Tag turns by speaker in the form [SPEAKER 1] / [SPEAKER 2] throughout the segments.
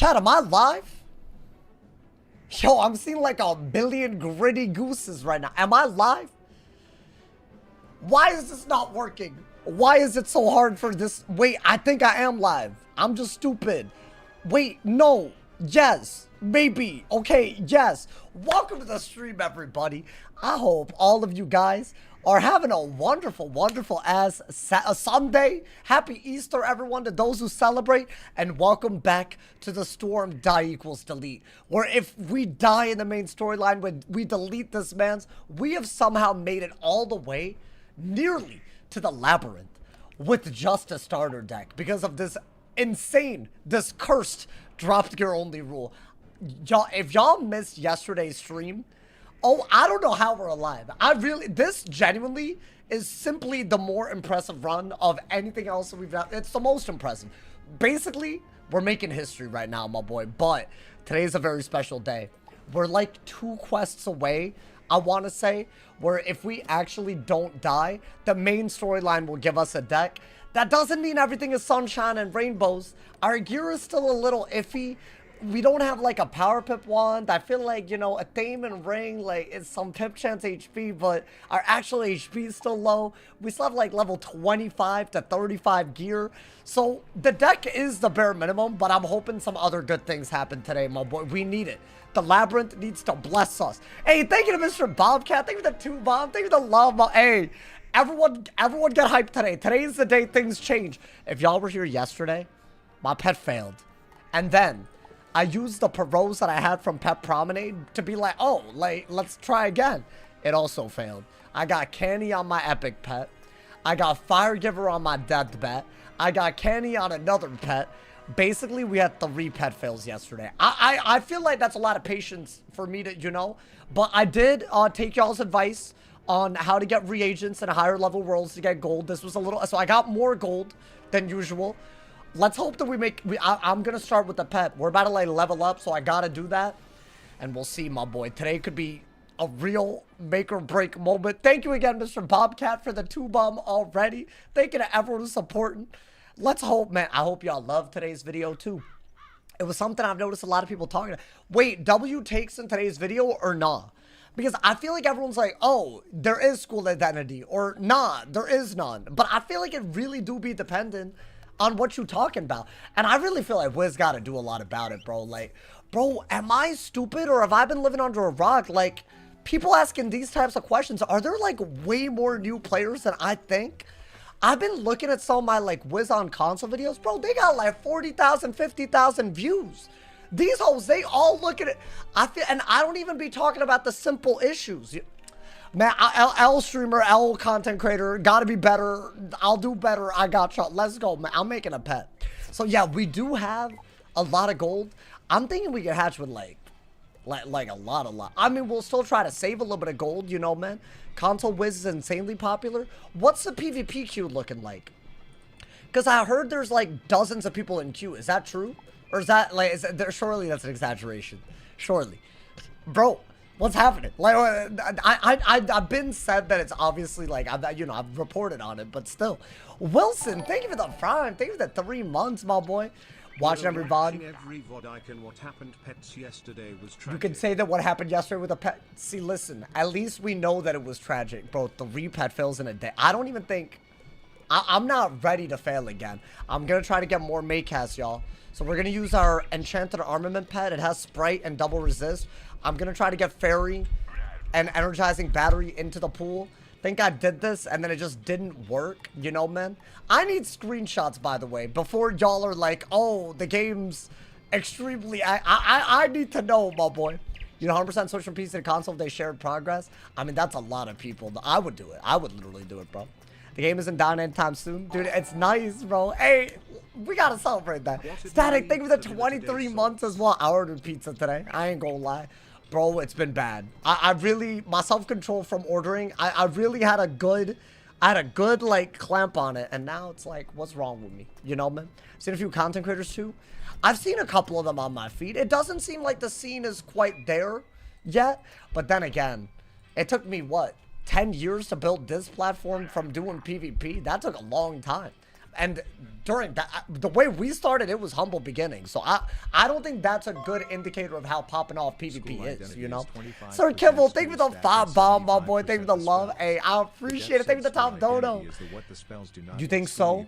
[SPEAKER 1] Chat, am I live? Yo, I'm seeing like a million gritty gooses right now. Am I live? Why is this not working? Why is it so hard for this? Wait, I think I am live. I'm just stupid. Wait, no. Yes. Maybe. Okay, yes. Welcome to the stream, everybody. I hope all of you guys are having a wonderful, wonderful ass Sunday. Happy Easter, everyone, to those who celebrate. And welcome back to the Storm Die Equals Delete. Where if we die in the main storyline, when we delete this man's, we have somehow made it all the way nearly to the Labyrinth with just a starter deck because of this insane, this cursed drop gear only rule. Y'all, if y'all missed yesterday's stream, oh, I don't know how we're alive. This genuinely is simply the more impressive run of anything else that we've done. It's the most impressive. Basically, we're making history right now, my boy, but today's a very special day. We're like 2 quests away, I want to say, where if we actually don't die, the main storyline will give us a deck. That doesn't mean everything is sunshine and rainbows. Our gear is still a little iffy. We don't have like a power pip wand. I feel like, you know, a theme and ring, like it's some pip chance HP, but our actual HP is still low. We still have like level 25 to 35 gear. So the deck is the bare minimum, but I'm hoping some other good things happen today, my boy. We need it. The Labyrinth needs to bless us. Hey, thank you to Mr. Bobcat. Thank you for the 2 bomb. Thank you for the love bomb. Hey, everyone get hyped today. Today's the day things change. If y'all were here yesterday, my pet failed. And then I used the Perose that I had from Pet Promenade to be like, oh, like, let's try again. It also failed. I got Canny on my epic pet. I got Firegiver on my death bet. I got Canny on another pet. Basically, we had 3 pet fails yesterday. I feel like that's a lot of patience for me to, you know. But I did take y'all's advice on how to get reagents in higher level worlds to get gold. This was a little, so I got more gold than usual. Let's hope that we make, I'm going to start with the pet. We're about to like level up, so I got to do that. And we'll see, my boy. Today could be a real make or break moment. Thank you again, Mr. Bobcat, for the 2 bomb already. Thank you to everyone who's supporting. Let's hope, man. I hope y'all love today's video too. It was something I've noticed a lot of people talking about. Wait, W takes in today's video or nah? Because I feel like everyone's like, oh, there is school identity, or nah, there is none. But I feel like it really do be dependent on what you talking about. And I really feel like Wiz got to do a lot about it, bro. Like, bro, am I stupid or have I been living under a rock? Like, people asking these types of questions, are there like way more new players than I think? I've been looking at some of my like Wiz on console videos, bro. They got like 40,000, 50,000 views. These hoes, they all look at it. I feel, and I don't even be talking about the simple issues. Man, L streamer, L content creator, gotta be better. I'll do better. I got y'all. Let's go, man. I'm making a pet. So yeah, we do have a lot of gold. I'm thinking we can hatch with like a lot. I mean, we'll still try to save a little bit of gold, you know, man. Console Wiz is insanely popular. What's the PvP queue looking like? Because I heard there's like dozens of people in queue. Is that true? Or is that like, surely that's an exaggeration. Surely. Bro, what's happening? Like, I've been said that it's obviously like, I've reported on it, but still. Wilson, thank you for the prime. Thank you for the 3 months, my boy. Watching everybody.
[SPEAKER 2] What happened pets yesterday was tragic.
[SPEAKER 1] You can say that what happened yesterday with a pet. See, listen, at least we know that it was tragic. Bro, 3 pet fails in a day. I don't even think, I'm not ready to fail again. I'm going to try to get more Maycast, y'all. So we're going to use our Enchanted Armament pet. It has Sprite and double resist. I'm going to try to get Fairy and Energizing Battery into the pool. Think I did this and then it just didn't work, you know, man. I need screenshots, by the way, before y'all are like, oh, the game's extremely, I need to know, my boy. You know, 100% switch from PC to console if they shared progress. I mean, that's a lot of people. I would do it. I would literally do it, bro. The game isn't down anytime soon. Dude, it's nice, bro. Hey, we gotta celebrate that. Static, thank you for the 23 months as well. I ordered pizza today. I ain't gonna lie. Bro, it's been bad. I really, my self-control from ordering, I really had a good, like, clamp on it. And now it's like, what's wrong with me? You know, man? Seen a few content creators, too. I've seen a couple of them on my feed. It doesn't seem like the scene is quite there yet. But then again, it took me, what, 10 years to build this platform from doing PvP? That took a long time. And during that, the way we started, it was humble beginnings. So I don't think that's a good indicator of how popping off PvP is, you know? Sir Kibble, thank you for the 5 bomb, my boy. Thank you for the love. Hey, I appreciate it. Thank you for the top dono. You think so?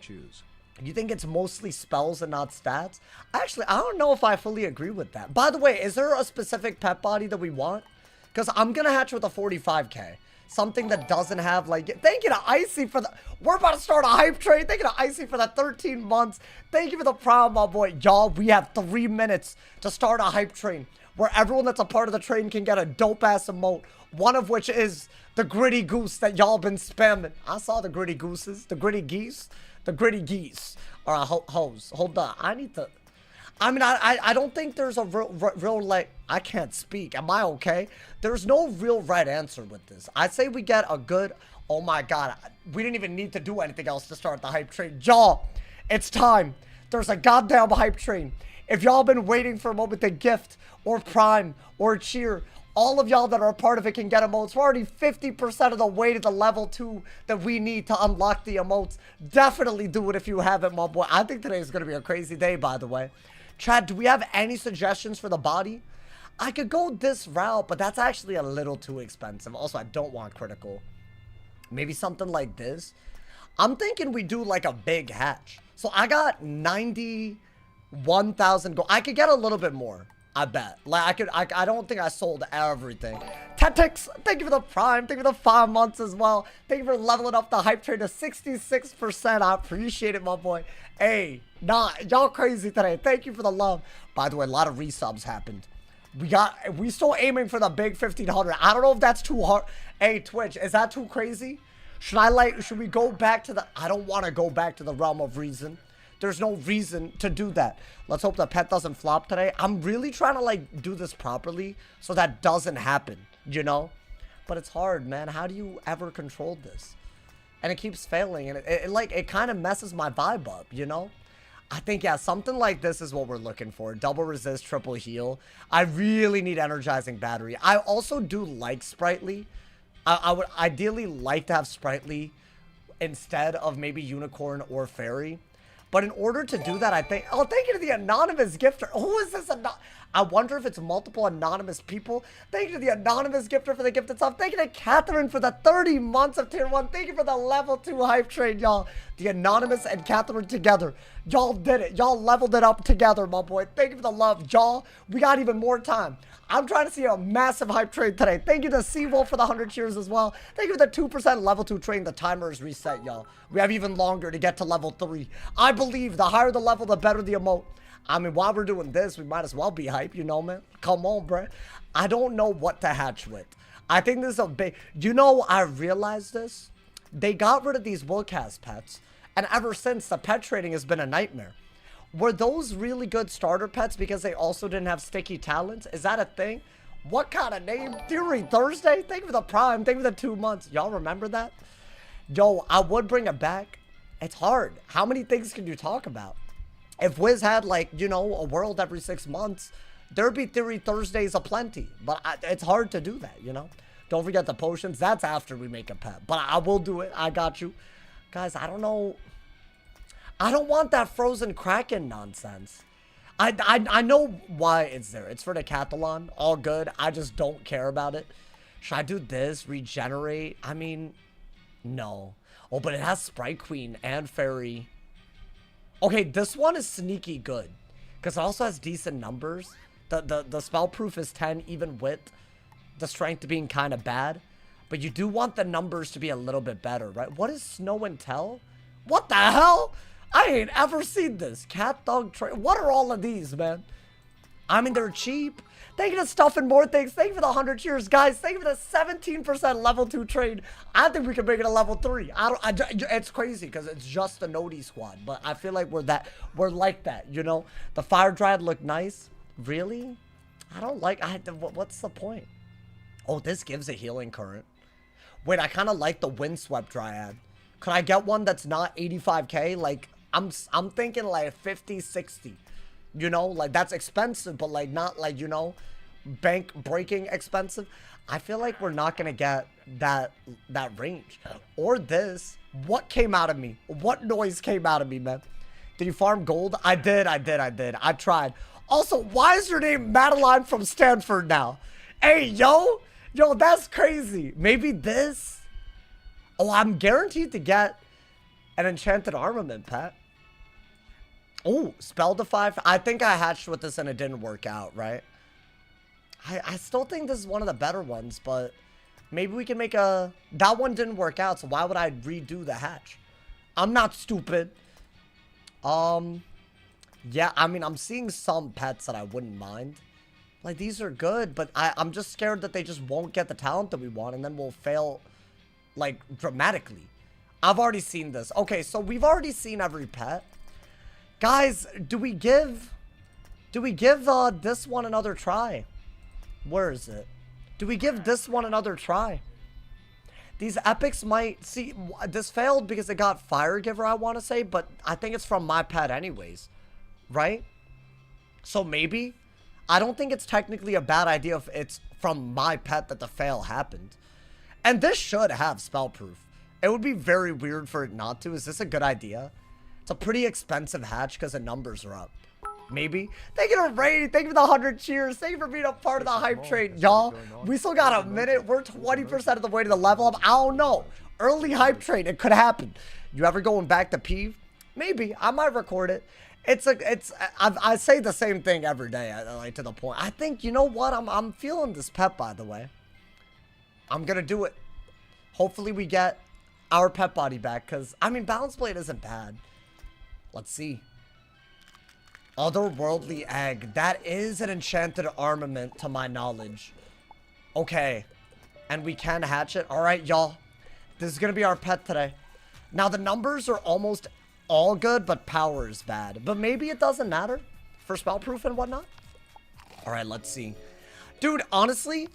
[SPEAKER 1] You think it's mostly spells and not stats? Actually, I don't know if I fully agree with that. By the way, is there a specific pet body that we want? Because I'm going to hatch with a 45k. Something that doesn't have, like... Thank you to Icy for the... We're about to start a hype train. Thank you to Icy for the 13 months. Thank you for the prime, my boy. Y'all, we have 3 minutes to start a hype train where everyone that's a part of the train can get a dope-ass emote. One of which is the gritty goose that y'all been spamming. I saw the gritty gooses. The gritty geese. The gritty geese. All right, hoes. Hold on. I need to... I mean, I don't think there's a real, like, I can't speak. Am I okay? There's no real right answer with this. I'd say we get a good, oh my God, we didn't even need to do anything else to start the hype train. Y'all, it's time. There's a goddamn hype train. If y'all been waiting for a moment to gift or prime or cheer, all of y'all that are a part of it can get emotes. We're already 50% of the way to the level 2 that we need to unlock the emotes. Definitely do it if you haven't, my boy. I think today is going to be a crazy day, by the way. Chad, do we have any suggestions for the body? I could go this route, but that's actually a little too expensive. Also, I don't want critical. Maybe something like this. I'm thinking we do like a big hatch. So I got 91,000 gold. I could get a little bit more, I bet. Like I don't think I sold everything. Tetix, thank you for the prime. Thank you for the 5 months as well. Thank you for leveling up the hype train to 66%. I appreciate it, my boy. Hey, nah, y'all crazy today. Thank you for the love. By the way, a lot of resubs happened. We still aiming for the big 1500. I don't know if that's too hard. Hey, Twitch, is that too crazy? Should we go back to the, I don't want to go back to the realm of reason. There's no reason to do that. Let's hope the pet doesn't flop today. I'm really trying to like do this properly so that doesn't happen, you know? But it's hard, man. How do you ever control this? And it keeps failing, and it kind of messes my vibe up, you know? I think, yeah, something like this is what we're looking for. Double resist, triple heal. I really need energizing battery. I also do like sprightly. I would ideally like to have sprightly instead of maybe unicorn or fairy. But in order to do that, I think... Oh, thank you to the anonymous gifter. Who is this? I wonder if it's multiple anonymous people. Thank you to the anonymous gifter for the gift itself. Thank you to Catherine for the 30 months of tier 1. Thank you for the level 2 hype train, y'all. The anonymous and Catherine together. Y'all did it. Y'all leveled it up together, my boy. Thank you for the love, y'all. We got even more time. I'm trying to see a massive hype train today. Thank you to Seawolf for the 100 cheers as well. Thank you for the 2% level 2 train. The timer is reset, y'all. We have even longer to get to level 3. I believe the higher the level, the better the emote. I mean, while we're doing this, we might as well be hype, you know, man. Come on, bro. I don't know what to hatch with. I think this is a big... You know, I realized this. They got rid of these Willcast pets. And ever since, the pet trading has been a nightmare. Were those really good starter pets because they also didn't have sticky talents? Is that a thing? What kind of name? Theory Thursday? Thank you for the prime. Thank you for the 2 months. Y'all remember that? Yo, I would bring it back. It's hard. How many things can you talk about? If Wiz had, like, you know, a world every 6 months, there'd be Theory Thursdays aplenty. But it's hard to do that, you know? Don't forget the potions. That's after we make a pet. But I will do it. I got you. Guys, I don't know. I don't want that frozen Kraken nonsense. I know why it's there. It's for the Decathlon. All good. I just don't care about it. Should I do this? Regenerate? I mean, no. Oh, but it has Sprite Queen and Fairy. Okay, this one is sneaky good. Because it also has decent numbers. The spell proof is 10, even with the strength being kind of bad. But you do want the numbers to be a little bit better, right? What is Snow and Tell? What the hell? I ain't ever seen this. Cat, dog, what are all of these, man? I mean, they're cheap. Thank you to Stuff and More Things. Thank you for the 100 cheers, guys. Thank you for the 17% level 2 trade. I think we can make it a level 3. It's crazy because it's just the Nodi squad. But I feel like we're like that, you know? The Fire Dryad looked nice. Really? I don't like... what's the point? Oh, this gives a healing current. Wait, I kind of like the Windswept Dryad. Could I get one that's not 85k? Like, I'm thinking like 50, 60. You know, like that's expensive, but like not like, you know, bank breaking expensive. I feel like we're not gonna get that range. Or this. What came out of me? What noise came out of me, man? Did you farm gold? I did. I tried. Also, why is your name Madeline from Stanford now? Hey, yo, that's crazy. Maybe this? Oh, I'm guaranteed to get an enchanted armament, Pat. Oh, spell defy. I think I hatched with this and it didn't work out, right? I still think this is one of the better ones, but maybe we can make a... That one didn't work out, so why would I redo the hatch? I'm not stupid. Yeah, I mean, I'm seeing some pets that I wouldn't mind. Like, these are good, but I'm just scared that they just won't get the talent that we want, and then we'll fail, like, dramatically. I've already seen this. Okay, so we've already seen every pet. Guys, do we give this one another try? Where is it? Do we give this one another try? These epics might... See, this failed because it got Fire Giver, I want to say, but I think it's from my pet anyways. Right? So maybe... I don't think it's technically a bad idea if it's from my pet that the fail happened. And this should have spell proof. It would be very weird for it not to. Is this a good idea? It's a pretty expensive hatch because the numbers are up. Maybe. Thank you to Ray. Thank you for the 100 cheers. Thank you for being a part of the hype train, y'all. We still got a minute. We're 20% of the way to the level up. I don't know. Early hype train. It could happen. You ever going back to Peeve? Maybe. I might record it. I say the same thing every day, like, to the point. I think, you know what? I'm feeling this pet, by the way. I'm going to do it. Hopefully we get our pet body back, because, I mean, Balance Blade isn't bad. Let's see. Otherworldly Egg. That is an enchanted armament, to my knowledge. Okay. And we can hatch it. Alright, y'all. This is going to be our pet today. Now, the numbers are almost all good, but power is bad. But maybe it doesn't matter for spell proof and whatnot. Alright, let's see. Dude, honestly,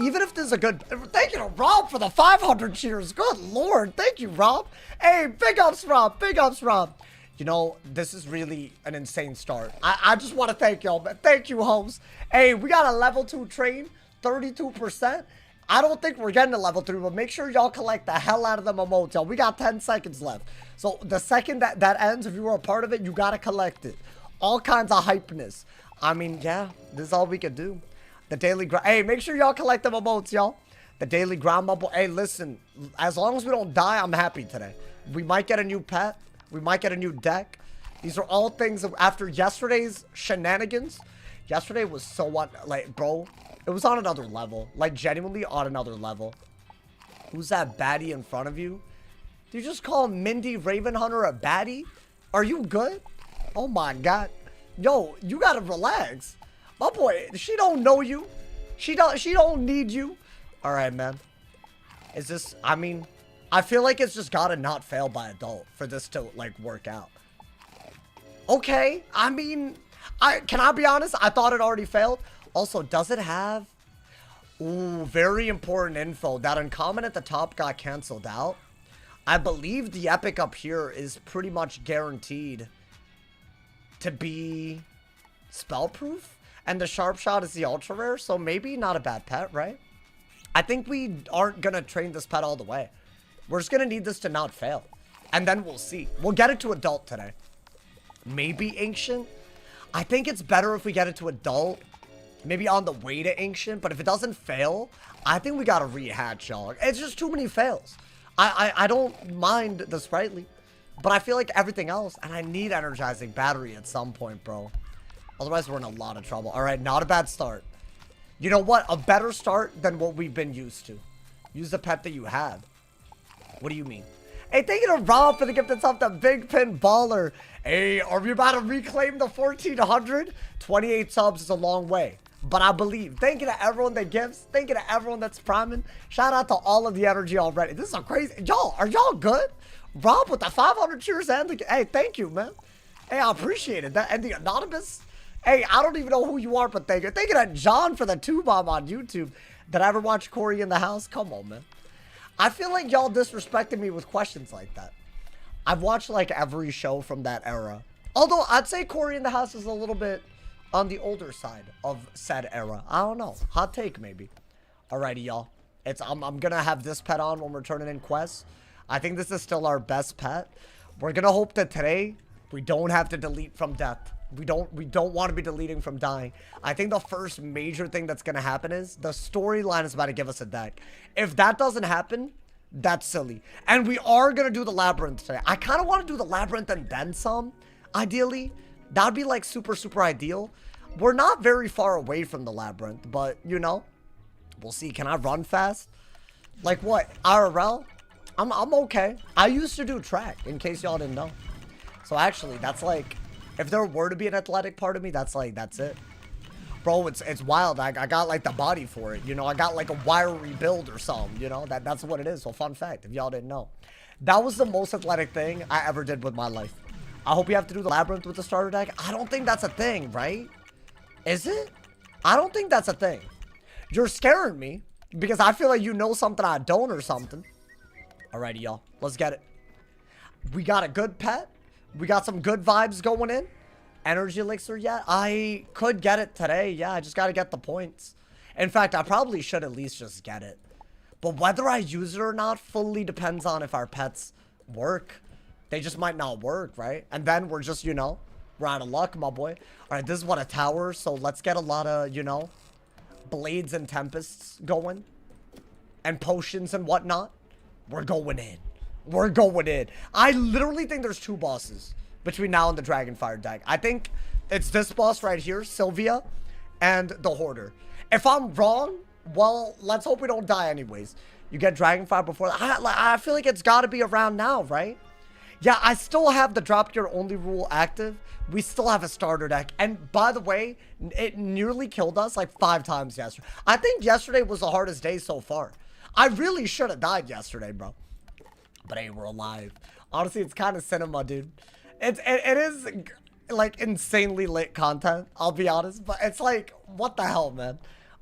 [SPEAKER 1] even if this is a good... Thank you to Rob for the 500 cheers. Good lord. Thank you, Rob. Hey, big ups, Rob. Big ups, Rob. You know, this is really an insane start. I just want to thank y'all, man. Thank you, homes. Hey, we got a level 2 train, 32%. I don't think we're getting to level 3, but make sure y'all collect the hell out of them emotes, y'all. We got 10 seconds left. So the second that ends, if you were a part of it, you got to collect it. All kinds of hypeness. I mean, yeah, this is all we could do. The daily grind. Hey, make sure y'all collect them emotes, y'all. The daily ground bubble. Hey, listen, as long as we don't die, I'm happy today. We might get a new pet. We might get a new deck. These are all things that after yesterday's shenanigans. Yesterday was so what, like, bro, it was on another level. Like, genuinely on another level. Who's that baddie in front of you? Did you just call Mindy Ravenhunter a baddie? Are you good? Oh my god. Yo, you gotta relax. My boy, she don't know you. She don't need you. Alright, man. Is this, I mean, I feel like it's just gotta not fail by adult for this to, like, work out. Okay, I mean, can I be honest? I thought it already failed. Also, does it have... Ooh, very important info. That uncommon at the top got canceled out. I believe the epic up here is pretty much guaranteed to be spellproof. And the sharp shot is the ultra rare, so maybe not a bad pet, right? I think we aren't gonna train this pet all the way. We're just gonna need this to not fail. And then we'll see. We'll get it to adult today. Maybe ancient. I think it's better if we get it to adult. Maybe on the way to ancient. But if it doesn't fail, I think we gotta rehatch, y'all. It's just too many fails. I don't mind the sprightly. But I feel like everything else. And I need energizing battery at some point, bro. Otherwise, we're in a lot of trouble. Alright, not a bad start. You know what? A better start than what we've been used to. Use the pet that you have. What do you mean? Hey, thank you to Rob for the gift that's up the Big Pin Baller. Hey, are we about to reclaim the 1400? 28 subs is a long way. But I believe. Thank you to everyone that gives. Thank you to everyone that's priming. Shout out to all of the energy already. This is a crazy... Y'all, are y'all good? Rob with the 500 cheers and the... Hey, thank you, man. Hey, I appreciate it. And the anonymous... Hey, I don't even know who you are, but thank you. Thank you to John for the 2-bomb on YouTube. Did I ever watch Corey in the House? Come on, man. I feel like y'all disrespected me with questions like that. I've watched like every show from that era. Although I'd say Corey in the House is a little bit on the older side of said era. I don't know. Hot take maybe. Alrighty, y'all. I'm gonna have this pet on when we're turning in quests. I think this is still our best pet. We're gonna hope that today we don't have to delete from death. We don't want to be deleting from dying. I think the first major thing that's gonna happen is the storyline is about to give us a deck. If that doesn't happen, that's silly. And we are gonna do the Labyrinth today. I kind of want to do the Labyrinth and then some, ideally. That'd be like super ideal. We're not very far away from the Labyrinth, but you know, we'll see. Can I run fast? Like what? IRL? I'm okay. I used to do track, in case y'all didn't know. So actually, that's like, if there were to be an athletic part of me, that's like, that's it. Bro, it's wild. I got like the body for it. You know, I got like a wiry build or something. You know, that's what it is. So fun fact, if y'all didn't know. That was the most athletic thing I ever did with my life. I hope you have to do the Labyrinth with the starter deck. I don't think that's a thing, right? Is it? I don't think that's a thing. You're scaring me because I feel like you know something I don't or something. Alrighty, y'all. Let's get it. We got a good pet. We got some good vibes going in. Energy elixir yet? I could get it today. Yeah, I just got to get the points. In fact, I probably should at least just get it. But whether I use it or not fully depends on if our pets work. They just might not work, right? And then we're just, you know, we're out of luck, my boy. All right, this is what a tower. So let's get a lot of, you know, blades and tempests going. And potions and whatnot. We're going in. We're going in. I literally think there's 2 bosses between now and the Dragonfire deck. I think it's this boss right here, Sylvia, and the Hoarder. If I'm wrong, well, let's hope we don't die anyways. You get Dragonfire before that. I feel like it's got to be around now, right? Yeah, I still have the drop gear only rule active. We still have a starter deck. And by the way, it nearly killed us like 5 times yesterday. I think yesterday was the hardest day so far. I really should have died yesterday, bro. But hey, we're alive. Honestly, it's kind of cinema, dude. It is like insanely lit content, I'll be honest. But it's like, what the hell, man?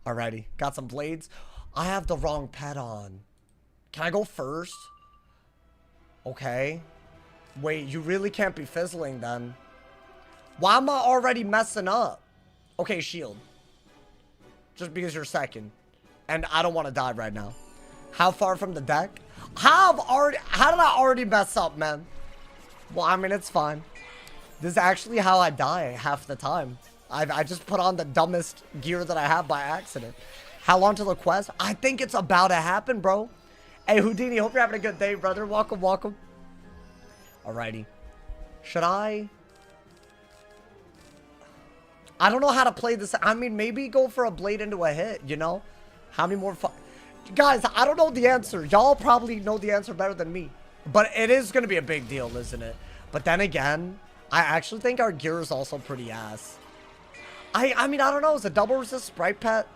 [SPEAKER 1] Alrighty, got some blades. I have the wrong pet on. Can I go first? Okay. Wait, you really can't be fizzling then. Why am I already messing up? Okay, shield. Just because you're second. And I don't want to die right now. How far from the deck? How did I already mess up, man? Well, I mean, it's fine. This is actually how I die half the time. I just put on the dumbest gear that I have by accident. How long till the quest? I think it's about to happen, bro. Hey, Houdini, hope you're having a good day, brother. Welcome, welcome. Alrighty. Should I don't know how to play this. I mean, maybe go for a blade into a hit, you know? How many more Guys, I don't know the answer. Y'all probably know the answer better than me. But it is going to be a big deal, isn't it? But then again, I actually think our gear is also pretty ass. I mean, I don't know. Is a double resist sprite pet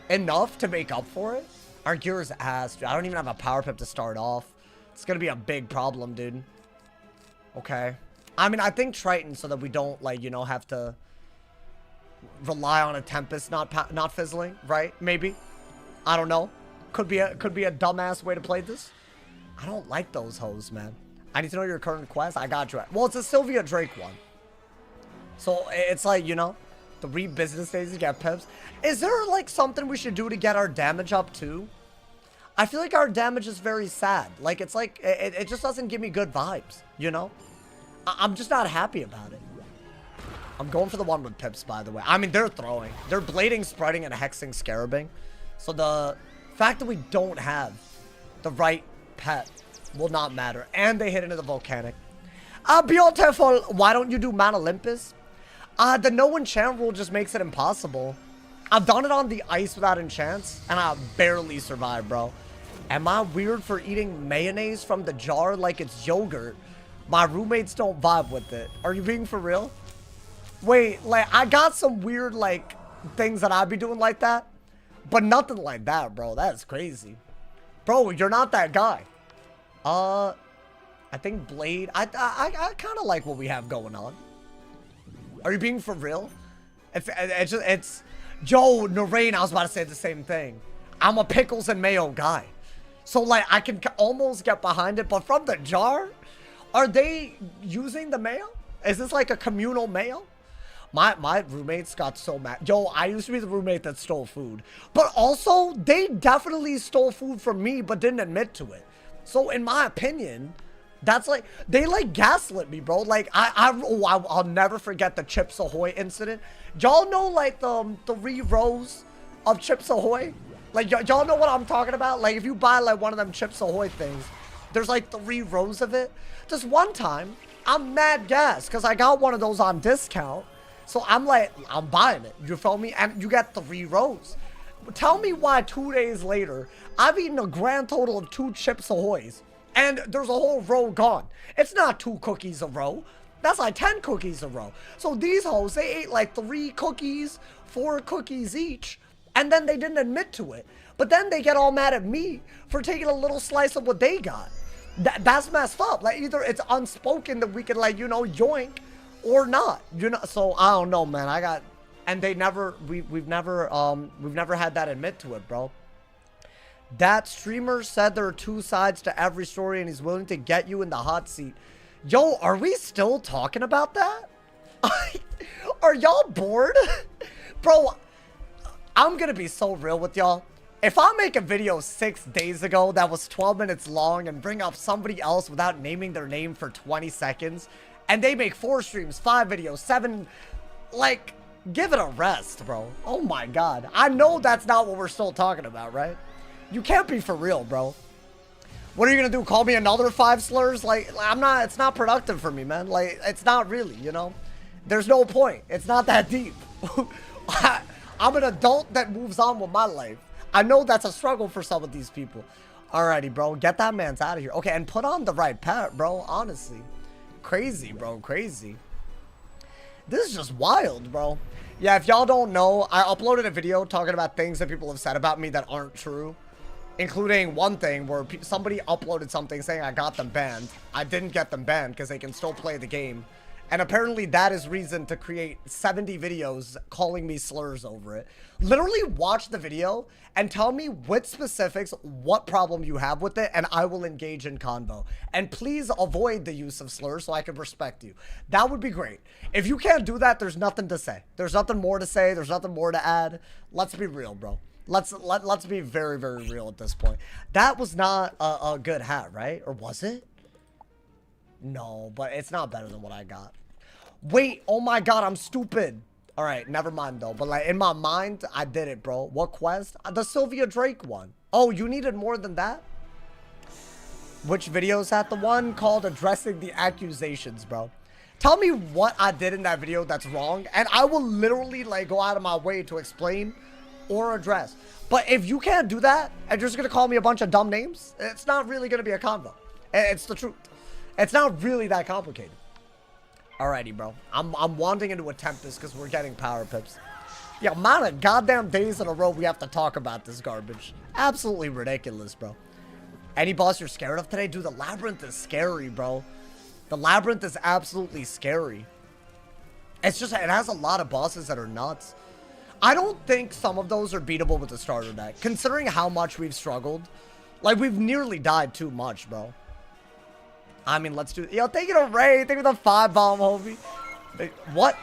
[SPEAKER 1] enough to make up for it? Our gear is ass, dude. I don't even have a power pip to start off. It's going to be a big problem, dude. Okay. I mean, I think Triton so that we don't, like, you know, have to rely on a Tempest not fizzling, right? Maybe. I don't know. Could be a dumbass way to play this. I don't like those hoes, man. I need to know your current quest. I got you. Well, it's a Sylvia Drake one. So it's like, you know, 3 business days to get pips. Is there like something we should do to get our damage up too? I feel like our damage is very sad. Like it's like, it just doesn't give me good vibes, you know? I'm just not happy about it. I'm going for the one with pips, by the way. I mean, they're throwing. They're blading, spreading, and hexing scarabing. So the fact that we don't have the right pet will not matter. And they hit into the volcanic. Beautiful. Why don't you do Mount Olympus? The no enchant rule just makes it impossible. I've done it on the ice without enchants, and I barely survived, bro. Am I weird for eating mayonnaise from the jar like it's yogurt? My roommates don't vibe with it. Are you being for real? Wait, like, I got some weird, like, things that I'd be doing like that. But nothing like that, bro. That's crazy. Bro, you're not that guy. I think Blade. I kind of like what we have going on. Are you being for real? It's Joe, Narain, I was about to say the same thing. I'm a pickles and mayo guy. So, like, I can almost get behind it. But from the jar? Are they using the mayo? Is this like a communal mayo? My roommates got so mad. Yo, I used to be the roommate that stole food. But also, they definitely stole food from me, but didn't admit to it. So in my opinion, that's like, they like gaslit me, bro. Like I'll never forget the Chips Ahoy incident. Y'all know like the 3 rows of Chips Ahoy? Like y'all know what I'm talking about? Like if you buy like one of them Chips Ahoy things, there's like 3 rows of it. Just one time, I'm mad gas because I got one of those on discount. So I'm like, I'm buying it. You feel me? And you get 3 rows. Tell me why 2 days later, I've eaten a grand total of 2 Chips Ahoys. And there's a whole row gone. It's not 2 cookies a row. That's like 10 cookies a row. So these hoes, they ate like 3 cookies, 4 cookies each. And then they didn't admit to it. But then they get all mad at me for taking a little slice of what they got. That's messed up. Like either it's unspoken that we can like, you know, yoink or not. You know, so I don't know, man. I got, and they never, we've never had that admit to it, bro. That streamer said there are 2 sides to every story and he's willing to get you in the hot seat. Yo, are we still talking about that? Are y'all bored? Bro, I'm gonna be so real with y'all. If I make a video 6 days ago that was 12 minutes long and bring up somebody else without naming their name for 20 seconds, and they make 4 streams, 5 videos, 7, like, give it a rest, bro. Oh my God. I know that's not what we're still talking about, right? You can't be for real, bro. What are you gonna do? Call me another 5 slurs? Like, I'm not, it's not productive for me, man. Like, it's not really, you know? There's no point. It's not that deep. I'm an adult that moves on with my life. I know that's a struggle for some of these people. Alrighty, bro. Get that man's out of here. Okay, and put on the right pet, bro. Honestly. Crazy, bro. Crazy. This is just wild, bro. Yeah, if y'all don't know, I uploaded a video talking about things that people have said about me that aren't true. Including one thing where somebody uploaded something saying I got them banned. I didn't get them banned because they can still play the game. And apparently that is reason to create 70 videos calling me slurs over it. Literally watch the video and tell me with specifics what problem you have with it and I will engage in convo. And please avoid the use of slurs so I can respect you. That would be great. If you can't do that, there's nothing to say. There's nothing more to say. There's nothing more to add. Let's be real, bro. Let's be very, very real at this point. That was not a good hat, right? Or was it? No, but it's not better than what I got. Wait, oh my God, I'm stupid. All right, never mind though. But like in my mind, I did it, bro. What quest? The Sylvia Drake one. Oh, you needed more than that? Which video is that? The one called addressing the accusations, bro. Tell me what I did in that video that's wrong, and I will literally like go out of my way to explain or address. But if you can't do that and you're just gonna call me a bunch of dumb names, it's not really gonna be a convo. It's the truth. It's not really that complicated. Alrighty, bro. I'm wandering into a Tempest because we're getting power pips. Yeah, amount of goddamn days in a row we have to talk about this garbage. Absolutely ridiculous, bro. Any boss you're scared of today? Dude, the Labyrinth is scary, bro. The Labyrinth is absolutely scary. It's just, it has a lot of bosses that are nuts. I don't think some of those are beatable with the starter deck. Considering how much we've struggled. Like, we've nearly died too much, bro. I mean, let's do it. Yo, take it a raid. Take it with a 5-bomb, homie. What?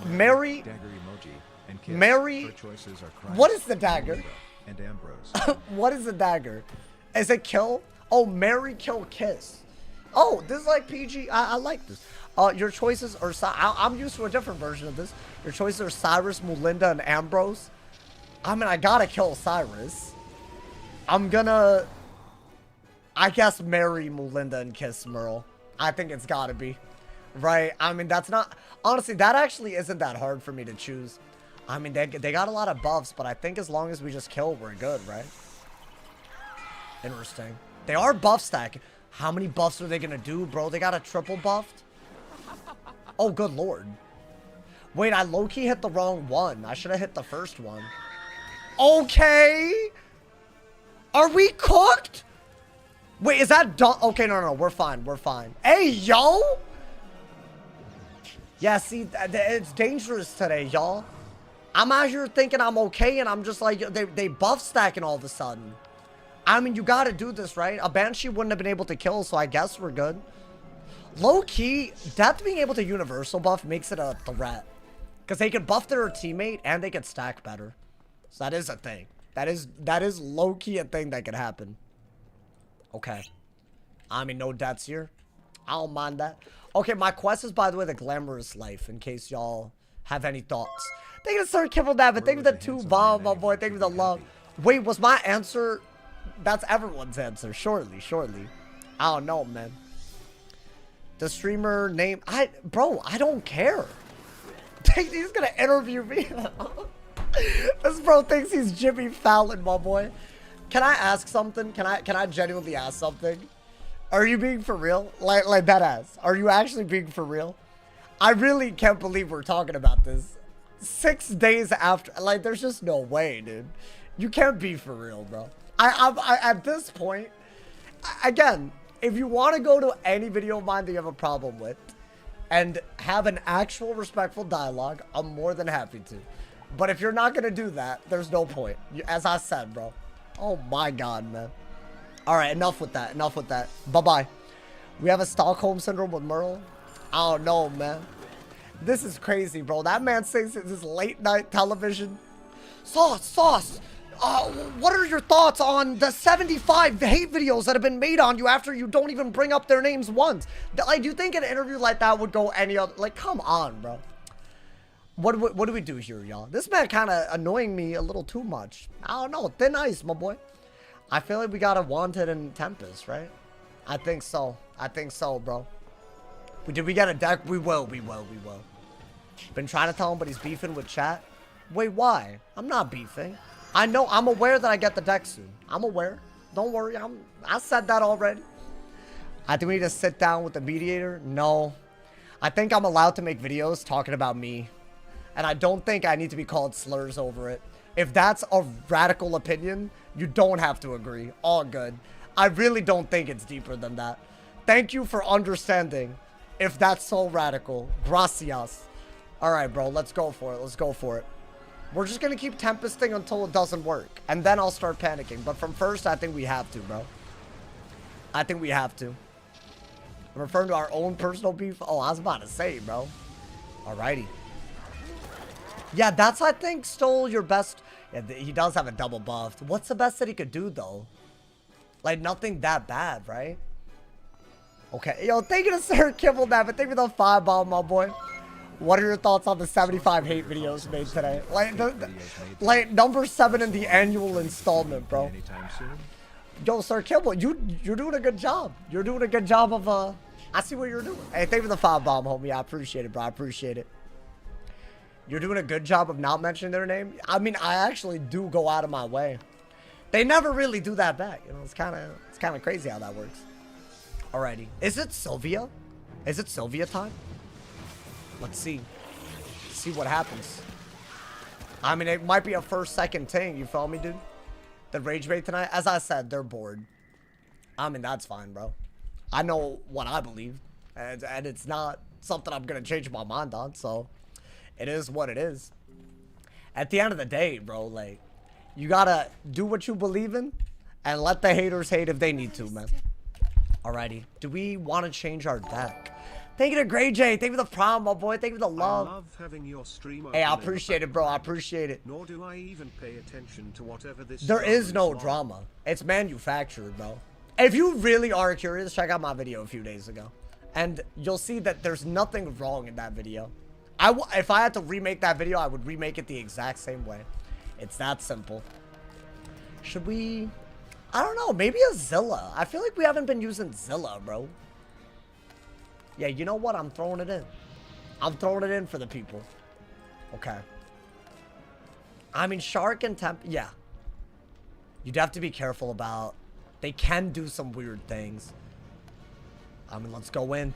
[SPEAKER 1] Mary?
[SPEAKER 3] Dagger emoji and kiss.
[SPEAKER 1] Mary?
[SPEAKER 3] Her choices are Christ,
[SPEAKER 1] What is the dagger?
[SPEAKER 3] and Ambrose.
[SPEAKER 1] What is the dagger? Is it kill? Oh, Mary, kill, kiss. Oh, this is like PG. I like this. Your choices are... I'm used to a different version of this. Your choices are Cyrus, Mulinda, and Ambrose. I mean, I gotta kill Cyrus. I'm gonna... I guess marry Mulinda and kiss Merle. I think it's gotta be. Right? I mean, that's not... Honestly, that actually isn't that hard for me to choose. I mean, they got a lot of buffs, but I think as long as we just kill, we're good, right? Interesting. They are buff stacking. How many buffs are they gonna do, bro? They got a triple buffed? Oh, good lord. Wait, I low-key hit the wrong one. I should have hit the first one. Okay! Are we cooked? Wait, is that done? Okay, no, we're fine, we're fine. Hey, yo! Yeah, see, it's dangerous today, y'all. I'm out here thinking I'm okay, and I'm just like, they buff stacking all of a sudden. I mean, you gotta do this, right? A Banshee wouldn't have been able to kill, so I guess we're good. Low-key, Death being able to universal buff makes it a threat. Because they can buff their teammate, and they can stack better. So that is a thing. That is low-key a thing that could happen. Okay. I mean, no deaths here. I don't mind that. Okay, my quest is, by the way, the glamorous life, in case y'all have any thoughts. Thank you, Sir Kibble David. Thank you for the 2 bomb, my boy. Thank you for the love. Wait, was my answer? That's everyone's answer. Surely. I don't know, man. The streamer name, bro, I don't care. He's gonna interview me. This bro thinks he's Jimmy Fallon, my boy. Can I ask something? Can I genuinely ask something? Are you being for real? Like that ass. Are you actually being for real? I really can't believe we're talking about this 6 days after. Like, there's just no way, dude. You can't be for real, bro. I at this point, again, if you want to go to any video of mine that you have a problem with and have an actual respectful dialogue, I'm more than happy to. But if you're not going to do that, there's no point. As I said, bro. Oh my God, man. All right, enough with that. Enough with that. Bye-bye. We have a Stockholm Syndrome with Merle. I don't know, man. This is crazy, bro. That man thinks it's this late night television. Sauce. What are your thoughts on the 75 hate videos that have been made on you after you don't even bring up their names once? Like, do you think an interview like that would go any other? Like, come on, bro. What do we do here, y'all? This man kind of annoying me a little too much. I don't know. Thin ice, my boy. I feel like we got a Wanted and Tempest, right? I think so. Bro. Did we get a deck? We will. Been trying to tell him, but he's beefing with chat. Wait, why? I'm not beefing. I know. I'm aware that I get the deck soon. I'm aware. Don't worry. I said that already. I think we need to sit down with the mediator. No. I think I'm allowed to make videos talking about me. And I don't think I need to be called slurs over it. If that's a radical opinion, you don't have to agree. All good. I really don't think it's deeper than that. Thank you for understanding. If that's so radical. Gracias. Alright, bro. Let's go for it. We're just going to keep tempesting until it doesn't work. And then I'll start panicking. But from first, I think we have to, bro. I think we have to. I'm referring to our own personal beef. Oh, I was about to say, bro. Alrighty. Yeah, that's, I think, still your best. Yeah, he does have a double buff. What's the best that he could do, though? Like, nothing that bad, right? Okay. Yo, thank you to Sir Kibble David. Thank you for the 5 bomb, my boy. What are your thoughts on the 75 hate videos made today? Like number 7 in the annual installment, bro. Yo, Sir Kibble, you're doing a good job. You're doing a good job of, I see what you're doing. Hey, thank you for the 5 bomb, homie. I appreciate it, bro. I appreciate it. You're doing a good job of not mentioning their name. I mean, I actually do go out of my way. They never really do that back. You know, it's kind of crazy how that works. Alrighty. Is it Sylvia? Is it Sylvia time? Let's see. See what happens. I mean, it might be a first, second thing. You feel me, dude? The rage bait tonight. As I said, they're bored. I mean, that's fine, bro. I know what I believe. And it's not something I'm going to change my mind on. So, it is what it is. At the end of the day, bro, like, you got to do what you believe in. And let the haters hate if they need to, man. Alrighty. Do we want to change our deck? Thank you to Grey J. Thank you for the prom, my boy. Thank you for the love.
[SPEAKER 2] I love having your stream.
[SPEAKER 1] Hey, I appreciate it, bro. I appreciate it.
[SPEAKER 2] Nor do I even pay attention to whatever this.
[SPEAKER 1] There is no drama. It's manufactured, bro. If you really are curious, check out my video a few days ago. And you'll see that there's nothing wrong in that video. If I had to remake that video, I would remake it the exact same way. It's that simple. Should we... I don't know. Maybe a Zilla. I feel like we haven't been using Zilla, bro. Yeah, you know what? I'm throwing it in. I'm throwing it in for the people. Okay. I mean, Shark and Temp... Yeah. You'd have to be careful about... They can do some weird things. I mean, let's go in.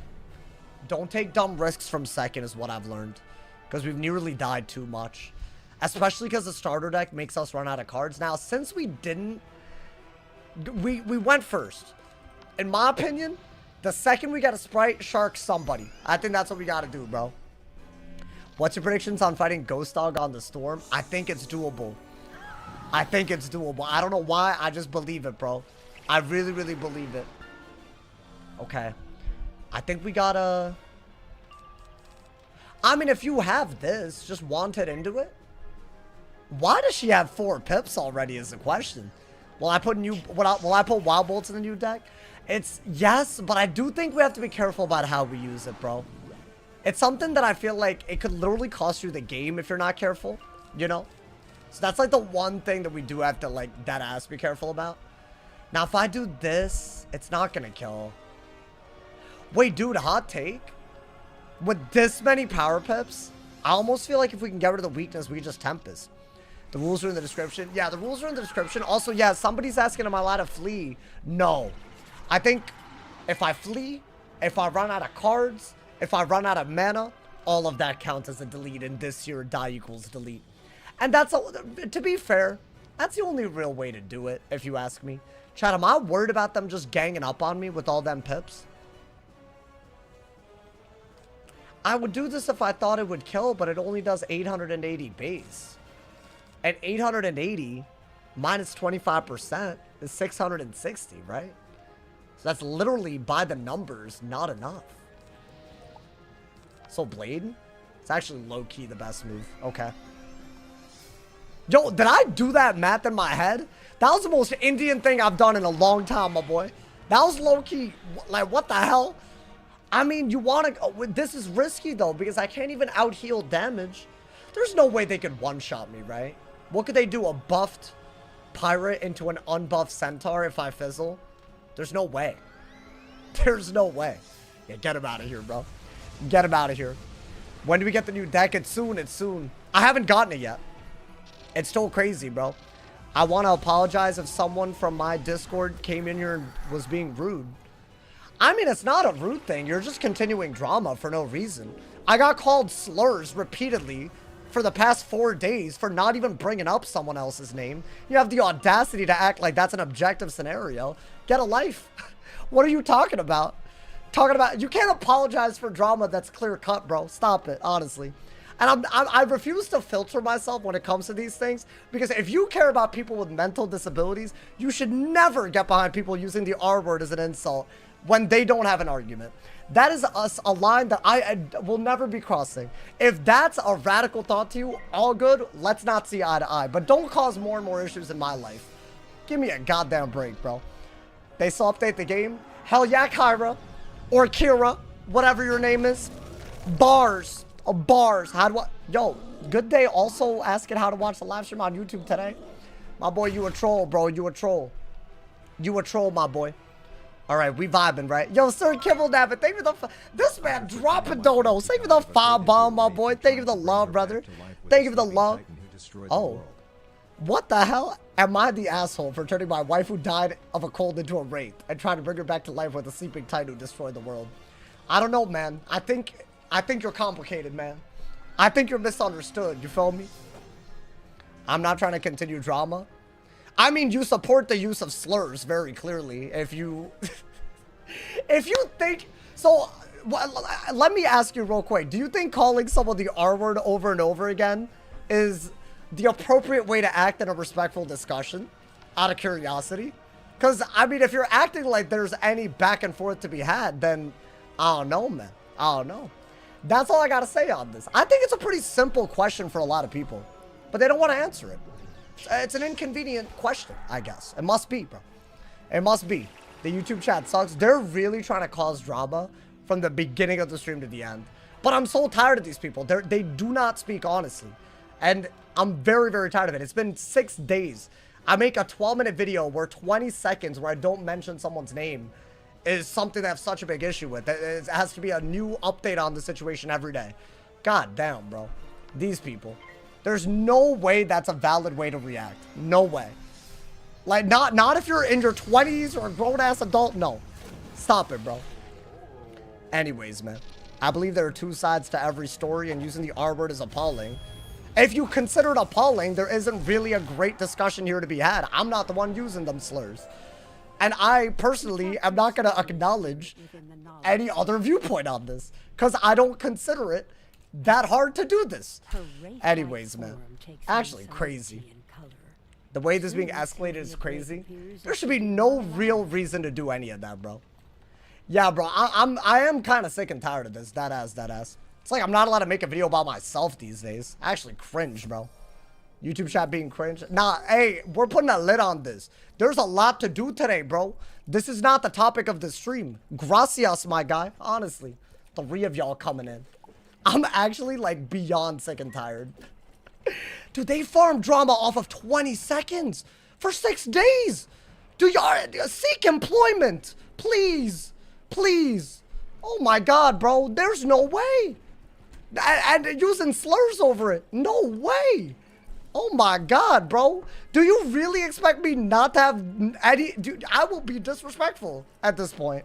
[SPEAKER 1] Don't take dumb risks from second is what I've learned. Because we've nearly died too much. Especially because the starter deck makes us run out of cards. Now, since we didn't... We went first. In my opinion... The second we got a Sprite, Shark, somebody. I think that's what we got to do, bro. What's your predictions on fighting Ghost Dog on the Storm? I think it's doable. I think it's doable. I don't know why. I just believe it, bro. I really, really believe it. Okay. I think we got to... I mean, if you have this, just want it into it. Why does she have 4 pips already is the question. Will I put will I put Wild Bolts in the new deck? It's yes, but I do think we have to be careful about how we use it, bro. It's something that I feel like it could literally cost you the game if you're not careful, you know? So that's like the one thing that we do have to like dead ass be careful about. Now, if I do this, it's not gonna kill. Wait, dude, hot take. With this many power pips, I almost feel like if we can get rid of the weakness, we can just Tempest. The rules are in the description. Yeah, the rules are in the description. Also, yeah, somebody's asking, am I allowed to flee? No. I think if I flee, if I run out of cards, if I run out of mana, all of that counts as a delete, and this here die equals delete. And that's, to be fair, that's the only real way to do it, if you ask me. Chat, am I worried about them just ganging up on me with all them pips? I would do this if I thought it would kill, but it only does 880 base. And 880 minus 25% is 660, right? So that's literally, by the numbers, not enough. So Blade? It's actually low-key the best move. Okay. Yo, did I do that math in my head? That was the most Indian thing I've done in a long time, my boy. That was low-key, like, what the hell? I mean, you want to... This is risky, though, because I can't even out-heal damage. There's no way they could one-shot me, right? What could they do? A buffed pirate into an unbuffed centaur if I fizzle? There's no way. There's no way. Yeah, get him out of here, bro. Get him out of here. When do we get the new deck? It's soon. It's soon. I haven't gotten it yet. It's still crazy, bro. I want to apologize if someone from my Discord came in here and was being rude. I mean, it's not a rude thing. You're just continuing drama for no reason. I got called slurs repeatedly for the past 4 days for not even bringing up someone else's name. You have the audacity to act like that's an objective scenario. Get a life. What are you talking about? You can't apologize for drama that's clear cut, bro. Stop it, honestly. And I refuse to filter myself when it comes to these things, because if you care about people with mental disabilities, you should never get behind people using the R word as an insult when they don't have an argument. That is a line that I will never be crossing. If that's a radical thought to you, all good, let's not see eye to eye. But don't cause more and more issues in my life. Give me a goddamn break, bro. They still update the game? Hell yeah, Kyra. Or Kira. Whatever your name is. Bars. Bars. How do I... Yo, good day also asking how to watch the live stream on YouTube today. My boy, you a troll, bro. You a troll. You a troll, my boy. All right, we vibing, right? Yo, Sir Kibble Nabbit, thank you for the... This man dropping donos. Thank you for the 5 bomb, my boy. Thank you for the love, brother. Thank you for the love. Oh. What the hell? Am I the asshole for turning my wife who died of a cold into a wraith and trying to bring her back to life with a sleeping titan who destroyed the world? I don't know, man. I think you're complicated, man. I think you're misunderstood. You feel me? I'm not trying to continue drama. I mean, you support the use of slurs very clearly. If you... if you think... So, let me ask you real quick. Do you think calling someone the R word over and over again is the appropriate way to act in a respectful discussion? Out of curiosity? Because, I mean, if you're acting like there's any back and forth to be had, then... I don't know, man. I don't know. That's all I gotta say on this. I think it's a pretty simple question for a lot of people. But they don't want to answer it. It's an inconvenient question, I guess. It must be, bro. It must be. The YouTube chat sucks. They're really trying to cause drama from the beginning of the stream to the end. But I'm so tired of these people. They do not speak honestly. And I'm very, very tired of it. It's been 6 days. I make a 12-minute video where 20 seconds where I don't mention someone's name is something that I have such a big issue with. It has to be a new update on the situation every day. God damn, bro. These people. There's no way that's a valid way to react. No way. Like, not if you're in your 20s or a grown-ass adult. No. Stop it, bro. Anyways, man. I believe there are 2 sides to every story, and using the R word is appalling. If you consider it appalling, there isn't really a great discussion here to be had. I'm not the one using them slurs. And I, personally, am not going to acknowledge any other viewpoint on this. Because I don't consider it that hard to do this. Anyways, man. Actually, crazy. The way this is being escalated is crazy. There should be no real reason to do any of that, bro. Yeah, bro. I am kind of sick and tired of this. That ass. It's like I'm not allowed to make a video about myself these days. I actually cringe, bro. YouTube chat being cringe. Nah, hey, we're putting a lid on this. There's a lot to do today, bro. This is not the topic of the stream. Gracias, my guy. Honestly. 3 of y'all coming in. I'm actually, like, beyond sick and tired. Dude, they farm drama off of 20 seconds for 6 days. Do y'all seek employment? Please. Please. Oh, my God, bro. There's no way. And using slurs over it. No way. Oh my God, bro. Do you really expect me not to have any... Dude, I will be disrespectful at this point.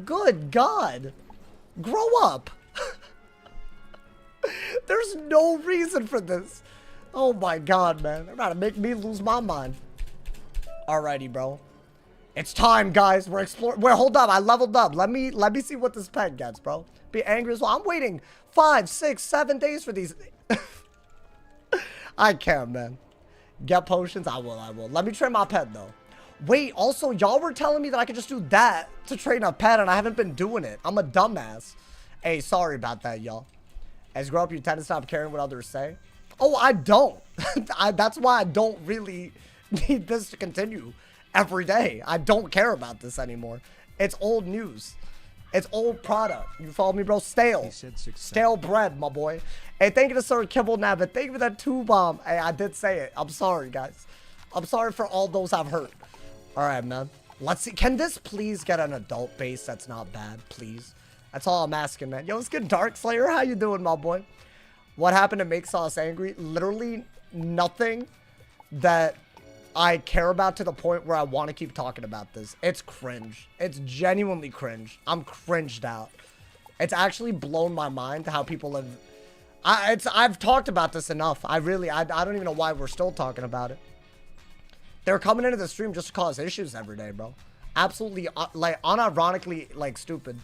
[SPEAKER 1] Good God. Grow up. There's no reason for this. Oh my God, man. They're about to make me lose my mind. Alrighty, bro. It's time, guys. We're exploring... Wait, hold up. I leveled up. Let me see what this pet gets, bro. Be angry as well. I'm waiting 5, 6, 7 days for these... I can't, man. Get potions? I will. Let me train my pet, though. Wait, also, y'all were telling me that I could just do that to train a pet, and I haven't been doing it. I'm a dumbass. Hey, sorry about that, y'all. As you grow up, you tend to stop caring what others say. Oh, I don't. That's why I don't really need this to continue every day. I don't care about this anymore. It's old news. It's old product. You follow me, bro? Stale. Stale bread, my boy. Hey, thank you to Sir Kibble Nabbit. Thank you for that 2-bomb. Hey, I did say it. I'm sorry, guys. I'm sorry for all those I've hurt. All right, man. Let's see. Can this please get an adult base that's not bad, please? That's all I'm asking, man. Yo, it's good, Dark Slayer. How you doing, my boy? What happened to make Sauce angry? Literally nothing that I care about to the point where I want to keep talking about this. It's cringe. It's genuinely cringe. I'm cringed out. It's actually blown my mind how people have... I've talked about this enough. I don't even know why we're still talking about it. They're coming into the stream just to cause issues every day, bro. Absolutely, like, unironically, like, stupid.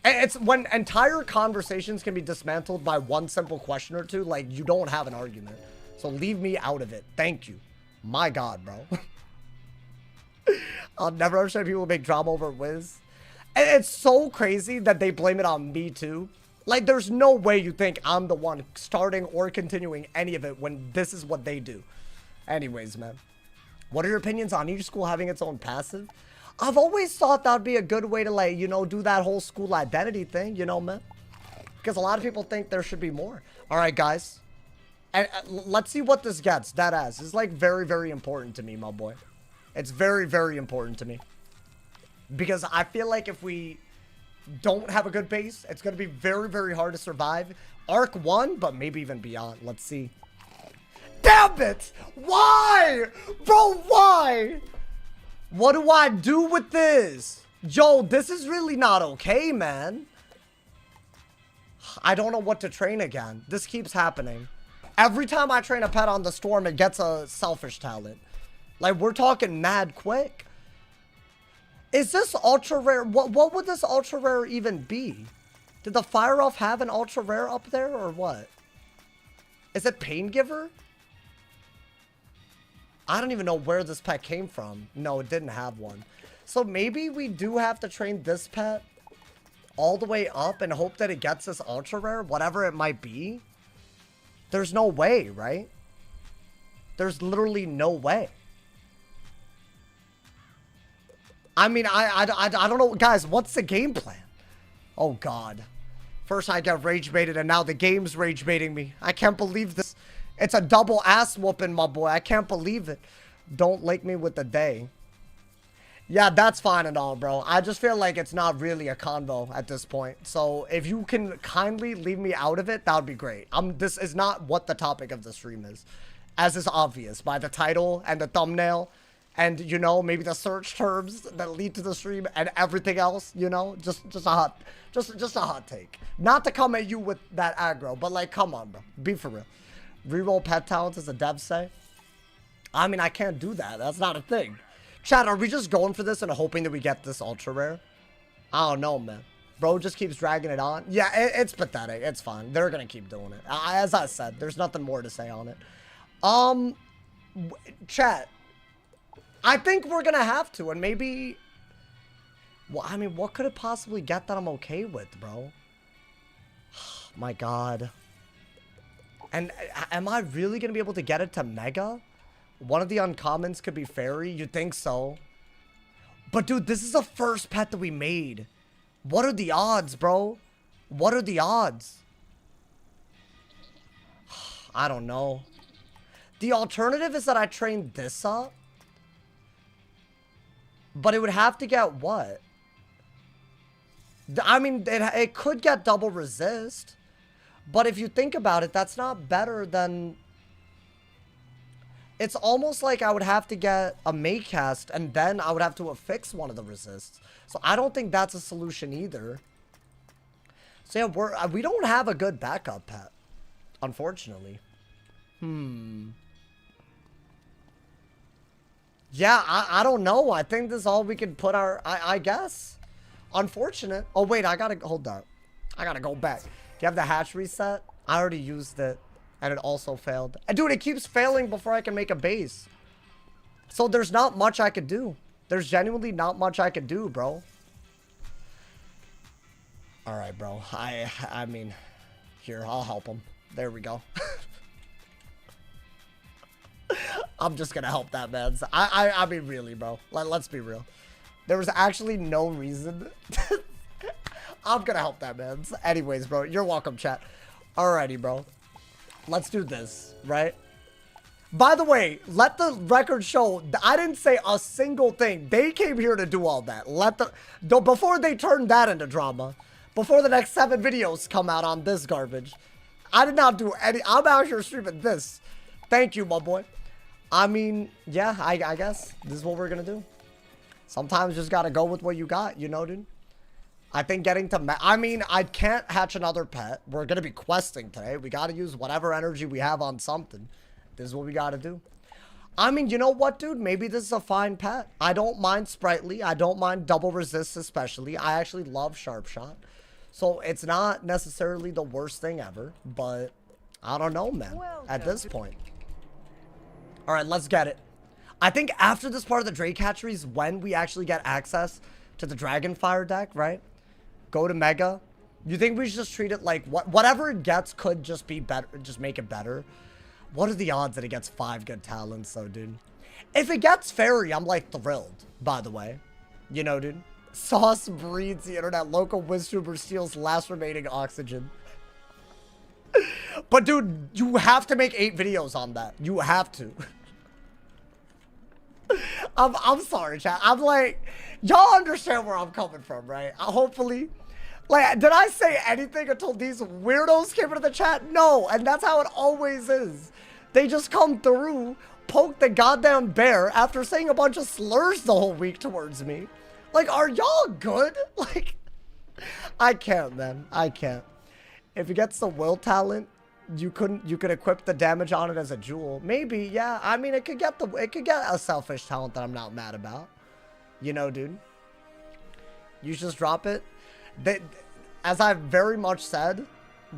[SPEAKER 1] It's when entire conversations can be dismantled by one simple question or two, like, you don't have an argument. So leave me out of it. Thank you. My God, bro. I'll never understand people who make drama over Wiz. And it's so crazy that they blame it on me too. Like, there's no way you think I'm the one starting or continuing any of it when this is what they do. Anyways, man. What are your opinions on each school having its own passive? I've always thought that would be a good way to, like, you know, do that whole school identity thing, you know, man. Because a lot of people think there should be more. All right, guys. And let's see what this gets. That ass is like very, very important to me, my boy. It's very, very important to me. Because I feel like if we don't have a good base, it's going to be very, very hard to survive. Arc 1, but maybe even beyond. Let's see. Damn it! Why? Bro, why? What do I do with this? Yo, this is really not okay, man. I don't know what to train again. This keeps happening. Every time I train a pet on the storm, it gets a selfish talent. Like, we're talking mad quick. Is this ultra rare? What would this ultra rare even be? Did the Fire Elf have an ultra rare up there or what? Is it Pain Giver? I don't even know where this pet came from. No, it didn't have one. So maybe we do have to train this pet all the way up and hope that it gets this ultra rare, whatever it might be. There's no way, right? There's literally no way. I mean, I don't know. Guys, what's the game plan? Oh, God. First I get rage baited and now the game's rage baiting me. I can't believe this. It's a double ass whooping, my boy. I can't believe it. Don't lake me with the day. Yeah, that's fine and all, bro. I just feel like it's not really a convo at this point. So if you can kindly leave me out of it, that would be great. This is not what the topic of the stream is. As is obvious by the title and the thumbnail. And, you know, maybe the search terms that lead to the stream and everything else, you know? Just a hot take. Not to come at you with that aggro, but like, come on, bro. Be for real. Reroll pet talents as the devs say? I mean, I can't do that. That's not a thing. Chat, are we just going for this and hoping that we get this ultra rare? I don't know, man. Bro just keeps dragging it on. Yeah, it's pathetic. It's fine. They're going to keep doing it. As I said, there's nothing more to say on it. Chat. I think we're going to have to. And maybe... Well, I mean, what could it possibly get that I'm okay with, bro? My God. And am I really going to be able to get it to Mega? One of the uncommons could be Fairy. You'd think so. But dude, this is the first pet that we made. What are the odds, bro? What are the odds? I don't know. The alternative is that I train this up. But it would have to get what? I mean, it could get double resist. But if you think about it, that's not better than... It's almost like I would have to get a Maycast and then I would have to affix one of the resists. So I don't think that's a solution either. So yeah, we don't have a good backup pet, unfortunately. Yeah, I don't know. I think this is all we can put our... I guess. Unfortunate. Oh, wait, I gotta... Hold up. I gotta go back. Do you have the hatch reset? I already used it. And it also failed. And dude, it keeps failing before I can make a base. So there's not much I could do. There's genuinely not much I could do, bro. Alright, bro. I mean... Here, I'll help him. There we go. I'm just gonna help that man. I mean, really, bro. Let's be real. There was actually no reason. I'm gonna help that man. Anyways, bro, you're welcome, chat. Alrighty, bro. Let's do this, right? By the way, let the record show, I didn't say a single thing. They came here to do all that. Before they turn that into drama, before the next 7 videos come out on this garbage, I did not do any. I'm out here streaming this. Thank you, my boy. I mean, yeah, I guess this is what we're gonna do. Sometimes just gotta go with what you got, you know, dude. I think getting to... I mean, I can't hatch another pet. We're gonna be questing today. We gotta use whatever energy we have on something. This is what we gotta do. I mean, you know what, dude? Maybe this is a fine pet. I don't mind Sprightly. I don't mind double resist especially. I actually love Sharp Shot. So it's not necessarily the worst thing ever. But I don't know, man. At this point. Alright, let's get it. I think after this part of the Drake Hatchery is when we actually get access to the Dragonfire deck, right? Go to Mega. You think we should just treat it like whatever it gets could just be better, just make it better? What are the odds that it gets 5 good talents, though, dude? If it gets Fairy, I'm like thrilled, by the way. You know, dude. Sauce breeds the internet. Local Wiztuber steals last remaining oxygen. But, dude, you have to make 8 videos on that. You have to. I'm sorry, chat. I'm like, y'all understand where I'm coming from, right? Hopefully. Like, did I say anything until these weirdos came into the chat? No, and that's how it always is. They just come through, poke the goddamn bear after saying a bunch of slurs the whole week towards me. Like, are y'all good? Like, I can't, man. I can't. If it gets the will talent, you could equip the damage on it as a jewel. Maybe, yeah. I mean, it could get a selfish talent that I'm not mad about. You know, dude. You just drop it. As I've very much said,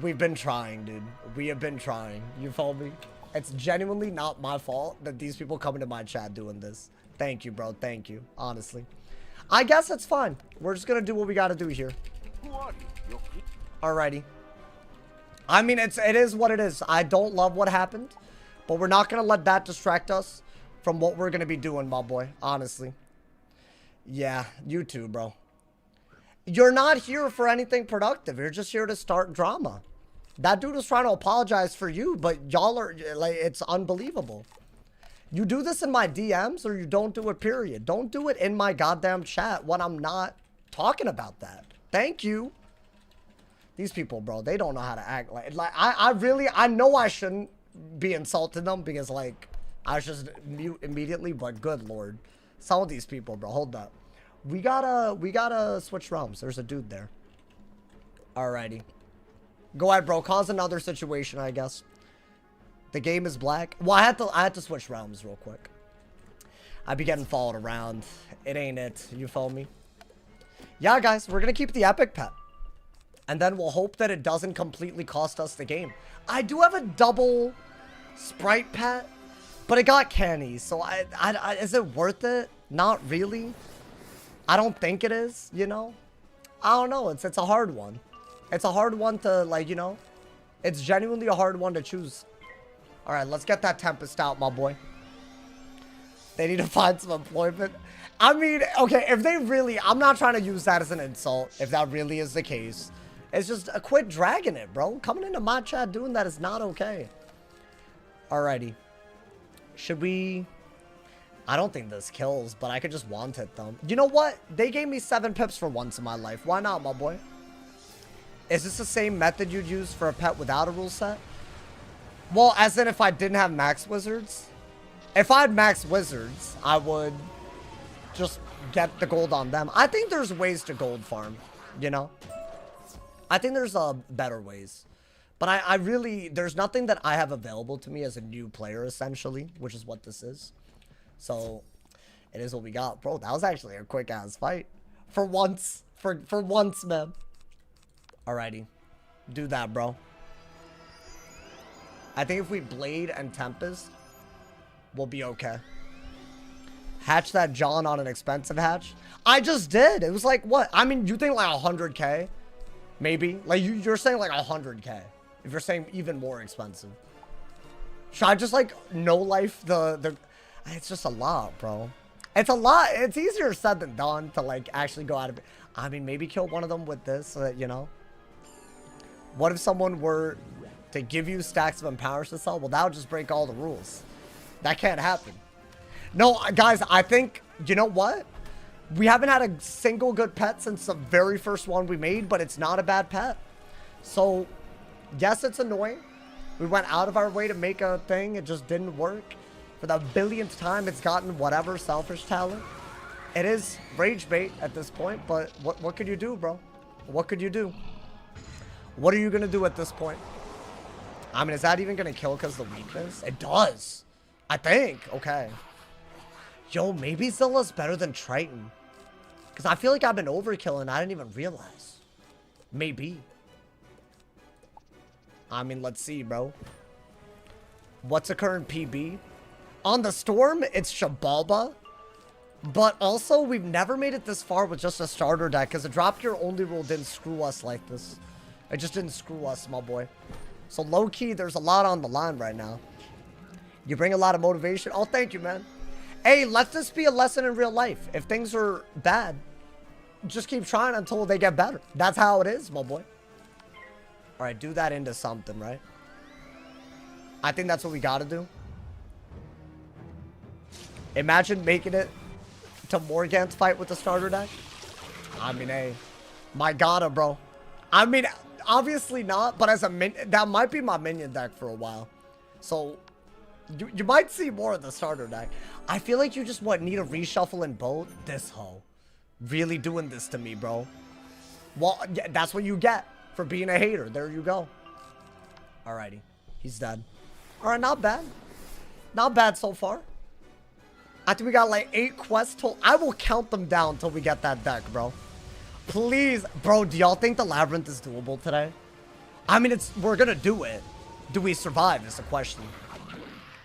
[SPEAKER 1] we've been trying, dude. We have been trying. You follow me? It's genuinely not my fault that these people come into my chat doing this. Thank you, bro. Thank you. Honestly. I guess it's fine. We're just gonna do what we gotta do here. Alrighty. I mean, it is what it is. I don't love what happened, but we're not gonna let that distract us from what we're gonna be doing, my boy. Honestly. Yeah, you too, bro. You're not here for anything productive. You're just here to start drama. That dude is trying to apologize for you, but y'all are, like, it's unbelievable. You do this in my DMs or you don't do it, period. Don't do it in my goddamn chat when I'm not talking about that. Thank you. These people, bro, they don't know how to act. Like I know I shouldn't be insulting them because, like, I should just mute immediately, but good lord. Some of these people, bro, hold up. We gotta switch realms. There's a dude there. Alrighty. Go ahead, bro. Cause another situation, I guess. The game is black. Well, I had to switch realms real quick. I'd be getting followed around. It ain't it. You follow me? Yeah, guys. We're gonna keep the epic pet. And then we'll hope that it doesn't completely cost us the game. I do have a double sprite pet, but it got canny. So is it worth it? Not really. I don't think it is, you know? I don't know. It's a hard one. It's a hard one to, like, you know, It's genuinely a hard one to choose. All right, let's get that Tempest out, my boy. They need to find some employment. I mean, okay, if they really... I'm not trying to use that as an insult, if that really is the case. It's just quit dragging it, bro. Coming into my chat doing that is not okay. Alrighty. Should we... I don't think this kills, but I could just want it, though. You know what? They gave me 7 pips for once in my life. Why not, my boy? Is this the same method you'd use for a pet without a rule set? Well, as in if I didn't have max wizards? If I had max wizards, I would just get the gold on them. I think there's ways to gold farm, you know? I think there's better ways. But I really, there's nothing that I have available to me as a new player, essentially, which is what this is. So, it is what we got. Bro, that was actually a quick-ass fight. For once. For once, man. Alrighty. Do that, bro. I think if we Blade and Tempest, we'll be okay. Hatch that John on an expensive hatch. I just did. It was like, what? I mean, you think like 100K? Maybe. Like, you're saying like 100K. If you're saying even more expensive. Should I just like no life the... It's just a lot, bro. It's a lot. It's easier said than done to like actually go out of it. I mean, maybe kill one of them with this, so that, you know. What if someone were to give you stacks of empowers to sell? Well, that would just break all the rules. That can't happen. No, guys, I think, you know what? We haven't had a single good pet since the very first one we made, but it's not a bad pet. So, yes, it's annoying. We went out of our way to make a thing. It just didn't work. For the billionth time, it's gotten whatever selfish talent. It is rage bait at this point, but what could you do, bro? What could you do? What are you going to do at this point? I mean, is that even going to kill because of the weakness? It does. I think. Okay. Yo, maybe Zilla's better than Triton. Because I feel like I've been overkilling. I didn't even realize. Maybe. I mean, let's see, bro. What's the current PB? On the Storm, it's Shabalba. But also, we've never made it this far with just a starter deck. Because the drop gear only rule didn't screw us like this. It just didn't screw us, my boy. So low-key, there's a lot on the line right now. You bring a lot of motivation. Oh, thank you, man. Hey, let this be a lesson in real life. If things are bad, just keep trying until they get better. That's how it is, my boy. All right, do that into something, right? I think that's what we got to do. Imagine making it to Morgant's fight with the starter deck. I mean, hey, my God, bro. I mean, obviously not, but as a minion, that might be my minion deck for a while. So, you might see more of the starter deck. I feel like you just, need a reshuffle in both? This hoe. Really doing this to me, bro. Well, yeah, that's what you get for being a hater. There you go. Alrighty. He's dead. Alright, not bad. Not bad so far. I think we got like 8 quests till. I will count them down until we get that deck, bro. Please. Bro, do y'all think the Labyrinth is doable today? I mean, we're gonna do it. Do we survive is the question.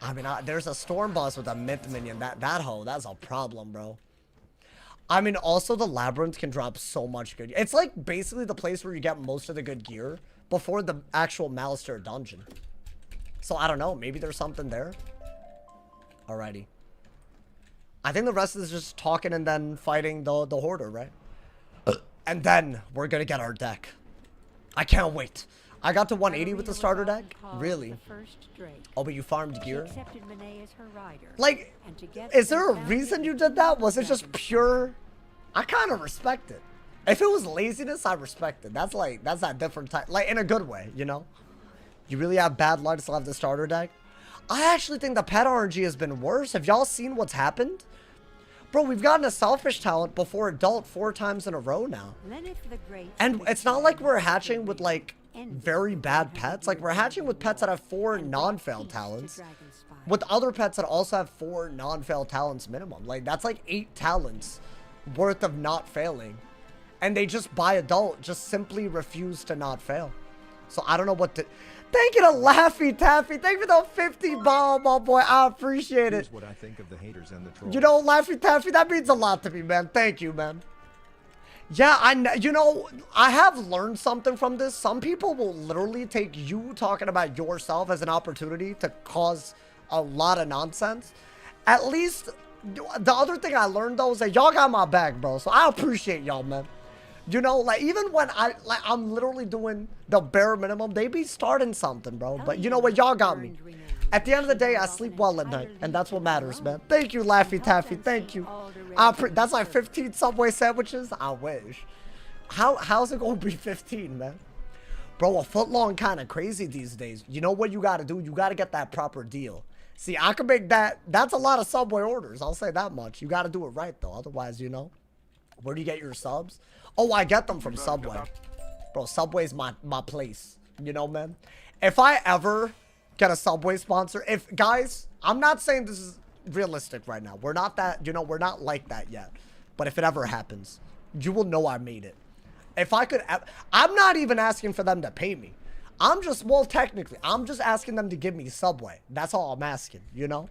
[SPEAKER 1] I mean, there's a Storm boss with a Myth minion. That hoe, that's a problem, bro. I mean, also the Labyrinth can drop so much good. It's like basically the place where you get most of the good gear before the actual Malister dungeon. So I don't know. Maybe there's something there. Alrighty. I think the rest is just talking and then fighting the Hoarder, right? And then we're gonna get our deck. I can't wait. I got to 180 with the starter deck? Really? Oh, but you farmed gear? Like, is there a reason you did that? Was it just pure? I kind of respect it. If it was laziness, I respect it. That's that different type. Like, in a good way, you know? You really have bad luck to still have the starter deck? I actually think the pet RNG has been worse. Have y'all seen what's happened? Bro, we've gotten a selfish talent before adult 4 times in a row now. And it's not like we're hatching with, like, very bad pets. Like, we're hatching with pets that have 4 non-fail talents. With other pets that also have 4 non-fail talents minimum. Like, that's like 8 talents worth of not failing. And they just, by adult, just simply refuse to not fail. So, I don't know what to... Thank you to Laffy Taffy. Thank you for the 50 bomb, my boy. I appreciate it.
[SPEAKER 3] Here's what I think of the haters and the trolls.
[SPEAKER 1] You know, Laffy Taffy, that means a lot to me, man. Thank you, man. Yeah, you know, I have learned something from this. Some people will literally take you talking about yourself as an opportunity to cause a lot of nonsense. At least, the other thing I learned, though, is that y'all got my back, bro. So I appreciate y'all, man. You know, like, even when I'm literally doing the bare minimum, they be starting something, bro. But you know what? Y'all got me. At the end of the day, I sleep well at night, and that's what matters, man. Thank you, Laffy Taffy. Thank you. That's like 15 Subway sandwiches. I wish. How's it gonna be 15, man? Bro, a foot long kind of crazy these days. You know what you gotta do? You gotta get that proper deal. See, I can make that. That's a lot of Subway orders. I'll say that much. You gotta do it right, though. Otherwise, you know. Where do you get your subs? Oh, I get them from Subway. Bro, Subway's my place. You know, man? If I ever get a Subway sponsor, guys, I'm not saying this is realistic right now. We're not that, you know, we're not like that yet. But if it ever happens, you will know I made it. If I could, I'm not even asking for them to pay me. Well, technically, I'm just asking them to give me Subway. That's all I'm asking, you know?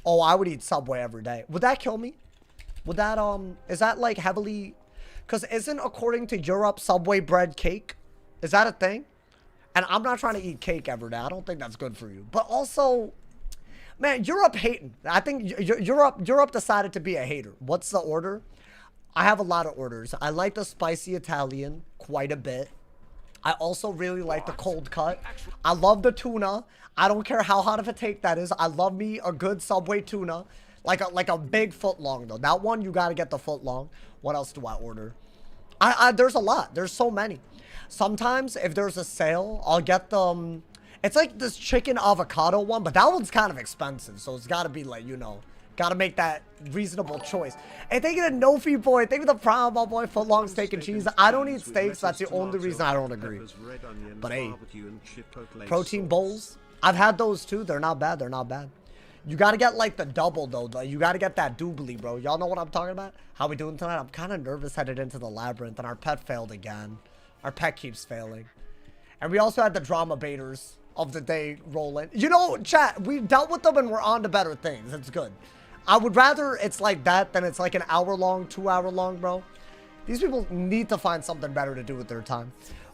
[SPEAKER 1] Oh, I would eat Subway every day. Would that kill me? Would that, is that like heavily, because isn't, according to Europe, Subway bread cake? Is that a thing? And I'm not trying to eat cake every day. I don't think that's good for you. But also, man, Europe hating. I think Europe decided to be a hater. What's the order? I have a lot of orders. I like the spicy Italian quite a bit. I also really like the cold cut. I love the tuna. I don't care how hot of a take that is. I love me a good Subway tuna. Like a big foot long, though. That one, you got to get the foot long. What else do I order? There's a lot. There's so many. Sometimes, if there's a sale, I'll get them. It's like this chicken avocado one, but that one's kind of expensive. So it's got to be like, you know, got to make that reasonable choice. And thank you to No-Fee Boy. Thank you to the Proud Ball Boy, foot long steak and cheese. I don't eat steaks. That's the only reason I don't agree. But hey, protein bowls. I've had those too. They're not bad. They're not bad. You got to get like the double though. You got to get that doubly, bro. Y'all know what I'm talking about? How we doing tonight? I'm kind of nervous headed into the labyrinth, and our pet failed again. Our pet keeps failing. And we also had the drama baiters of the day rolling. You know, chat, we dealt with them and we're on to better things. It's good. I would rather it's like that than it's like an hour long, 2 hour long, bro. These people need to find something better to do with their time.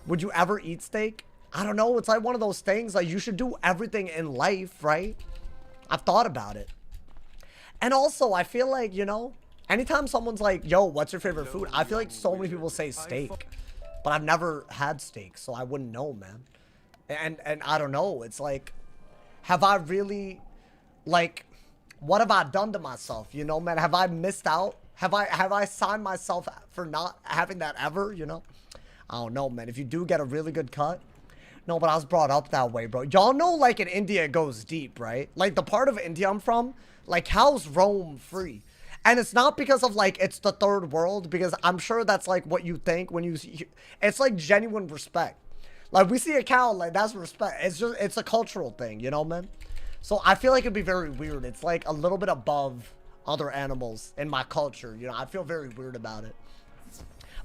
[SPEAKER 1] Would you ever eat steak? I don't know. It's like one of those things. Like, you should do everything in life, right? I've thought about it. And also, I feel like, you know, anytime someone's like, yo, what's your favorite food? I feel like so many people say steak. But I've never had steak, so I wouldn't know, man. And I don't know. It's like, have I really, like, what have I done to myself? You know, man, have I missed out? Have I signed myself for not having that ever, you know? I don't know, man. If you do get a really good cut. No, but I was brought up that way, bro. Y'all know, like, in India, it goes deep, right? Like, the part of India I'm from, like, cows roam free. And it's not because of, like, it's the third world, because I'm sure that's, like, what you think when you see... It's, like, genuine respect. Like, we see a cow, like, that's respect. It's just, it's a cultural thing, you know, man? So, I feel like it'd be very weird. It's, like, a little bit above other animals in my culture, you know? I feel very weird about it.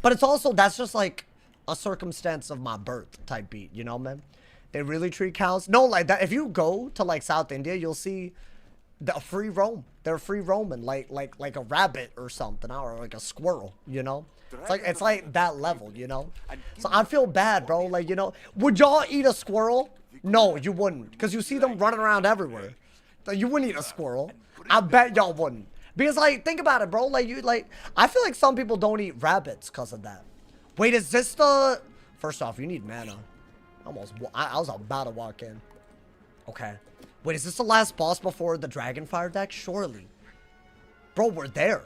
[SPEAKER 1] But it's also, that's just, like... a circumstance of my birth type beat, you know, man? They really treat cows. No, like that. If you go to like South India, you'll see the free roam. They're free roaming, like a rabbit or something, or like a squirrel, you know? It's like that level, you know? So I feel bad, bro. Like, you know, would y'all eat a squirrel? No, you wouldn't, because you see them running around everywhere. You wouldn't eat a squirrel. I bet y'all wouldn't. Because, like, think about it, bro. Like, I feel like some people don't eat rabbits because of that. Wait, is this the... First off, you need mana. I was about to walk in. Okay. Wait, is this the last boss before the Dragonfire deck? Surely. Bro, we're there.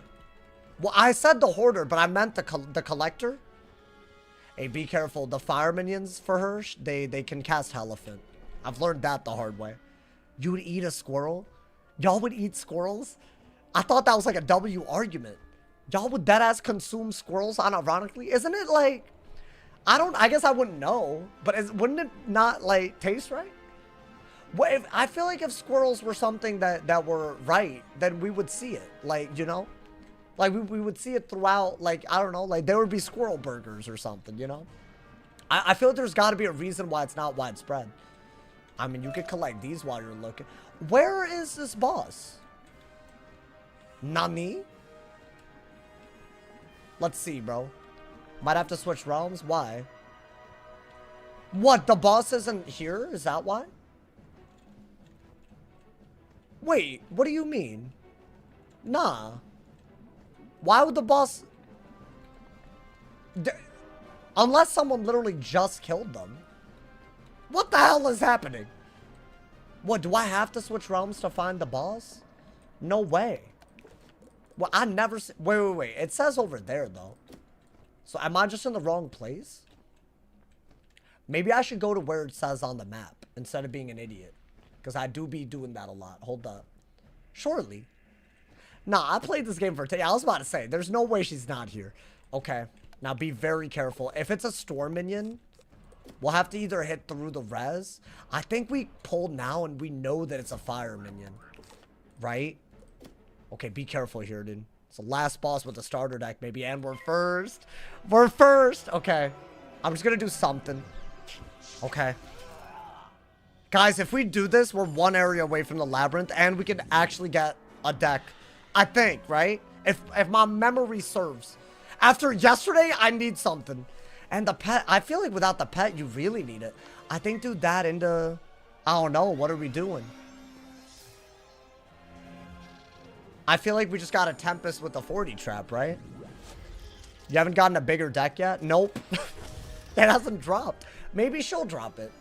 [SPEAKER 1] Well, I said the Hoarder, but I meant the Collector. Hey, be careful. The fire minions for her, they can cast Elephant. I've learned that the hard way. You would eat a squirrel? Y'all would eat squirrels? I thought that was like a W argument. Y'all would deadass consume squirrels unironically? Isn't it like... I guess I wouldn't know. But wouldn't it not, like, taste right? What if... I feel like if squirrels were something that were right, then we would see it. Like, you know? Like, we would see it throughout, like, I don't know. Like, there would be squirrel burgers or something, you know? I feel like there's got to be a reason why it's not widespread. I mean, you could collect these while you're looking. Where is this boss? Nani? Let's see, bro. Might have to switch realms. Why? What? The boss isn't here? Is that why? Wait, what do you mean? Nah. Why would the boss... Unless someone literally just killed them. What the hell is happening? What, do I have to switch realms to find the boss? No way. Well, I never... Wait. It says over there, though. So, am I just in the wrong place? Maybe I should go to where it says on the map instead of being an idiot. Because I do be doing that a lot. Hold up. Surely. Nah, I played this game for... Yeah, I was about to say, there's no way she's not here. Okay. Now, be very careful. If it's a storm minion, we'll have to either hit through the res. I think we pulled now and we know that it's a fire minion. Right? Okay, be careful here, dude. It's the last boss with the starter deck, maybe. And we're first. We're first. Okay. I'm just going to do something. Okay. Guys, if we do this, we're one area away from the Labyrinth. And we can actually get a deck. I think, right? If my memory serves. After yesterday, I need something. And the pet, I feel like without the pet, you really need it. I think do that into... I don't know. What are we doing? I feel like we just got a Tempest with the 40 trap, right? You haven't gotten a bigger deck yet? Nope. It hasn't dropped. Maybe she'll drop it.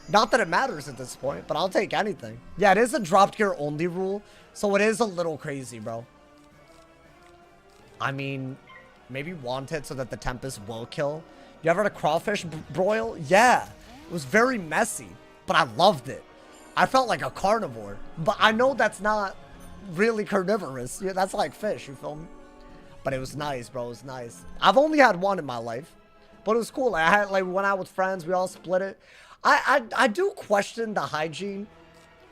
[SPEAKER 1] Not that it matters at this point, but I'll take anything. Yeah, it is a drop gear only rule. So it is a little crazy, bro. I mean, maybe want it so that the Tempest will kill. You ever had a crawfish broil? Yeah. It was very messy, but I loved it. I felt like a carnivore. But I know that's not really carnivorous. Yeah, that's like fish, you feel me? But it was nice, bro. It was nice. I've only had one in my life. But it was cool. I had, like, went out with friends. We all split it. I do question the hygiene.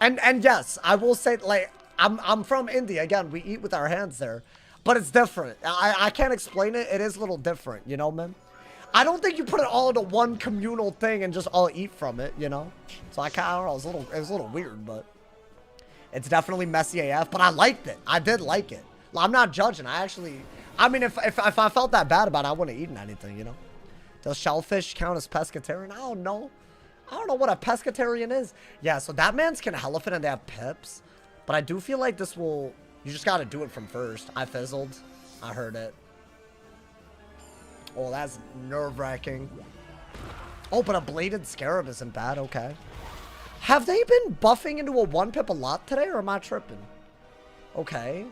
[SPEAKER 1] And yes, I will say, like, I'm from India. Again, we eat with our hands there. But it's different. I can't explain it. It is a little different, you know, man? I don't think you put it all into one communal thing and just all eat from it, you know? So I kind of, I don't know, it was a little weird, but it's definitely messy AF. But I liked it. I did like it. I'm not judging. I mean, if I felt that bad about it, I wouldn't have eaten anything, you know? Does shellfish count as pescatarian? I don't know. I don't know what a pescatarian is. Yeah, so that man's can elephant and they have pips. But I do feel like this will... You just got to do it from first. I fizzled. I heard it. Oh, that's nerve-wracking. Oh, but a bladed scarab isn't bad. Okay. Have they been buffing into a 1-pip a lot today, or am I tripping? Okay.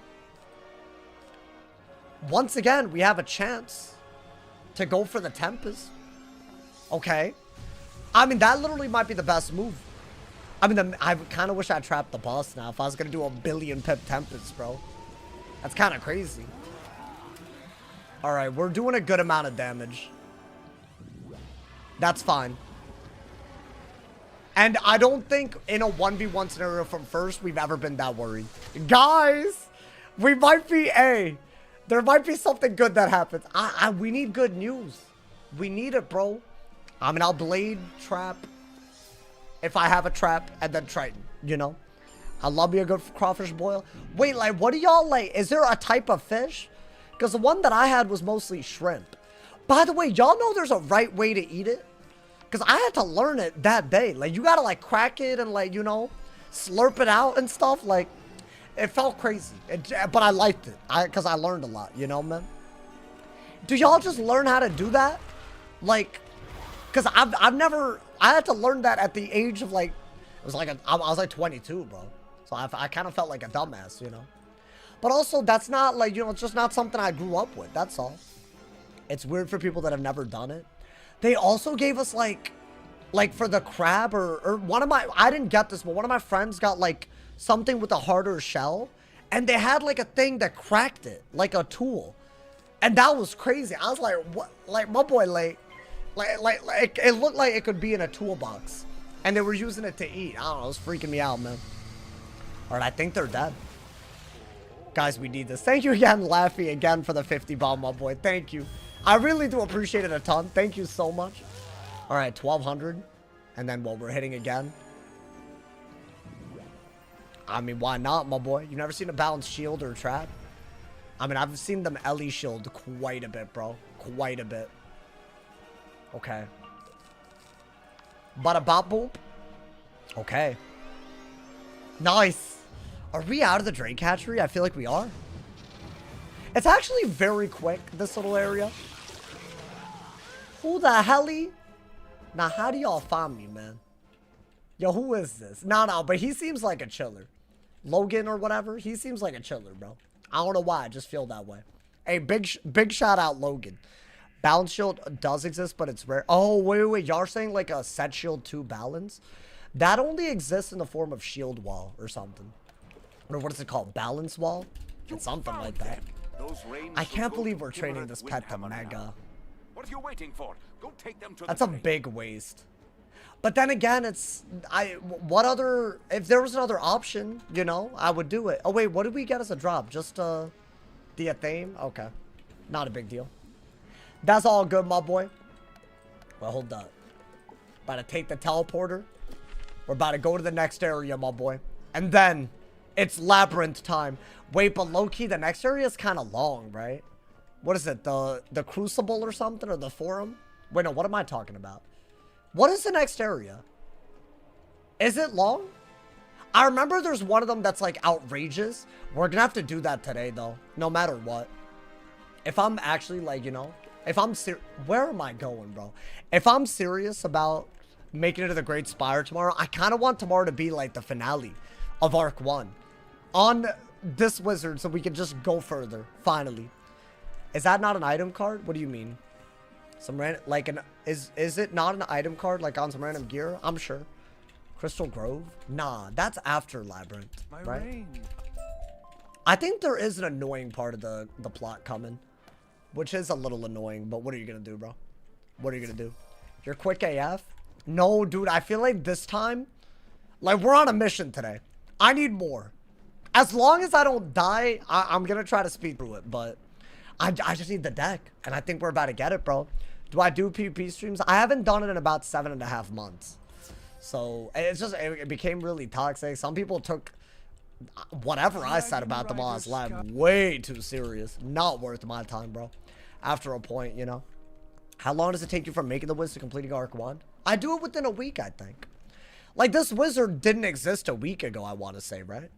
[SPEAKER 1] Once again, we have a chance to go for the Tempest. Okay. I mean, that literally might be the best move. I mean, I kind of wish I trapped the boss now if I was going to do a 1,000,000,000-pip Tempest, bro. That's kind of crazy. Alright, we're doing a good amount of damage. That's fine. And I don't think in a 1v1 scenario from first we've ever been that worried. Guys, we might be A. There might be something good that happens. We need good news. We need it, bro. I mean, I'll blade trap if I have a trap and then Triton, you know? I love me a good crawfish boil. Wait, like, what do y'all like? Is there a type of fish? Because the one that I had was mostly shrimp. By the way, y'all know there's a right way to eat it? Because I had to learn it that day. Like, you got to, like, crack it and, like, you know, slurp it out and stuff. Like, it felt crazy. But I liked it. Because I learned a lot, you know, man? Do y'all just learn how to do that? Like, because I've never... I had to learn that at the age of, like... It was like... I was, like, 22, bro. So I kind of felt like a dumbass, you know? But also, that's not, like, you know, it's just not something I grew up with. That's all. It's weird for people that have never done it. They also gave us, like for the crab or one of my... I didn't get this, but one of my friends got, like, something with a harder shell. And they had, like, a thing that cracked it. Like a tool. And that was crazy. I was like, what? Like, my boy, like it looked like it could be in a toolbox. And they were using it to eat. I don't know. It was freaking me out, man. All right, I think they're dead. Guys, we need this. Thank you again, Laffy, again for the 50 bomb, my boy. Thank you. I really do appreciate it a ton. Thank you so much. All right, 1,200. And then, well, we're hitting again. I mean, why not, my boy? You've never seen a balanced shield or trap? I mean, I've seen them Ellie shield quite a bit, bro. Quite a bit. Okay. Bada bop boop. Okay. Nice. Are we out of the Drake hatchery? I feel like we are. It's actually very quick, this little area. Who the helly? Now, how do y'all find me, man? Yo, who is this? No, but he seems like a chiller. Logan or whatever. He seems like a chiller, bro. I don't know why. I just feel that way. Hey, big shout out, Logan. Balance shield does exist, but it's rare. Oh, wait. Y'all saying like a set shield 2 balance? That only exists in the form of shield wall or something. Or what is it called? Balance wall? It's something like that. I can't believe we're training this pet to mega.
[SPEAKER 4] What are you waiting for? Go take them to
[SPEAKER 1] That's a big waste. But then again, what other, if there was another option, you know, I would do it. Oh wait, what did we get as a drop? Just the theme? Okay. Not a big deal. That's all good, my boy. Well, hold up. About to take the teleporter. We're about to go to the next area, my boy. And then it's Labyrinth time. Wait, but low-key, the next area is kind of long, right? What is it? The Crucible or something? Or the Forum? Wait, no, what am I talking about? What is the next area? Is it long? I remember there's one of them that's like outrageous. We're gonna have to do that today, though. No matter what. If I'm actually like, you know, if I'm where am I going, bro? If I'm serious about making it to the Great Spire tomorrow, I kind of want tomorrow to be like the finale of Arc 1 on this wizard so we can just go further, finally. Is that not an item card? What do you mean? Some random, like is it not an item card like on some random gear? I'm sure. Crystal Grove? Nah, that's after Labyrinth, right? I think there is an annoying part of the plot coming, which is a little annoying, but what are you gonna do, bro? What are you gonna do? You're quick AF? No, dude, I feel like this time, like we're on a mission today. I need more. As long as I don't die, I'm gonna try to speed through it, but I just need the deck, and I think we're about to get it, bro. Do I do PvP streams? I haven't done it in about 7.5 months. So, it's just, it became really toxic. Some people took whatever I said about them all as live way too serious. Not worth my time, bro. After a point, you know. How long does it take you from making the wizard to completing Arc 1? I do it within a week, I think. Like, this wizard didn't exist a week ago, I want to say, right?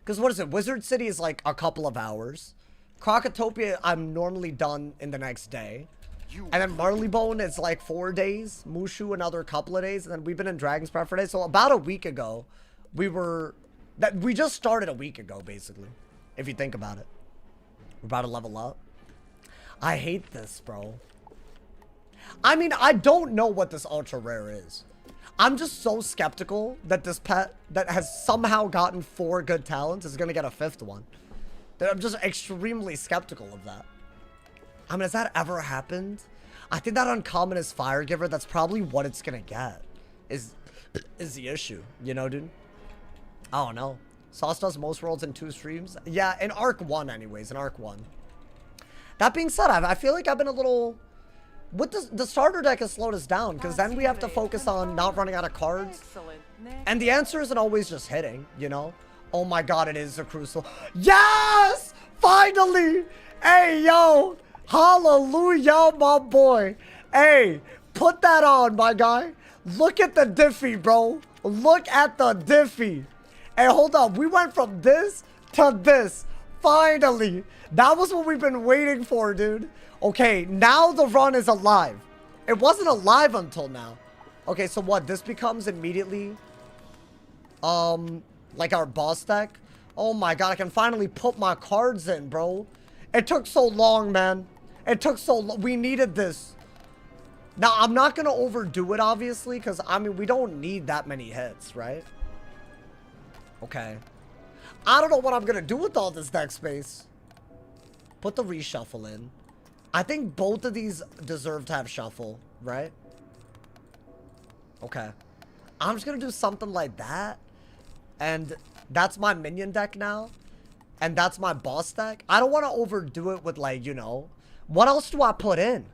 [SPEAKER 1] Because what is it? Wizard City is like a couple of hours. Crocotopia, I'm normally done in the next day. And then Marleybone is like 4 days. Mushu, another couple of days. And then we've been in Dragon's Breath for days. So about a week ago, we just started a week ago, basically. If you think about it. We're about to level up. I hate this, bro. I mean, I don't know what this ultra rare is. I'm just so skeptical that this pet that has somehow gotten 4 good talents is going to get a 5th one. I'm just extremely skeptical of that. I mean, has that ever happened? I think that uncommon is Fire Giver. That's probably what it's going to get. Is the issue. You know, dude? I don't know. Sauce does most worlds in 2 streams. Yeah, in Arc 1 anyways. In Arc 1. That being said, I feel like I've been a little... With the starter deck has slowed us down. Because then we have to focus on not running out of cards. And the answer isn't always just hitting, you know? Oh my god, it is a Crucible. Yes! Finally! Hey, yo! Hallelujah, my boy. Hey, put that on, my guy. Look at the diffy, bro. Look at the diffy. Hey, hold up. We went from this to this. Finally. That was what we've been waiting for, dude. Okay, now the run is alive. It wasn't alive until now. Okay, so what? This becomes immediately... like our boss deck. Oh my god, I can finally put my cards in, bro. It took so long, man. It took so long. We needed this. Now, I'm not going to overdo it, obviously, because, I mean, we don't need that many hits, right? Okay. I don't know what I'm going to do with all this deck space. Put the reshuffle in. I think both of these deserve to have shuffle, right? Okay. I'm just going to do something like that. And that's my minion deck now. And that's my boss deck. I don't want to overdo it with, like, you know. What else do I put in?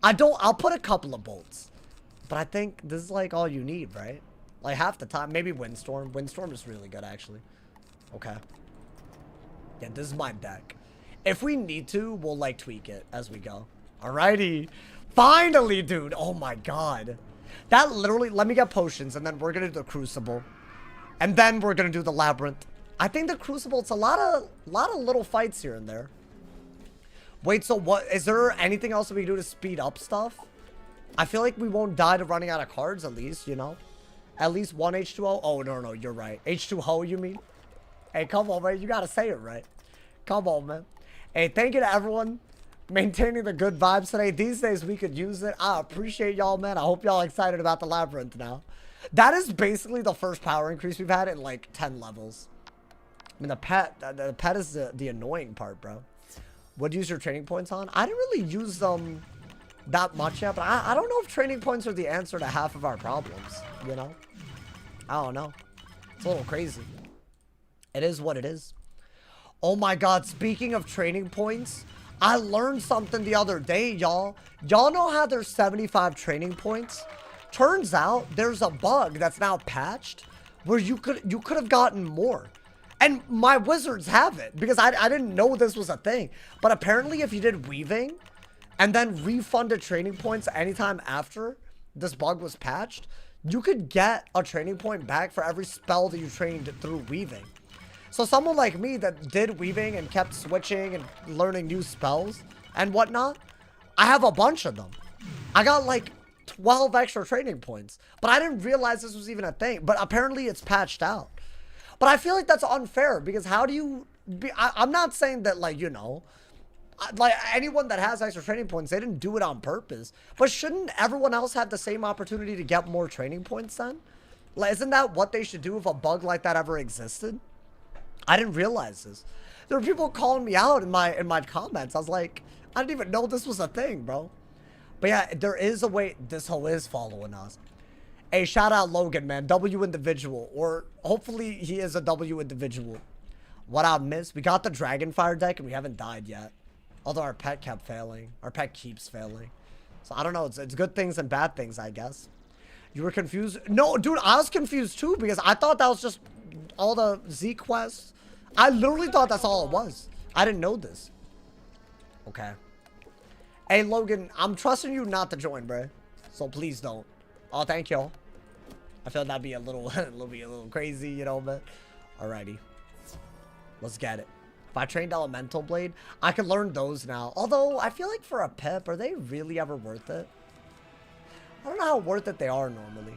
[SPEAKER 1] I'll put a couple of bolts. But I think this is, like, all you need, right? Like, half the time. Maybe Windstorm. Windstorm is really good, actually. Okay. Yeah, this is my deck. If we need to, we'll, like, tweak it as we go. Alrighty. Finally, dude. Oh my god. That literally, let me get potions and then we're gonna do the Crucible. And then we're gonna do the Labyrinth. I think the Crucible, it's a lot of little fights here and there. Wait, so what, is there anything else that we can do to speed up stuff? I feel like we won't die to running out of cards at least, you know? At least one H2O. Oh, no, you're right. H2O, you mean? Hey, come on, man. You gotta say it right. Come on, man. Hey, thank you to everyone maintaining the good vibes today. These days, we could use it. I appreciate y'all, man. I hope y'all excited about the Labyrinth now. That is basically the first power increase we've had in, like, 10 levels. I mean, the pet is the annoying part, bro. What do you use your training points on? I didn't really use them that much yet, but I don't know if training points are the answer to half of our problems, you know? I don't know. It's a little crazy. It is what it is. Oh my god, speaking of training points, I learned something the other day, y'all. Y'all know how there's 75 training points? Turns out there's a bug that's now patched where you could have gotten more. And my wizards have it because I didn't know this was a thing. But apparently if you did weaving and then refunded training points anytime after this bug was patched, you could get a training point back for every spell that you trained through weaving. So someone like me that did weaving and kept switching and learning new spells and whatnot, I have a bunch of them. I got like 12 extra training points, but I didn't realize this was even a thing. But apparently it's patched out. But I feel like that's unfair because how do you be, I'm not saying that, like, you know, like anyone that has extra training points, they didn't do it on purpose. But shouldn't everyone else have the same opportunity to get more training points then? Like, isn't that what they should do if a bug like that ever existed? I didn't realize this. There were people calling me out in my comments. I was like, I didn't even know this was a thing, bro. But yeah, there is a way. This hoe is following us. Hey, shout out Logan, man. W individual. Or hopefully he is a W individual. What I missed. We got the Dragonfire deck and we haven't died yet. Although our pet kept failing. Our pet keeps failing. So I don't know. It's good things and bad things, I guess. You were confused? No, dude, I was confused too because I thought that was just all the Z quests. I literally thought that's all it was. I didn't know this. Okay. Hey, Logan, I'm trusting you not to join, bro. So please don't. Oh, thank y'all. I feel that'd be a little, a little crazy, you know, but alrighty. Let's get it. If I trained Elemental Blade, I could learn those now. Although, I feel like for a pip, are they really ever worth it? I don't know how worth it they are normally.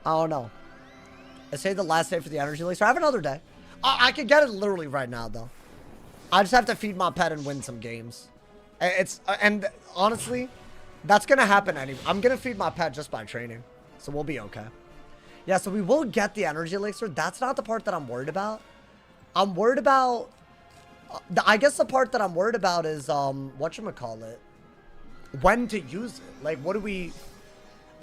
[SPEAKER 1] I don't know. I say the last day for the energy laser. I have another day. I could get it literally right now, though. I just have to feed my pet and win some games. And honestly, that's going to happen anyway. I'm going to feed my pet just by training. So we'll be okay. Yeah, so we will get the energy elixir. That's not the part that I'm worried about. I'm worried about... I guess the part that I'm worried about is, whatchamacallit? When to use it. Like, what do we...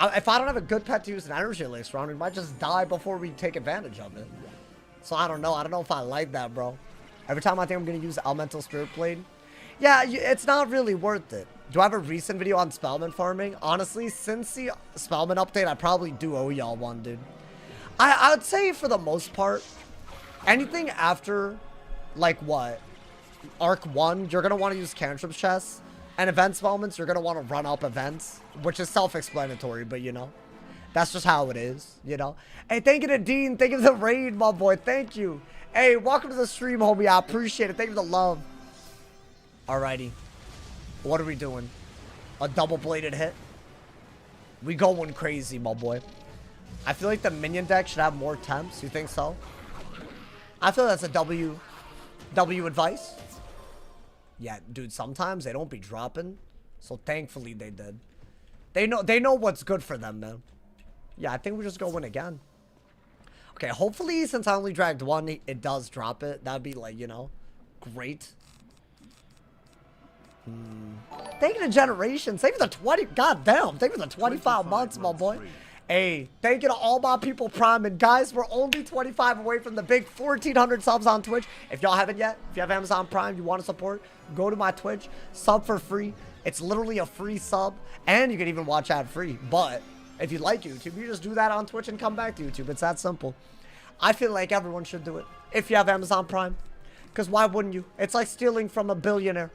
[SPEAKER 1] If I don't have a good pet to use an energy elixir on, we might just die before we take advantage of it. So I don't know. I don't know if I like that, bro. Every time I think I'm going to use Elemental Spirit Blade. Yeah, it's not really worth it. Do I have a recent video on Spellman farming? Honestly, since the Spellman update, I probably do owe y'all one, dude. I'd say for the most part, anything after, like what? Arc 1, you're going to want to use Cantrip chests. And event Spellments, you're going to want to run up events. Which is self-explanatory, but you know. That's just how it is, you know. Hey, thank you to Dean. Thank you for the raid, my boy. Thank you. Hey, welcome to the stream, homie. I appreciate it. Thank you for the love. Alrighty. What are we doing? A double-bladed hit? We going crazy, my boy. I feel like the minion deck should have more temps. You think so? I feel that's a W advice. Yeah, dude, sometimes they don't be dropping. So thankfully they did. They know what's good for them, man. Yeah, I think we just go win again. Okay, hopefully since I only dragged one, it does drop it. That'd be like, you know, great. Thank you to Generations. Thank you for the 20. God damn. Thank you for the 25 months, my boy. Hey, thank you to all my people priming. Guys, we're only 25 away from the big 1,400 subs on Twitch. If y'all haven't yet, if you have Amazon Prime, you want to support, go to my Twitch, sub for free. It's literally a free sub, and you can even watch ad free. But if you like YouTube, you just do that on Twitch and come back to YouTube. It's that simple. I feel like everyone should do it if you have Amazon Prime. Because why wouldn't you? It's like stealing from a billionaire.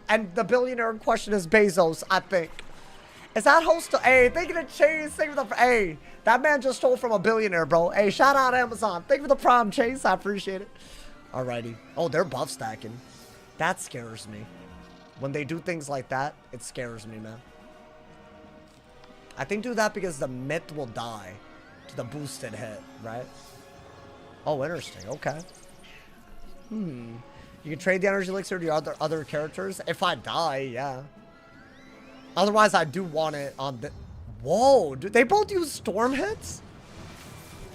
[SPEAKER 1] And the billionaire in question is Bezos, I think. Is that host? Hey, thank you to Chase. Thank you for the. Hey, that man just stole from a billionaire, bro. Hey, shout out Amazon. Thank you for the prime, Chase. I appreciate it. Alrighty. Oh, they're buff stacking. That scares me. When they do things like that, it scares me, man. I think do that because the myth will die to the boosted hit, right? Oh, interesting. Okay. You can trade the energy elixir to your other characters. If I die, yeah. Otherwise, I do want it on the... Whoa, dude, they both use storm hits?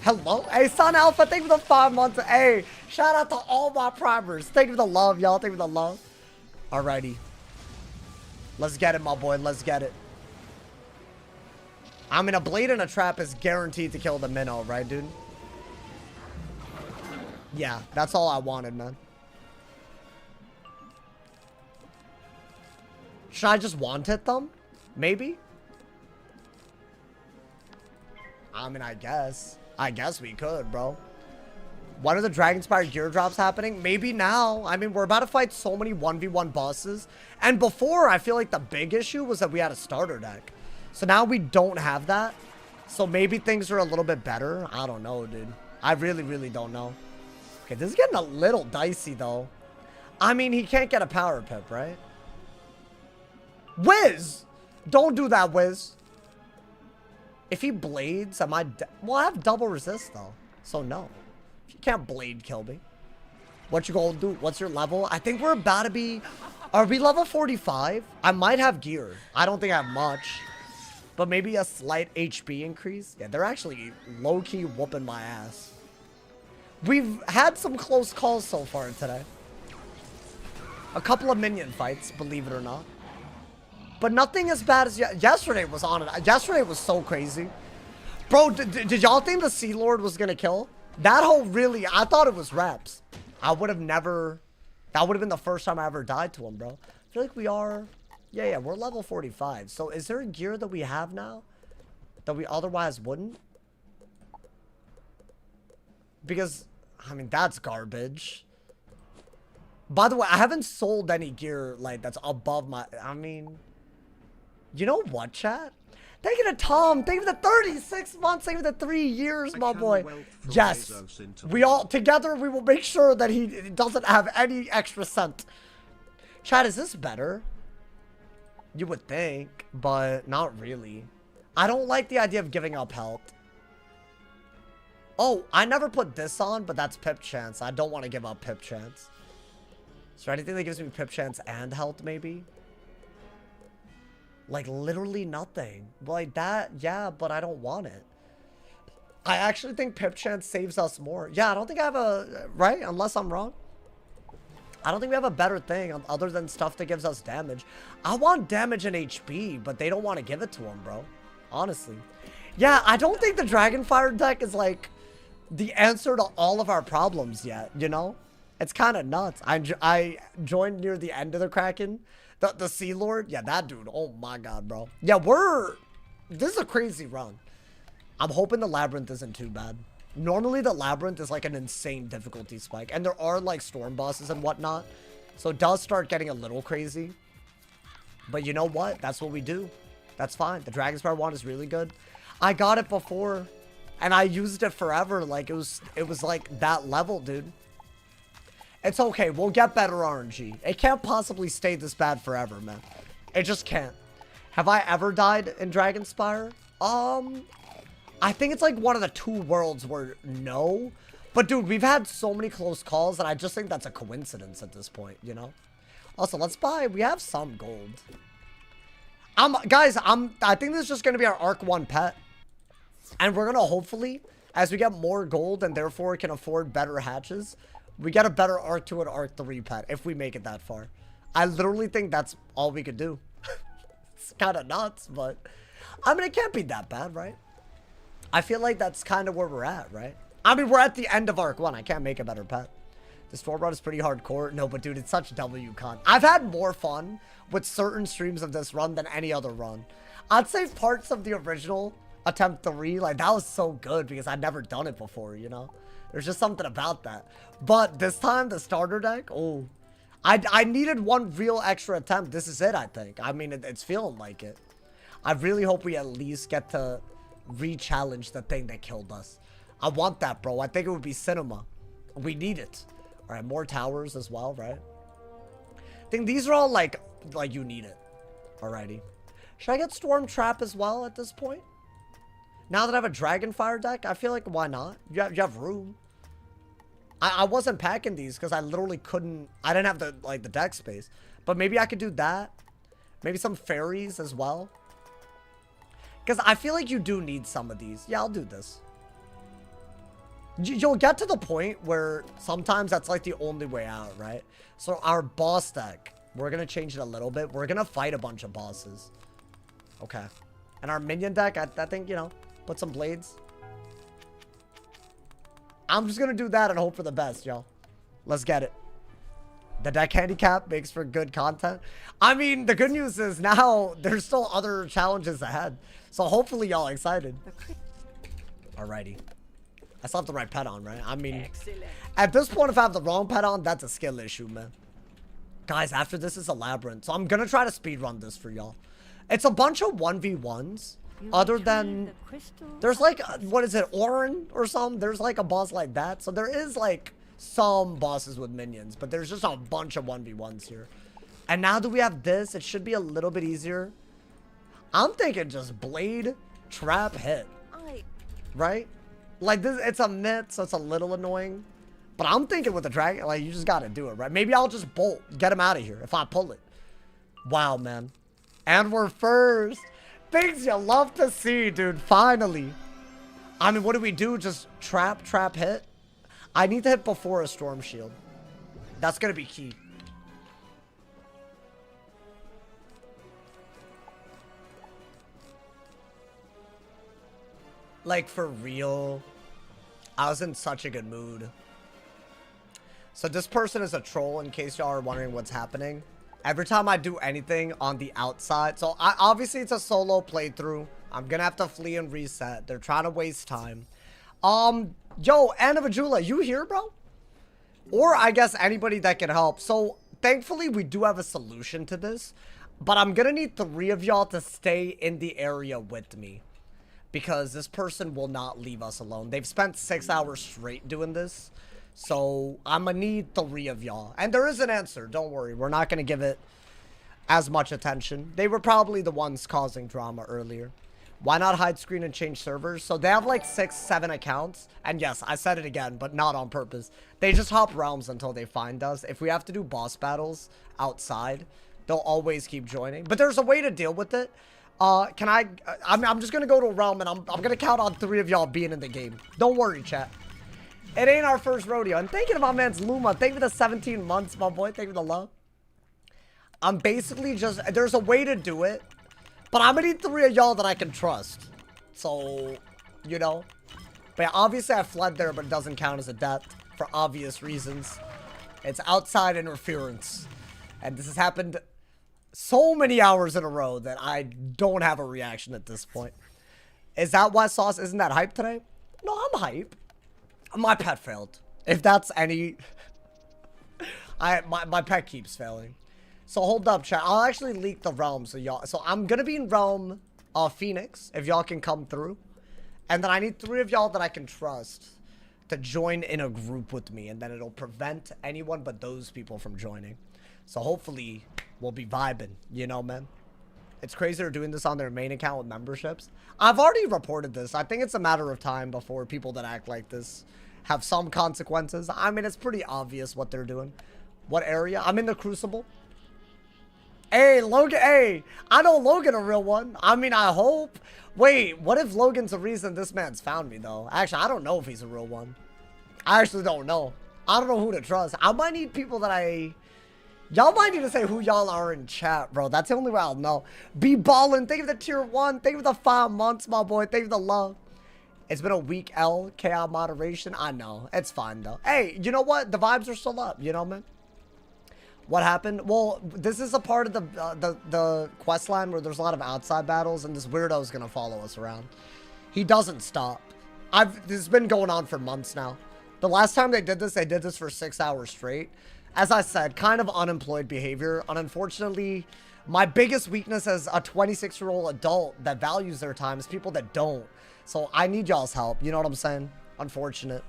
[SPEAKER 1] Hello? Hey, Sun Alpha, thank you for the 5 months. Hey, shout out to all my primers. Thank you for the love, y'all. Thank you for the love. Alrighty. Let's get it, my boy. Let's get it. I mean, a blade and a trap is guaranteed to kill the minnow, right, dude? Yeah, that's all I wanted, man. Should I just want it them? Maybe? I mean, I guess. I guess we could, bro. When are the Dragonspire gear drops happening? Maybe now. I mean, we're about to fight so many 1v1 bosses. And before, I feel like the big issue was that we had a starter deck. So now we don't have that. So maybe things are a little bit better. I don't know, dude. I really, really don't know. Okay, this is getting a little dicey, though. I mean, he can't get a power pip, right? Wiz! Don't do that, Wiz. If he blades, am I... Well, I have double resist, though. So, no. You can't blade kill me. What you gonna do? What's your level? I think we're about to be... Are we level 45? I might have gear. I don't think I have much. But maybe a slight HP increase. Yeah, they're actually low-key whooping my ass. We've had some close calls so far today. A couple of minion fights, believe it or not. But nothing as bad as yesterday was on it. Yesterday was so crazy. Bro, did y'all think the Sea Lord was going to kill? That whole really, I thought it was reps. I would have never, that would have been the first time I ever died to him, bro. I feel like we are, yeah, we're level 45. So is there a gear that we have now that we otherwise wouldn't? Because, I mean, that's garbage. By the way, I haven't sold any gear, like, that's above my, I mean... You know what, chat? Thank you to Tom. Thank you for the 36 months. Thank you for the 3 years, my boy. Yes. We all, together, we will make sure that he doesn't have any extra cent. Chat, is this better? You would think, but not really. I don't like the idea of giving up health. Oh, I never put this on, but that's pip chance. I don't want to give up pip chance. Is there anything that gives me pip chance and health, maybe? Like, literally nothing. Like, that, yeah, but I don't want it. I actually think pip chance saves us more. Yeah, I don't think I have a... Right? Unless I'm wrong. I don't think we have a better thing other than stuff that gives us damage. I want damage and HP, but they don't want to give it to him, bro. Honestly. Yeah, I don't think the Dragonfire deck is, like, the answer to all of our problems yet, you know? It's kind of nuts. I joined near the end of the Kraken. The Sea Lord, yeah, that dude, oh my god, bro. Yeah, this is a crazy run. I'm hoping the Labyrinth isn't too bad. Normally the Labyrinth is like an insane difficulty spike, and there are like storm bosses and whatnot, so it does start getting a little crazy. But you know what? That's what we do. That's fine. The Dragonspire one is really good. I got it before, and I used it forever. Like, it was like that level, dude. It's okay. We'll get better RNG. It can't possibly stay this bad forever, man. It just can't. Have I ever died in Dragonspire? I think it's like one of the 2 worlds where no. But dude, we've had so many close calls that I just think that's a coincidence at this point, you know? Also, let's buy. We have some gold. Guys, I think this is just going to be our Arc 1 pet. And we're going to hopefully, as we get more gold and therefore can afford better hatches, we get a better Arc 2 and Arc 3 pet if we make it that far. I literally think that's all we could do. It's kind of nuts, but... I mean, it can't be that bad, right? I feel like that's kind of where we're at, right? I mean, we're at the end of Arc 1. I can't make a better pet. This 4 run is pretty hardcore. No, but dude, it's such W con. I've had more fun with certain streams of this run than any other run. I'd say parts of the original attempt 3, like, that was so good because I'd never done it before, you know? There's just something about that. But this time, the starter deck, oh, I needed one real extra attempt. This is it, I think. I mean, it's feeling like it. I really hope we at least get to re-challenge the thing that killed us. I want that, bro. I think it would be cinema. We need it. All right, more towers as well, right? I think these are all like you need it. Alrighty. Should I get Storm Trap as well at this point? Now that I have a Dragonfire deck, I feel like why not? You have room. I wasn't packing these because I literally couldn't. I didn't have the deck space. But maybe I could do that. Maybe some fairies as well. Because I feel like you do need some of these. Yeah, I'll do this. You'll get to the point where sometimes that's like the only way out, right? So our boss deck, we're going to change it a little bit. We're going to fight a bunch of bosses. Okay. And our minion deck, I think, you know, put some blades. I'm just going to do that and hope for the best, y'all. Let's get it. The deck handicap makes for good content. I mean, the good news is now there's still other challenges ahead. So hopefully y'all excited. Alrighty. I still have the right pet on, right? I mean, at this point, if I have the wrong pet on, that's a skill issue, man. Guys, after this is a labyrinth. So I'm going to try to speedrun this for y'all. It's a bunch of 1v1s. Other than, there's like, what is it, Orin or something? There's like a boss like that. So there is like some bosses with minions, but there's just a bunch of 1v1s here. And now that we have this, it should be a little bit easier. I'm thinking just blade, trap, hit. Right? Like this, it's a myth, so it's a little annoying. But I'm thinking with the dragon, like you just got to do it, right? Maybe I'll just bolt, get him out of here if I pull it. Wow, man. And we're first. Things you love to see, dude. Finally. I mean, what do we do? Just trap, hit? I need to hit before a storm shield. That's going to be key. Like, for real. I was in such a good mood. So this person is a troll, in case y'all are wondering what's happening. Every time I do anything on the outside, so obviously it's a solo playthrough. I'm gonna have to flee and reset. They're trying to waste time. Yo, Anavajula, you here, bro? Or I guess anybody that can help. So thankfully we do have a solution to this, but I'm gonna need 3 of y'all to stay in the area with me because this person will not leave us alone. They've spent 6 hours straight doing this. So I'm gonna need 3 of y'all. And there is an answer. Don't worry. We're not gonna give it as much attention. They were probably the ones causing drama earlier. Why not hide screen and change servers? So they have like 6, 7 accounts. And yes, I said it again, but not on purpose. They just hop realms until they find us. If we have to do boss battles outside, they'll always keep joining. But there's a way to deal with it. I'm just gonna go to a realm and I'm gonna count on 3 of y'all being in the game. Don't worry, chat. It ain't our first rodeo. And thank you to my man's Luma. Thank you for the 17 months, my boy. Thank you for the love. I'm basically just... There's a way to do it. But I'm gonna need 3 of y'all that I can trust. So, you know. But yeah, obviously I fled there, but it doesn't count as a death. For obvious reasons. It's outside interference. And this has happened so many hours in a row that I don't have a reaction at this point. Is that why Sauce isn't that hype today? No, I'm hype. My pet failed. If that's any... My pet keeps failing. So hold up, chat. I'll actually leak the realm so y'all... So I'm gonna be in realm Phoenix, if y'all can come through. And then I need 3 of y'all that I can trust to join in a group with me. And then it'll prevent anyone but those people from joining. So hopefully we'll be vibing, you know, man. It's crazy they're doing this on their main account with memberships. I've already reported this. I think it's a matter of time before people that act like this have some consequences. I mean, it's pretty obvious what they're doing. What area? I'm in the Crucible. Hey, Logan. Hey, I know Logan a real one. I mean, I hope. Wait, what if Logan's the reason this man's found me, though? Actually, I don't know if he's a real one. I actually don't know. I don't know who to trust. I might need people that y'all might need to say who y'all are in chat, bro. That's the only way I'll know. Be ballin'. Thank you for the tier 1. Thank you for the 5 months, my boy. Thank you for the love. It's been a week, L. KI moderation. I know. It's fine, though. Hey, you know what? The vibes are still up. You know, man? What happened? Well, this is a part of the quest line where there's a lot of outside battles, and this weirdo is going to follow us around. He doesn't stop. This has been going on for months now. The last time they did this for 6 hours straight. as I said, kind of unemployed behavior. And unfortunately, my biggest weakness as a 26-year-old adult that values their time is people that don't. So I need y'all's help. You know what I'm saying? Unfortunate.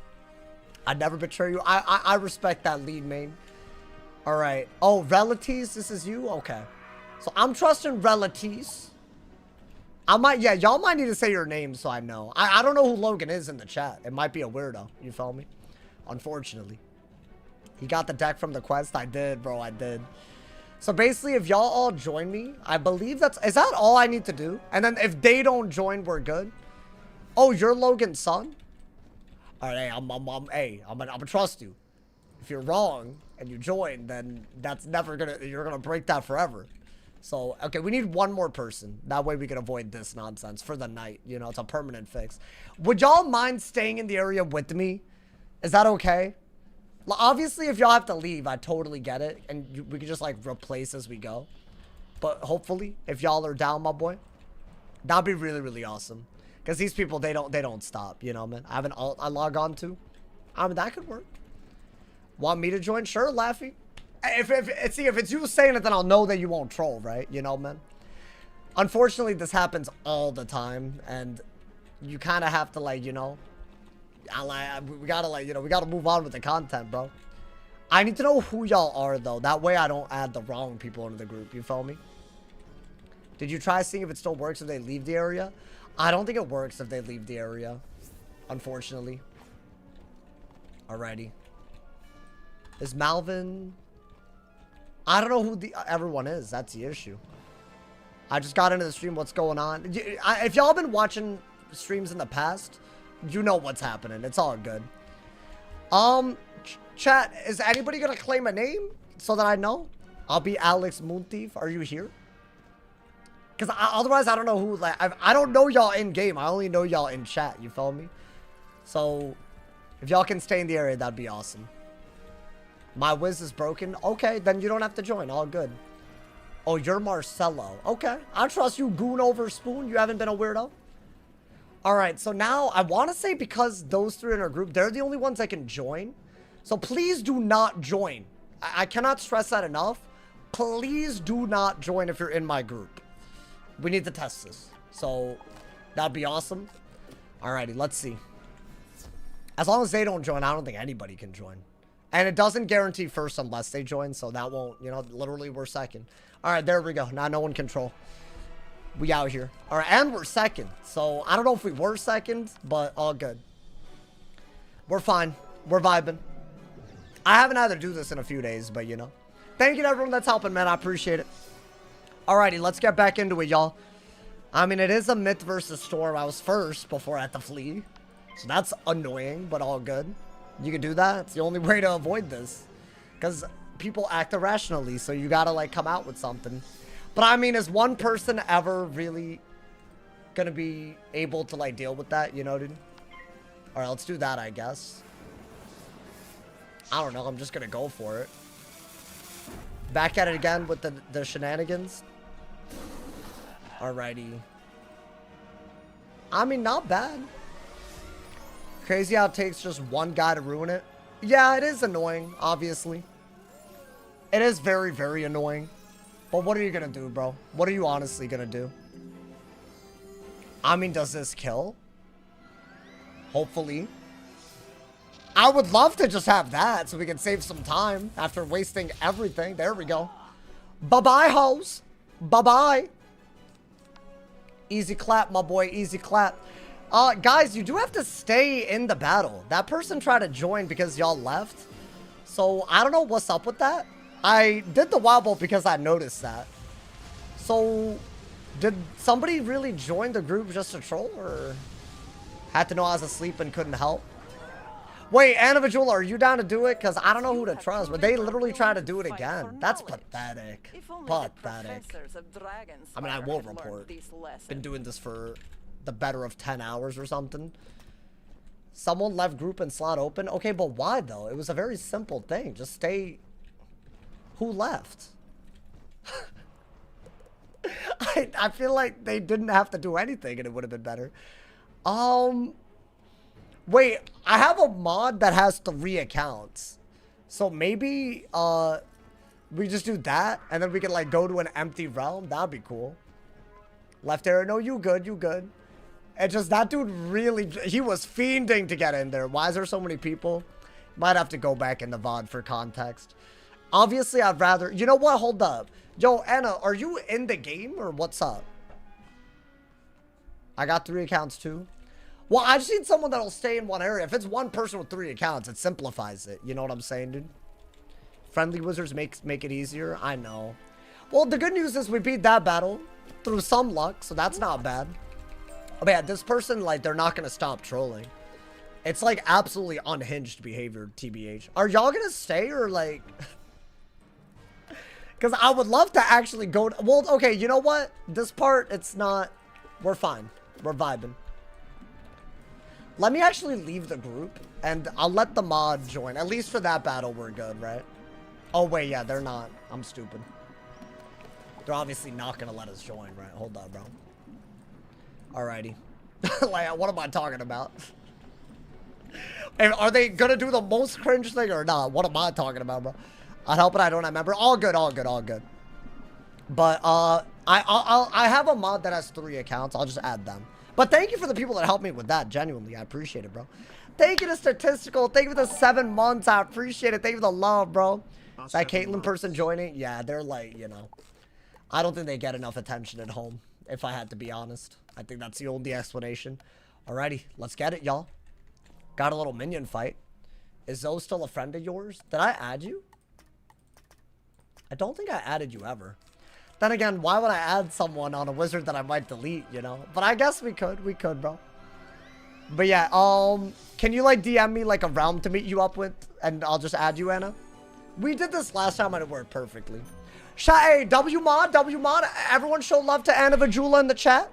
[SPEAKER 1] I'd never betray you. I respect that lead, main. All right. Oh, Relatives, this is you? Okay. So I'm trusting Relatives. I might, yeah, y'all might need to say your name so I know. I don't know who Logan is in the chat. It might be a weirdo. You feel me? Unfortunately. He got the deck from the quest. I did, bro. I did. So basically, if y'all all join me, I believe is that all I need to do? And then if they don't join, we're good. Oh, you're Logan's son? All right, hey, I'm gonna trust you. If you're wrong and you join, then that's never gonna, you're gonna break that forever. So, okay, we need one more person. That way we can avoid this nonsense for the night. You know, it's a permanent fix. Would y'all mind staying in the area with me? Is that okay? Obviously, if y'all have to leave, I totally get it. And we can just, like, replace as we go. But hopefully, if y'all are down, my boy, that'd be really, really awesome. Because these people, they don't stop, you know, man. I have an alt I log on to. I mean, that could work. Want me to join? Sure, Laffy. If it's you saying it, then I'll know that you won't troll, right? You know, man. Unfortunately, this happens all the time, and you kind of have to, like, you know, we gotta, like, you know, we gotta move on with the content, bro. I need to know who y'all are, though. That way I don't add the wrong people into the group. You feel me? Did you try seeing if it still works if they leave the area? I don't think it works if they leave the area, unfortunately. Alrighty. Is Malvin... I don't know who everyone is. That's the issue. I just got into the stream. What's going on? If y'all been watching streams in the past, you know what's happening. It's all good. Chat, is anybody gonna claim a name so that I know? I'll be Alex Moonteeth. Are you here? Because otherwise, I don't know who. Like, I don't know y'all in game. I only know y'all in chat. You feel me? So, if y'all can stay in the area, that'd be awesome. My Wiz is broken. Okay, then you don't have to join. All good. Oh, you're Marcelo. Okay. I trust you, goon over spoon. You haven't been a weirdo. All right, so now I want to say because those three in our group, they're the only ones that can join. So please do not join. I cannot stress that enough. Please do not join if you're in my group. We need to test this. So that'd be awesome. Alrighty, let's see. As long as they don't join, I don't think anybody can join. And it doesn't guarantee first unless they join, so that won't, you know, literally we're second. All right, there we go. Now no one control. We out here. All right, and we're second. So I don't know if we were second, but all good. We're fine. We're vibing. I haven't had to do this in a few days, but you know. Thank you to everyone that's helping, man. I appreciate it. Alrighty, let's get back into it, y'all. I mean, it is a myth versus storm. I was first before I had to flee. So that's annoying, but all good. You can do that. It's the only way to avoid this. Because people act irrationally, so you gotta, like, come out with something. But, I mean, is one person ever really gonna be able to, like, deal with that? You know, dude? Alright, let's do that, I guess. I don't know. I'm just gonna go for it. Back at it again with the shenanigans. Alrighty. I mean, not bad. Crazy how it takes just one guy to ruin it. Yeah, it is annoying, obviously. It is very, very annoying. But what are you gonna do, bro? What are you honestly gonna do? I mean, does this kill? Hopefully. I would love to just have that so we can save some time after wasting everything. There we go. Bye-bye, hoes. Bye-bye. Easy clap, my boy. Easy clap. Guys, you do have to stay in the battle. That person tried to join because y'all left. So, I don't know what's up with that. I did the wobble because I noticed that. So, did somebody really join the group just to troll? Or had to know I was asleep and couldn't help? Wait, Annavajula, are you down to do it? Because I don't know who to trust, but they literally tried to do it again. That's pathetic. Pathetic. I mean, I will report. Been doing this for the better of 10 hours or something. Someone left group and slot open. Okay, but why though? It was a very simple thing. Just stay. Who left? I feel like they didn't have to do anything and it would have been better. Wait, I have a mod that has 3 accounts. So maybe, we just do that, and then we can, like, go to an empty realm. That'd be cool. Left arrow. No, you good. You good. It's just that dude really... He was fiending to get in there. Why is there so many people? Might have to go back in the VOD for context. Obviously, I'd rather... You know what? Hold up. Yo, Anna, are you in the game, or what's up? I got 3 accounts, too. Well, I've seen someone that'll stay in one area. If it's one person with 3 accounts, it simplifies it. You know what I'm saying, dude? Friendly wizards make it easier. I know. Well, the good news is we beat that battle through some luck, so that's not bad. But yeah, this person, like, they're not gonna stop trolling. It's like absolutely unhinged behavior, TBH. Are y'all gonna stay or like? Because I would love to actually go. Well, okay, you know what? This part, it's not. We're fine. We're vibing. Let me actually leave the group, and I'll let the mod join. At least for that battle, we're good, right? Oh, wait, yeah, they're not. I'm stupid. They're obviously not going to let us join, right? Hold on, bro. Alrighty. Like, what am I talking about? And are they going to do the most cringe thing or not? What am I talking about, bro? I'd help it. I don't remember. All good, all good, all good. But, I have a mod that has 3 accounts. I'll just add them. But thank you for the people that helped me with that. Genuinely, I appreciate it, bro. Thank you to Statistical. Thank you for the 7 months. I appreciate it. Thank you for the love, bro. Is that Caitlyn person joining? Yeah, they're like, you know. I don't think they get enough attention at home, if I had to be honest. I think that's the only explanation. Alrighty, let's get it, y'all. Got a little minion fight. Is Zoe still a friend of yours? Did I add you? I don't think I added you ever. Then again, why would I add someone on a wizard that I might delete, you know? But I guess we could. We could, bro. But yeah, can you, like, DM me, like, a realm to meet you up with? And I'll just add you, Anna? We did this last time and it worked perfectly. Hey, WMod. Everyone show love to Anna Vajula in the chat.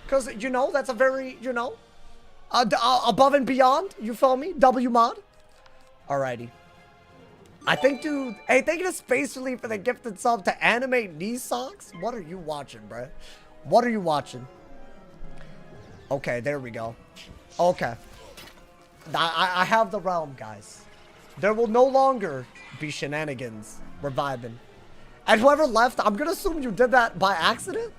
[SPEAKER 1] Because, you know, that's a very, you know, above and beyond. You feel me? WMod. Alrighty. I think, dude, hey, thank you to Space Relief for the gifted sub to Animate Knee Socks. What are you watching, bro? What are you watching? Okay, there we go. Okay. I have the realm, guys. There will no longer be shenanigans. We're vibing. And whoever left, I'm going to assume you did that by accident.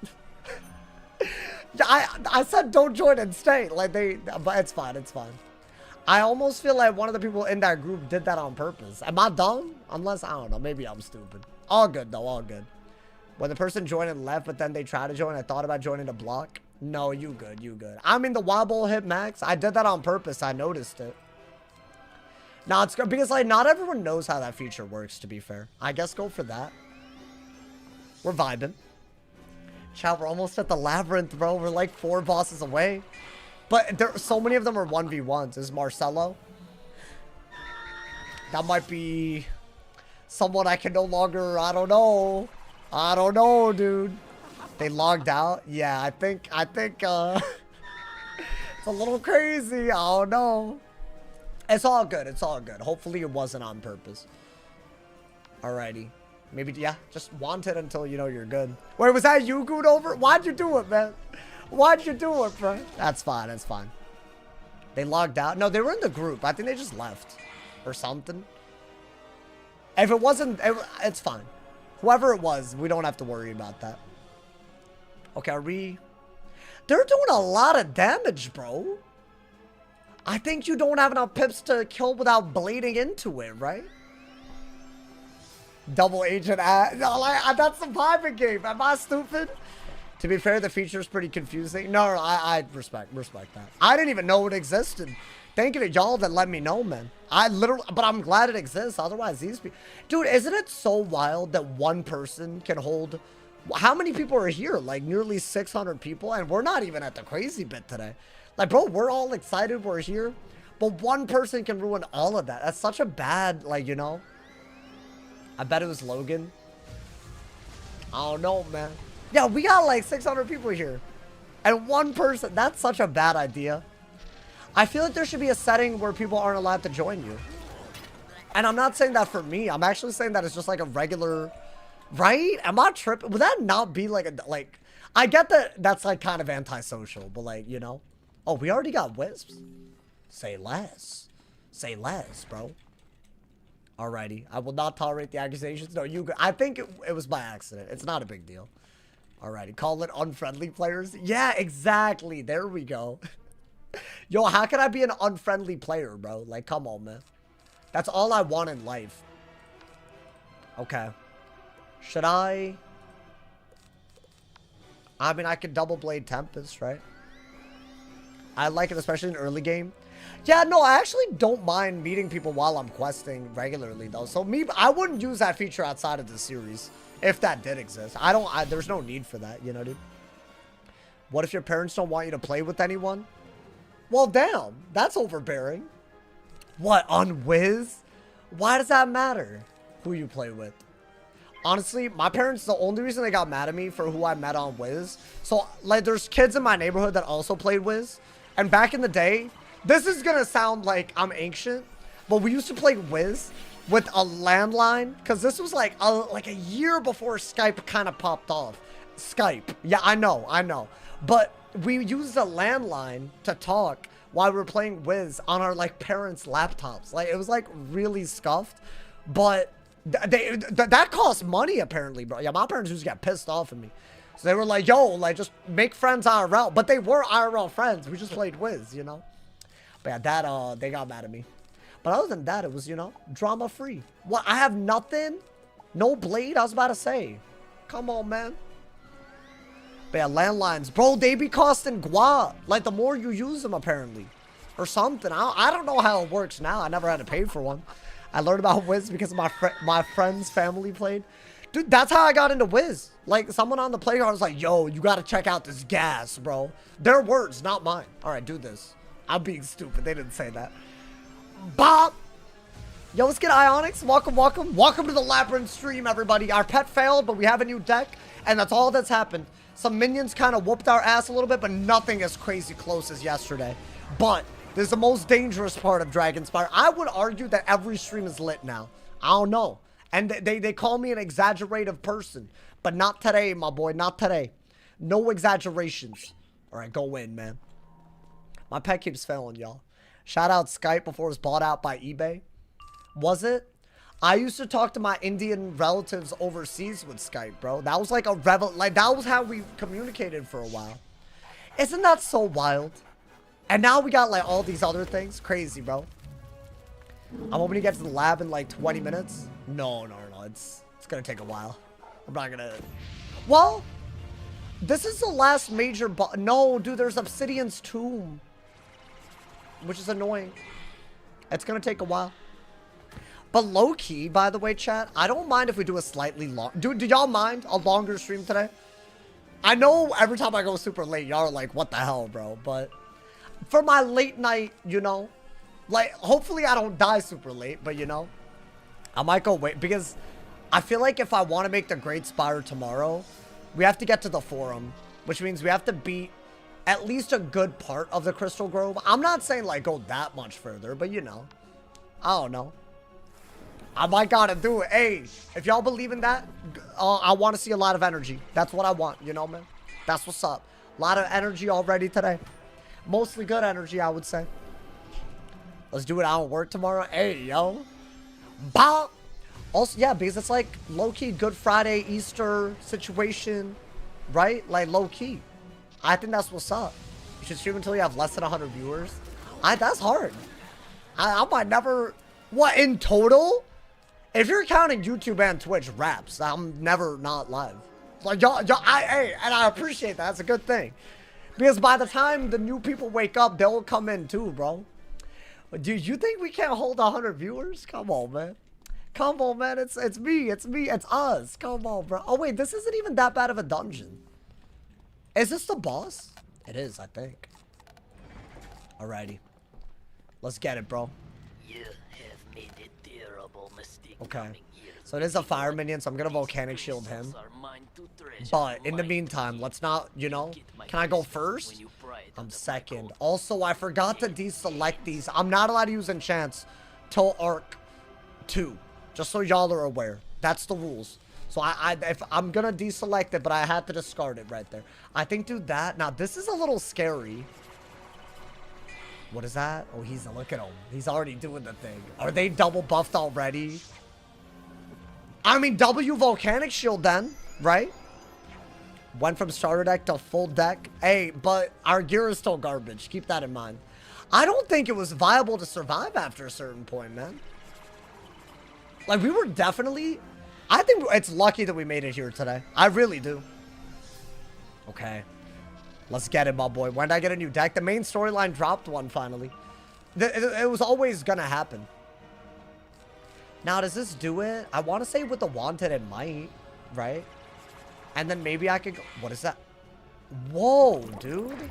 [SPEAKER 1] I said don't join and stay. Like, but it's fine, it's fine. I almost feel like one of the people in that group did that on purpose. Am I dumb? Unless, I don't know, maybe I'm stupid. All good, though, all good. When the person joined and left, but then they tried to join, I thought about joining the block. No, you good, you good. I mean, the wobble hit max. I did that on purpose. I noticed it. Now, it's good because, like, not everyone knows how that feature works, to be fair. I guess go for that. We're vibing. Chat, we're almost at the Labyrinth, bro. We're like 4 bosses away. But there, so many of them are 1v1s. Is Marcelo? That might be someone I can no longer, I don't know. I don't know, dude. They logged out? Yeah, I think, it's a little crazy. I don't know. It's all good. It's all good. Hopefully it wasn't on purpose. Alrighty. Maybe, yeah, just want it until you know you're good. Wait, was that you, Good Over? Why'd you do it, man? Why'd you do it, bro? That's fine, that's fine. They logged out? No, they were in the group. I think they just left. Or something. If it wasn't, it's fine. Whoever it was, we don't have to worry about that. Okay, are we... They're doing a lot of damage, bro. I think you don't have enough pips to kill without blading into it, right? Double agent no, like, that's the vibing game. Am I stupid? To be fair, the feature is pretty confusing. No, I respect that. I didn't even know it existed. Thank you to y'all that let me know, man. But I'm glad it exists. Otherwise, these people... Dude, isn't it so wild that one person can hold... How many people are here? Like, nearly 600 people? And we're not even at the crazy bit today. Like, bro, we're all excited we're here. But one person can ruin all of that. That's such a bad, like, you know... I bet it was Logan. I don't know, man. Yeah, we got like 600 people here. And one person. That's such a bad idea. I feel like there should be a setting where people aren't allowed to join you. And I'm not saying that for me. I'm actually saying that it's just like a regular... Right? Am I tripping? Would that not be like a... Like, I get that that's like kind of antisocial. But like, you know. Oh, we already got wisps. Say less. Say less, bro. Alrighty. I will not tolerate the accusations. No, I think it was by accident. It's not a big deal. Alrighty. Call it unfriendly players. Yeah, exactly. There we go. Yo, how can I be an unfriendly player, bro? Like, come on, man. That's all I want in life. Okay. Should I? I mean, I could double blade Tempest, right? I like it, especially in early game. Yeah, no, I actually don't mind meeting people while I'm questing regularly, though. So I wouldn't use that feature outside of the series if that did exist. There's no need for that, you know, dude. What if your parents don't want you to play with anyone? Well, damn, that's overbearing. What, on Wiz? Why does that matter who you play with? Honestly, my parents, the only reason they got mad at me for who I met on Wiz. So, like, there's kids in my neighborhood that also played Wiz. And back in the day, this is going to sound like I'm ancient, but we used to play Wiz with a landline. Because this was like a year before Skype kind of popped off. Skype. Yeah, I know. But we used a landline to talk while we were playing Wiz on our, like, parents' laptops. Like, it was, like, really scuffed. But that costs money, apparently, bro. Yeah, my parents used to get pissed off at me. So they were like, yo, like, just make friends IRL. But they were IRL friends. We just played Wiz, you know? But yeah, they got mad at me. But other than that, it was, you know, drama-free. What, I have nothing? No blade? I was about to say. Come on, man. But yeah, landlines. Bro, they be costing guap. Like, the more you use them, apparently. Or something. I don't know how it works now. I never had to pay for one. I learned about Wiz because my friend's family played. Dude, that's how I got into Wiz. Like, someone on the playground was like, yo, you gotta check out this gas, bro. Their words, not mine. All right, do this. I'm being stupid. They didn't say that. Bop! Yo, let's get Ionics. Welcome, welcome. Welcome to the Labyrinth stream, everybody. Our pet failed, but we have a new deck, and that's all that's happened. Some minions kind of whooped our ass a little bit, but nothing as crazy close as yesterday. But this is the most dangerous part of Dragonspire. I would argue that every stream is lit now. I don't know. And they call me an exaggerative person. But not today, my boy. Not today. No exaggerations. All right, go in, man. My pet keeps failing, y'all. Shout out Skype before it was bought out by eBay. Was it? I used to talk to my Indian relatives overseas with Skype, bro. That was like that was how we communicated for a while. Isn't that so wild? And now we got like all these other things. Crazy, bro. I'm hoping to get to the lab in like 20 minutes. No. It's gonna take a while. I'm not gonna. Well, this is the last major. No, dude. There's Obsidian's tomb, which is annoying. It's gonna take a while. But low key, by the way, chat, I don't mind if we do a slightly long. Do y'all mind a longer stream today? I know every time I go super late, y'all are like, "What the hell, bro?" But for my late night, you know, like, hopefully I don't die super late, but you know, I might go wait because I feel like if I want to make the Great Spire tomorrow, we have to get to the Forum, which means we have to beat at least a good part of the Crystal Grove. I'm not saying like go that much further, but you know, I don't know. I might gotta do it. Hey, if y'all believe in that, I want to see a lot of energy. That's what I want, you know, man. That's what's up. A lot of energy already today. Mostly good energy, I would say. Let's do it. I don't work tomorrow. Hey, yo. Bop. Also, yeah, because it's like low-key Good Friday, Easter situation, right? Like, low-key. I think that's what's up. You should stream until you have less than 100 viewers. That's hard. I might never... What, in total? If you're counting YouTube and Twitch raps, I'm never not live. Like, hey, and I appreciate that. That's a good thing. Because by the time the new people wake up, they'll come in too, bro. Dude, you think we can't hold 100 viewers? Come on, man. Come on, man. It's me. It's me. It's us. Come on, bro. Oh, wait. This isn't even that bad of a dungeon. Is this the boss? It is, I think. Alrighty. Let's get it, bro.
[SPEAKER 5] You have made a terrible mistake.
[SPEAKER 1] Okay. So it is a fire minion, so I'm gonna volcanic shield him. But in the meantime, let's not, you know, can I go first? I'm second. Also, I forgot to deselect these. I'm not allowed to use enchants till Arc 2. Just so y'all are aware. That's the rules. So if I'm gonna deselect it, but I had to discard it right there. I think do that. Now this is a little scary. What is that? Oh, look at him. He's already doing the thing. Are they double buffed already? I mean, W Volcanic Shield then, right? Went from starter deck to full deck. Hey, but our gear is still garbage. Keep that in mind. I don't think it was viable to survive after a certain point, man. Like, we were definitely... I think it's lucky that we made it here today. I really do. Okay. Let's get it, my boy. When did I get a new deck? The main storyline dropped one finally. It was always gonna happen. Now, does this do it? I want to say with the Wanted it might, right? And then maybe I could go... What is that? Whoa, dude.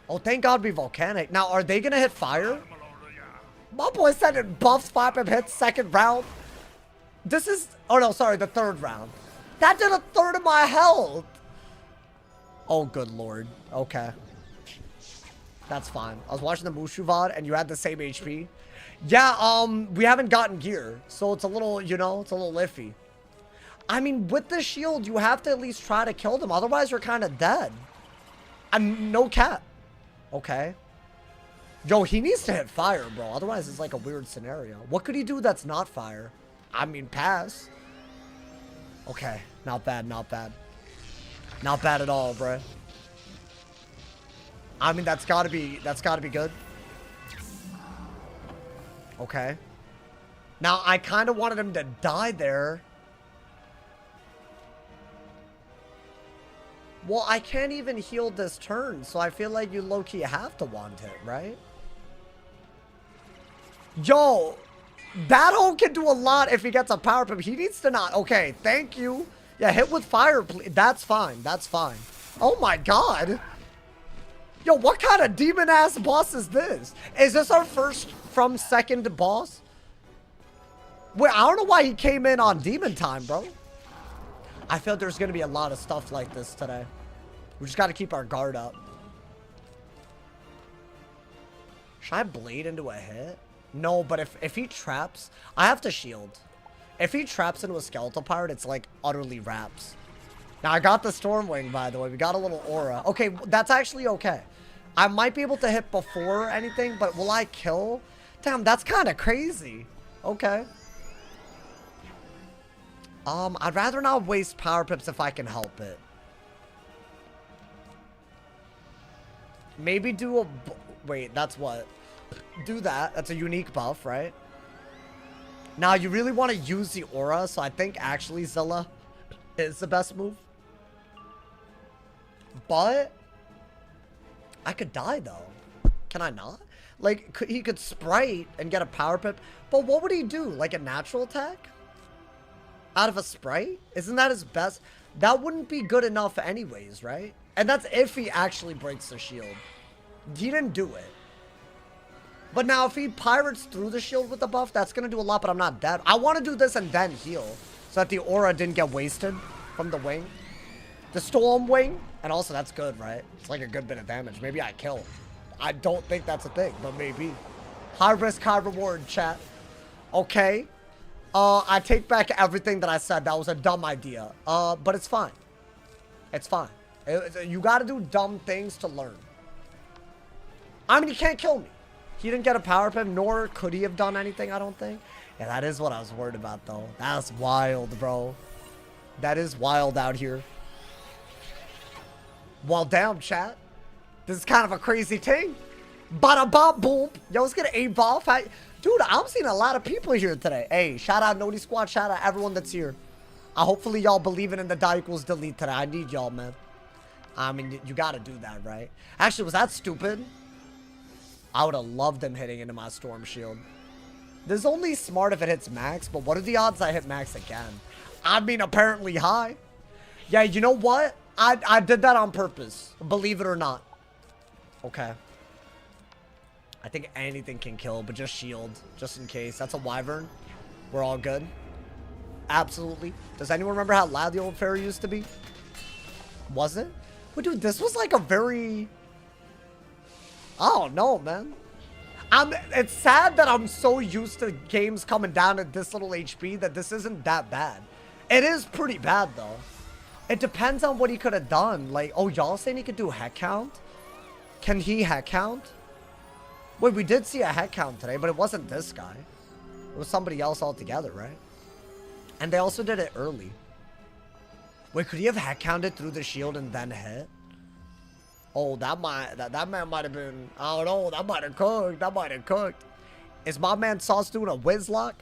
[SPEAKER 1] Oh, thank God we Volcanic. Now, are they gonna hit fire? My boy said it buffs 5 hits second round. This is... Oh, no, sorry. The third round. That did a third of my health. Oh, good lord. Okay. That's fine. I was watching the Mushu VOD and you had the same HP. Yeah, we haven't gotten gear. So it's a little, you know, it's a little iffy. I mean, with the shield, you have to at least try to kill them. Otherwise, you're kind of dead. And no cap. Okay. Yo, he needs to hit fire, bro. Otherwise, it's like a weird scenario. What could he do that's not fire? I mean, pass. Okay. Not bad, not bad. Not bad at all, bro. I mean, that's gotta be good. Okay. Now, I kind of wanted him to die there. Well, I can't even heal this turn, so I feel like you low-key have to want it, right? Yo, that hole can do a lot if he gets a power pip. He needs to not. Okay, thank you. Yeah, hit with fire, please. That's fine. That's fine. Oh my god. Yo, what kind of demon-ass boss is this? Is this our first from second boss? Wait, I don't know why he came in on demon time, bro. I feel there's going to be a lot of stuff like this today. We just got to keep our guard up. Should I blade into a hit? No, but if he traps, I have to shield. If he traps into a skeletal pirate, it's like utterly wraps. Now, I got the Stormwing, by the way. We got a little aura. Okay, that's actually okay. I might be able to hit before anything, but will I kill? Damn, that's kind of crazy. Okay. I'd rather not waste power pips if I can help it. Maybe do a... Wait, that's what? Do that. That's a unique buff, right? Now, you really want to use the aura, so I think actually Zilla is the best move. But I could die, though. Can I not? Like, he could Sprite and get a power pip. But what would he do? Like a natural attack? Out of a Sprite? Isn't that his best? That wouldn't be good enough anyways, right? And that's if he actually breaks the shield. He didn't do it. But now if he pirates through the shield with the buff, that's going to do a lot, but I'm not dead. I want to do this and then heal. So that the aura didn't get wasted from the wing. The storm wing. And also that's good, right? It's like a good bit of damage. Maybe I kill. I don't think that's a thing, but maybe. High risk, high reward, chat. Okay. I take back everything that I said. That was a dumb idea. But it's fine. It's fine. You got to do dumb things to learn. I mean, he can't kill me. He didn't get a power pip, nor could he have done anything, I don't think. Yeah, that is what I was worried about, though. That's wild, bro. That is wild out here. Well, damn, chat. This is kind of a crazy thing. Bada bop boom. Yo, let's get an 8 ball. Dude, I'm seeing a lot of people here today. Hey, shout out Noti Squad. Shout out everyone that's here. Hopefully y'all believing in the die equals delete today. I need y'all, man. I mean, you gotta do that, right? Actually, was that stupid? I would have loved them hitting into my Storm Shield. This is only smart if it hits max, but what are the odds I hit max again? I mean, apparently high. Yeah, you know what? I did that on purpose. Believe it or not. Okay. I think anything can kill, but just shield. Just in case. That's a wyvern. We're all good. Absolutely. Does anyone remember how loud the old fairy used to be? Was it? But dude, this was like a very... I don't know, man. It's sad that I'm so used to games coming down at this little HP that this isn't that bad. It is pretty bad, though. It depends on what he could have done. Like, oh, y'all saying he could do heck count? Can he heck count? Wait, we did see a head count today, but it wasn't this guy. It was somebody else altogether, right? And they also did it early. Wait, could he have head counted through the shield and then hit? Oh, that man might have been, I don't know, that might have cooked. That might have cooked. Is my man Sauce doing a whiz lock?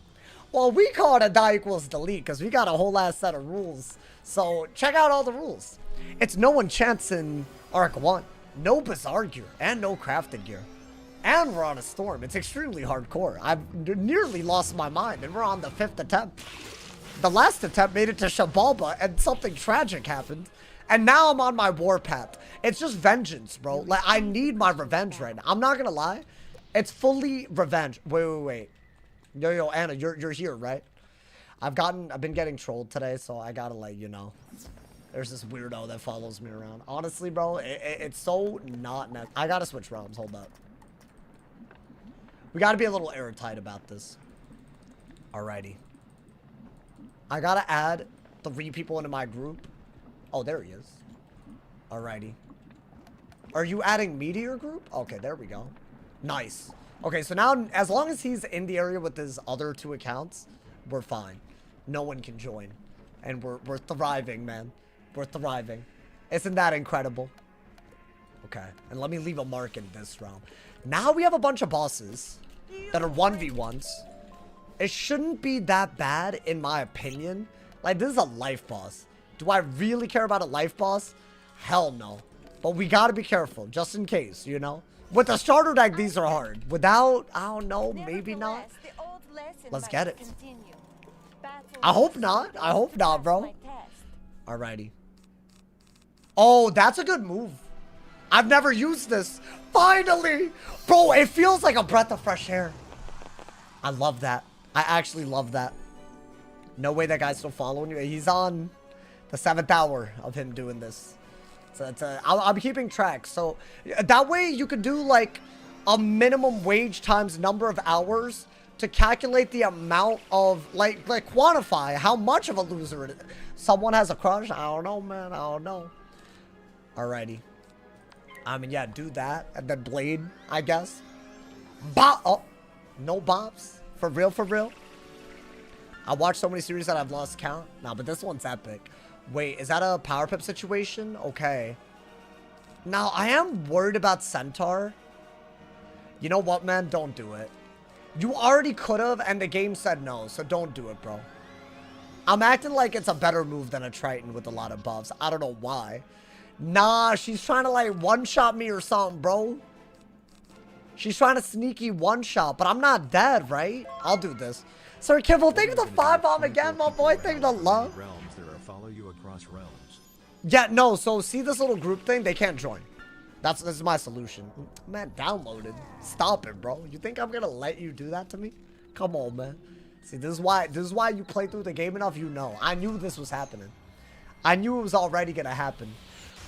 [SPEAKER 1] Well, we call it a die equals delete because we got a whole ass set of rules. So check out all the rules. It's no enchants in Arc 1, no Bazaar gear, and no crafted gear. And we're on a storm. It's extremely hardcore. I've nearly lost my mind, and we're on the 5th attempt. The last attempt made it to Shabalba, and something tragic happened. And now I'm on my warpath. It's just vengeance, bro. Like, I need my revenge right now. I'm not gonna lie. It's fully revenge. Wait. Yo, Anna, you're here, right? I've been getting trolled today, so I gotta let you know. There's this weirdo that follows me around. Honestly, bro, it's so not net. I gotta switch realms. Hold up. We gotta be a little airtight about this. Alrighty. I gotta add 3 people into my group. Oh, there he is. Alrighty. Are you adding me to your group? Okay, there we go. Nice. Okay, so now, as long as he's in the area with his other 2 accounts, we're fine. No one can join. And we're thriving, man. We're thriving. Isn't that incredible? Okay, and let me leave a mark in this round. Now we have a bunch of bosses that are 1v1s. It shouldn't be that bad, in my opinion. Like, this is a life boss. Do I really care about a life boss? Hell no. But we gotta be careful, just in case, you know? With the starter deck, these are hard. Without, I don't know, maybe not. Let's get it. I hope not. I hope not, bro. Alrighty. Oh, that's a good move. I've never used this. Finally! Bro, it feels like a breath of fresh air. I love that. I actually love that. No way that guy's still following you. He's on the 7th hour of him doing this. So I'm keeping track. So that way you could do like a minimum wage times number of hours to calculate the amount of like quantify how much of a loser it is. Someone has a crush. I don't know, man. I don't know. Alrighty. I mean, yeah, do that. And then Blade, I guess. Oh, no bops. For real, for real. I watched so many series that I've lost count. Nah, but this one's epic. Wait, is that a power pip situation? Okay. Now, I am worried about Centaur. You know what, man? Don't do it. You already could have, and the game said no, so don't do it, bro. I'm acting like it's a better move than a Triton with a lot of buffs. I don't know why. Nah, she's trying to, like, one-shot me or something, bro. She's trying to sneaky one-shot, but I'm not dead, right? I'll do this. Sir Kibble, thank you for the 5-bomb again, my boy. Thank you for the love.
[SPEAKER 3] Follow you across realms.
[SPEAKER 1] Yeah, no, so see this little group thing? They can't join. This is my solution. Man, downloaded. Stop it, bro. You think I'm gonna let you do that to me? Come on, man. See, this is why you play through the game enough, you know. I knew this was happening. I knew it was already gonna happen.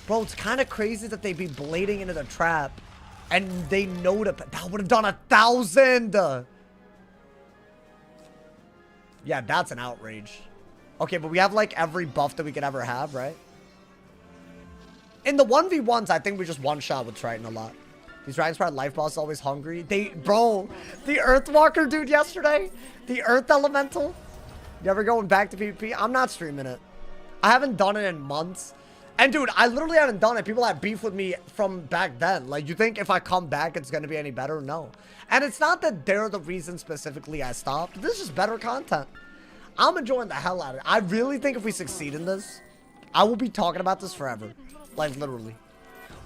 [SPEAKER 1] Bro, it's kind of crazy that they be blading into the trap and they know that would have done 1,000. Yeah, that's an outrage. Okay, but we have like every buff that we could ever have, right? In the 1v1s, I think we just one-shot with Triton a lot. These Dragon Sprite life boss always hungry. Bro, the Earthwalker dude yesterday, the Earth Elemental. You ever going back to PvP? I'm not streaming it. I haven't done it in months. And dude, I literally haven't done it. People have beef with me from back then. Like, you think if I come back, it's going to be any better? No. And it's not that they're the reason specifically I stopped. This is just better content. I'm enjoying the hell out of it. I really think if we succeed in this, I will be talking about this forever. Like, literally.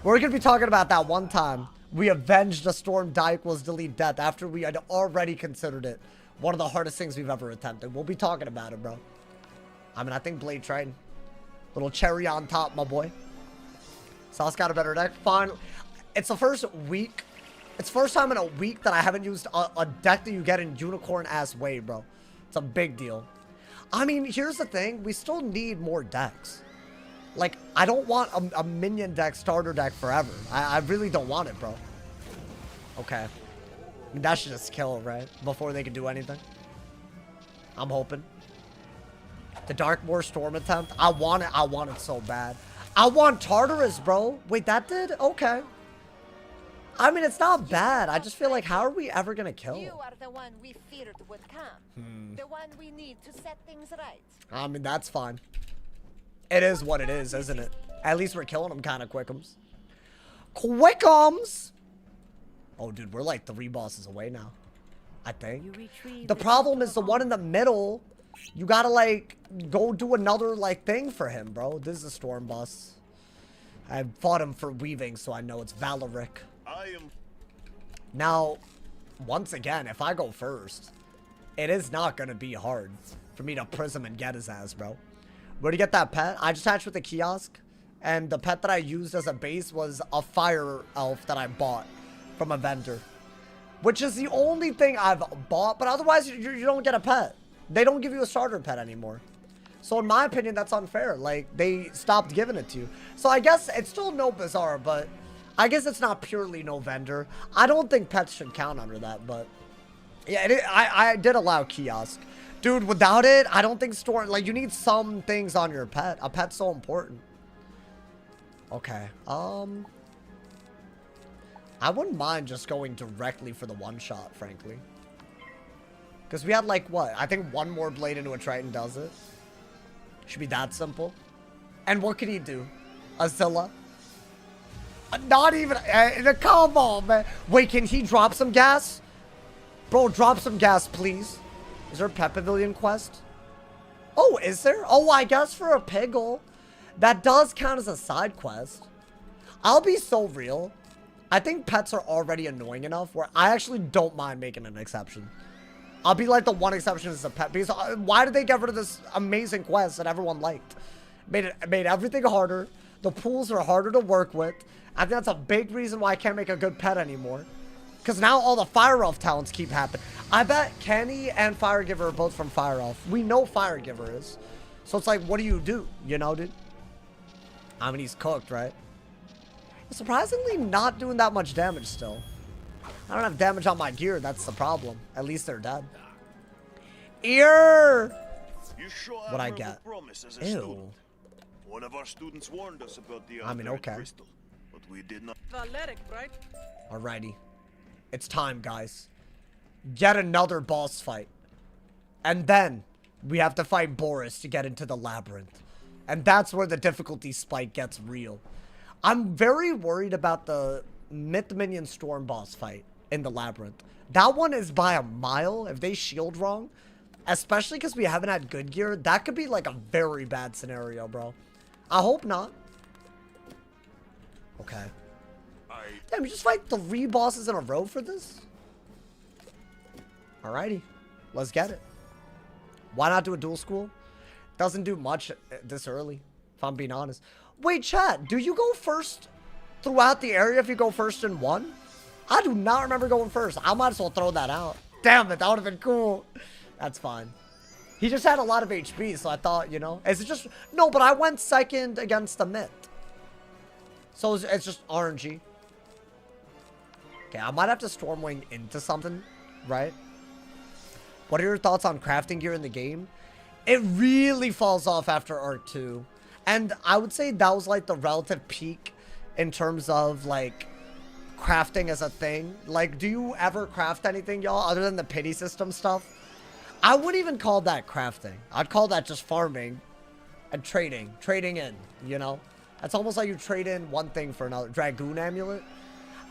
[SPEAKER 1] We're going to be talking about that one time we avenged a storm die equals delete death after we had already considered it one of the hardest things we've ever attempted. We'll be talking about it, bro. I mean, I think Blade Triton. Little cherry on top, my boy. Sauce got a better deck. Fine. It's the first week. It's first time in a week that I haven't used a deck that you get in unicorn-ass way, bro. It's a big deal. I mean, here's the thing. We still need more decks. Like, I don't want a minion deck, starter deck forever. I really don't want it, bro. Okay. I mean, that should just kill, right? Before they can do anything. I'm hoping. The Darkmoor Storm attempt. I want it so bad. I want Tartarus, bro. Wait, that did? Okay. I mean, it's not bad. I just feel like, how are we ever gonna kill?
[SPEAKER 6] You are the one we feared would come. The one we need to set things right.
[SPEAKER 1] I mean, that's fine. It is what it is, isn't it? At least we're killing them kind of quickums. Quickums! Oh, dude, we're like 3 bosses away now. I think. The problem is the one in the middle. You gotta, like, go do another, like, thing for him, bro. This is a storm boss. I fought him for weaving, so I know it's Valeric. Now, once again, if I go first, it is not gonna be hard for me to prism and get his ass, bro. Where to get that pet? I just hatched with a kiosk, and the pet that I used as a base was a fire elf that I bought from a vendor, which is the only thing I've bought, but otherwise you don't get a pet. They don't give you a starter pet anymore. So in my opinion, that's unfair. Like, they stopped giving it to you. So I guess it's still no Bazaar, but I guess it's not purely no vendor. I don't think pets should count under that, but yeah, I did allow kiosk. Dude, without it, I don't think store, like, you need some things on your pet. A pet's so important. Okay, I wouldn't mind just going directly for the one-shot, frankly. Because we had, like, what? I think one more blade into a Triton does it. Should be that simple. And what can he do? Azilla? Not even... come on, man. Wait, can he drop some gas? Bro, drop some gas, please. Is there a Pet Pavilion quest? Oh, is there? Oh, I guess for a Piggle. That does count as a side quest. I'll be so real. I think pets are already annoying enough where I actually don't mind making an exception. I'll be like the one exception is a pet. Because why did they get rid of this amazing quest that everyone liked? Made everything harder. The pools are harder to work with. I think that's a big reason why I can't make a good pet anymore. Because now all the Fire Elf talents keep happening. I bet Kenny and Firegiver are both from Fire Elf. We know Firegiver is. So it's like, what do? You know, dude? I mean, he's cooked, right? Surprisingly not doing that much damage still. I don't have damage on my gear. That's the problem. At least they're dead. Ear! What I get? Ew.
[SPEAKER 7] One of our students warned us about the
[SPEAKER 1] I mean, okay.
[SPEAKER 7] crystal, but we did not.
[SPEAKER 1] Alrighty. It's time, guys. Get another boss fight. And then we have to fight Boris to get into the Labyrinth. And that's where the difficulty spike gets real. I'm very worried about the Myth Minion Storm boss fight in the Labyrinth. That one is by a mile. If they shield wrong, especially because we haven't had good gear, that could be like a very bad scenario, bro. I hope not. Okay. Damn, you just fight 3 bosses in a row for this? Alrighty. Let's get it. Why not do a dual school? Doesn't do much this early, if I'm being honest. Wait, chat, do you go first throughout the area if you go first in one? I do not remember going first. I might as well throw that out. Damn it, that would have been cool. That's fine. He just had a lot of HP, so I thought, you know. Is it just... No, but I went second against the Myth. So it's just RNG. Okay, I might have to Stormwing into something, right? What are your thoughts on crafting gear in the game? It really falls off after Arc 2. And I would say that was like the relative peak in terms of like crafting as a thing. Like, do you ever craft anything, y'all, other than the pity system stuff? I wouldn't even call that crafting. I'd call that just farming and trading. Trading in, you know? That's almost like you trade in one thing for another. Dragoon Amulet?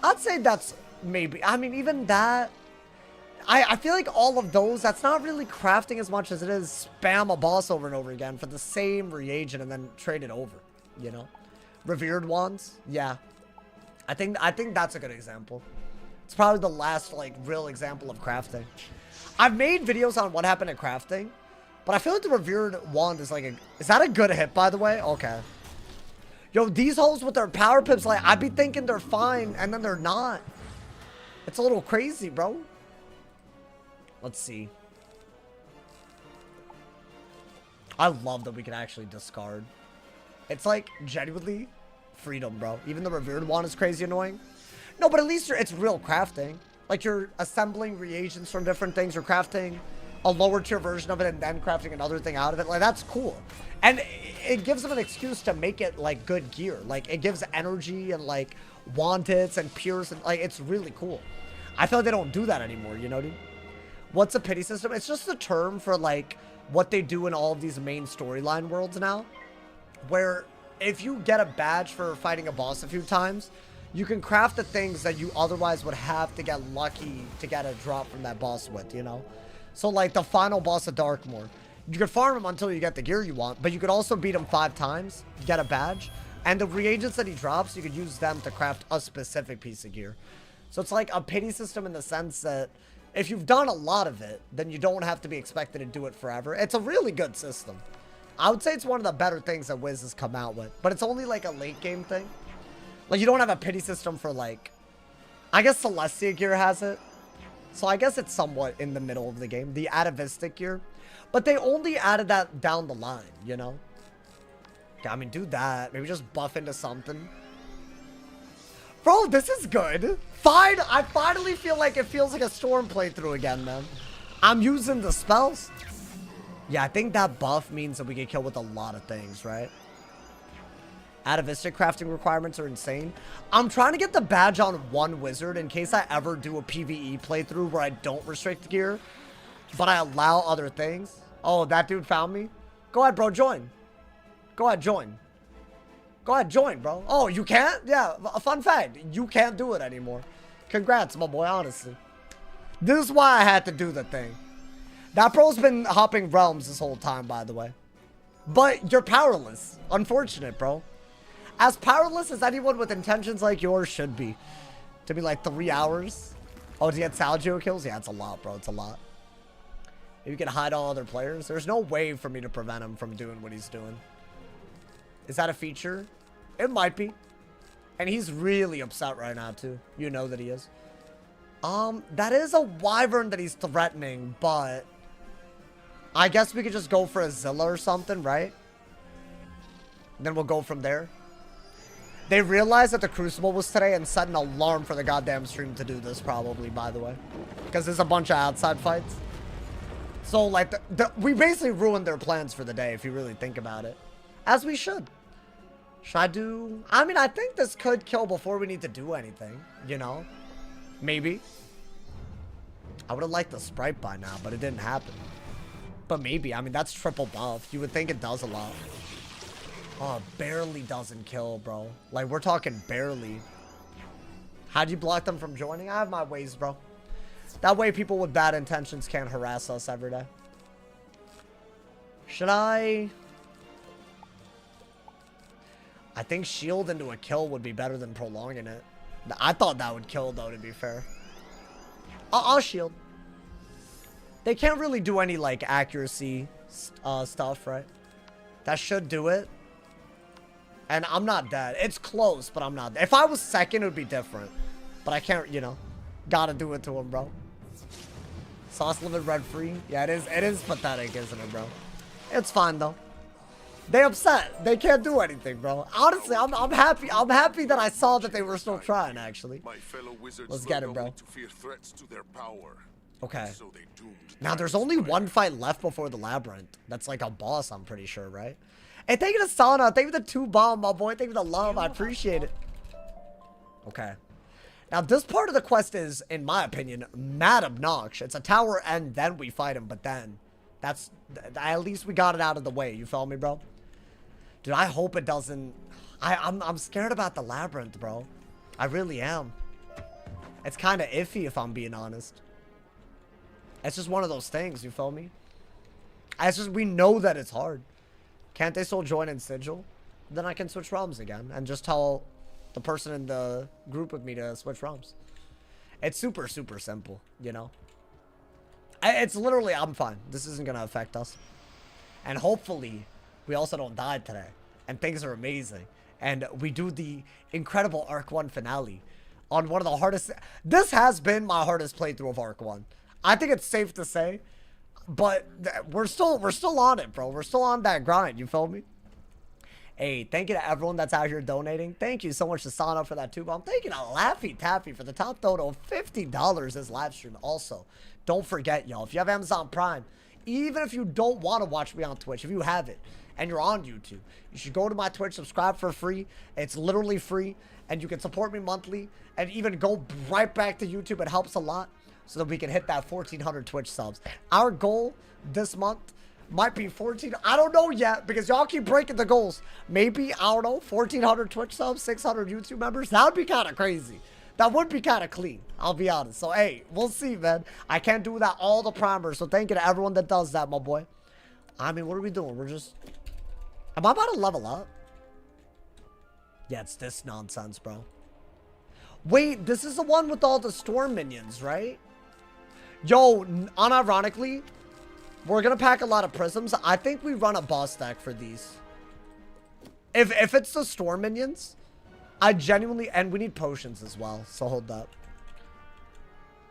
[SPEAKER 1] I'd say that's maybe... I mean, even that... I feel like all of those, that's not really crafting as much as it is spam a boss over and over again for the same reagent and then trade it over, you know? Revered Wands? Yeah. I think that's a good example. It's probably the last, like, real example of crafting. I've made videos on what happened at crafting, but I feel like the Revered Wand is like a... Is that a good hit, by the way? Okay. Yo, these hoes with their power pips, like, I'd be thinking they're fine, and then they're not. It's a little crazy, bro. Let's see. I love that we can actually discard. It's like, genuinely, freedom, bro. Even the Revered Wand is crazy annoying. No, but at least it's real crafting. Like, you're assembling reagents from different things. You're crafting a lower tier version of it and then crafting another thing out of it. Like, that's cool. And it gives them an excuse to make it, like, good gear. Like, it gives energy and, like, wanteds and pierce, and like, it's really cool. I feel like they don't do that anymore, you know, dude? What's a pity system? It's just a term for, like, what they do in all of these main storyline worlds now, where if you get a badge for fighting a boss a few times, you can craft the things that you otherwise would have to get lucky to get a drop from that boss with, you know? So, like, the final boss of Darkmoor, you could farm him until you get the gear you want, but you could also beat him 5 times, get a badge, and the reagents that he drops, you could use them to craft a specific piece of gear. So it's like a pity system in the sense that if you've done a lot of it, then you don't have to be expected to do it forever. It's a really good system. I would say it's one of the better things that Wiz has come out with, but it's only like a late game thing. Like, you don't have a pity system for, like, I guess Celestia gear has it. So I guess it's somewhat in the middle of the game, the atavistic gear. But they only added that down the line, you know? Okay, I mean, do that. Maybe just buff into something. Bro, this is good. Fine. I finally feel like it feels like a Storm playthrough again, man. I'm using the spells. Yeah, I think that buff means that we get killed with a lot of things, right? Atavistic crafting requirements are insane. I'm trying to get the badge on one wizard in case I ever do a PvE playthrough where I don't restrict gear, but I allow other things. Oh, that dude found me? Go ahead, bro, join. Go ahead, join. Go ahead, join, bro. Oh, you can't? Yeah, a fun fact. You can't do it anymore. Congrats, my boy, honestly. This is why I had to do the thing. That bro's been hopping realms this whole time, by the way. But you're powerless. Unfortunate, bro. As powerless as anyone with intentions like yours should be. To be like 3 hours. Oh, to get Salgio kills? Yeah, it's a lot, bro. It's a lot. If you can hide all other players, there's no way for me to prevent him from doing what he's doing. Is that a feature? It might be. And he's really upset right now, too. You know that he is. That is a wyvern that he's threatening, but I guess we could just go for a Zilla or something, right? Then we'll go from there. They realized that the Crucible was today and set an alarm for the goddamn stream to do this, probably, by the way. Because there's a bunch of outside fights. So, like, we basically ruined their plans for the day, if you really think about it. As we should. Should I do... I mean, I think this could kill before we need to do anything, you know? Maybe. I would have liked the Sprite by now, but it didn't happen. But maybe. I mean, that's triple buff. You would think it does a lot. Oh, barely doesn't kill, bro. Like, we're talking barely. How'd you block them from joining? I have my ways, bro. That way people with bad intentions can't harass us every day. Should I think shield into a kill would be better than prolonging it. I thought that would kill, though, to be fair. I'll shield. They can't really do any, like, accuracy stuff, right? That should do it. And I'm not dead. It's close, but I'm not dead. If I was second, it would be different. But I can't, you know. Gotta do it to him, bro. Sauce limit red free. Yeah, it is pathetic, isn't it, bro? It's fine, though. They upset. They can't do anything, bro. Honestly, I'm happy. I'm happy that I saw that they were still trying, actually.
[SPEAKER 4] My fellow wizards
[SPEAKER 1] Let's get it, bro.
[SPEAKER 4] to fear threats to their power.
[SPEAKER 1] Okay.
[SPEAKER 4] So they doomed
[SPEAKER 1] Now, there's only one fight left before the Labyrinth. That's like a boss, I'm pretty sure, right? Hey, thank you to Sana. Thank you to the 2 bomb, my boy. Thank you to love. I appreciate it. Okay. Now, this part of the quest is, in my opinion, mad obnoxious. It's a tower and then we fight him, but then that's... At least we got it out of the way. You feel me, bro? Dude, I hope it doesn't... I'm scared about the Labyrinth, bro. I really am. It's kind of iffy, if I'm being honest. It's just one of those things, you feel me? It's just, we know that it's hard. Can't they still join in Sigil? Then I can switch realms again and just tell the person in the group with me to switch realms. It's super, super simple, you know? It's literally, I'm fine. This isn't going to affect us. And hopefully, we also don't die today. And things are amazing. And we do the incredible Arc 1 finale on one of the hardest... This has been my hardest playthrough of Arc 1. I think it's safe to say. But we're still on it, bro. We're still on that grind. You feel me? Hey, thank you to everyone that's out here donating. Thank you so much to sign up for that 2 bomb. Thank you to Laffy Taffy for the top total of $50 this live stream. Also, don't forget, y'all, if you have Amazon Prime, Even if you don't want to watch me on Twitch, if you have it and you're on YouTube, you should go to my Twitch, subscribe for free. It's literally free, and you can support me monthly and even go right back to YouTube. It helps a lot so that we can hit that 1,400 Twitch subs. Our goal this month might be 14. I don't know yet because y'all keep breaking the goals. Maybe, I don't know, 1,400 Twitch subs, 600 YouTube members. That would be kind of crazy. That would be kind of clean, I'll be honest. So, hey, we'll see, man. I can't do that all the primers. So, thank you to everyone that does that, my boy. I mean, what are we doing? We're just... Am I about to level up? Yeah, it's this nonsense, bro. Wait, this is the one with all the storm minions, right? Yo, unironically, we're going to pack a lot of prisms. I think we run a boss deck for these. If it's the storm minions... I genuinely, and we need potions as well, so hold up.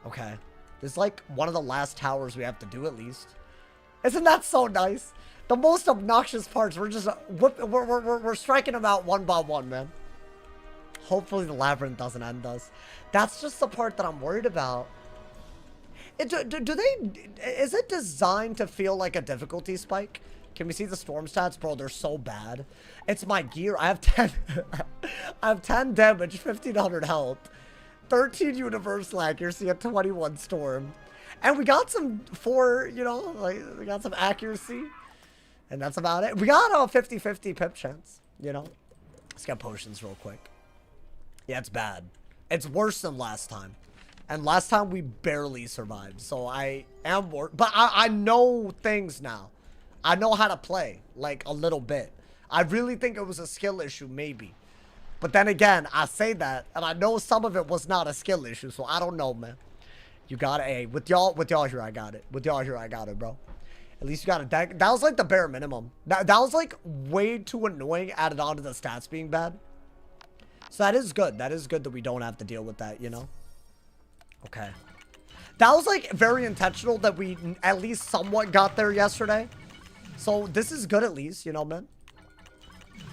[SPEAKER 1] Okay. This is like one of the last towers we have to do at least. Isn't that so nice? The most obnoxious parts, we're just, we're striking them out one by one, man. Hopefully the labyrinth doesn't end us. That's just the part that I'm worried about. Is it designed to feel like a difficulty spike? Can we see the storm stats? Bro, they're so bad. It's my gear. I have 10 I have 10 damage, 1,500 health, 13 universal accuracy, and 21 storm. And we got some you know, like we got some accuracy. And that's about it. We got a 50-50 pip chance, you know. Let's get potions real quick. Yeah, it's bad. It's worse than last time. And last time we barely survived. So I am worried. But I know things now. I know how to play, like, a little bit. I really think it was a skill issue, maybe. But then again, I say that, and I know some of it was not a skill issue, so I don't know, man. You got it, hey, with y'all here, I got it. With y'all here, I got it, bro. At least you got a deck. That was, like, the bare minimum. That was, like, way too annoying added on to the stats being bad. So that is good. That is good that we don't have to deal with that, you know? Okay. That was, like, very intentional that we at least somewhat got there yesterday. So, this is good at least, you know, man?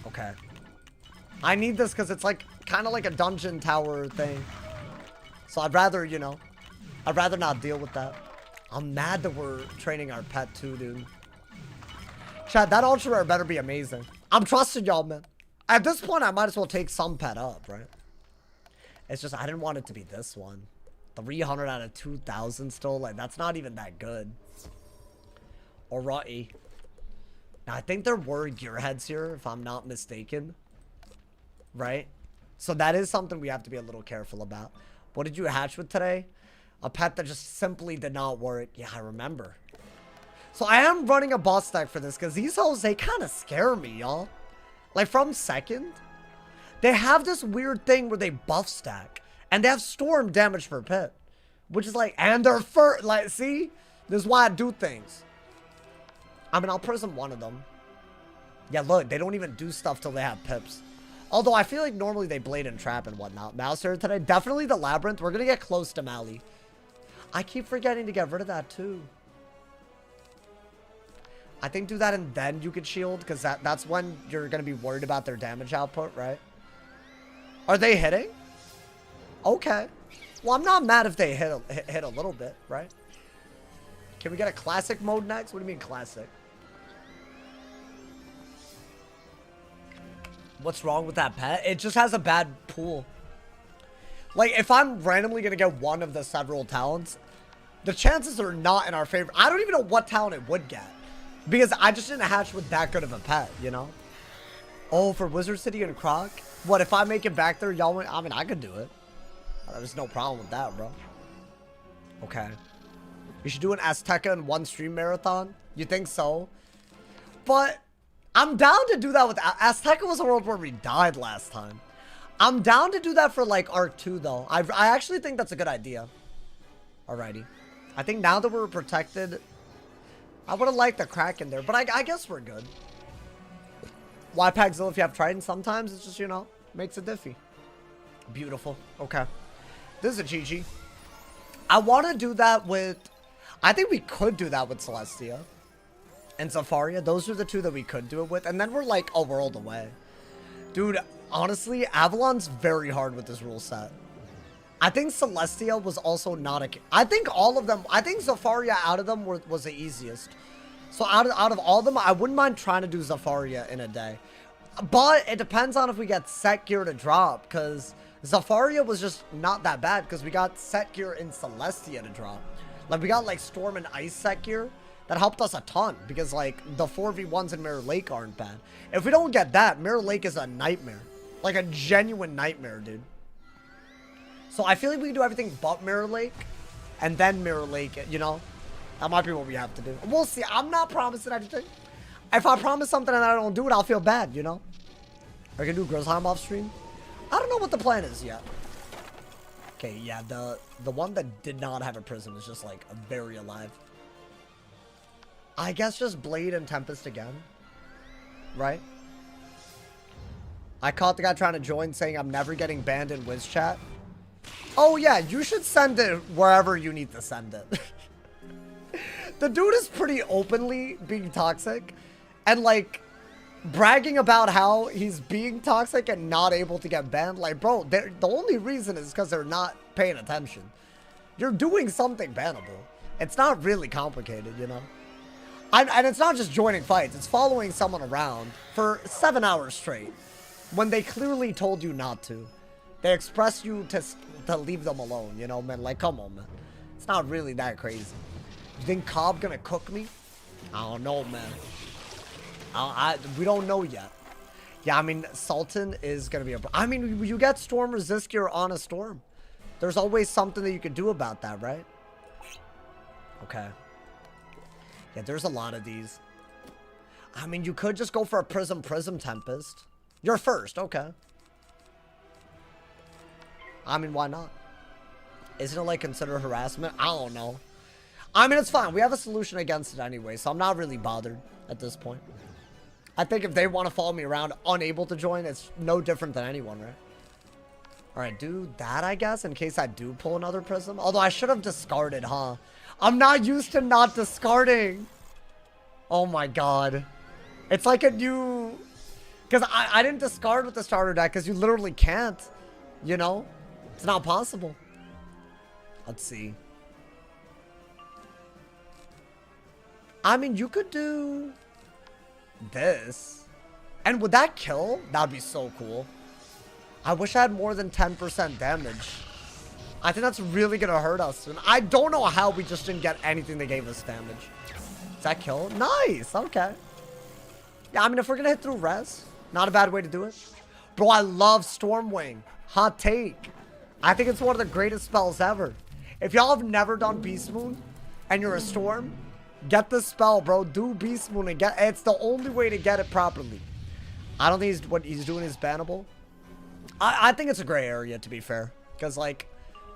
[SPEAKER 1] Okay. I need this because it's, like, kind of like a dungeon tower thing. So, I'd rather, you know, I'd rather not deal with that. I'm mad that we're training our pet, too, dude. Chad, that ultra rare better be amazing. I'm trusting y'all, man. At this point, I might as well take some pet up, right? It's just, I didn't want it to be this one. 300 out of 2,000 still. Like, that's not even that good. Alrighty. Now, I think there were gearheads here, if I'm not mistaken. Right? So that is something we have to be a little careful about. What did you hatch with today? A pet that just simply did not work. Yeah, I remember. So I am running a boss deck for this, because these hoes, they kind of scare me, y'all. Like, from second, they have this weird thing where they buff stack. And they have storm damage per pet. Which is like, and they're like, see? This is why I do things. I mean, I'll prism one of them. Yeah, look, they don't even do stuff till they have pips. Although, I feel like normally they blade and trap and whatnot. Mouser today, definitely the Labyrinth. We're going to get close to Mally. I keep forgetting to get rid of that, too. I think do that and then you could shield, because that's when you're going to be worried about their damage output, right? Are they hitting? Okay. Well, I'm not mad if they hit a little bit, right? Can we get a classic mode next? What do you mean classic? What's wrong with that pet? It just has a bad pool. Like, if I'm randomly going to get one of the several talents, the chances are not in our favor. I don't even know what talent it would get. Because I just didn't hatch with that good of a pet, you know? Oh, for Wizard City and Croc? What, if I make it back there, y'all... I mean, I could do it. There's no problem with that, bro. Okay. You should do an Azteca in one stream marathon? You think so? But I'm down to do that with... Azteca was a world where we died last time. I'm down to do that for, like, Arc 2, though. I actually think that's a good idea. Alrighty. I think now that we're protected... I would have liked the crack in there, but I guess we're good. Why Packzilla if you have Trident? Sometimes it's just, you know, makes it diffy. Beautiful. Okay. This is a GG. I want to do that with... I think we could do that with Celestia and Zafaria. Those are the two that we could do it with. And then we're like a world away. Dude, honestly, Avalon's very hard with this rule set. I think Celestia was also not a... I think all of them... I think Zafaria out of them was the easiest. So out of all of them, I wouldn't mind trying to do Zafaria in a day. But it depends on if we get set gear to drop. Because Zafaria was just not that bad. Because we got set gear in Celestia to drop. Like, we got, like, Storm and Ice set gear. That helped us a ton. Because, like, the 4v1s in Mirror Lake aren't bad. If we don't get that, Mirror Lake is a nightmare. Like, a genuine nightmare, dude. So I feel like we can do everything but Mirror Lake. And then Mirror Lake, you know? That might be what we have to do. We'll see. I'm not promising anything. If I promise something and I don't do it, I'll feel bad, you know? Are we gonna do Grizzheim off stream? I don't know what the plan is yet. Okay, yeah, the one that did not have a prism is just, like, very alive. I guess just Blade and Tempest again. Right? I caught the guy trying to join saying I'm never getting banned in Wiz chat. Oh yeah, you should send it wherever you need to send it. The dude is pretty openly being toxic and like bragging about how he's being toxic and not able to get banned. Like, bro, the only reason is because they're not paying attention. You're doing something bannable. It's not really complicated, you know? And it's not just joining fights. It's following someone around for 7 hours straight when they clearly told you not to. They express you to leave them alone, you know, man. Like, come on, man. It's not really that crazy. You think Cobb gonna cook me? I don't know, man. We don't know yet. Yeah, I mean, Sultan is gonna be a... I mean, you get Storm Resist Gear on a Storm. There's always something that you could do about that, right? Okay. Yeah, there's a lot of these. I mean, you could just go for a Prism Tempest. You're first, okay. I mean, why not? Isn't it, like, considered harassment? I don't know. I mean, it's fine. We have a solution against it anyway, so I'm not really bothered at this point. I think if they want to follow me around unable to join, it's no different than anyone, right? Alright, do that, I guess, in case I do pull another Prism. Although I should have discarded, huh? I'm not used to not discarding. Oh my god. It's like a new... Because I didn't discard with the starter deck, because you literally can't. You know? It's not possible. Let's see. I mean, you could do this. And would that kill? That'd be so cool. I wish I had more than 10% damage. I think that's really going to hurt us. And I don't know how we just didn't get anything that gave us damage. Does that kill? Nice. Okay. Yeah, I mean, if we're going to hit through res, not a bad way to do it. Bro, I love Stormwing. Hot take. I think it's one of the greatest spells ever. If y'all have never done Beast Moon and you're a Storm, get this spell, bro. Do Beast Moon and get... It's the only way to get it properly. I don't think what he's doing is bannable. I think it's a gray area, to be fair. Because, like,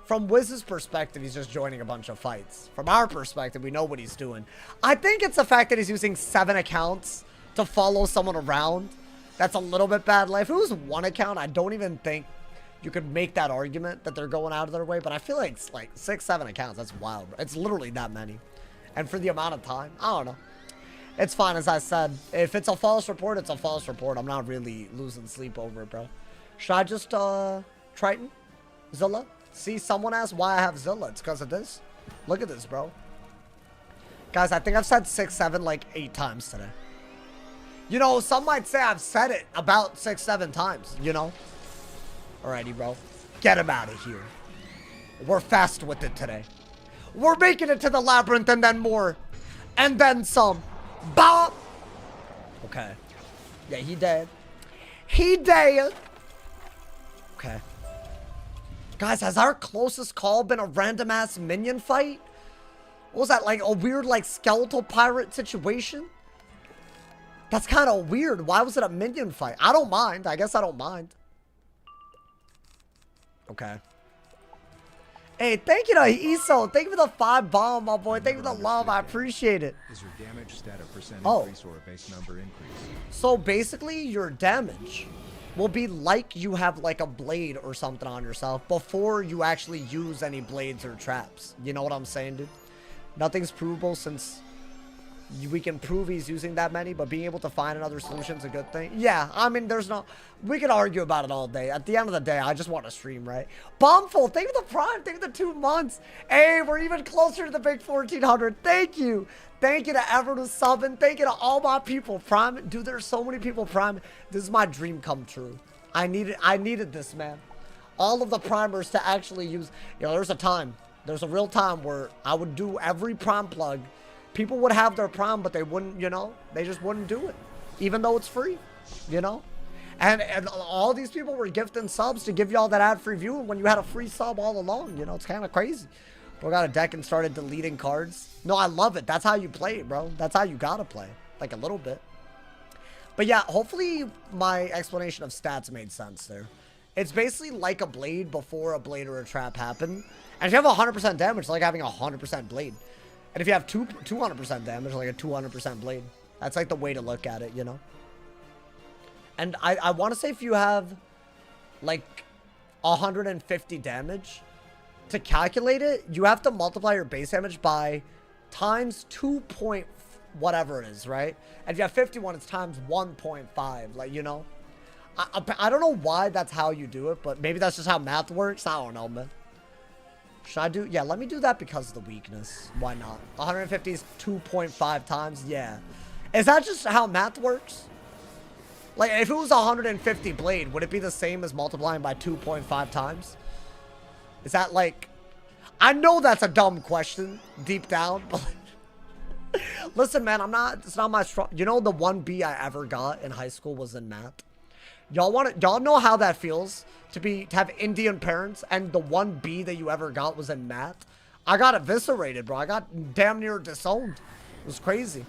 [SPEAKER 1] from Wiz's perspective, he's just joining a bunch of fights. From our perspective, we know what he's doing. I think it's the fact that he's using 7 accounts to follow someone around. That's a little bit bad. Like, if it was 1 account, I don't even think you could make that argument that they're going out of their way. But I feel like it's like 6, 7 accounts. That's wild, bro. It's literally that many. And for the amount of time, I don't know. It's fine, as I said. If it's a false report, it's a false report. I'm not really losing sleep over it, bro. Should I just, Triton? Zilla? See, someone asked why I have Zilla. It's because of this. Look at this, bro. Guys, I think I've said 6, 7, like 8 times today. You know, some might say I've said it about 6, 7 times, you know? Alrighty, bro. Get him out of here. We're fast with it today. We're making it to the Labyrinth and then more. And then some. Bop! Okay. Yeah, he dead. He dead! Okay. Guys, has our closest call been a random-ass minion fight? What was that, like a weird, like, skeletal pirate situation? That's kind of weird. Why was it a minion fight? I don't mind. I guess I don't mind. Okay. Hey, thank you to Iso. Thank you for the 5 bomb, my boy. Thank you for the love. I appreciate it.
[SPEAKER 3] Is your damage stat a percent
[SPEAKER 1] Oh.
[SPEAKER 3] increase or a base number increase?
[SPEAKER 1] So basically, your damage will be like you have like a blade or something on yourself before you actually use any blades or traps. You know what I'm saying, dude? Nothing's provable since we can prove he's using that many, but being able to find another solution is a good thing. Yeah, I mean, there's no... We could argue about it all day. At the end of the day, I just want to stream, right? Bombful, thank you for the Prime. Thank you for the 2 months. Hey, we're even closer to the big 1,400. Thank you. Thank you to everyone who's subbing. Thank you to all my people. Prime, dude, there's so many people Prime. This is my dream come true. I needed this, man. All of the primers to actually use... You know, there's a time. There's a real time where I would do every Prime plug. People would have their Prime, but they wouldn't, you know, they just wouldn't do it. Even though it's free, you know? And all these people were gifting subs to give you all that ad-free viewing when you had a free sub all along. You know, it's kind of crazy. Bro got a deck and started deleting cards. No, I love it. That's how you play it, bro. That's how you gotta play. Like, a little bit. But yeah, hopefully my explanation of stats made sense there. It's basically like a blade before a blade or a trap happened. And if you have 100% damage, it's like having a 100% blade. And if you have 200% damage, like a 200% blade. That's like the way to look at it, you know? And I want to say if you have like 150 damage, to calculate it, you have to multiply your base damage by times 2 point whatever it is, right? And if you have 51, it's times 1.5, like, you know? I don't know why that's how you do it, but maybe that's just how math works. I don't know, man. Should I do? Yeah, let me do that because of the weakness. Why not? 150 is 2.5 times. Yeah. Is that just how math works? Like, if it was 150 blade, would it be the same as multiplying by 2.5 times? Is that like... I know that's a dumb question deep down, but... Listen, man, it's not my strong... You know the one B I ever got in high school was in math? Y'all know how that feels to have Indian parents and the one B that you ever got was in math? I got eviscerated, bro. I got damn near disowned. It was crazy.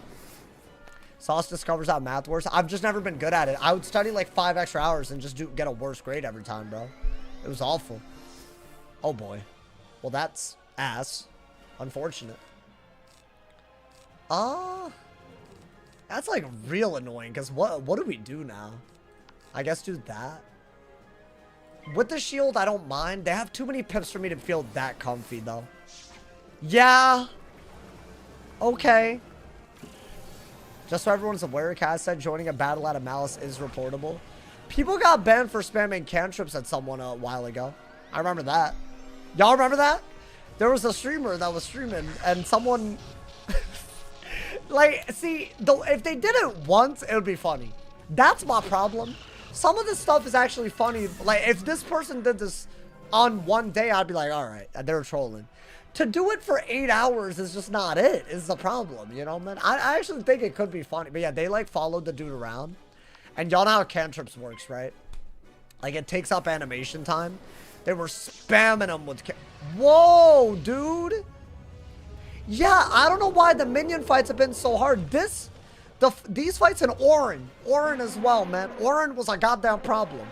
[SPEAKER 1] Sauce discovers how math works. I've just never been good at it. I would study like 5 extra hours and just get a worse grade every time, bro. It was awful. Oh boy. Well, that's ass. Unfortunate. That's like real annoying because what do we do now? I guess do that. With the shield, I don't mind. They have too many pips for me to feel that comfy, though. Yeah. Okay. Just so everyone's aware, Cass said joining a battle out of malice is reportable. People got banned for spamming cantrips at someone a while ago. I remember that. Y'all remember that? There was a streamer that was streaming, and someone... like, see, if they did it once, it would be funny. That's my problem. Some of this stuff is actually funny. Like, if this person did this on one day, I'd be like, all right, they're trolling. To do it for 8 hours is just not it, is the problem, you know, man? I actually think it could be funny. But yeah, they, like, followed the dude around. And y'all know how cantrips works, right? Like, it takes up animation time. They were spamming them with... Whoa, dude! Yeah, I don't know why the minion fights have been so hard. These fights in Orin as well, man. Orin was a goddamn problem.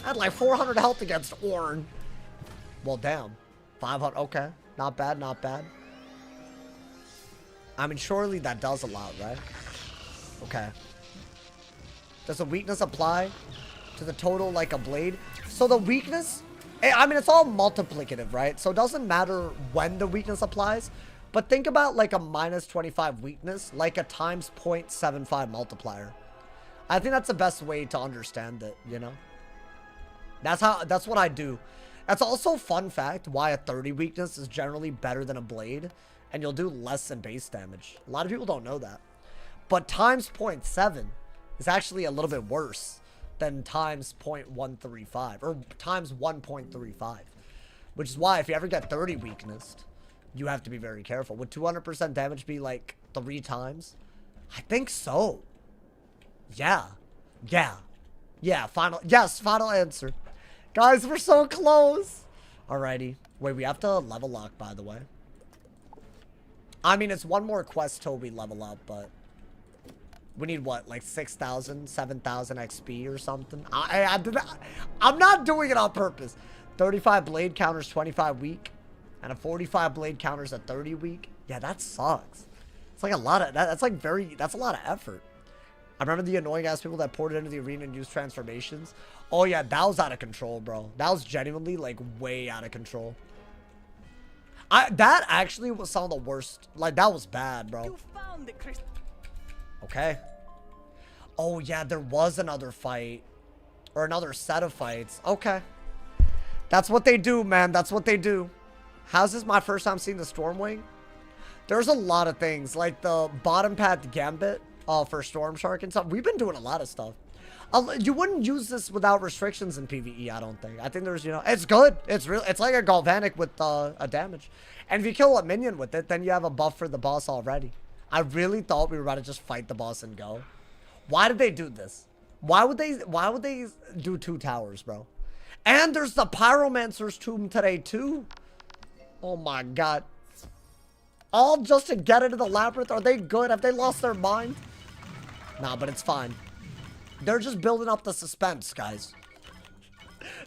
[SPEAKER 1] I had like 400 health against Orin. Well, damn. 500, okay. Not bad, not bad. I mean, surely that does allow, right? Okay. Does a weakness apply to the total like a blade? So the weakness, I mean, it's all multiplicative, right? So it doesn't matter when the weakness applies. But think about like a minus 25 weakness, like a times 0.75 multiplier. I think that's the best way to understand it, you know? That's what I do. That's also fun fact why a 30 weakness is generally better than a blade, and you'll do less than base damage. A lot of people don't know that. But times 0.7 is actually a little bit worse than times 0.135 or times 1.35, which is why if you ever get 30 weakness, you have to be very careful. Would 200% damage be like 3 times? I think so. Yeah. Final answer. Guys, we're so close. Alrighty. Wait, we have to level lock, by the way. I mean, it's one more quest till we level up, but we need what, like 6,000, 7,000 XP or something? I'm not doing it on purpose. 35 blade counters 25 weak. And a 45 blade counters a 30 week. Yeah, that sucks. It's like a lot of that's a lot of effort. I remember the annoying ass people that poured it into the arena and used transformations. Oh yeah, that was out of control, bro. That was genuinely like way out of control. That actually was some of the worst. Like, that was bad, bro.
[SPEAKER 6] You found the crystal.
[SPEAKER 1] Okay. Oh, yeah, there was another fight. Or another set of fights. Okay. That's what they do, man. That's what they do. How's this my first time seeing the Stormwing? There's a lot of things. Like the bottom path gambit for Storm Shark and stuff. We've been doing a lot of stuff. You wouldn't use this without restrictions in PvE, I don't think. I think there's, you know, it's good. It's real. It's like a Galvanic with a damage. And if you kill a minion with it, then you have a buff for the boss already. I really thought we were about to just fight the boss and go. Why did they do this? Why would they do 2 towers, bro? And there's the Pyromancer's Tomb today, too. Oh, my God. All just to get into the Labyrinth? Are they good? Have they lost their mind? Nah, but it's fine. They're just building up the suspense, guys.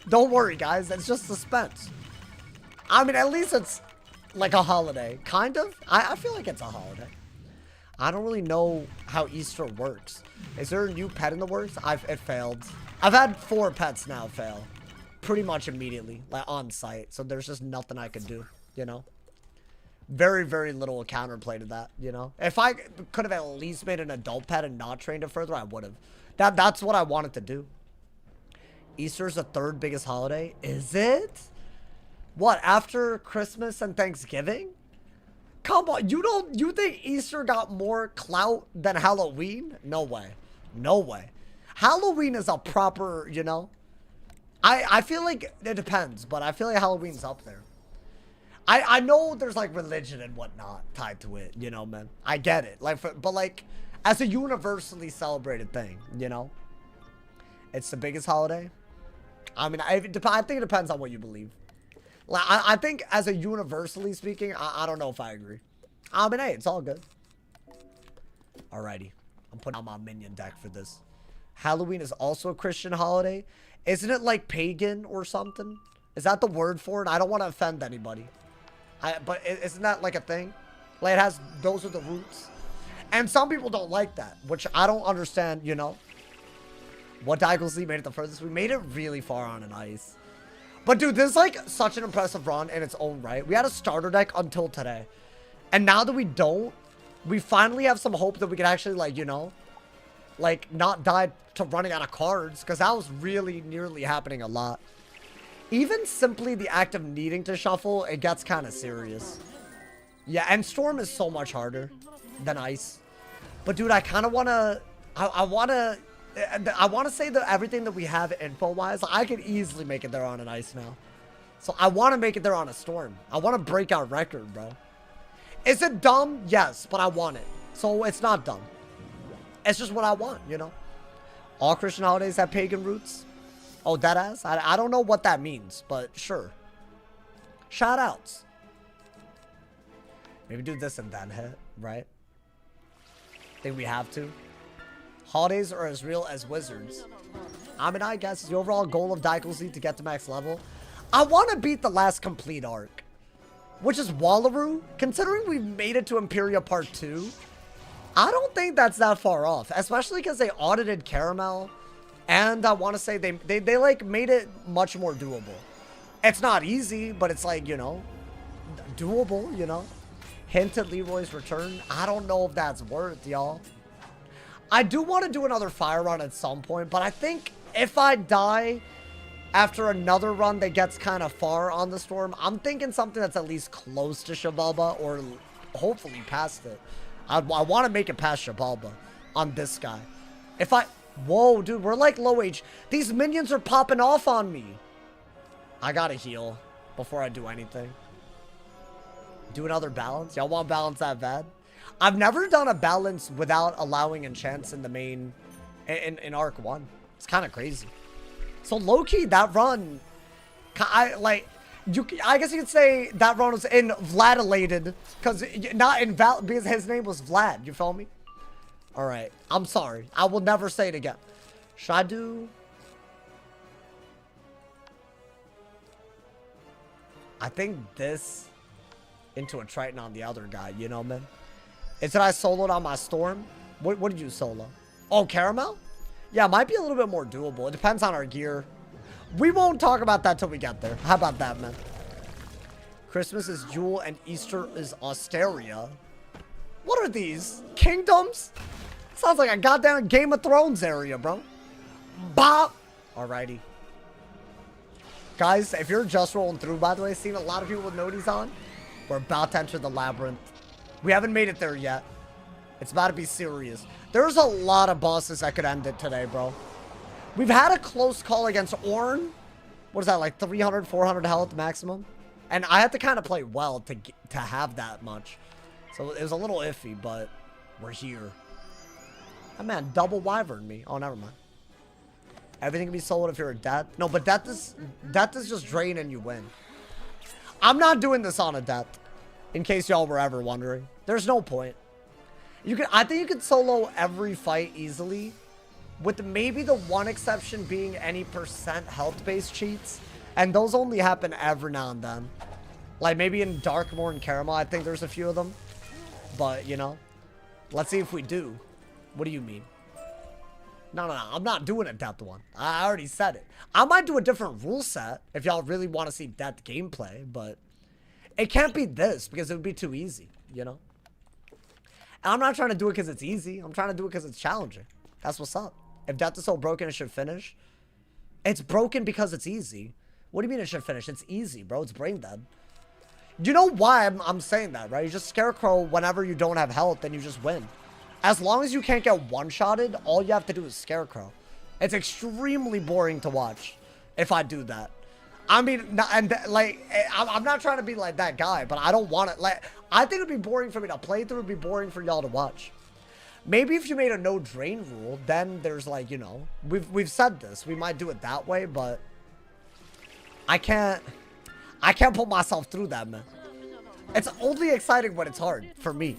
[SPEAKER 1] Don't worry, guys. It's just suspense. I mean, at least it's like a holiday. Kind of. I feel like it's a holiday. I don't really know how Easter works. Is there a new pet in the works? It failed. I've had 4 pets now fail. Pretty much immediately. Like, on site. So there's just nothing I could do, you know? Very, very little counterplay to that, you know? If I could have at least made an adult pet and not trained it further, I would have. That's what I wanted to do. Easter's the 3rd biggest holiday. Is it? What, after Christmas and Thanksgiving? Come on, you think Easter got more clout than Halloween? No way. No way. Halloween is a proper, you know? I feel like it depends, but I feel like Halloween's up there. I know there's like religion and whatnot tied to it, you know, man. I get it. Like, but like, as a universally celebrated thing, you know? It's the biggest holiday. I mean, I think it depends on what you believe. Like, I think as a universally speaking, I don't know if I agree. I mean, hey, it's all good. Alrighty. I'm putting on my minion deck for this. Halloween is also a Christian holiday. Isn't it like pagan or something? Is that the word for it? I don't want to offend anybody. But isn't that like a thing? Like, those are the roots. And some people don't like that, which I don't understand, you know? What Diagonally made it the furthest? We made it really far on an ice. But dude, this is like such an impressive run in its own right. We had a starter deck until today. And now that we don't, we finally have some hope that we can actually, like, you know, like, not die to running out of cards. Because that was really nearly happening a lot. Even simply the act of needing to shuffle, it gets kind of serious. Yeah, and Storm is so much harder than Ice. But dude, I kind of want to... I want to say that everything that we have info-wise, I could easily make it there on an Ice now. So I want to make it there on a Storm. I want to break our record, bro. Is it dumb? Yes, but I want it. So it's not dumb. It's just what I want, you know? All Christian holidays have pagan roots. Oh, deadass? I don't know what that means, but sure. Shout outs. Maybe do this and then hit, right? Think we have to. Holidays are as real as wizards. I mean, I guess the overall goal of Diagonally to get to max level. I want to beat the last complete arc, which is Wallaroo. Considering we've made it to Imperia Part 2, I don't think that's that far off, especially because they audited Caramel, and I want to say they like made it much more doable. It's not easy, but it's like, you know, doable, you know. Hint at Leroy's return. I don't know if that's worth, y'all. I do want to do another fire run at some point, but I think if I die after another run that gets kind of far on the Storm, I'm thinking something that's at least close to Shabalba or hopefully past it. I want to make it past Shabalba on this guy. If I... Whoa, dude, we're like low age. These minions are popping off on me. I gotta heal before I do anything. Do another balance? Y'all want balance that bad? I've never done a balance without allowing enchants in the main... In Arc 1. It's kind of crazy. So low-key, that run... I guess you could say that run was in Vladilated. Because not in because his name was Vlad. You feel me? Alright. I'm sorry. I will never say it again. Should I do... I think this... into a Triton on the other guy. You know, man? Is it I soloed on my Storm? What did you solo? Oh, Caramel? Yeah, it might be a little bit more doable. It depends on our gear. We won't talk about that till we get there. How about that, man? Christmas is Jewel and Easter is Austeria. What are these? Kingdoms? Sounds like a goddamn Game of Thrones area, bro. Bop. Alrighty. Guys, if you're just rolling through, by the way, seeing a lot of people with noties on, we're about to enter the Labyrinth. We haven't made it there yet. It's about to be serious. There's a lot of bosses that could end it today, bro. We've had a close call against Ornn. What is that, like 300, 400 health maximum? And I had to kind of play well to have that much. So it was a little iffy, but we're here. That man double wyvern me. Oh, never mind. Everything can be sold if you're a death. No, but death is just drain and you win. I'm not doing this on a death. In case y'all were ever wondering. There's no point. I think you could solo every fight easily. With maybe the one exception being any % health-based cheats. And those only happen every now and then. Like maybe in Darkmoor and Caramel, I think there's a few of them. But, you know. Let's see if we do. What do you mean? No. I'm not doing a death one. I already said it. I might do a different rule set if y'all really want to see death gameplay. But it can't be this because it would be too easy, you know? And I'm not trying to do it because it's easy. I'm trying to do it because it's challenging. That's what's up. If death is so broken, it should finish. It's broken because it's easy. What do you mean it should finish? It's easy, bro. It's brain dead. You know why I'm saying that, right? You just Scarecrow whenever you don't have health, and you just win. As long as you can't get one-shotted, all you have to do is Scarecrow. It's extremely boring to watch if I do that. I mean, I'm not trying to be like that guy, but I don't want it. Like, I think it would be boring for me to play through. It would be boring for y'all to watch. Maybe if you made a no drain rule, then there's like, you know, we've said this. We might do it that way, but I can't put myself through that, man. It's only exciting when it's hard for me.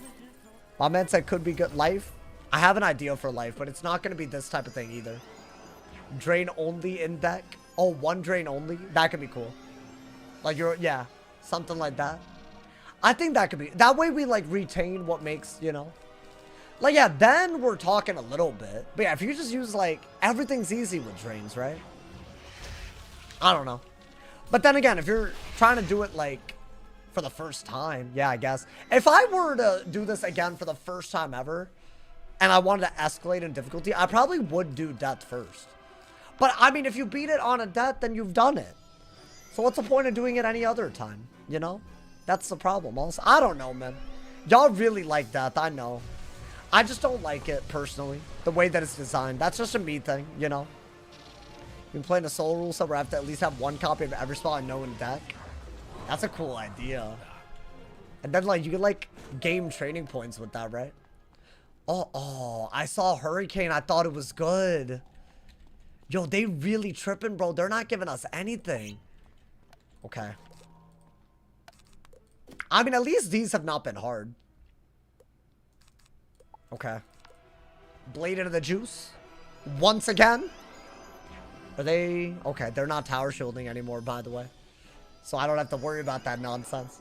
[SPEAKER 1] My man said could be good life. I have an idea for life, but it's not going to be this type of thing either. Drain only in deck. Oh, one drain only. That could be cool. Like yeah, something like that. I think that could be. That way we like retain what makes, you know. Like, yeah, then we're talking a little bit. But yeah, if you just use like, everything's easy with drains, right? I don't know. But then again, if you're trying to do it like for the first time, yeah, I guess. If I were to do this again for the first time ever, and I wanted to escalate in difficulty, I probably would do death first. But I mean, if you beat it on a death, then you've done it. So what's the point of doing it any other time, you know? That's the problem also. I don't know, man. Y'all really like death, I know. I just don't like it, personally. The way that it's designed. That's just a me thing, you know? You've been playing a solo rule set where I have to at least have one copy of every spell I know in deck. That's a cool idea. And then, like, you get, like, game training points with that, right? Oh, I saw Hurricane. I thought it was good. Yo, they really tripping, bro. They're not giving us anything. Okay. I mean, at least these have not been hard. Okay. Blade into the juice. Once again. Are they... Okay, they're not tower shielding anymore, by the way. So I don't have to worry about that nonsense.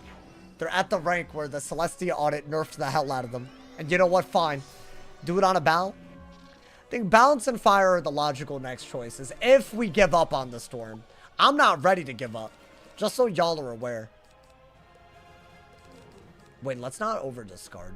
[SPEAKER 1] They're at the rank where the Celestia audit nerfed the hell out of them. And you know what? Fine. Do it on a Bal. I think Balance and Fire are the logical next choices. If we give up on the Storm. I'm not ready to give up. Just so y'all are aware. Wait, let's not over-discard.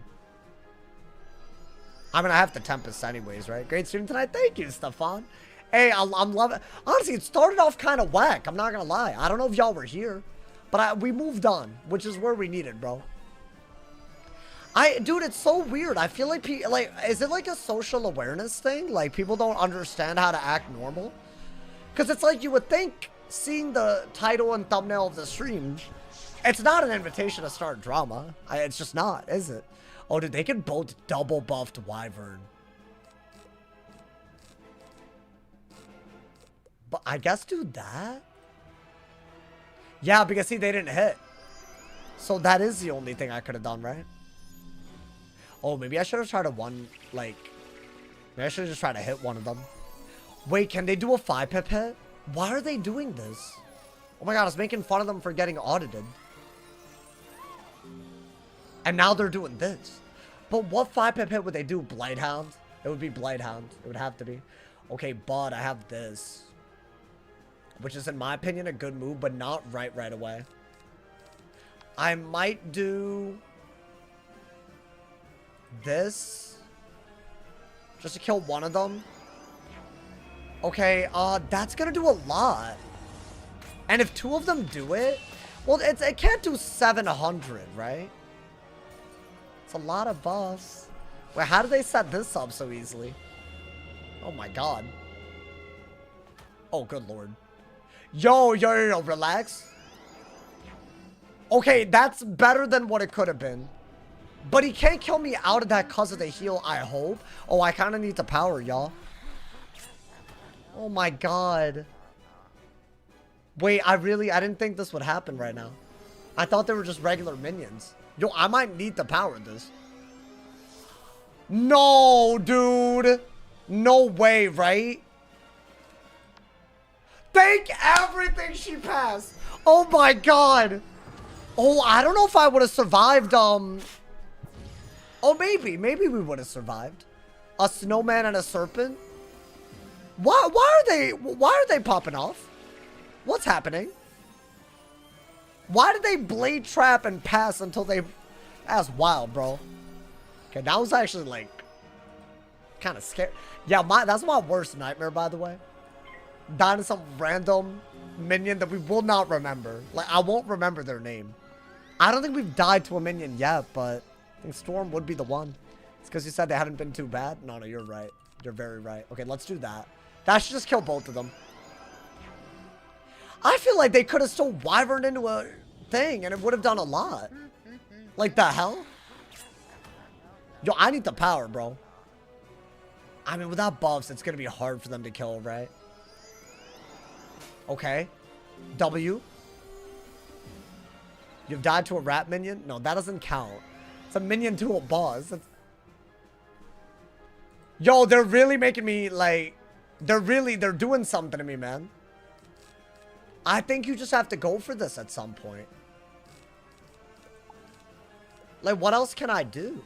[SPEAKER 1] I mean, I have the Tempest anyways, right? Great stream tonight. Thank you, Stefan. Hey, I'm loving it. Honestly, it started off kind of whack. I'm not going to lie. I don't know if y'all were here. But we moved on, which is where we needed, bro. Dude, it's so weird. I feel like, is it like a social awareness thing? Like, people don't understand how to act normal? Because it's like you would think, seeing the title and thumbnail of the stream, it's not an invitation to start drama. It's just not, is it? Oh, dude, they can both double buffed Wyvern. But I guess do that? Yeah, because see, they didn't hit. So that is the only thing I could have done, right? Oh, maybe I should have tried to maybe I should have just tried to hit one of them. Wait, can they do a 5-pip hit? Why are they doing this? Oh my god, I was making fun of them for getting audited. And now they're doing this. But what 5-pip hit would they do? Blighthound? It would be Blighthound. It would have to be. Okay, but I have this. Which is, in my opinion, a good move, but not right away. I might do this. Just to kill one of them. Okay, that's gonna do a lot. And if 2 of them do it, well, it can't do 700, right? It's a lot of buffs. Wait, how did they set this up so easily? Oh my god. Oh, good lord. Yo, relax. Okay, that's better than what it could have been. But he can't kill me out of that because of the heal, I hope. Oh, I kind of need the power, y'all. Oh my god. Wait, I didn't think this would happen right now. I thought they were just regular minions. Yo, I might need to power this. No, dude. No way, right? Thank everything she passed. Oh my god. Oh, I don't know if I would have survived, Oh, maybe we would have survived. A snowman and a serpent? Why are they popping off? What's happening? Why did they blade trap and pass until they... That's wild, bro. Okay, that was actually, like, kind of scary. Yeah, that's my worst nightmare, by the way. Dying to some random minion that we will not remember. Like, I won't remember their name. I don't think we've died to a minion yet, but I think Storm would be the one. It's because you said they hadn't been too bad. No, you're right. You're very right. Okay, let's do that. That should just kill both of them. I feel like they could have still wyverned into a thing and it would have done a lot. Like the hell? Yo, I need the power, bro. I mean, without buffs, it's going to be hard for them to kill, right? Okay. W. You've died to a rat minion? No, that doesn't count. It's a minion to a boss. Yo, they're really making me, like... They're doing something to me, man. I think you just have to go for this at some point. Like, what else can I do?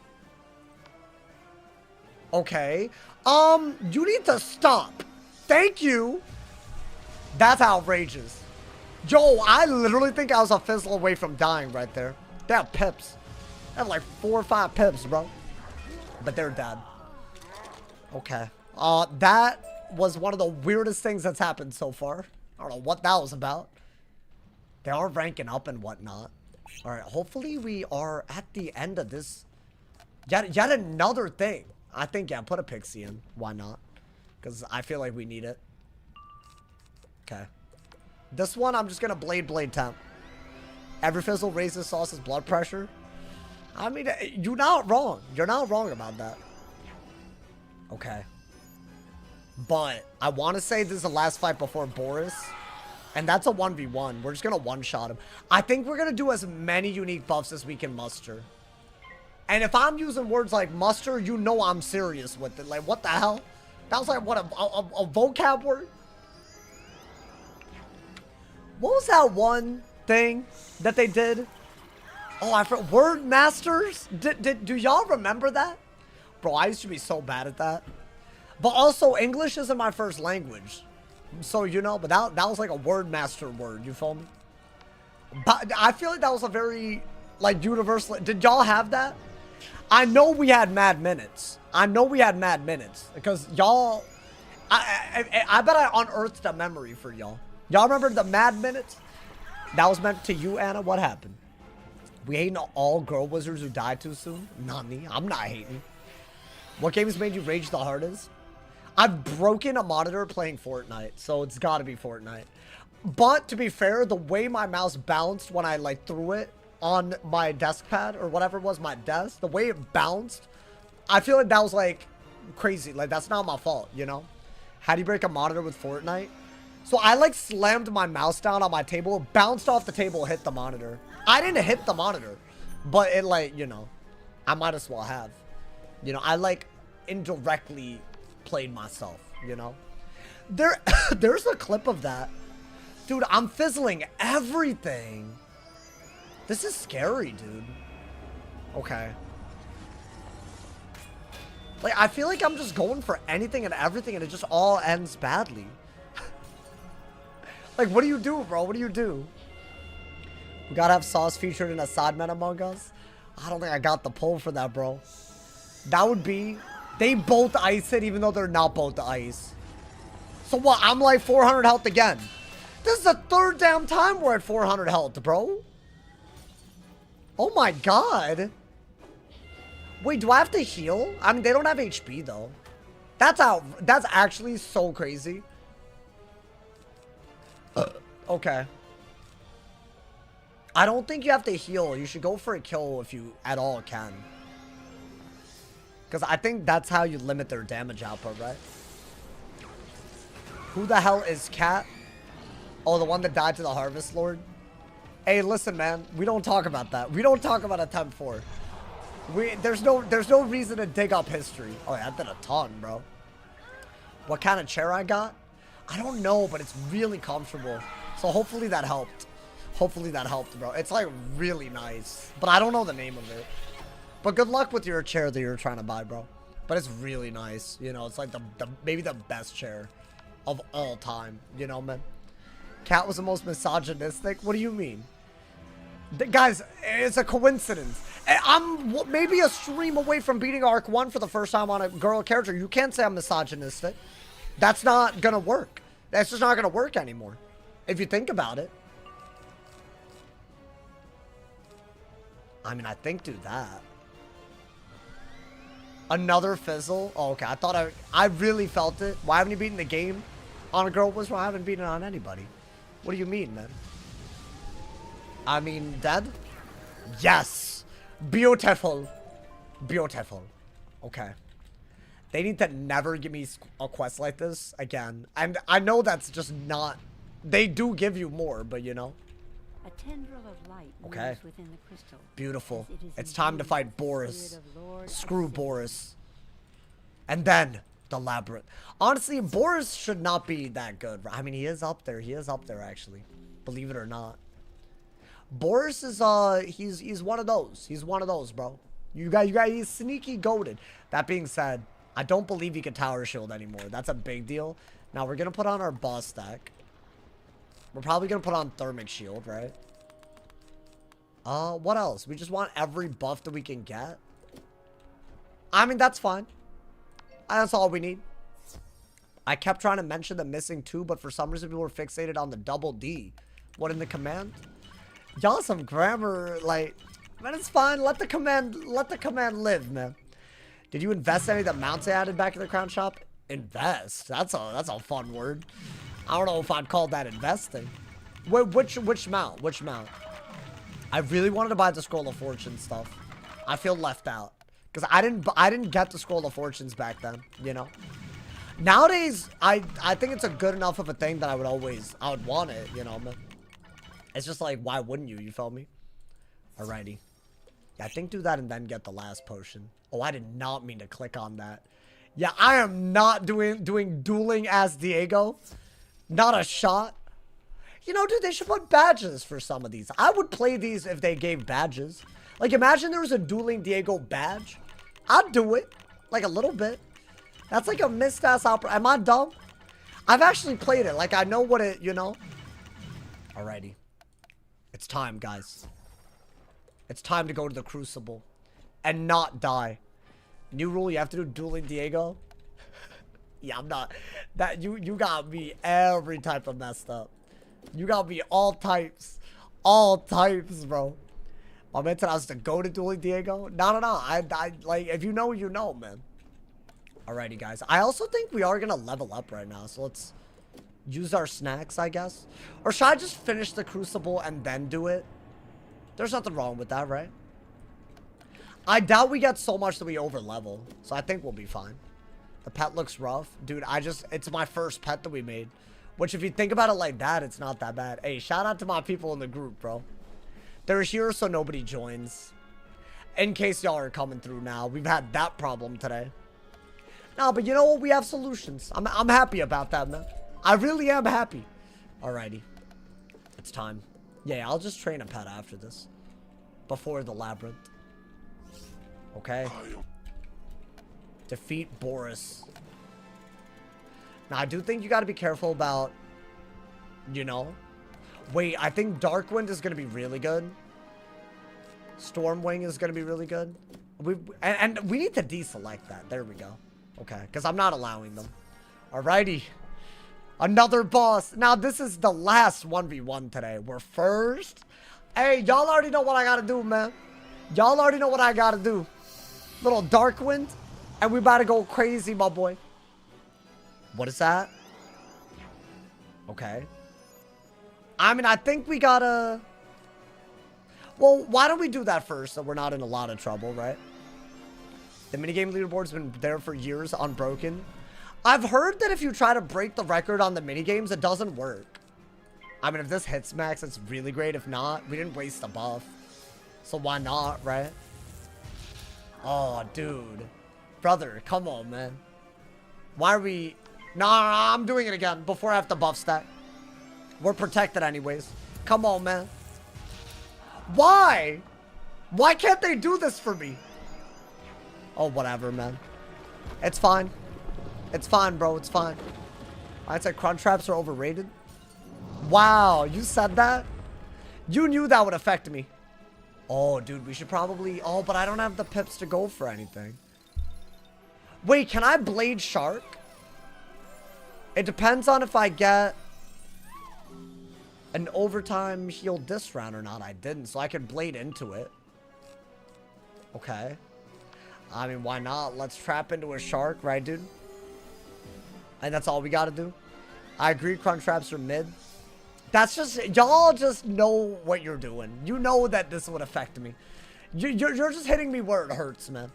[SPEAKER 1] Okay. You need to stop. Thank you. That's outrageous. Yo, I literally think I was a fizzle away from dying right there. They have pips. They have like 4 or 5 pips, bro. But they're dead. Okay. That was one of the weirdest things that's happened so far. I don't know what that was about. They are ranking up and whatnot. Alright, hopefully we are at the end of this. Yet another thing. I think, yeah, put a pixie in. Why not? Because I feel like we need it. Okay. This one, I'm just going to blade temp. Every fizzle raises sauce's blood pressure. I mean, you're not wrong. You're not wrong about that. Okay. But I want to say this is the last fight before Boris. And that's a 1v1. We're just going to one-shot him. I think we're going to do as many unique buffs as we can muster. And if I'm using words like muster, you know I'm serious with it. Like, what the hell? That was like, what, a vocab word? What was that one thing that they did? Oh, I forgot. Word masters? Do y'all remember that? Bro, I used to be so bad at that. But also, English isn't my first language. So, you know, but that was like a word master word. You feel me? But I feel like that was a very, like, universal. Did y'all have that? I know we had mad minutes. Because y'all, I bet I unearthed a memory for y'all. Y'all remember the mad minutes? That was meant to you, Anna. What happened? We hating all girl wizards who died too soon? Not me. I'm not hating. What games made you rage the hardest? I've broken a monitor playing Fortnite, so it's got to be Fortnite. But to be fair, the way my mouse bounced when I like threw it on my desk pad or whatever it was, my desk, the way it bounced, I feel like that was like crazy. Like, that's not my fault, you know? How do you break a monitor with Fortnite? So I like slammed my mouse down on my table, bounced off the table, hit the monitor. I didn't hit the monitor, but it like, you know, I might as well have. You know, I like indirectly played myself, you know? There's a clip of that. Dude, I'm fizzling everything. This is scary, dude. Okay. Like, I feel like I'm just going for anything and everything and it just all ends badly. Like, what do you do, bro? What do you do? We gotta have Sauce featured in a side man Among Us? I don't think I got the pull for that, bro. That would be They both ice it even though they're not both ice. So what? I'm like 400 health again. This is the third damn time we're at 400 health, bro. Oh my god. Wait, do I have to heal? I mean, they don't have HP though. That's actually so crazy. Okay. I don't think you have to heal. You should go for a kill if you at all can. Because I think that's how you limit their damage output, right? Who the hell is Cat? Oh, the one that died to the Harvest Lord? Hey, listen, man. We don't talk about that. We don't talk about attempt 4. There's no reason to dig up history. Oh, yeah, I did a ton, bro. What kind of chair I got? I don't know, but it's really comfortable. So hopefully that helped. Hopefully that helped, bro. It's like really nice. But I don't know the name of it. But good luck with your chair that you're trying to buy, bro. But it's really nice. You know, it's like maybe the best chair of all time. You know, man. Cat was the most misogynistic? What do you mean? Guys, it's a coincidence. I'm maybe a stream away from beating Arc 1 for the first time on a girl character. You can't say I'm misogynistic. That's not gonna work. That's just not gonna work anymore. If you think about it. I mean, I think do that. Another fizzle? Oh, okay. I really felt it. Why haven't you beaten the game on a girl whisperer? I haven't beaten it on anybody. What do you mean, man? I mean, dead? Yes! Beautiful. Beautiful. Okay. They need to never give me a quest like this again. And I know that's just not... They do give you more, but you know.
[SPEAKER 8] A tendril of light
[SPEAKER 1] okay.
[SPEAKER 8] moves within the crystal.
[SPEAKER 1] Beautiful. It's time to fight Boris. Screw Boris. And then the Labyrinth. Honestly, Boris should not be that good. I mean, he is up there. He is up there, actually. Believe it or not. Boris is, he's one of those. He's one of those, bro. You guys, he's sneaky goated. That being said, I don't believe he can tower shield anymore. That's a big deal. Now, we're going to put on our boss stack. We're probably going to put on thermic shield, right? What else? We just want every buff that we can get. I mean, that's fine. That's all we need. I kept trying to mention the missing 2, but for some reason people were fixated on the double D. What in the command? Y'all some grammar, like, man, it's fine. Let the command live, man. Did you invest any of the mounts I added back in the crown shop? Invest? That's a fun word. I don't know if I'd call that investing. Wait, which mount? Which mount? I really wanted to buy the Scroll of Fortune stuff. I feel left out because I didn't get the Scroll of Fortunes back then. You know. Nowadays, I think it's a good enough of a thing that I would want it. You know, man. It's just like, why wouldn't you? You feel me? Alrighty. Yeah, I think do that and then get the last potion. Oh, I did not mean to click on that. Yeah, I am not doing dueling as Diego. Not a shot. You know, dude, they should put badges for some of these. I would play these if they gave badges. Like, imagine there was a dueling Diego badge. I'd do it. Like, a little bit. That's like a missed ass opera. Am I dumb? I've actually played it. Like, I know what it, you know. Alrighty. It's time, guys. It's time to go to the Crucible. And not die. New rule, you have to do dueling Diego. Yeah, I'm not. That you got me every type of messed up. You got me all types. All types, bro. My man said I was to go to dueling Diego. No. I like, if you know, you know, man. Alrighty, guys. I also think we are gonna level up right now. So let's use our snacks, I guess. Or should I just finish the Crucible and then do it? There's nothing wrong with that, right? I doubt we get so much that we over level. So I think we'll be fine. The pet looks rough. Dude, it's my first pet that we made. Which, if you think about it like that, it's not that bad. Hey, shout out to my people in the group, bro. They're here so nobody joins. In case y'all are coming through now. We've had that problem today. No, but you know what? We have solutions. I'm happy about that, man. I really am happy. Alrighty. It's time. Yeah, I'll just train a pet after this. Before the Labyrinth. Okay. Defeat Boris. Now, I do think you got to be careful about, you know. Wait, I think Darkwind is going to be really good. Stormwing is going to be really good. And we need to deselect that. There we go. Okay, because I'm not allowing them. Alrighty. Another boss. Now, this is the last 1v1 today. We're first. Hey, y'all already know what I gotta do, man. Y'all already know what I gotta do. Little dark wind. And we about to go crazy, my boy. What is that? Okay. I mean, I think we gotta... Well, why don't we do that first so we're not in a lot of trouble, right? The minigame leaderboard's been there for years, unbroken. I've heard that if you try to break the record on the minigames, it doesn't work. I mean, if this hits max, it's really great. If not, we didn't waste a buff. So why not, right? Oh, dude. Brother, come on, man. Why are we... Nah, I'm doing it again before I have to buff stack. We're protected anyways. Come on, man. Why? Why can't they do this for me? Oh, whatever, man. It's fine. It's fine, bro. It's fine. I'd say crunch traps are overrated. Wow, you said that? You knew that would affect me. Oh, dude, we should probably... Oh, but I don't have the pips to go for anything. Wait, can I blade shark? It depends on if I get an overtime heal this round or not. I didn't, so I could blade into it. Okay. I mean, why not? Let's trap into a shark, right, dude? And that's all we gotta do. I agree, crunch traps are mid. That's just... Y'all just know what you're doing. You know that this would affect me. You're just hitting me where it hurts, man.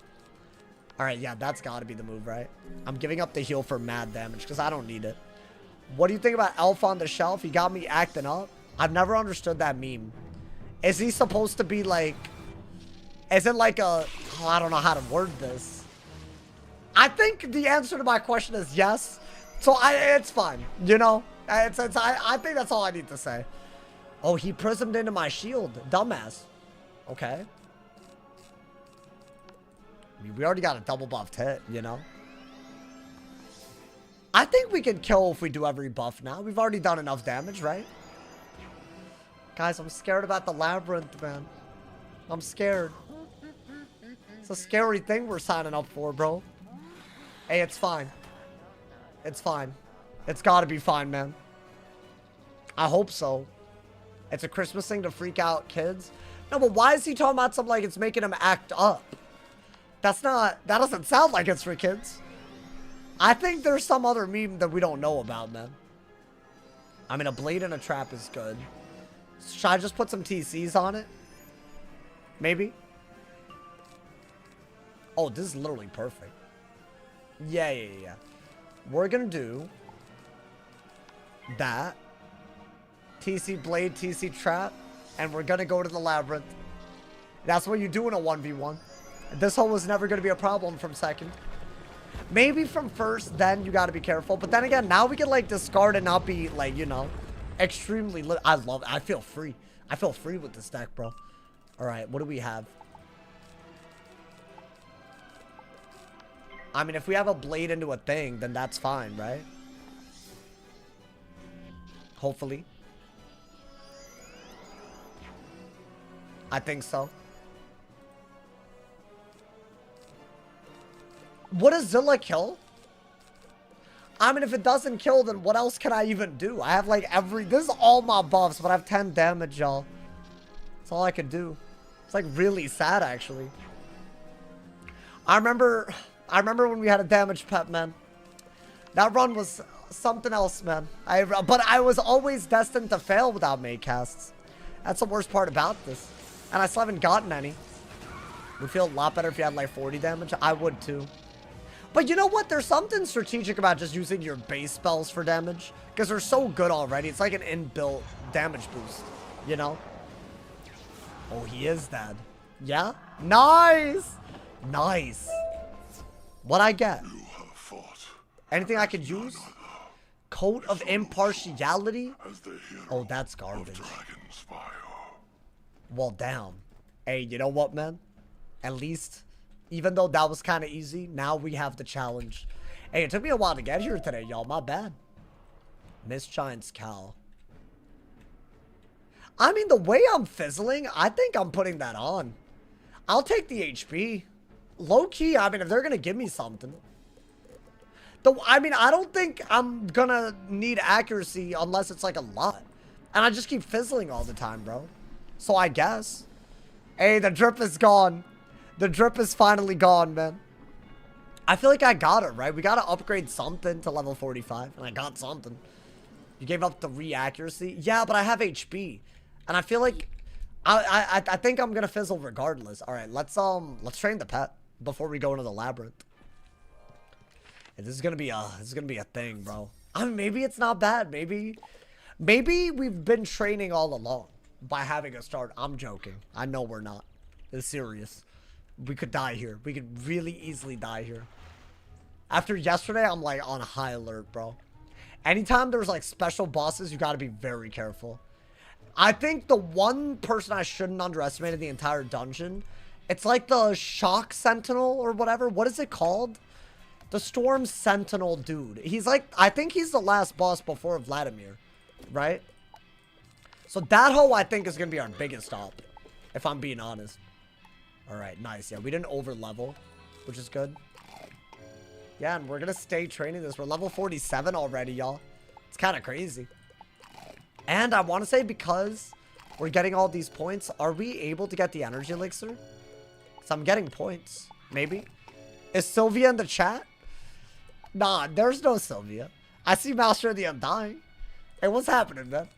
[SPEAKER 1] Alright, yeah, that's gotta be the move, right? I'm giving up the heal for mad damage because I don't need it. What do you think about Elf on the Shelf? He got me acting up. I've never understood that meme. Is he supposed to be like... Is it like a... Oh, I don't know how to word this. I think the answer to my question is yes. So it's fine, you know? I think that's all I need to say. Oh, he prismed into my shield. Dumbass. Okay. I mean, we already got a double buffed hit, you know? I think we can kill if we do every buff now. We've already done enough damage, right? Guys, I'm scared about the Labyrinth, man. I'm scared. It's a scary thing we're signing up for, bro. Hey, it's fine. It's fine. It's gotta be fine, man. I hope so. It's a Christmas thing to freak out kids. No, but why is he talking about something like it's making him act up? That's not... That doesn't sound like it's for kids. I think there's some other meme that we don't know about, man. I mean, a blade and a trap is good. Should I just put some TCs on it? Maybe? Oh, this is literally perfect. Yeah. We're gonna do that. TC blade, TC trap. And we're gonna go to the Labyrinth. That's what you do in a 1v1. This hole was never gonna be a problem from second. Maybe from first, then you gotta be careful. But then again, now we can like discard and not be like, you know, extremely lit. I love it. I feel free. I feel free with this deck, bro. Alright, what do we have? I mean, if we have a blade into a thing, then that's fine, right? Hopefully. I think so. What does Zilla kill? I mean, if it doesn't kill, then what else can I even do? I have like this is all my buffs, but I have 10 damage, y'all. That's all I could do. It's like really sad, actually. I remember when we had a damage pet, man. That run was something else, man. But I was always destined to fail without mage casts. That's the worst part about this. And I still haven't gotten any. Would feel a lot better if you had like 40 damage. I would too. But you know what? There's something strategic about just using your base spells for damage. Because they're so good already. It's like an inbuilt damage boost. You know? Oh, he is dead. Yeah? Nice! Nice. What'd I get? Anything I could use? Coat of Impartiality? Oh, that's garbage. Well, damn. Hey, you know what, man? At least, even though that was kind of easy, now we have the challenge. Hey, it took me a while to get here today, y'all. My bad. Miss Giant's Cal. I mean, the way I'm fizzling, I think I'm putting that on. I'll take the HP. Low key, I mean, if they're going to give me something. Though, I mean, I don't think I'm gonna need accuracy unless it's like a lot. And I just keep fizzling all the time, bro. So I guess. Hey, the drip is gone. The drip is finally gone, man. I feel like I got it, right? We gotta upgrade something to level 45. And I got something. You gave up 3 accuracy? Yeah, but I have HP. And I feel like I think I'm gonna fizzle regardless. Alright, let's train the pet before we go into the labyrinth. This is gonna be a thing, bro. I mean, maybe it's not bad. Maybe we've been training all along by having a start. I'm joking. I know we're not. It's serious. We could die here. We could really easily die here. After yesterday, I'm like on high alert, bro. Anytime there's like special bosses, you gotta be very careful. I think the one person I shouldn't underestimate in the entire dungeon, it's like the Shock Sentinel or whatever. What is it called? The Storm Sentinel dude. He's like, I think he's the last boss before Vladimir, right? So that hoe I think is going to be our biggest stop, if I'm being honest. All right, nice. Yeah, we didn't over level, which is good. Yeah, and we're going to stay training this. We're level 47 already, y'all. It's kind of crazy. And I want to say, because we're getting all these points, are we able to get the energy elixir? So I'm getting points. Maybe. Is Sylvia in the chat? Nah, there's no Sylvia. I see Master of the Undying. Hey, what's happening, man?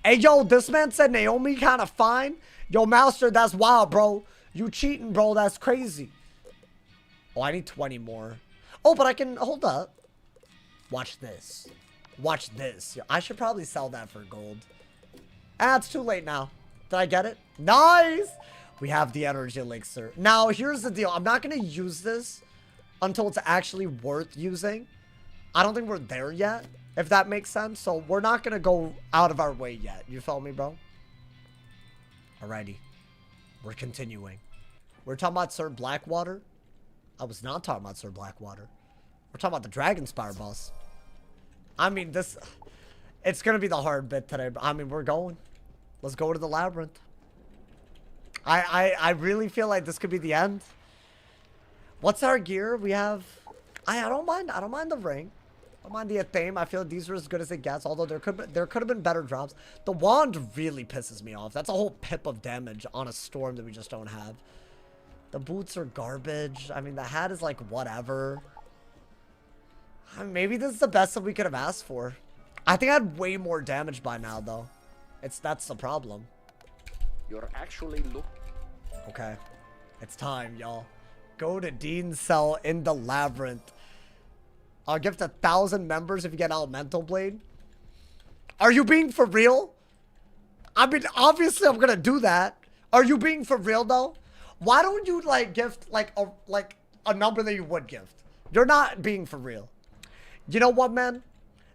[SPEAKER 1] Hey, yo, this man said Naomi kind of fine. Yo, Master, that's wild, bro. You cheating, bro. That's crazy. Oh, I need 20 more. Oh, but I can... Hold up. Watch this. Watch this. I should probably sell that for gold. Ah, it's too late now. Did I get it? Nice! We have the energy elixir. Now, here's the deal. I'm not going to use this until it's actually worth using. I don't think we're there yet, if that makes sense. So, we're not going to go out of our way yet. You feel me, bro? Alrighty. We're continuing. We're talking about Sir Blackwater. I was not talking about Sir Blackwater. We're talking about the Dragonspire boss. I mean, this... It's going to be the hard bit today. I mean, we're going. Let's go to the labyrinth. I really feel like this could be the end. What's our gear? We have... I don't mind the ring. I don't mind the theme. I feel like these are as good as it gets. Although there could have been better drops. The wand really pisses me off. That's a whole pip of damage on a storm that we just don't have. The boots are garbage. I mean, the hat is like whatever. I mean, maybe this is the best that we could have asked for. I think I had way more damage by now, though. That's the problem.
[SPEAKER 9] You're actually
[SPEAKER 1] Okay. It's time, y'all. Go to Dean's cell in the labyrinth. I'll give it 1,000 members if you get Elemental Blade. Are you being for real? I mean, obviously I'm gonna do that. Are you being for real, though? Why don't you, like, gift, like a number that you would gift? You're not being for real. You know what, man?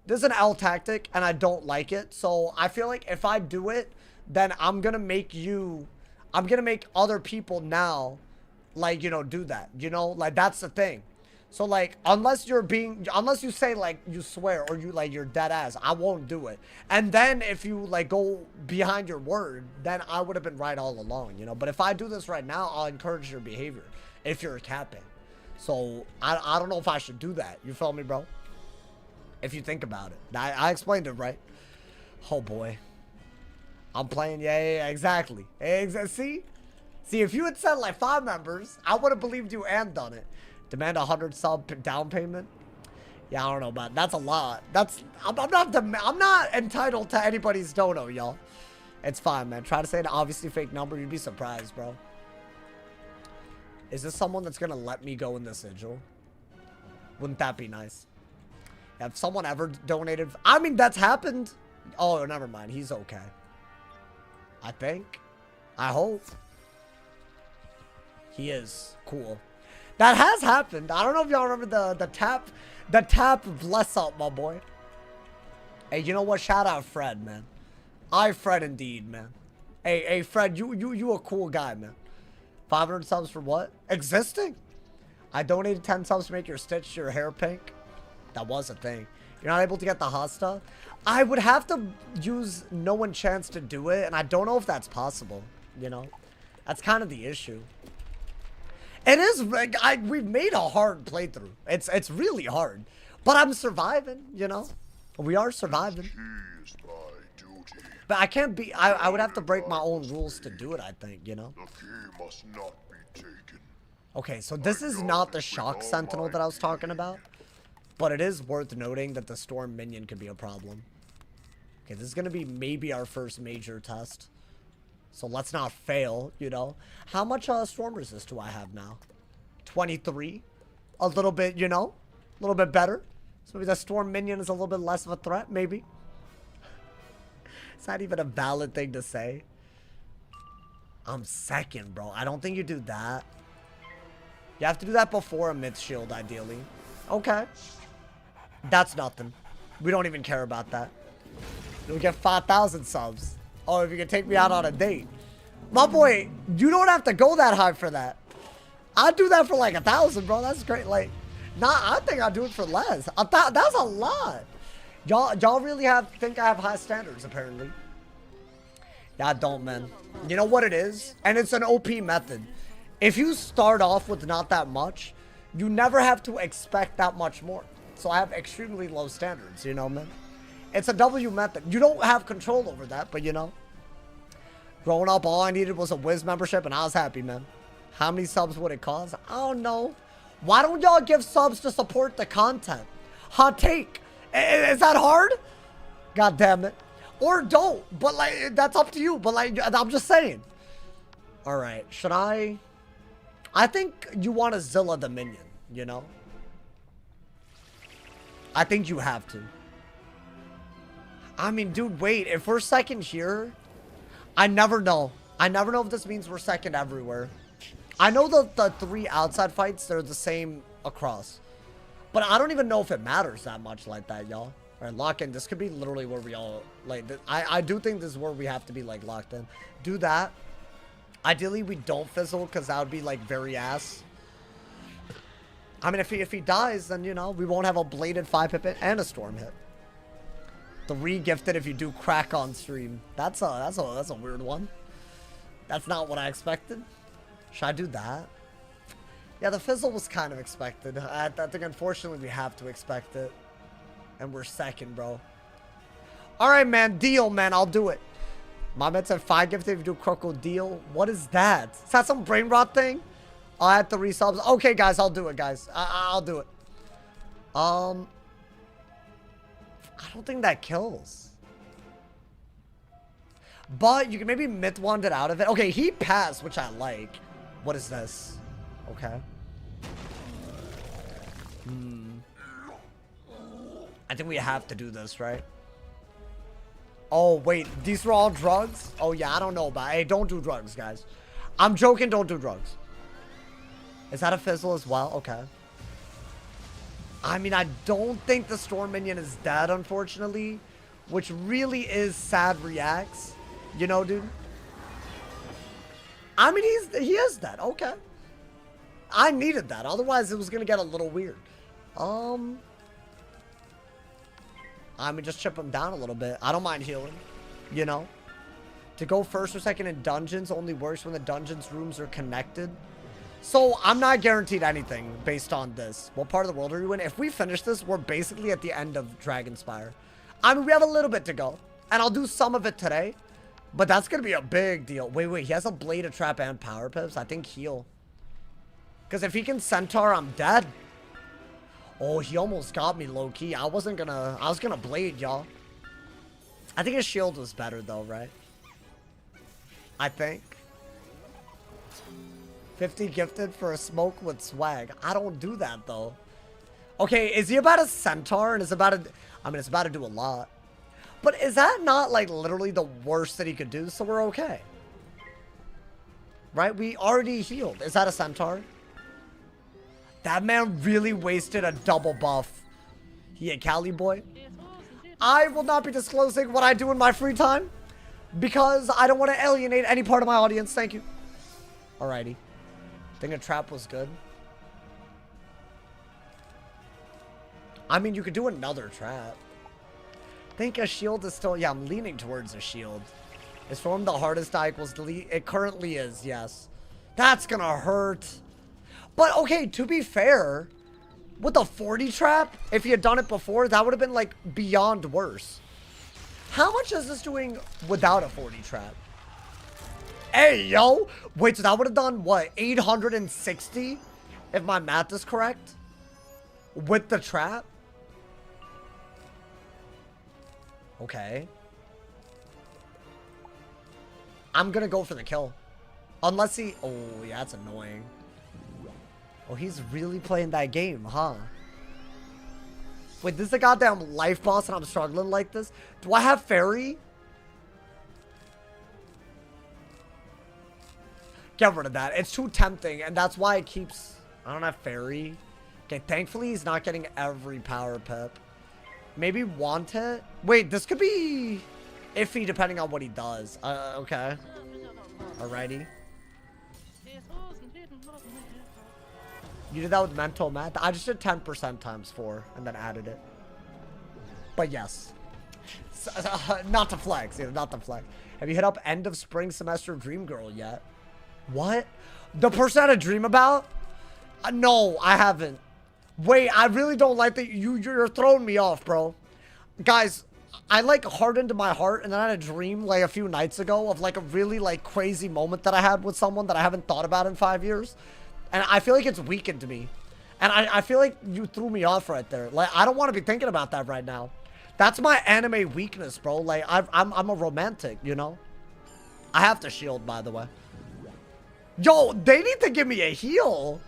[SPEAKER 1] This is an L tactic, and I don't like it. So, I feel like if I do it, then I'm gonna make other people now, like, you know, do that. You know, like, that's the thing. So, like, unless you say, like, you swear, or you, like, you're dead ass, I won't do it. And then, if you, like, go behind your word, then I would have been right all along, you know? But if I do this right now, I'll encourage your behavior, if you're capping. So, I don't know if I should do that. You feel me, bro? If you think about it. I explained it, right? Oh, boy. I'm playing, yeah, exactly. See? See, if you had said, like, 5 members, I would have believed you and done it. Demand 100 sub down payment. Yeah, I don't know, man. That's a lot. I'm not entitled to anybody's dono, y'all. It's fine, man. Try to say an obviously fake number. You'd be surprised, bro. Is this someone that's gonna let me go in the sigil? Wouldn't that be nice? Have someone ever donated? I mean, that's happened. Oh, never mind. He's okay. I think. I hope. He is. Cool. That has happened. I don't know if y'all remember the tap bless up, my boy. Hey, you know what? Shout out Fred, man. Fred indeed, man. Hey, Fred, you a cool guy, man. 500 subs for what? Existing? I donated 10 subs to make your stitch your hair pink. That was a thing. You're not able to get the Hasta? I would have to use no enchants to do it, and I don't know if that's possible, you know? That's kind of the issue. It is, we've made a hard playthrough. It's really hard. But I'm surviving, you know? We are surviving.
[SPEAKER 4] Is my duty.
[SPEAKER 1] But I can't be, I would have to break my own rules to do it, I think, you know?
[SPEAKER 4] The key must not be taken.
[SPEAKER 1] Okay, so this is not the shock sentinel that I was talking about. But it is worth noting that the storm minion could be a problem. Okay, this is going to be maybe our first major test. So let's not fail, you know. How much storm resist do I have now? 23. A little bit, you know. A little bit better. So maybe the storm minion is a little bit less of a threat, maybe. It's not even a valid thing to say. I'm second, bro. I don't think you do that. You have to do that before a myth shield, ideally. Okay. That's nothing. We don't even care about that. You'll get 5,000 subs. Oh, if you can take me out on a date. My boy, you don't have to go that high for that. I'd do that for like 1,000, bro. That's great. Like, nah, I think I'd do it for less. That's a lot. Y'all really think I have high standards, apparently. Yeah, I don't, man. You know what it is? And it's an OP method. If you start off with not that much, you never have to expect that much more. So I have extremely low standards, you know, man. It's a W method. You don't have control over that, but you know. Growing up, all I needed was a Wiz membership, and I was happy, man. How many subs would it cost? I don't know. Why don't y'all give subs to support the content? Hot take. Is that hard? God damn it. Or don't. But, like, that's up to you. But, like, I'm just saying. All right. Should I? I think you want to Zilla the minion, you know? I think you have to. I mean, dude, wait. If we're second here, I never know. I never know if this means we're second everywhere. I know the 3 outside fights, they're the same across. But I don't even know if it matters that much like that, y'all. All right, lock in. This could be literally where we all, like, I do think this is where we have to be, like, locked in. Do that. Ideally, we don't fizzle, because that would be, like, very ass. I mean, if he dies, then, you know, we won't have a bladed 5-hit hit and a storm hit. 3 gifted if you do crack on stream. That's a weird one. That's not what I expected. Should I do that? Yeah, the fizzle was kind of expected. I think, unfortunately, we have to expect it. And we're second, bro. Alright, man. Deal, man. I'll do it. Mohammed said 5 gifted if you do crocodile. What is that? Is that some brain rot thing? I'll add 3 subs. Okay, guys. I'll do it, guys. I'll do it. I don't think that kills. But you can maybe myth wand it out of it. Okay, he passed, which I like. What is this? Okay. I think we have to do this, right? Oh, wait. These are all drugs? Oh, yeah. I don't know about it. Hey, don't do drugs, guys. I'm joking. Don't do drugs. Is that a fizzle as well? Okay. I mean, I don't think the storm minion is dead, unfortunately. Which really is sad reacts. You know, dude? I mean, he is dead. Okay. I needed that. Otherwise, it was going to get a little weird. I mean, just chip him down a little bit. I don't mind healing. You know? To go first or second in dungeons only works when the dungeons rooms are connected. So, I'm not guaranteed anything based on this. What part of the world are you in? If we finish this, we're basically at the end of Dragonspire. I mean, we have a little bit to go. And I'll do some of it today. But that's going to be a big deal. Wait. He has a blade, a trap, and power pips. I think heal. Because if he can centaur, I'm dead. Oh, he almost got me low-key. I was going to blade, y'all. I think his shield was better, though, right? I think. 50 gifted for a smoke with swag. I don't do that, though. Okay, is he about a centaur? And it's about to... I mean, it's about to do a lot. But is that not, like, literally the worst that he could do? So we're okay. Right? We already healed. Is that a centaur? That man really wasted a double buff. He a Cali boy? I will not be disclosing what I do in my free time. Because I don't want to alienate any part of my audience. Thank you. Alrighty. Think a trap was good. I mean, you could do another trap. Think a shield is still... Yeah, I'm leaning towards a shield. Is Storm the hardest die equals delete? It currently is, yes. That's gonna hurt. But okay, to be fair, with a 40 trap, if he had done it before, that would have been like beyond worse. How much is this doing without a 40 trap? Hey, yo. Wait, so that would have done what? 860? If my math is correct? With the trap? Okay. I'm gonna go for the kill. Unless he... Oh, yeah, that's annoying. Oh, he's really playing that game, huh? Wait, this is a goddamn life boss and I'm struggling like this? Do I have fairy? Get rid of that. It's too tempting, and that's why it keeps... I don't have fairy. Okay, thankfully he's not getting every power pip. Maybe want it? Wait, this could be iffy depending on what he does. Okay. Alrighty. You did that with mental math? I just did 10% times 4 and then added it. But yes. Not to flex, not to flex. Have you hit up end of spring semester Dream Girl yet? What? The person I had a dream about? No, I haven't. Wait, I really don't like that. You're throwing me off, bro. Guys, I like hardened my heart and then I had a dream like a few nights ago of like a really like crazy moment that I had with someone that I haven't thought about in 5 years. And I feel like it's weakened me. And I feel like you threw me off right there. Like, I don't want to be thinking about that right now. That's my anime weakness, bro. Like, I'm a romantic, you know? I have to shield, by the way. Yo, they need to give me a heal.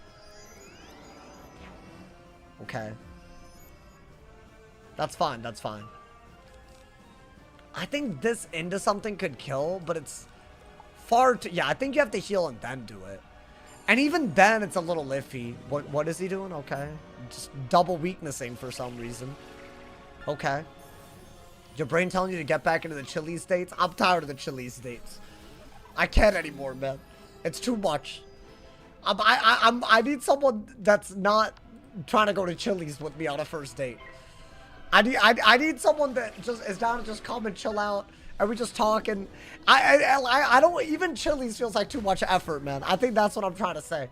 [SPEAKER 1] Okay. That's fine, that's fine. I think this into something could kill, but it's far too... Yeah, I think you have to heal and then do it. And even then, it's a little iffy. What is he doing? Okay. Just double weaknessing for some reason. Okay. Your brain telling you to get back into the chilly states? I'm tired of the chilly states. I can't anymore, man. It's too much. I need someone that's not trying to go to Chili's with me on a first date. I need someone that just is down to just come and chill out. And we just talk and I don't even Chili's feels like too much effort, man. I think that's what I'm trying to say.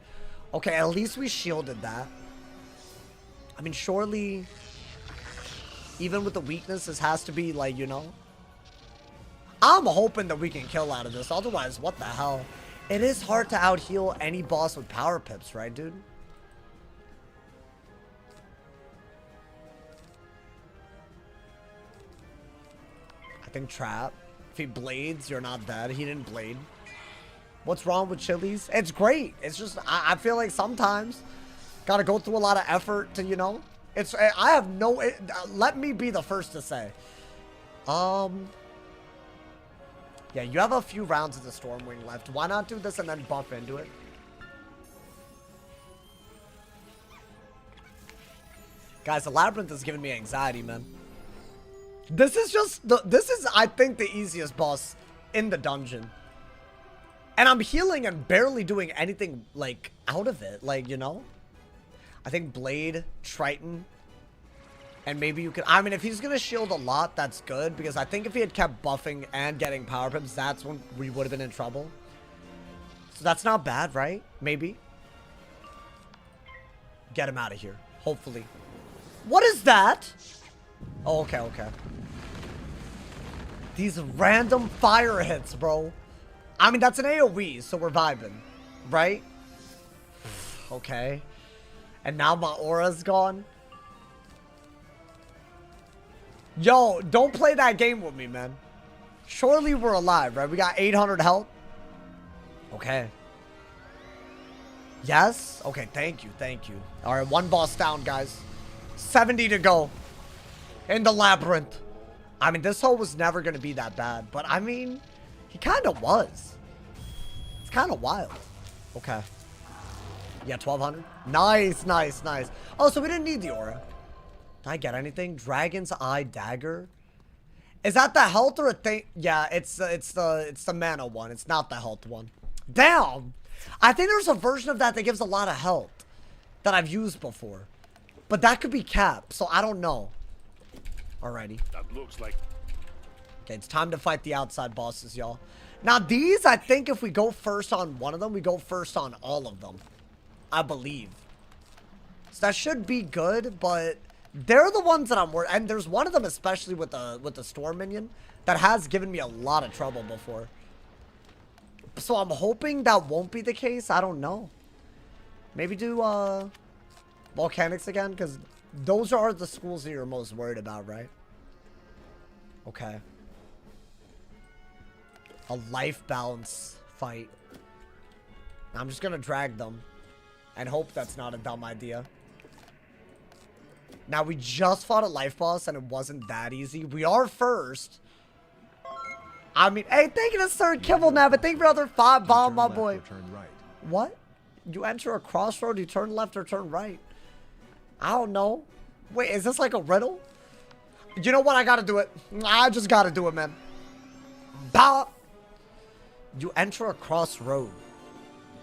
[SPEAKER 1] Okay, at least we shielded that. I mean, surely even with the weakness, this has to be like, you know. I'm hoping that we can kill out of this. Otherwise, what the hell? It is hard to out heal any boss with power pips, right, dude? I think trap. If he blades, you're not dead. He didn't blade. What's wrong with Chili's? It's great. It's just, I feel like sometimes gotta go through a lot of effort to, you know. It's, I have no, let me be the first to say. Yeah, you have a few rounds of the Stormwing left. Why not do this and then buff into it? Guys, the Labyrinth is giving me anxiety, man. This is just, this is, I think, the easiest boss in the dungeon. And I'm healing and barely doing anything, like, out of it. Like, you know? I think Blade, Triton, and maybe you could... I mean, if he's going to shield a lot, that's good. Because I think if he had kept buffing and getting power pips, that's when we would have been in trouble. So that's not bad, right? Maybe. Get him out of here. Hopefully. What is that? Oh, okay, okay. These random fire hits, bro. I mean, that's an AoE, so we're vibing. Right? Okay. And now my aura's gone. Yo, don't play that game with me, man. Surely we're alive, right? We got 800 health. Okay. Yes? Okay, thank you, thank you. Alright, one boss down, guys. 70 to go. In the Labyrinth. I mean, this hole was never going to be that bad. But, I mean, he kind of was. It's kind of wild. Okay. Yeah, 1200. Nice, nice, nice. Oh, so we didn't need the aura. Did I get anything? Dragon's Eye Dagger. Is that the health or a thing? Yeah, it's the mana one. It's not the health one. Damn. I think there's a version of that that gives a lot of health that I've used before. But that could be cap, so I don't know. Alrighty.
[SPEAKER 7] That looks like...
[SPEAKER 1] Okay, it's time to fight the outside bosses, y'all. Now, these, I think if we go first on one of them, we go first on all of them. I believe. So that should be good, but they're the ones that I'm worried. And there's one of them, especially with the storm minion, that has given me a lot of trouble before. So I'm hoping that won't be the case. I don't know. Maybe do volcanics again, because those are the schools that you're most worried about, right? Okay. A life balance fight. I'm just gonna drag them and hope that's not a dumb idea. Now, we just fought a life boss and it wasn't that easy. We are first. I mean, hey, thank you to Sir Kibble now, but thank you for another 5 bomb, my boy.
[SPEAKER 3] Turn right.
[SPEAKER 1] What? You enter a crossroad, you turn left or turn right. I don't know. Wait, is this like a riddle? You know what? I gotta do it. I just gotta do it, man. Bah! You enter a crossroad.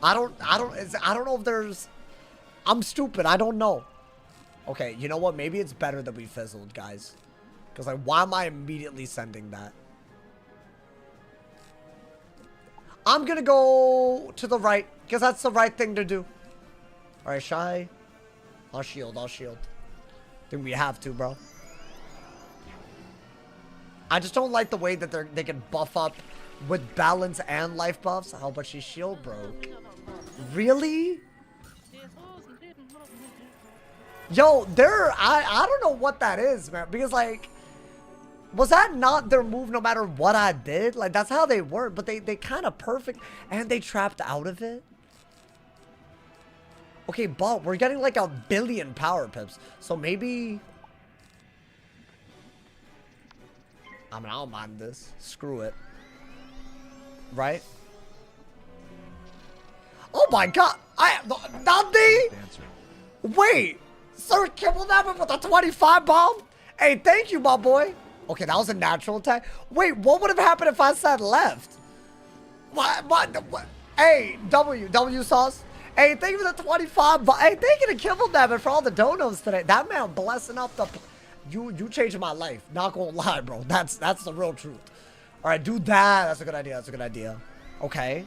[SPEAKER 1] I don't know if there's... I'm stupid. I don't know. Okay, you know what? Maybe it's better that we fizzled, guys. Because, like, why am I immediately sending that? I'm gonna go to the right. Because that's the right thing to do. Alright, Shy. I'll shield. I think we have to, bro. I just don't like the way that they can buff up with balance and life buffs. Oh, but she's shield broke. Really? Yo, I don't know what that is, man. Because, like, was that not their move no matter what I did? Like, that's how they work. But they kind of perfect. And they trapped out of it. Okay, but we're getting like 1 billion power pips. So maybe... I mean, I don't mind this. Screw it. Right? Oh my god! Nothing? Wait! Sir Kibble with a 25 bomb? Hey, thank you, my boy. Okay, that was a natural attack. Wait, what would have happened if I said left? What? Hey, W sauce. Hey, thank you for the 25 bomb. Hey, thank you to Kibble for all the donos today. That man blessing up the... You changed my life. Not gonna lie, bro. That's the real truth. Alright, do that. That's a good idea. Okay.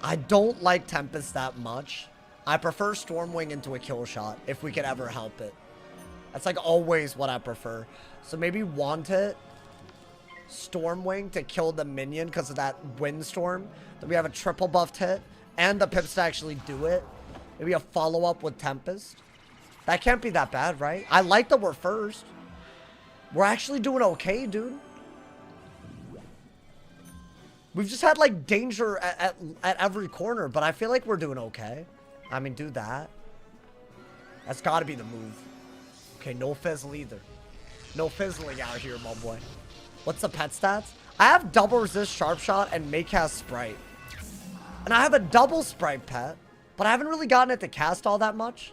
[SPEAKER 1] I don't like Tempest that much. I prefer Stormwing into a kill shot, if we could ever help it. That's like always what I prefer. So maybe want it Stormwing to kill the minion because of that windstorm. Then we have a triple buffed hit and the pips to actually do it. Maybe a follow-up with Tempest. That can't be that bad, right? I like that we're first. We're actually doing okay, dude. We've just had, like, danger at every corner, but I feel like we're doing okay. I mean, do that. That's got to be the move. Okay, no fizzle either. No fizzling out here, my boy. What's the pet stats? I have double resist sharp shot and may cast sprite. And I have a double sprite pet, but I haven't really gotten it to cast all that much.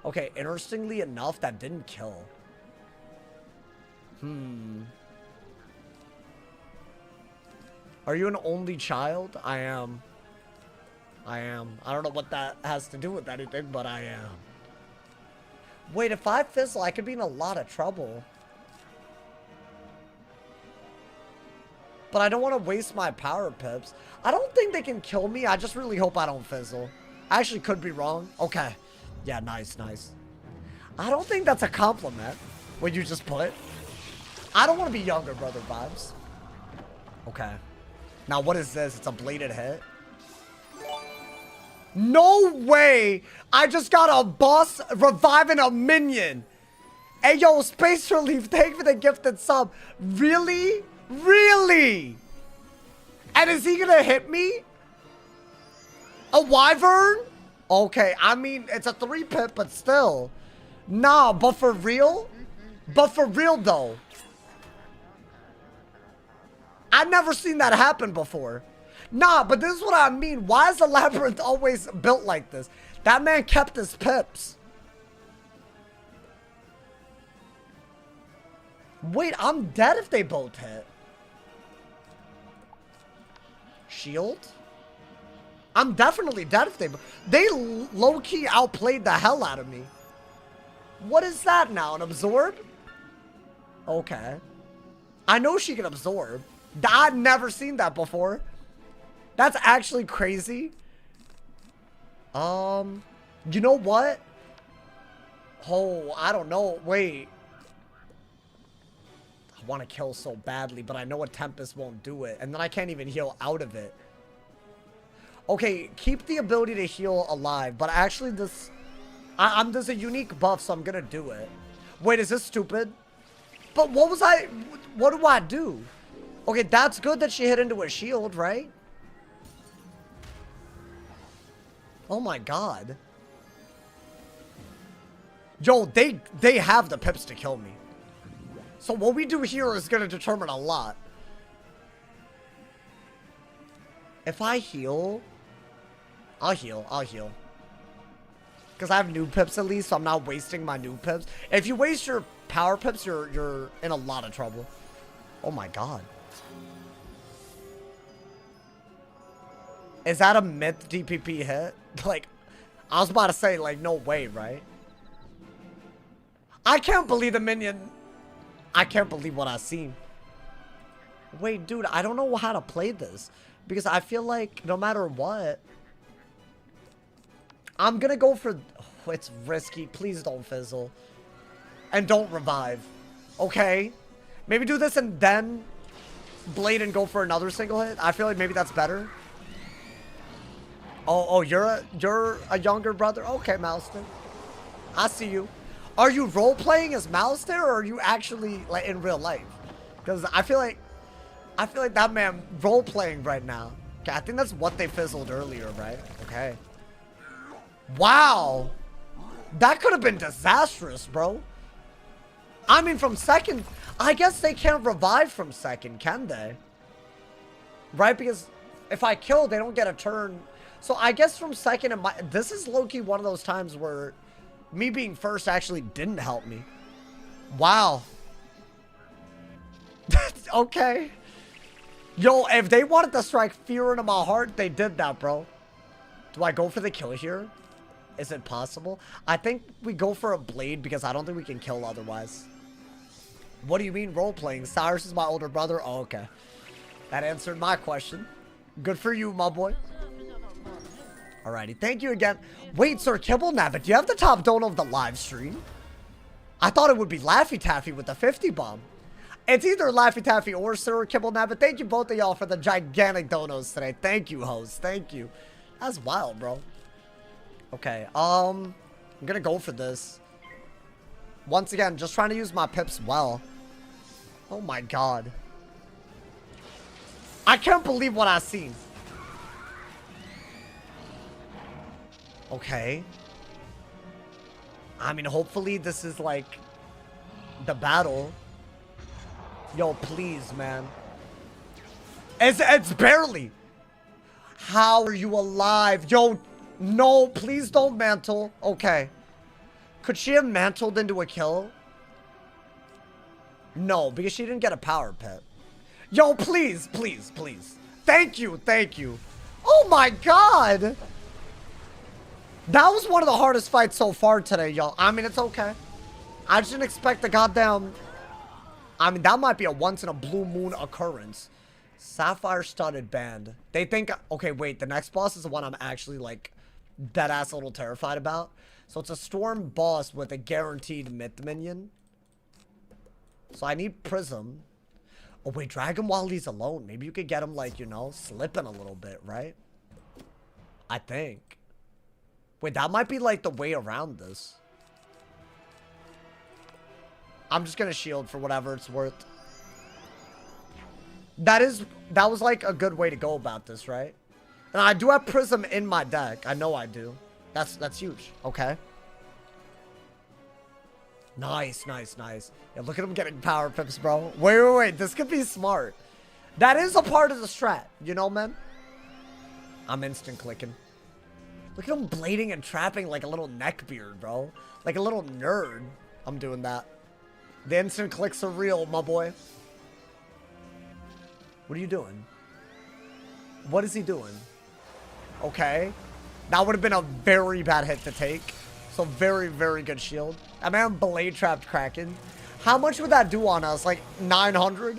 [SPEAKER 1] Okay, interestingly enough, that didn't kill. Are you an only child? I am. I don't know what that has to do with anything, but I am. Wait, if I fizzle, I could be in a lot of trouble. But I don't want to waste my power pips. I don't think they can kill me. I just really hope I don't fizzle. I actually could be wrong. Okay. Yeah, nice. I don't think that's a compliment. What you just put. I don't want to be younger, brother vibes. Okay. Now, what is this? It's a bladed hit. No way! I just got a boss reviving a minion. Hey, yo, Space Relief, thank you for the gifted sub. Really? Really? And is he gonna hit me? A wyvern? Okay, I mean, it's a 3-pip, but still. Nah, but for real? But for real, though. I've never seen that happen before. Nah, but this is what I mean. Why is the Labyrinth always built like this? That man kept his pips. Wait, I'm dead if they both hit. Shield? I'm definitely dead if they low-key outplayed the hell out of me. What is that now? An absorb? Okay. I know she can absorb. I've never seen that before. That's actually crazy. You know what? Oh, I don't know. Wait. I want to kill so badly, but I know a Tempest won't do it. And then I can't even heal out of it. Okay, keep the ability to heal alive. But actually, there's a unique buff, so I'm going to do it. Wait, is this stupid? But what do I do? Okay, that's good that she hit into a shield, right? Oh my god. Yo, they have the pips to kill me. So what we do here is going to determine a lot. If I heal... I'll heal. Because I have new pips at least, so I'm not wasting my new pips. If you waste your power pips, you're in a lot of trouble. Oh my god. Is that a myth DPP hit? Like, I was about to say, like, no way, right? I can't believe the minion... I can't believe what I've seen. Wait, dude, I don't know how to play this. Because I feel like no matter what... I'm gonna go for... Oh, it's risky. Please don't fizzle. And don't revive. Okay? Maybe do this and then... Blade and go for another single hit. I feel like maybe that's better. Oh, you're a younger brother? Okay, Malston. I see you. Are you role-playing as Malston, or are you actually, like, in real life? Because I feel like that man role-playing right now. Okay, I think that's what they fizzled earlier, right? Okay. Wow. That could have been disastrous, bro. I mean, from second... I guess they can't revive from second, can they? Right? Because if I kill, they don't get a turn... So I guess from second, this is low-key one of those times where me being first actually didn't help me. Wow. Okay. Yo, if they wanted to strike fear into my heart, they did that, bro. Do I go for the kill here? Is it possible? I think we go for a blade because I don't think we can kill otherwise. What do you mean role-playing? Cyrus is my older brother? Oh, okay. That answered my question. Good for you, my boy. Alrighty, thank you again. Wait, Sir Kibblenabbit, do you have the top dono of the live stream? I thought it would be Laffy Taffy with the 50 bomb. It's either Laffy Taffy or Sir Kibblenabbit. Thank you both of y'all for the gigantic donos today. Thank you, host. Thank you. That's wild, bro. Okay, I'm gonna go for this. Once again, just trying to use my pips well. Oh my god. I can't believe what I've seen. Okay. I mean, hopefully this is like the battle. Yo, please, man. It's barely. How are you alive? Yo, no, please don't mantle. Okay. Could she have mantled into a kill? No, because she didn't get a power pit. Yo, please, please, please. Thank you, thank you. Oh my god. That was one of the hardest fights so far today, y'all. I mean, it's okay. I just didn't expect the goddamn... I mean, that might be a once-in-a-blue-moon occurrence. Sapphire-studded band. They think... Okay, wait. The next boss is the one I'm actually, like, dead-ass a little terrified about. So it's a storm boss with a guaranteed myth minion. So I need Prism. Oh, wait. Drag him while he's alone. Maybe you could get him, like, you know, slipping a little bit, right? I think. Wait, that might be, like, the way around this. I'm just gonna shield for whatever it's worth. That was, like, a good way to go about this, right? And I do have Prism in my deck. I know I do. That's huge. Okay. Nice, nice, nice. Yeah, look at him getting power pips, bro. Wait. This could be smart. That is a part of the strat. You know, man? I'm instant clicking. Look at him blading and trapping like a little neckbeard, bro. Like a little nerd. I'm doing that. The instant clicks are real, my boy. What are you doing? What is he doing? Okay. That would have been a very bad hit to take. So very, very good shield. That man blade trapped Kraken. How much would that do on us? Like 900?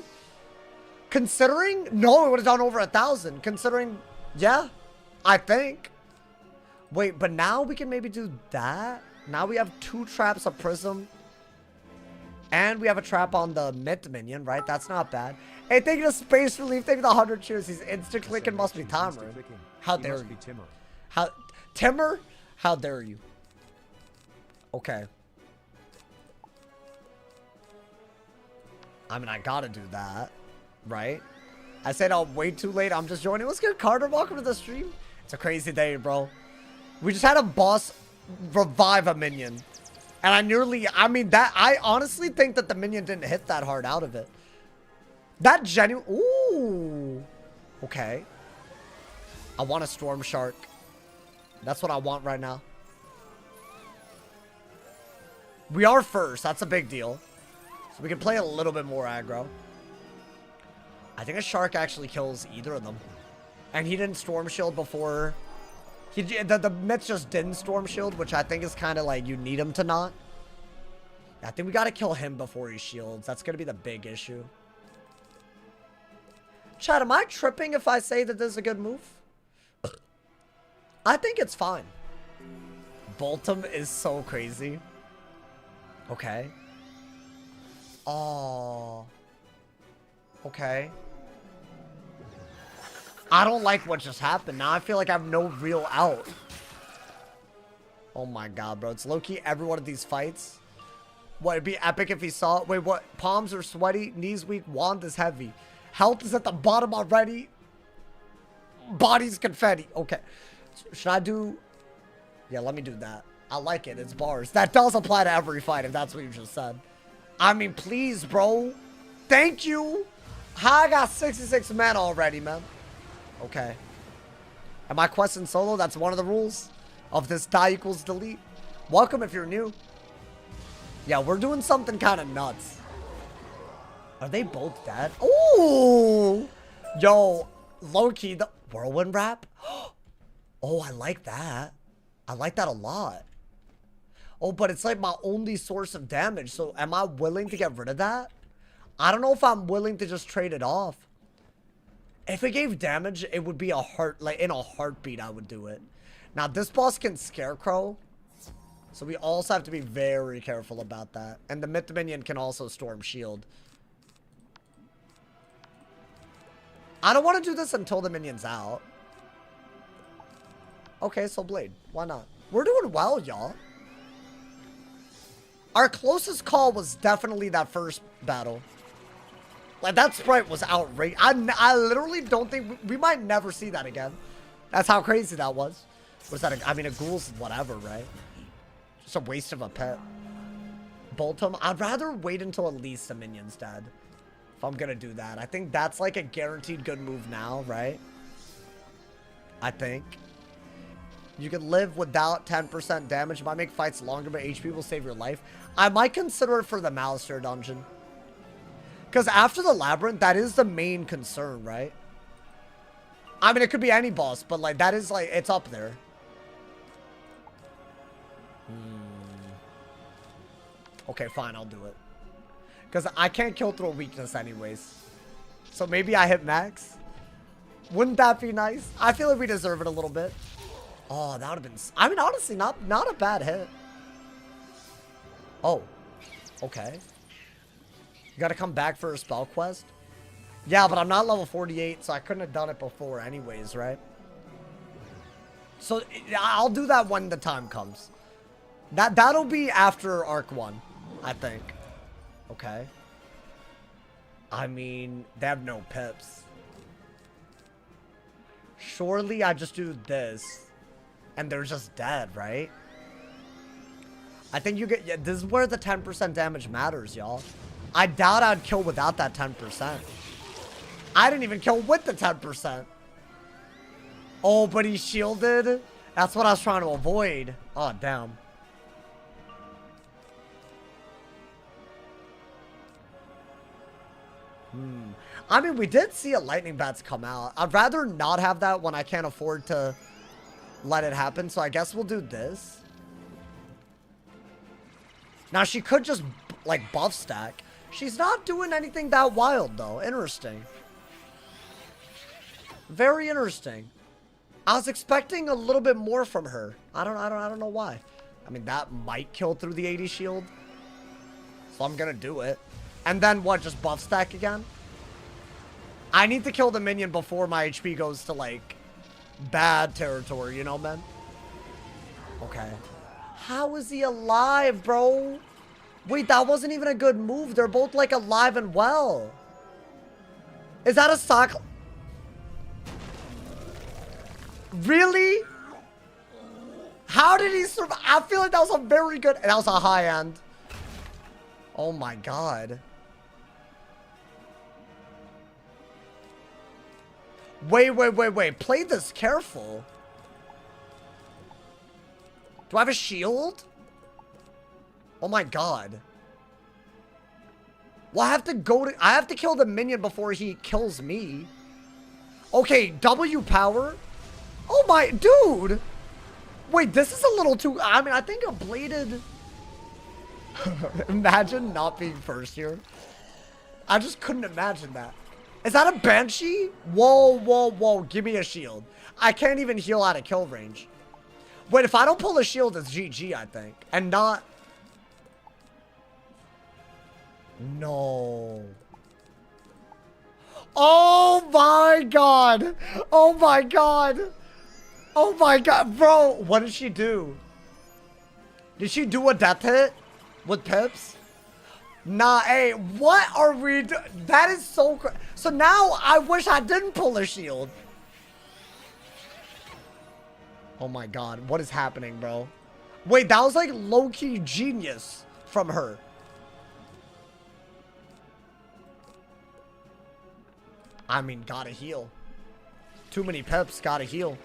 [SPEAKER 1] Considering... No, it would have done over 1,000. Considering... Yeah. I think. Wait, but now we can maybe do that? Now we have 2 traps of Prism. And we have a trap on the mid minion, right? That's not bad. Hey, thank you to Space Relief. Thank you to 100 cheers. He's instant clicking. Must be timer. How dare you? How... Timmer? How dare you? Okay. I mean, I gotta do that. Right? I said I'm way too late. I'm just joining. What's good, Carter? Welcome to the stream. It's a crazy day, bro. We just had a boss revive a minion. And I honestly think that the minion didn't hit that hard out of it. That genuine... Ooh. Okay. I want a Storm Shark. That's what I want right now. We are first. That's a big deal. So we can play a little bit more aggro. I think a Shark actually kills either of them. And he didn't Storm Shield before... The Myths just didn't Storm Shield, which I think is kind of like you need him to not. I think we got to kill him before he shields. That's going to be the big issue. Chat, am I tripping if I say that this is a good move? I think it's fine. Boltum is so crazy. Okay. Oh. Okay. I don't like what just happened. Now I feel like I have no real out. Oh my god, bro. It's low-key every one of these fights. What, it'd be epic if he saw it. Wait, what? Palms are sweaty, knees weak, wand is heavy. Health is at the bottom already. Body's confetti. Okay. Should I do... Yeah, let me do that. I like it. It's bars. That does apply to every fight, if that's what you just said. I mean, please, bro. Thank you. I got 66 men already, man. Okay. Am I questing solo? That's one of the rules of this die equals delete. Welcome if you're new. Yeah, we're doing something kind of nuts. Are they both dead? Ooh! Yo, low-key, the whirlwind wrap? Oh, I like that. I like that a lot. Oh, but it's like my only source of damage. So am I willing to get rid of that? I don't know if I'm willing to just trade it off. If it gave damage, it would be in a heartbeat, I would do it. Now, this boss can Scarecrow. So we also have to be very careful about that. And the Myth Minion can also Storm Shield. I don't want to do this until the minion's out. Okay, so Blade. Why not? We're doing well, y'all. Our closest call was definitely that first battle. Like, that sprite was outrageous. I literally don't think... We might never see that again. That's how crazy that was. Was that I mean, a ghoul's whatever, right? Just a waste of a pet. Boltum. I'd rather wait until at least the minion's dead. If I'm gonna do that. I think that's like a guaranteed good move now, right? I think. You can live without 10% damage. It might make fights longer, but HP will save your life. I might consider it for the Malister dungeon. Because after the Labyrinth, that is the main concern, right? I mean, it could be any boss, but like, that is like, it's up there. Okay, fine, I'll do it. Because I can't kill through a weakness anyways. So maybe I hit max. Wouldn't that be nice? I feel like we deserve it a little bit. Oh, that would have been... I mean, honestly, not a bad hit. Oh. Okay. You gotta come back for a spell quest? Yeah, but I'm not level 48, so I couldn't have done it before anyways, right? So, I'll do that when the time comes. That'll be after Arc 1, I think. Okay. I mean, they have no pips. Surely I just do this. And they're just dead, right? I think you get... Yeah, this is where the 10% damage matters, y'all. I doubt I'd kill without that 10%. I didn't even kill with the 10%. Oh, but he shielded? That's what I was trying to avoid. Oh, damn. I mean, we did see a lightning bats come out. I'd rather not have that when I can't afford to let it happen. So I guess we'll do this. Now, she could just, like, buff stack. She's not doing anything that wild, though. Interesting. Very interesting. I was expecting a little bit more from her. I don't know why. I mean, that might kill through the 80 shield. So I'm gonna do it. And then what, just buff stack again? I need to kill the minion before my HP goes to, like, bad territory, you know, man? Okay. How is he alive, bro? Wait, that wasn't even a good move. They're both, like, alive and well. Is that a sock? Really? How did he survive? I feel like that was a very good... That was a high end. Oh, my God. Wait. Play this careful. Do I have a shield? Oh my God. Well, I have to kill the minion before he kills me. Okay, W power. Oh my, dude. Wait, this is a little too, I mean, I think a bladed. Imagine not being first here. I just couldn't imagine that. Is that a Banshee? Whoa. Give me a shield. I can't even heal out of kill range. Wait, if I don't pull a shield, it's GG, I think. And not... No. Oh my God. Oh my God. Oh my God. Bro, what did she do? Did she do a death hit with pips? Nah, hey, what are we doing? That is so crazy. So now I wish I didn't pull a shield. Oh my God, what is happening, bro? Wait, that was like low-key genius from her. I mean, gotta heal. Too many peps, gotta heal.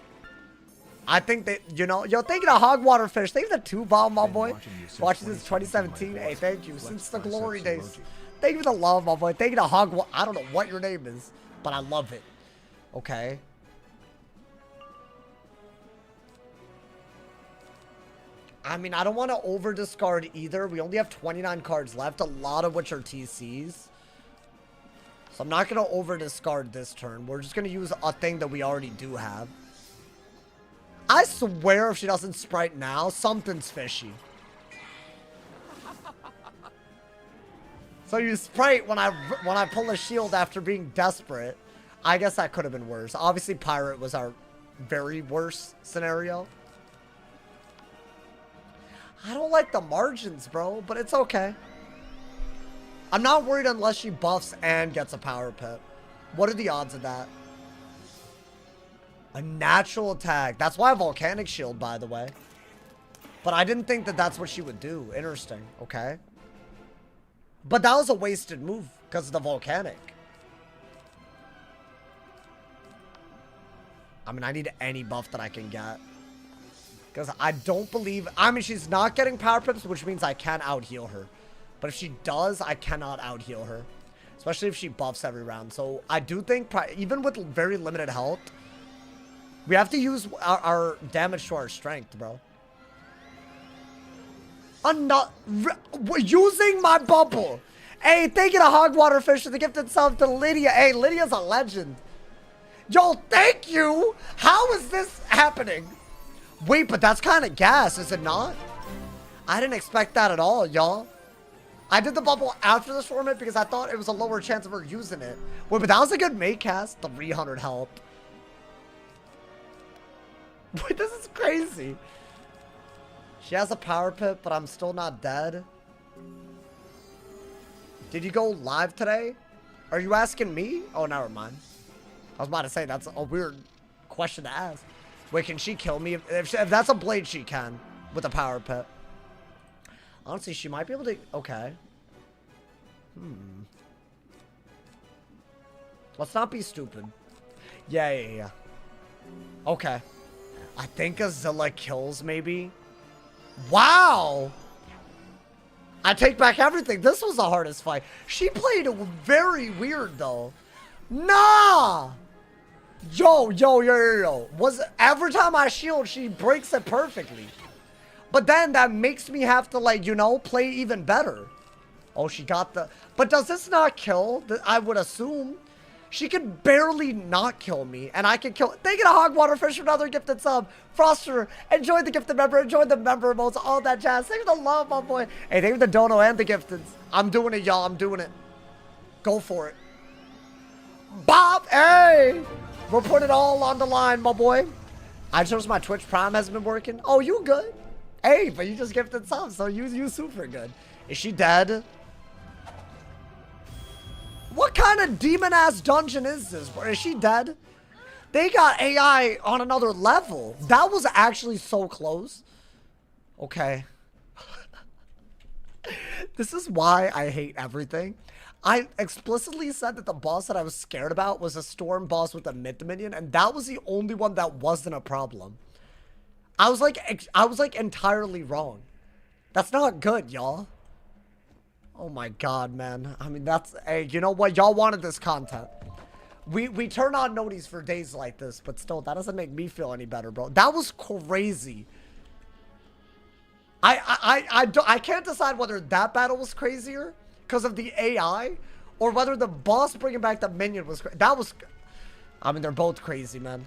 [SPEAKER 1] I think that, you know, yo, thank you to Hogwater Fish. Thank you to 2-bomb, my boy. Watching this 2017. Hey, thank you. Since the glory days. Thank you for the love, my boy. Thank you to Hogwater. I don't know what your name is, but I love it. Okay. I mean, I don't want to over discard either. We only have 29 cards left, a lot of which are TCs. So I'm not going to over discard this turn. We're just going to use a thing that we already do have. I swear if she doesn't sprite now, something's fishy. So you sprite when I pull a shield after being desperate. I guess that could have been worse. Obviously, Pirate was our very worst scenario. I don't like the margins, bro, but it's okay. I'm not worried unless she buffs and gets a power pip. What are the odds of that? A natural attack. That's why a volcanic shield, by the way. But I didn't think that that's what she would do. Interesting. Okay. But that was a wasted move because of the volcanic. I mean, I need any buff that I can get. Because I don't believe... I mean, she's not getting power pips, which means I can out-heal her. But if she does, I cannot out-heal her. Especially if she buffs every round. So I do think, even with very limited health, we have to use our damage to our strength, bro. I'm not... using my bubble. Hey, thank you to Hogwater Fish for the gift itself to Lydia. Hey, Lydia's a legend. Yo, thank you. How is this happening? Wait, but that's kind of gas, is it not? I didn't expect that at all, y'all. I did the bubble after the Stormit because I thought it was a lower chance of her using it. Wait, but that was a good mate cast. 300 health. Wait, this is crazy. She has a power pip, but I'm still not dead. Did you go live today? Are you asking me? Oh, never mind. I was about to say, that's a weird question to ask. Wait, can she kill me? If that's a blade, she can. With a power pip. Honestly, she might be able to... Okay. Let's not be stupid. Yeah. Okay. I think Azilla kills, maybe. Wow! I take back everything. This was the hardest fight. She played very weird, though. Nah! Yo. Every time I shield, she breaks it perfectly. But then that makes me have to, like, you know, play even better. Oh, she got the... But does this not kill? I would assume. She can barely not kill me, and I can kill. Thank you to Hogwaterfish for another gifted sub. Froster, enjoy the gifted member, enjoy the member emotes, all that jazz. Thank you for the love, my boy. Hey, thank you for the dono and the gifteds. I'm doing it, y'all. I'm doing it. Go for it. Bob, hey! We'll put it all on the line, my boy. I just noticed my Twitch Prime hasn't been working. Oh, you good? Hey, but you just gifted subs, so you super good. Is she dead? What kind of demon-ass dungeon is this? Is she dead? They got AI on another level. That was actually so close. Okay. This is why I hate everything. I explicitly said that the boss that I was scared about was a storm boss with a mid minion, and that was the only one that wasn't a problem. I was like entirely wrong. That's not good, y'all. Oh my god, man. I mean, that's... Hey, you know what? Y'all wanted this content. We turn on noties for days like this, but still, that doesn't make me feel any better, bro. That was crazy. I can't decide whether that battle was crazier because of the AI or whether the boss bringing back the minion was crazy. That was... I mean, they're both crazy, man.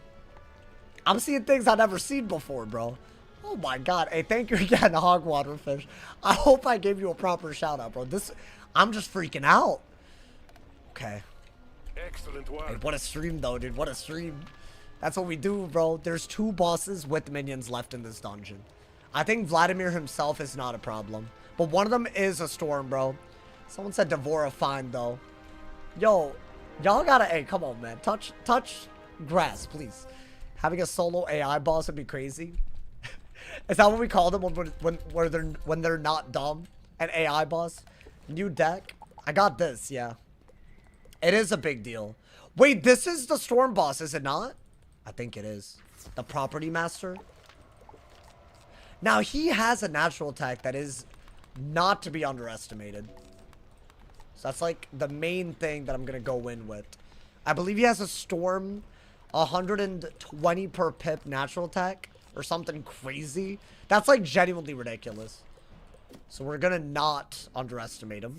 [SPEAKER 1] I'm seeing things I've never seen before, bro. Oh my god. Hey, thank you again, Hogwaterfish. I hope I gave you a proper shout out, bro. I'm just freaking out. Okay.
[SPEAKER 4] Excellent work.
[SPEAKER 1] Hey, what a stream, though, dude. What a stream. That's what we do, bro. There's 2 bosses with minions left in this dungeon. I think Vladimir himself is not a problem. But one of them is a storm, bro. Someone said Devora fine, though. Yo, y'all gotta... Hey, come on, man. Touch grass, please. Having a solo AI boss would be crazy. Is that what we call them when they're not dumb? An AI boss? New deck? I got this, yeah. It is a big deal. Wait, this is the storm boss, is it not? I think it is. The property master. Now, he has a natural attack that is not to be underestimated. So that's like the main thing that I'm going to go in with. I believe he has a storm 120 per pip natural attack or something crazy. That's like genuinely ridiculous. So we're going to not underestimate him.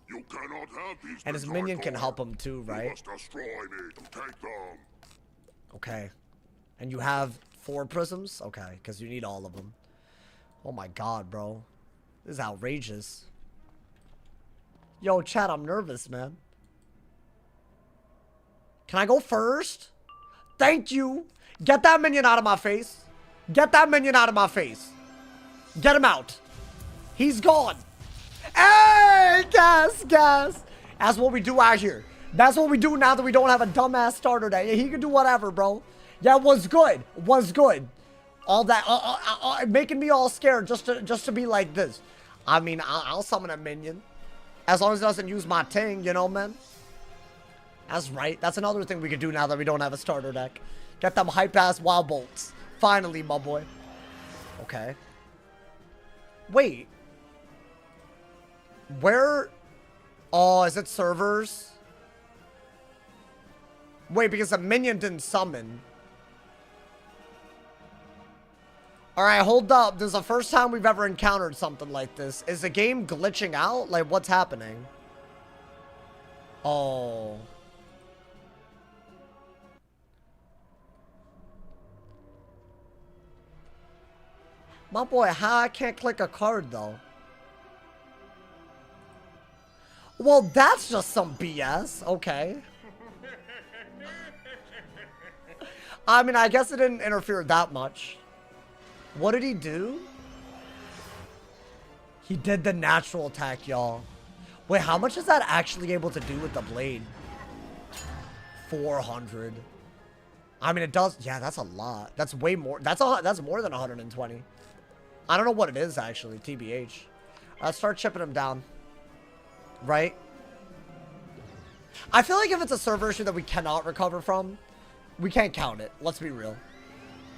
[SPEAKER 4] You cannot have these
[SPEAKER 1] And his minion can help him too, right?
[SPEAKER 4] You must destroy me to take them.
[SPEAKER 1] Okay. And you have 4 prisms? Okay, because you need all of them. Oh my god, bro. This is outrageous. Yo, chat, I'm nervous, man. Can I go first? Thank you. Get that minion out of my face. Get that minion out of my face. Get him out. He's gone. Hey, gas. That's what we do out here. That's what we do now that we don't have a dumbass starter day. He can do whatever, bro. Yeah, was good. All that, making me all scared just to be like this. I mean, I'll summon a minion. As long as it doesn't use my ting, you know, man. That's right. That's another thing we could do now that we don't have a starter deck. Get them hype-ass wild bolts. Finally, my boy. Okay. Wait. Where... Oh, is it servers? Wait, because a minion didn't summon. Alright, hold up. This is the first time we've ever encountered something like this. Is the game glitching out? Like, what's happening? Oh. My boy, how I can't click a card, though? Well, that's just some BS. Okay. I mean, I guess it didn't interfere that much. What did he do? He did the natural attack, y'all. Wait, how much is that actually able to do with the blade? 400. I mean, it does. Yeah, that's a lot. That's way more. That's more than 120. I don't know what it is, actually, TBH. Let's start chipping him down. Right? I feel like if it's a server issue that we cannot recover from, we can't count it. Let's be real.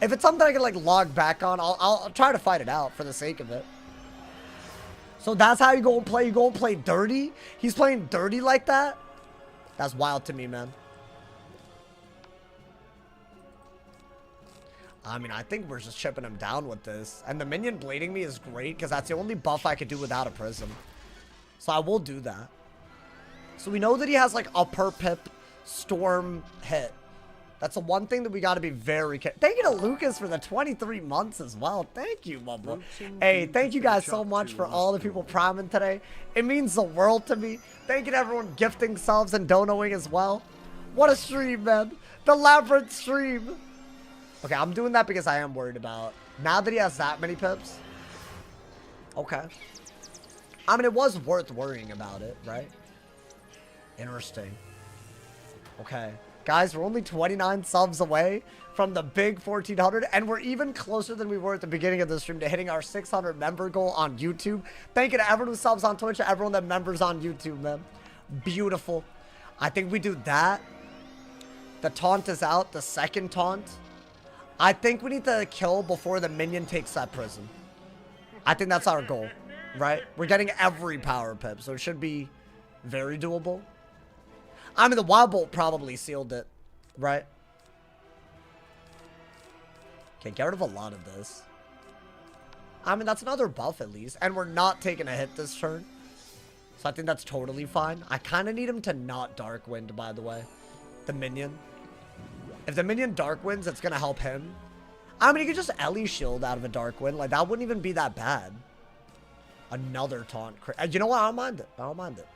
[SPEAKER 1] If it's something I can, like, log back on, I'll try to fight it out for the sake of it. So that's how you go and play? You go and play dirty? He's playing dirty like that? That's wild to me, man. I mean, I think we're just chipping him down with this. And the minion blading me is great because that's the only buff I could do without a prism. So I will do that. So we know that he has like a per pip storm hit. That's the one thing that we got to be very careful. Thank you to Lucas for the 23 months as well. Thank you, my boy. Hey, thank you guys so much for all the people priming today. It means the world to me. Thank you to everyone gifting subs and donoing as well. What a stream, man. The Labyrinth stream. Okay, I'm doing that because I am worried about, now that he has that many pips. Okay. I mean, it was worth worrying about it, right? Interesting. Okay. Guys, we're only 29 subs away from the big 1400, and we're even closer than we were at the beginning of the stream to hitting our 600 member goal on YouTube. Thank you to everyone who subs on Twitch, to everyone that members on YouTube, man. Beautiful. I think we do that. The taunt is out, the second taunt. I think we need to kill before the minion takes that prison. I think that's our goal, right? We're getting every power pip, so it should be very doable. I mean, the Wild Bolt probably sealed it, right? Okay, get rid of a lot of this. I mean, that's another buff at least. And we're not taking a hit this turn. So I think that's totally fine. I kind of need him to not Dark Wind, by the way. The minion. If the minion Dark Winds, it's going to help him. I mean, he could just Ellie shield out of a Dark Wind. Like, that wouldn't even be that bad. Another taunt. You know what? I don't mind it. I don't mind it.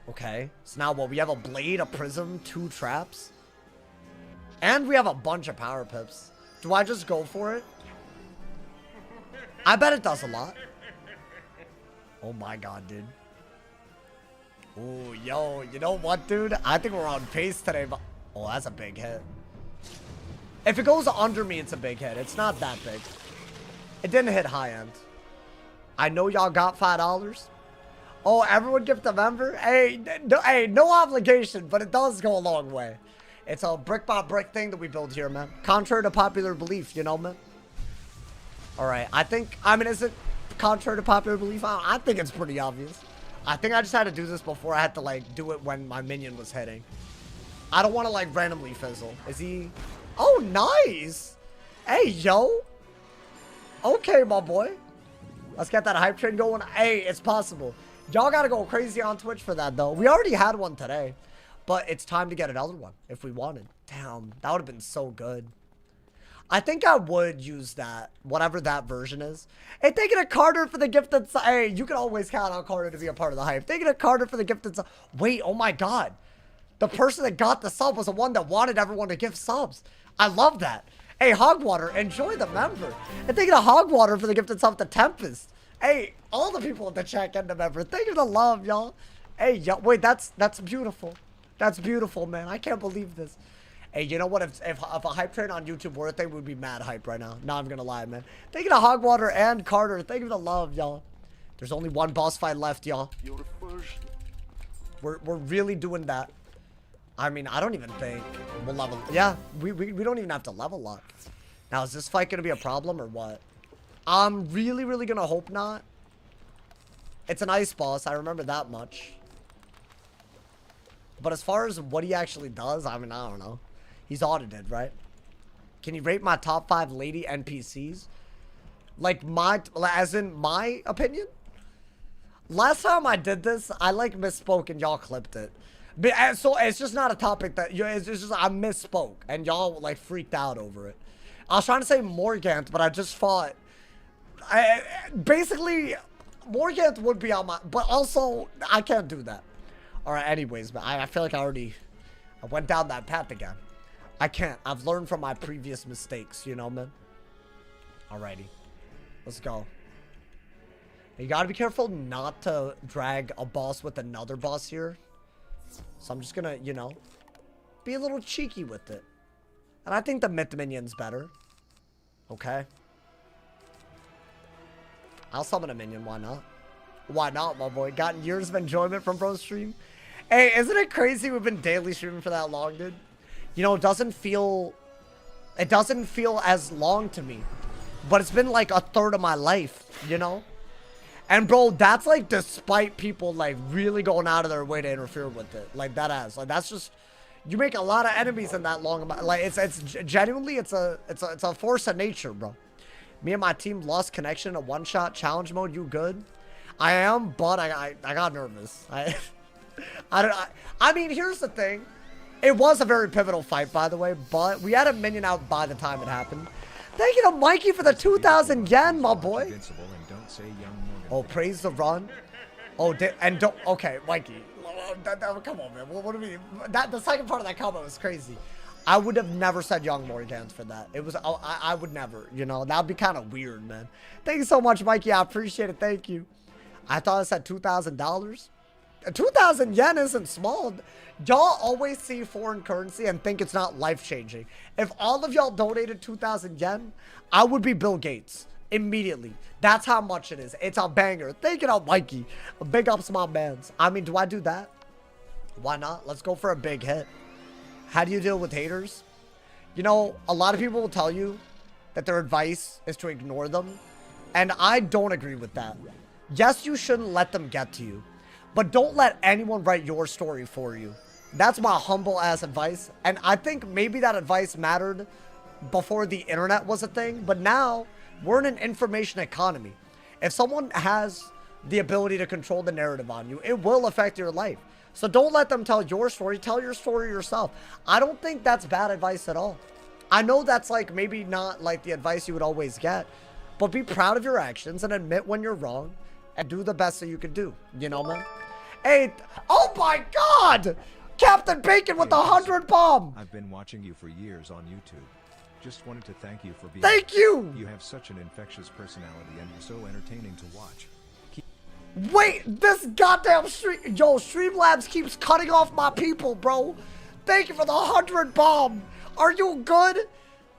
[SPEAKER 1] Okay. So now what? We have a Blade, a Prism, 2 traps. And we have a bunch of power pips. Do I just go for it? I bet it does a lot. Oh my god, dude. Oh, yo. You know what, dude? I think we're on pace today. But oh, that's a big hit. If it goes under me, it's a big hit. It's not that big. It didn't hit high end. I know y'all got $5. Oh, everyone gift a member? Hey, no obligation, but it does go a long way. It's a brick by brick thing that we build here, man. Contrary to popular belief, you know, man? Alright, I mean, is it contrary to popular belief? I think it's pretty obvious. I think I just had to do this before I had to, like, do it when my minion was hitting. I don't want to, like, randomly fizzle. Is he... Oh, nice! Hey, yo! Okay, my boy. Let's get that hype train going. Hey, it's possible. Y'all gotta go crazy on Twitch for that, though. We already had one today. But it's time to get another one, if we wanted. Damn, that would have been so good. I think I would use that, whatever that version is. Hey, thank you to Carter for the gifted sub. Hey, you can always count on Carter to be a part of the hype. Thank you to Carter for the gifted sub. Wait, oh my god. The person that got the sub was the one that wanted everyone to gift subs. I love that. Hey, Hogwater, enjoy the member. And thank you to Hogwater for the gifted sub to Tempest. Hey, all the people in the chat getting the member. Thank you for the love, y'all. Hey, yo, wait, that's beautiful. That's beautiful, man. I can't believe this. Hey, you know what? If a hype train on YouTube were a thing, we'd be mad hype right now. Not even gonna lie, man. Thank you to Hogwater and Carter. Thank you for the love, y'all. There's only one boss fight left, y'all. We're really doing that. I mean, I don't even think we'll level. Yeah, we don't even have to level up. Now, is this fight gonna be a problem or what? I'm really gonna hope not. It's an ice boss. I remember that much. But as far as what he actually does, I mean, I don't know. He's audited, right? Can you rate my top 5 lady NPCs? Like as in my opinion? Last time I did this, I like misspoke and y'all clipped it. But, so it's just not a topic that, it's just, I misspoke and y'all like freaked out over it. I was trying to say Morgant, but I just thought, basically, Morgant would be on my, but also I can't do that. Alright, anyways, but I feel like I went down that path again. I can't. I've learned from my previous mistakes, you know, man? Alrighty. Let's go. You gotta be careful not to drag a boss with another boss here. So I'm just gonna, you know, be a little cheeky with it. And I think the Myth Minion's better. Okay. I'll summon a minion, why not? Why not, my boy? Gotten years of enjoyment from Pro Stream. Hey, isn't it crazy we've been daily streaming for that long, dude? You know, it doesn't feel as long to me. But it's been like a third of my life, you know? And bro, that's like despite people like really going out of their way to interfere with it. Like that ass. Like that's just, you make a lot of enemies in that long amount. Like it's genuinely, it's a force of nature, bro. Me and my team lost connection in a one-shot challenge mode. You good? I am, but I got nervous. I mean, here's the thing. It was a very pivotal fight, by the way, but we had a minion out by the time it happened. Thank you to Mikey for the 2,000 yen, my boy.
[SPEAKER 3] Invincible and don't say young Morgan.
[SPEAKER 1] Oh, praise the run. Oh, and don't. Okay, Mikey. Come on, man. What do we? The second part of that comment was crazy. I would have never said young Morgans for that. It was. I would never. You know, that'd be kind of weird, man. Thank you so much, Mikey. I appreciate it. Thank you. I thought it said $2,000. 2,000 yen isn't small. Y'all always see foreign currency and think it's not life-changing. If all of y'all donated 2,000 yen, I would be Bill Gates immediately. That's how much it is. It's a banger. Thank you, Mikey. Big ups, my mans. I mean, do I do that? Why not? Let's go for a big hit. How do you deal with haters? You know, a lot of people will tell you that their advice is to ignore them, and I don't agree with that. Yes, you shouldn't let them get to you, but don't let anyone write your story for you. That's my humble ass advice. And I think maybe that advice mattered before the internet was a thing, but now we're in an information economy. If someone has the ability to control the narrative on you, it will affect your life. So don't let them tell your story. Tell your story yourself. I don't think that's bad advice at all. I know that's like maybe not like the advice you would always get, but be proud of your actions and admit when you're wrong and do the best that you can do. You know, man? Hey, oh my God! Captain Bacon with the 100 bomb!
[SPEAKER 3] I've been watching you for years on YouTube. Just wanted to thank you for being...
[SPEAKER 1] Thank you!
[SPEAKER 3] You have such an infectious personality and you're so entertaining to watch.
[SPEAKER 1] Wait, this goddamn stream... Yo, Streamlabs keeps cutting off my people, bro. Thank you for the 100 bomb. Are you good?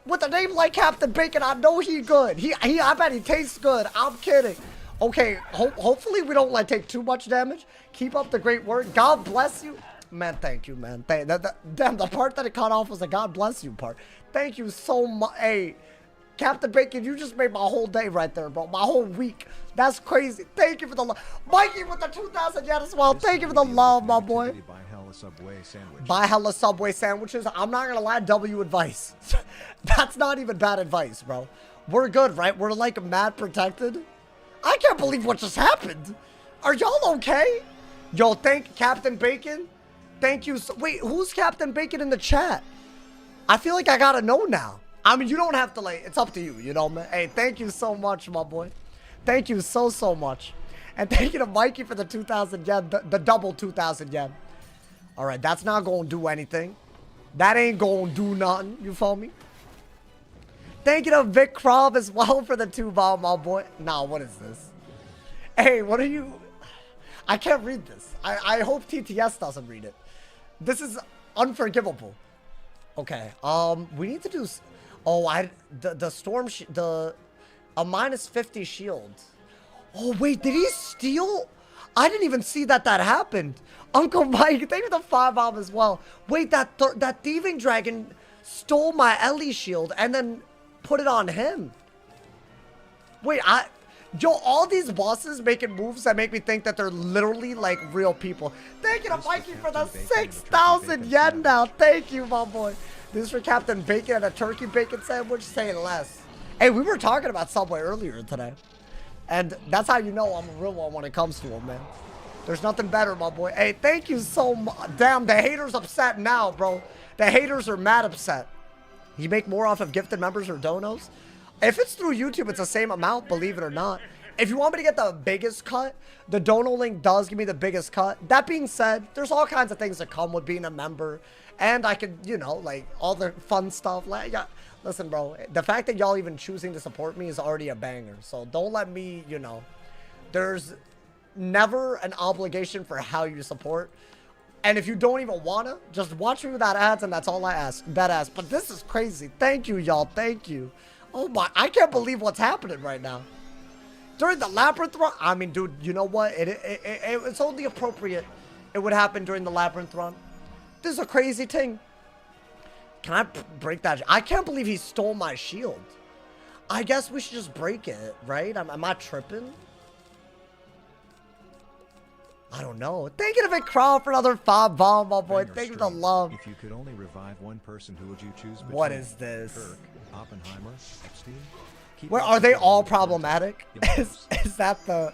[SPEAKER 1] With a name like Captain Bacon, I know he good. I bet he tastes good. I'm kidding. Okay, hopefully we don't like take too much damage. Keep up the great work. God bless you. Man, thank you, man. Damn, the part that it cut off was a God bless you part. Thank you so much. Hey, Captain Bacon, you just made my whole day right there, bro. My whole week. That's crazy. Thank you for the love. Mikey with the 2,000 yen as well. Thank you for the love, my boy.
[SPEAKER 3] Buy hella Subway sandwich.
[SPEAKER 1] Buy hella Subway sandwiches. I'm not going to lie, W advice. That's not even bad advice, bro. We're good, right? We're like mad protected. I can't believe what just happened. Are y'all okay? Yo, thank Captain Bacon. Thank you. Wait, who's Captain Bacon in the chat? I feel like I gotta know now. I mean, you don't have to, like, it's up to you, you know, man. Hey, thank you so much, my boy. Thank you so much. And thank you to Mikey for the 2,000 yen, the double 2,000 yen. All right, that's not gonna do anything. That ain't gonna do nothing, you feel me? Thank you to Vic Krov as well for the 2 bomb, my boy. Nah, what is this? Hey, what are you... I can't read this. I hope TTS doesn't read it. This is unforgivable. Okay, we need to do... Oh, the storm... A minus 50 shield. Oh, wait, did he steal? I didn't even see that happened. Uncle Mike, thank you for the 5 bomb as well. Wait, that thieving dragon stole my Ellie shield and then put it on him. Wait, yo, all these bosses making moves that make me think that they're literally like real people. Thank you to Mikey for the 6,000 yen now. Thank you, my boy. This is for Captain Bacon and a turkey bacon sandwich. Say less. Hey, we were talking about Subway earlier today. And that's how you know I'm a real one when it comes to them, man. There's nothing better, my boy. Hey, thank you so much. Damn, the haters upset now, bro. The haters are mad upset. You make more off of gifted members or donos? If it's through YouTube, it's the same amount, believe it or not. If you want me to get the biggest cut, the dono link does give me the biggest cut. That being said, there's all kinds of things that come with being a member. And I could, you know, like, all the fun stuff. Like, yeah. Listen, bro, the fact that y'all even choosing to support me is already a banger. So don't let me, you know, there's never an obligation for how you support. And if you don't even wanna, just watch me without ads, and that's all I ask. That ass. But this is crazy. Thank you, y'all. Thank you. Oh my, I can't believe what's happening right now. During the Labyrinth run, I mean, dude, you know what? It's only appropriate it would happen during the Labyrinth run. This is a crazy thing. Can I break that? I can't believe he stole my shield. I guess we should just break it, right? Am I tripping? I don't know. Thank you to Vic Crow for another 5 bomb, my boy. Thank you for the love.
[SPEAKER 3] If you could only revive one person, who would you choose between?
[SPEAKER 1] What is this?
[SPEAKER 3] Kirk, Oppenheimer, Epstein?
[SPEAKER 1] Where are they all problematic? Is that the...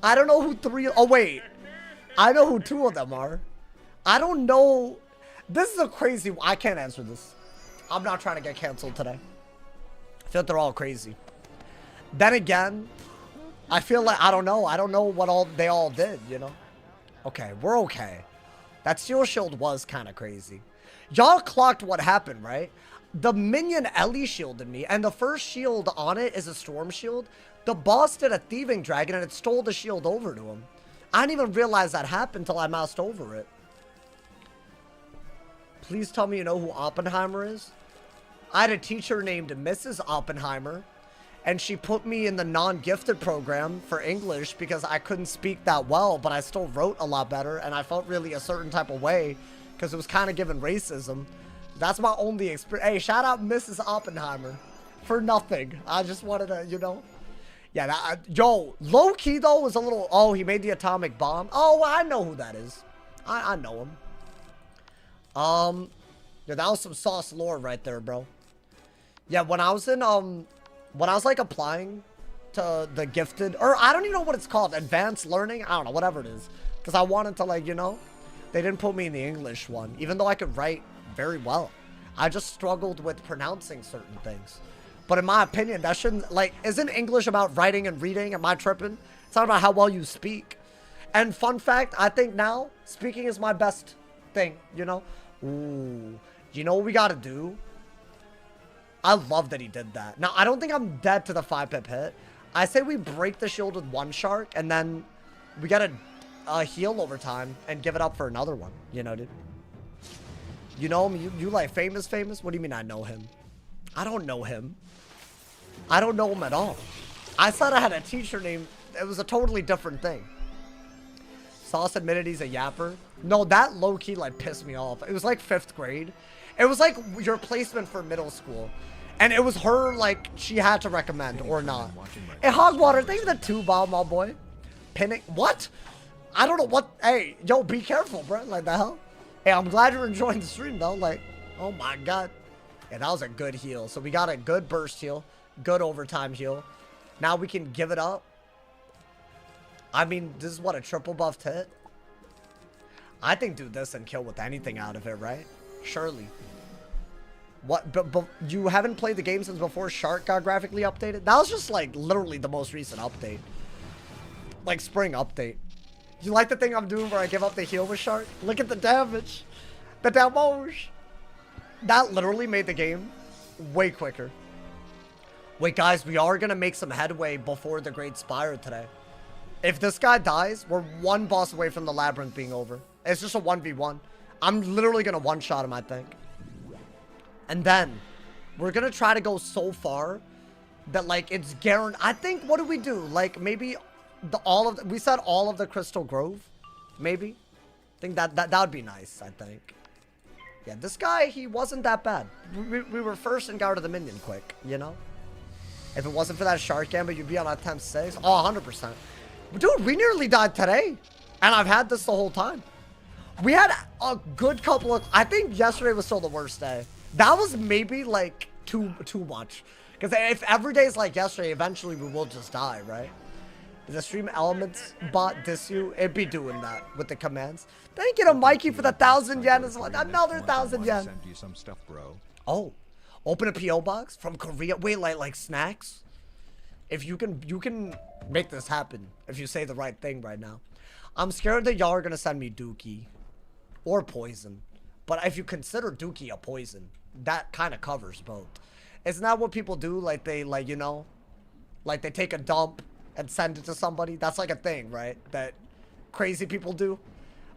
[SPEAKER 1] I don't know who 3... Oh, wait. I know who 2 of them are. I don't know. This is a crazy... I can't answer this. I'm not trying to get canceled today. I feel like they're all crazy. Then again, I feel like... I don't know. I don't know what they all did, you know? Okay, we're okay. That steel shield was kind of crazy. Y'all clocked what happened, right? The minion Ellie shielded me, and the first shield on it is a storm shield. The boss did a thieving dragon, and it stole the shield over to him. I didn't even realize that happened until I moused over it. Please tell me you know who Oppenheimer is. I had a teacher named Mrs. Oppenheimer, and she put me in the non-gifted program for English because I couldn't speak that well, but I still wrote a lot better, and I felt really a certain type of way because it was kind of given racism. That's my only experience. Hey, shout out Mrs. Oppenheimer for nothing. I just wanted to, you know. Yeah, yo, low-key, though, was a little... Oh, he made the atomic bomb. Oh, I know who that is. I know him. Yeah, that was some sauce lore right there, bro. Yeah, when I was in, when I was, like, applying to the gifted... Or, I don't even know what it's called. Advanced learning? I don't know, whatever it is. Because I wanted to, like, you know... They didn't put me in the English one, even though I could write very well. I just struggled with pronouncing certain things. But in my opinion, that shouldn't, like, isn't English about writing and reading? Am I tripping? It's not about how well you speak. And fun fact, I think now, speaking is my best thing, you know? Ooh, you know what we gotta do? I love that he did that. Now, I don't think I'm dead to the 5-pip hit. I say we break the shield with 1 shark, and then we gotta heal over time and give it up for another one. You know, dude? You know him? You like famous? What do you mean I know him? I don't know him. I don't know him at all. I thought I had a teacher named... It was a totally different thing. Sauce admitted he's a yapper. No, that low-key, like, pissed me off. It was, like, 5th grade. It was, like, your placement for middle school. And it was her, like, she had to recommend or not. Hey, Hogwater, thank you for the 2 bomb, my boy. Pinning... What? I don't know what... Hey, yo, be careful, bro. Like, the hell? Hey, I'm glad you're enjoying the stream, though. Like, oh, my God. Yeah, that was a good heal. So we got a good burst heal. Good overtime heal. Now we can give it up. I mean, this is what, a triple buffed hit? I think do this and kill with anything out of it, right? Surely. What? But you haven't played the game since before Shark got graphically updated? That was just like literally the most recent update. Like spring update. You like the thing I'm doing where I give up the heal with Shark? Look at the damage. The damage. That literally made the game way quicker. Wait, guys, we are going to make some headway before the Great Spire today. If this guy dies, we're 1 boss away from the Labyrinth being over. It's just a 1v1. I'm literally going to one-shot him, I think. And then, we're going to try to go so far that, like, it's guaranteed. I think, what do we do? Like, maybe we said all of the Crystal Grove? Maybe? I think that would be nice, I think. Yeah, this guy, he wasn't that bad. We were first and got rid of the minion quick, you know? If it wasn't for that shark gambit, you'd be on attempt 6. Oh, 100%. Dude, we nearly died today. And I've had this the whole time. We had a good couple of... I think yesterday was still the worst day. That was maybe, like, too much. Because if every day is like yesterday, eventually we will just die, right? Did the stream elements bot diss you? It'd be doing that with the commands. Thank you to Mikey for the 1,000 yen as well. Another 1,000 yen.
[SPEAKER 3] Send you some stuff, bro.
[SPEAKER 1] Oh. Open a P.O. box from Korea. Wait, like snacks? If you can make this happen if you say the right thing right now. I'm scared that y'all are gonna send me Dookie or poison. But if you consider Dookie a poison, that kind of covers both. Isn't that what people do? Like they you know, like they take a dump and send it to somebody. That's like a thing, right? That crazy people do.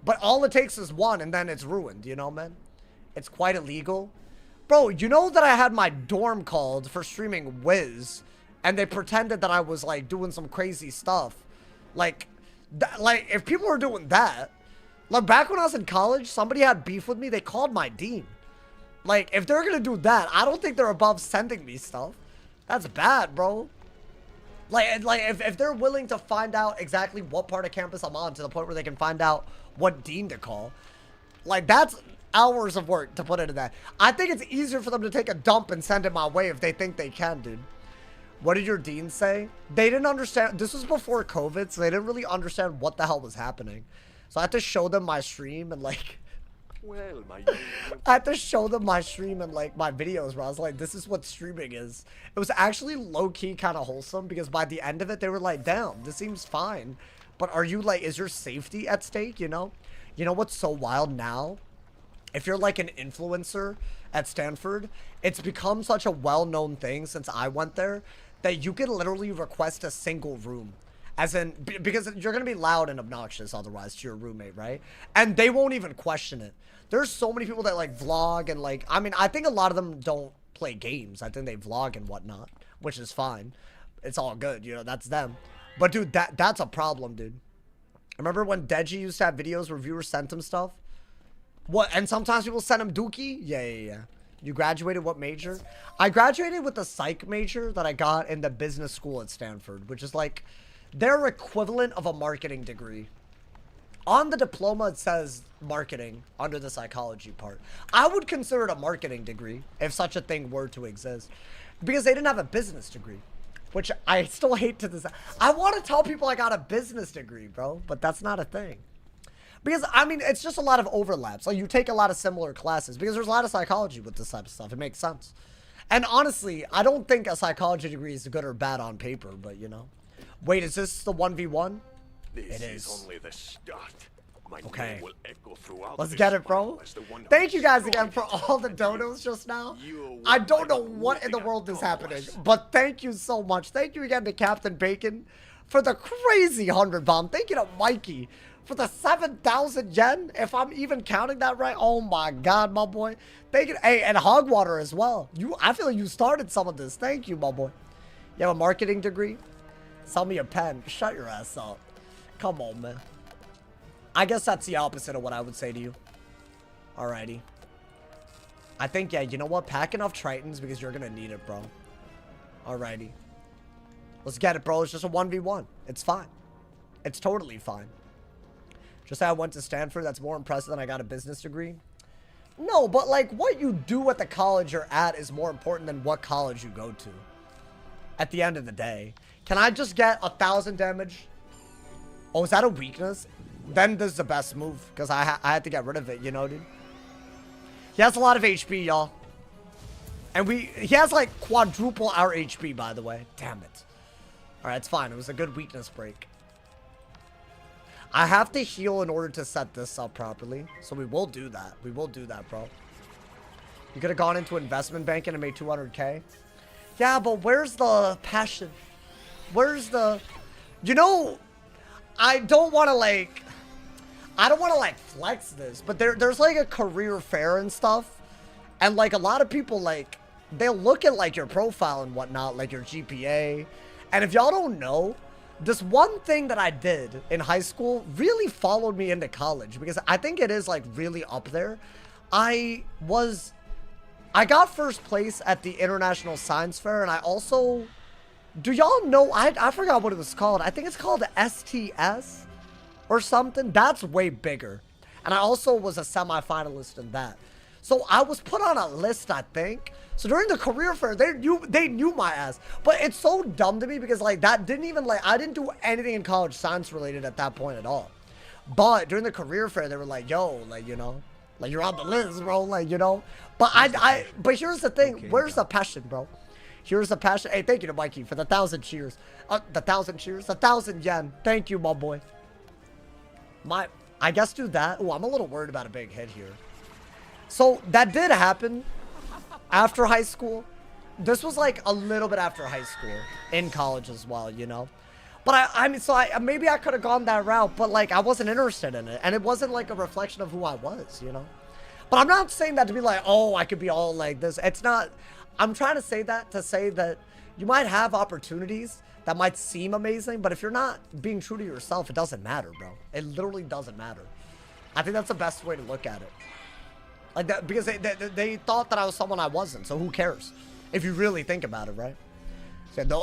[SPEAKER 1] But all it takes is 1 and then it's ruined, you know, man? It's quite illegal. Bro, you know that I had my dorm called for streaming Wiz, and they pretended that I was, like, doing some crazy stuff. Like, if people were doing that, like, back when I was in college, somebody had beef with me, they called my dean. Like, if they're gonna do that, I don't think they're above sending me stuff. That's bad, bro. Like if they're willing to find out exactly what part of campus I'm on to the point where they can find out what dean to call, like, that's... hours of work to put into that. I think it's easier for them to take a dump and send it my way if they think they can, dude. What did your dean say? They didn't understand. This was before COVID, so they didn't really understand what the hell was happening. So I had to show them my stream and like,
[SPEAKER 9] Well, my
[SPEAKER 1] I had to show them my stream and like my videos where I was like, this is what streaming is. It was actually low-key kind of wholesome because by the end of it, they were like, damn, this seems fine. But are you like, is your safety at stake, you know? You know what's so wild now? If you're like an influencer at Stanford, it's become such a well-known thing since I went there that you can literally request a single room. As in, because you're going to be loud and obnoxious otherwise to your roommate, right? And they won't even question it. There's so many people that like vlog and like, I mean, I think a lot of them don't play games. I think they vlog and whatnot, which is fine. It's all good, you know, that's them. But dude, that's a problem, dude. Remember when Deji used to have videos where viewers sent him stuff? What? And sometimes people send him dookie? Yeah. You graduated what major? I graduated with the psych major that I got in the business school at Stanford, which is like their equivalent of a marketing degree. On the diploma, it says marketing under the psychology part. I would consider it a marketing degree if such a thing were to exist because they didn't have a business degree, which I still hate to this. I want to tell people I got a business degree, bro, but that's not a thing. Because, I mean, it's just a lot of overlaps. Like, you take a lot of similar classes because there's a lot of psychology with this type of stuff. It makes sense. And honestly, I don't think a psychology degree is good or bad on paper, but, you know. Wait, is this the 1v1?
[SPEAKER 9] This
[SPEAKER 1] It is.
[SPEAKER 9] only the start. My
[SPEAKER 1] Okay.
[SPEAKER 9] name will echo throughout
[SPEAKER 1] Let's
[SPEAKER 9] this
[SPEAKER 1] get it, bro.
[SPEAKER 9] battle as the one
[SPEAKER 1] Thank you guys
[SPEAKER 9] destroyed
[SPEAKER 1] again for all the donos just now.
[SPEAKER 9] You
[SPEAKER 1] I
[SPEAKER 9] are
[SPEAKER 1] don't know
[SPEAKER 9] like
[SPEAKER 1] what in the
[SPEAKER 9] wielding a
[SPEAKER 1] world is happening,
[SPEAKER 9] cutlass.
[SPEAKER 1] but thank you so much. Thank you again to Captain Bacon for the crazy 100 bomb. Thank you to Mikey for the 7,000 yen, if I'm even counting that right. Oh my God, my boy. Thank you. Hey, and Hogwater as well. I feel like you started some of this. Thank you, my boy. You have a marketing degree? Sell me a pen. Shut your ass up. Come on, man. I guess that's the opposite of what I would say to you. Alrighty. I think, yeah, you know what? Pack enough Tritons because you're going to need it, bro. Alrighty. Let's get it, bro. It's just a 1v1. It's fine. It's totally fine. Just say I went to Stanford. That's more impressive than I got a business degree. No, but like what you do at the college you're at is more important than what college you go to. At the end of the day. Can I just get 1,000 damage? Oh, is that a weakness? Then this is the best move. Because I had to get rid of it, you know, dude. He has a lot of HP, y'all. And he has like quadruple our HP, by the way. Damn it. Alright, it's fine. It was a good weakness break. I have to heal in order to set this up properly. So we will do that. We will do that, bro. You could have gone into investment banking and made 200k. Yeah, but where's the passion? Where's the... You know, I don't want to like... I don't want to like flex this, but there's like a career fair and stuff. And like a lot of people like, they'll look at like your profile and whatnot, like your GPA. And if y'all don't know, this one thing that I did in high school really followed me into college because I think it is like really up there. I got first place at the International Science Fair, and I also, do y'all know, I forgot what it was called. I think it's called STS or something. That's way bigger. And I also was a semi-finalist in that. So I was put on a list, I think. So during the career fair, they knew my ass. But it's so dumb to me because like that didn't even like, I didn't do anything in college science related at that point at all. But during the career fair, they were like, yo, like, you know, like you're on the list, bro, like, you know. But but here's the thing.
[SPEAKER 3] Okay,
[SPEAKER 1] where's the passion, bro? Here's the passion. Hey, thank you to Mikey for the 1,000 cheers. The 1,000 cheers, 1,000 yen. Thank you, my boy. I guess do that. Oh, I'm a little worried about a big hit here. So that did happen after high school. This was like a little bit after high school, in college as well, you know. But I mean, so maybe I could have gone that route, but like I wasn't interested in it, and it wasn't like a reflection of who I was, you know. But I'm not saying that to be like, oh, I could be all like this. It's not. I'm trying to say that to say that you might have opportunities that might seem amazing, but if you're not being true to yourself, it doesn't matter, bro. It literally doesn't matter. I think that's the best way to look at it. Like that, because they thought that I was someone I wasn't, so who cares? If you really think about it, right?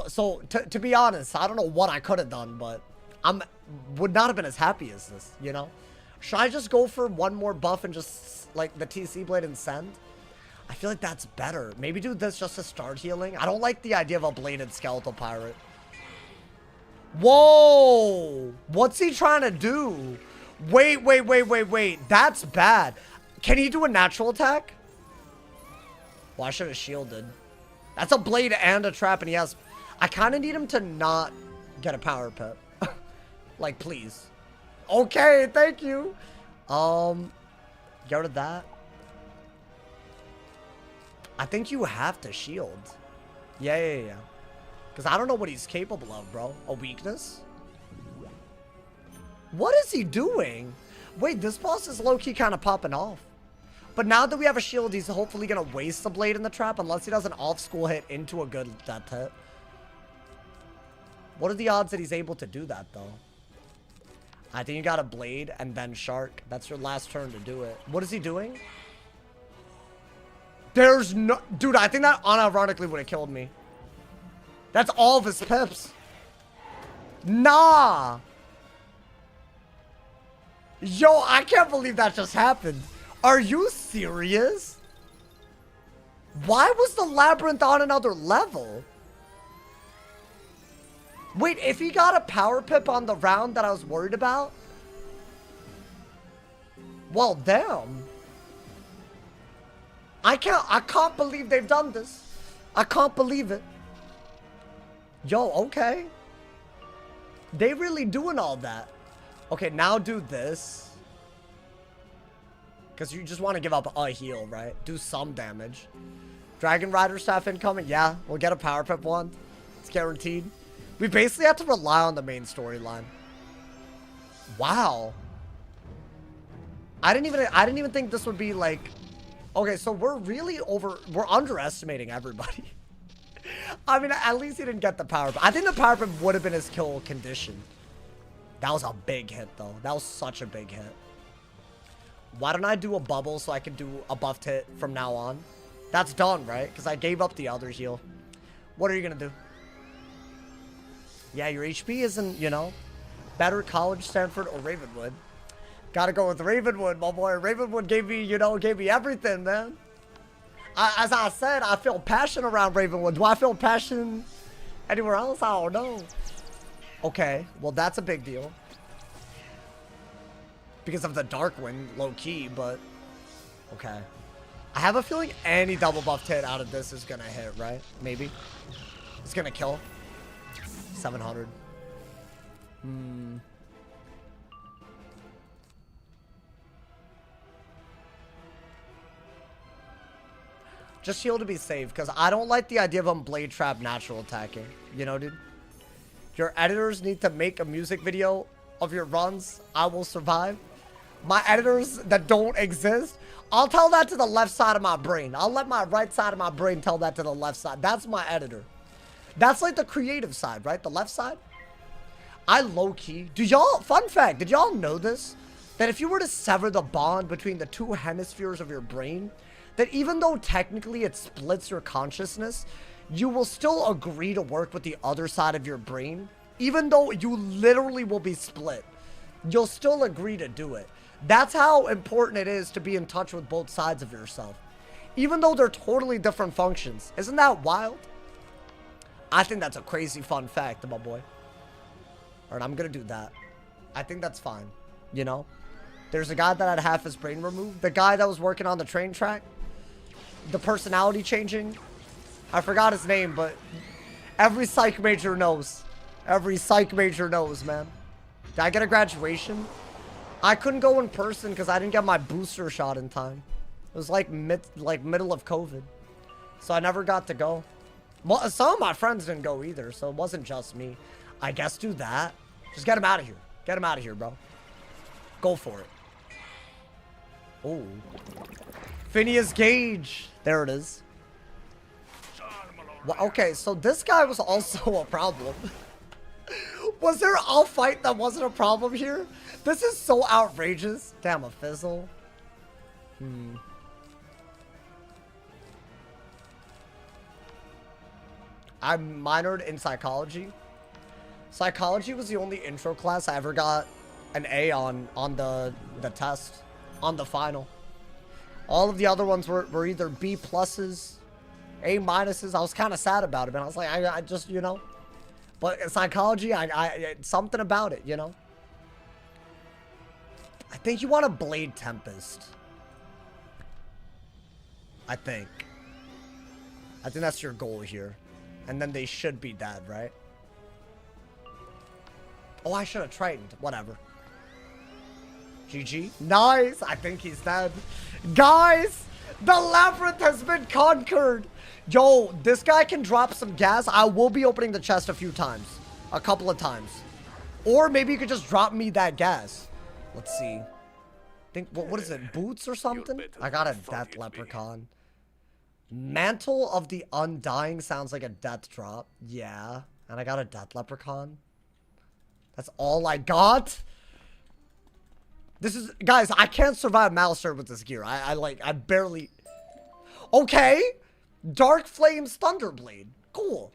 [SPEAKER 1] So to be honest, I don't know what I could have done, but would not have been as happy as this, you know? Should I just go for one more buff and just, like, the TC blade and send? I feel like that's better. Maybe do this just to start healing. I don't like the idea of a bladed skeletal pirate. Whoa! What's he trying to do? Wait. That's bad. Can he do a natural attack? Well, I should have shielded. That's a blade and a trap, and he has... I kind of need him to not get a power pip. Like, please. Okay, thank you. Get rid of that. I think you have to shield. Yeah. Because I don't know what he's capable of, bro. A weakness? What is he doing? Wait, this boss is low-key kind of popping off. But now that we have a shield, he's hopefully going to waste the blade in the trap unless he does an off-school hit into a good death hit. What are the odds that he's able to do that, though? I think you got a blade and then shark. That's your last turn to do it. What is he doing? There's no... Dude, I think that unironically would have killed me. That's all of his pips. Nah. Yo, I can't believe that just happened. Are you serious? Why was the Labyrinth on another level? Wait, if he got a power pip on the round that I was worried about? Well, damn. I can't believe they've done this. I can't believe it. Yo, okay. They really doing all that. Okay, now do this. Because you just want to give up a heal, right? Do some damage. Dragon Rider staff incoming. Yeah, we'll get a power pip one. It's guaranteed. We basically have to rely on the main storyline. Wow. I didn't even think this would be like... Okay, so we're underestimating everybody. I mean, at least he didn't get the power pip. I think the power pip would have been his kill condition. That was a big hit, though. That was such a big hit. Why don't I do a bubble so I can do a buffed hit from now on? That's done, right? Because I gave up the other heal. What are you going to do? Yeah, your HP isn't, you know, better College, Stanford, or Ravenwood. Gotta go with Ravenwood, my boy. Ravenwood gave me, you know, gave me everything, man. As I said, I feel passion around Ravenwood. Do I feel passion anywhere else? I don't know. Okay, well, that's a big deal. Because of the Darkwind, low-key, but... Okay. I have a feeling any double buffed hit out of this is gonna hit, right? Maybe. It's gonna kill. 700. Just heal to be safe, because I don't like the idea of him blade trap natural attacking. You know, dude? Your editors need to make a music video of your runs. I will survive. My editors that don't exist, I'll tell that to the left side of my brain. I'll let my right side of my brain tell that to the left side. That's my editor. That's like the creative side, right? The left side. I low-key... Do y'all... Fun fact, did y'all know this? That if you were to sever the bond between the two hemispheres of your brain, that even though technically it splits your consciousness, you will still agree to work with the other side of your brain, even though you literally will be split. You'll still agree to do it. That's how important it is to be in touch with both sides of yourself, even though they're totally different functions. Isn't that wild? I think that's a crazy fun fact, my boy. All right, I'm gonna do that. I think that's fine. You know, there's a guy that had half his brain removed. The guy that was working on the train track, the personality changing. I forgot his name, but every psych major knows. Every psych major knows, man. Did I get a graduation? I couldn't go in person because I didn't get my booster shot in time. It was like middle of COVID, so I never got to go. Well, some of my friends didn't go either, so it wasn't just me. I guess do that. Just get him out of here. Get him out of here, bro. Go for it. Oh, Phineas Gage. There it is. Well, okay, so this guy was also a problem. Was there a fight that wasn't a problem here? This is so outrageous. Damn, a fizzle. I minored in psychology. Psychology was the only intro class I ever got an A on the test, on the final. All of the other ones were either B pluses, A minuses. I was kind of sad about it, man. I was like, I just, you know. But psychology, something about it, you know. I think you want a Blade Tempest. I think that's your goal here. And then they should be dead, right? Oh, I should have Tritoned. Whatever. GG. Nice. I think he's dead. Guys, the Labyrinth has been conquered. Yo, this guy can drop some gas. I will be opening the chest a few times. A couple of times. Or maybe you could just drop me that gas. Let's see. Think what is it? Boots or something? I got a death leprechaun. Mantle of the Undying sounds like a death drop. Yeah. And I got a death leprechaun. That's all I got. This is, guys, I can't survive Malister with this gear. I barely. Okay. Dark Flames Thunderblade. Cool.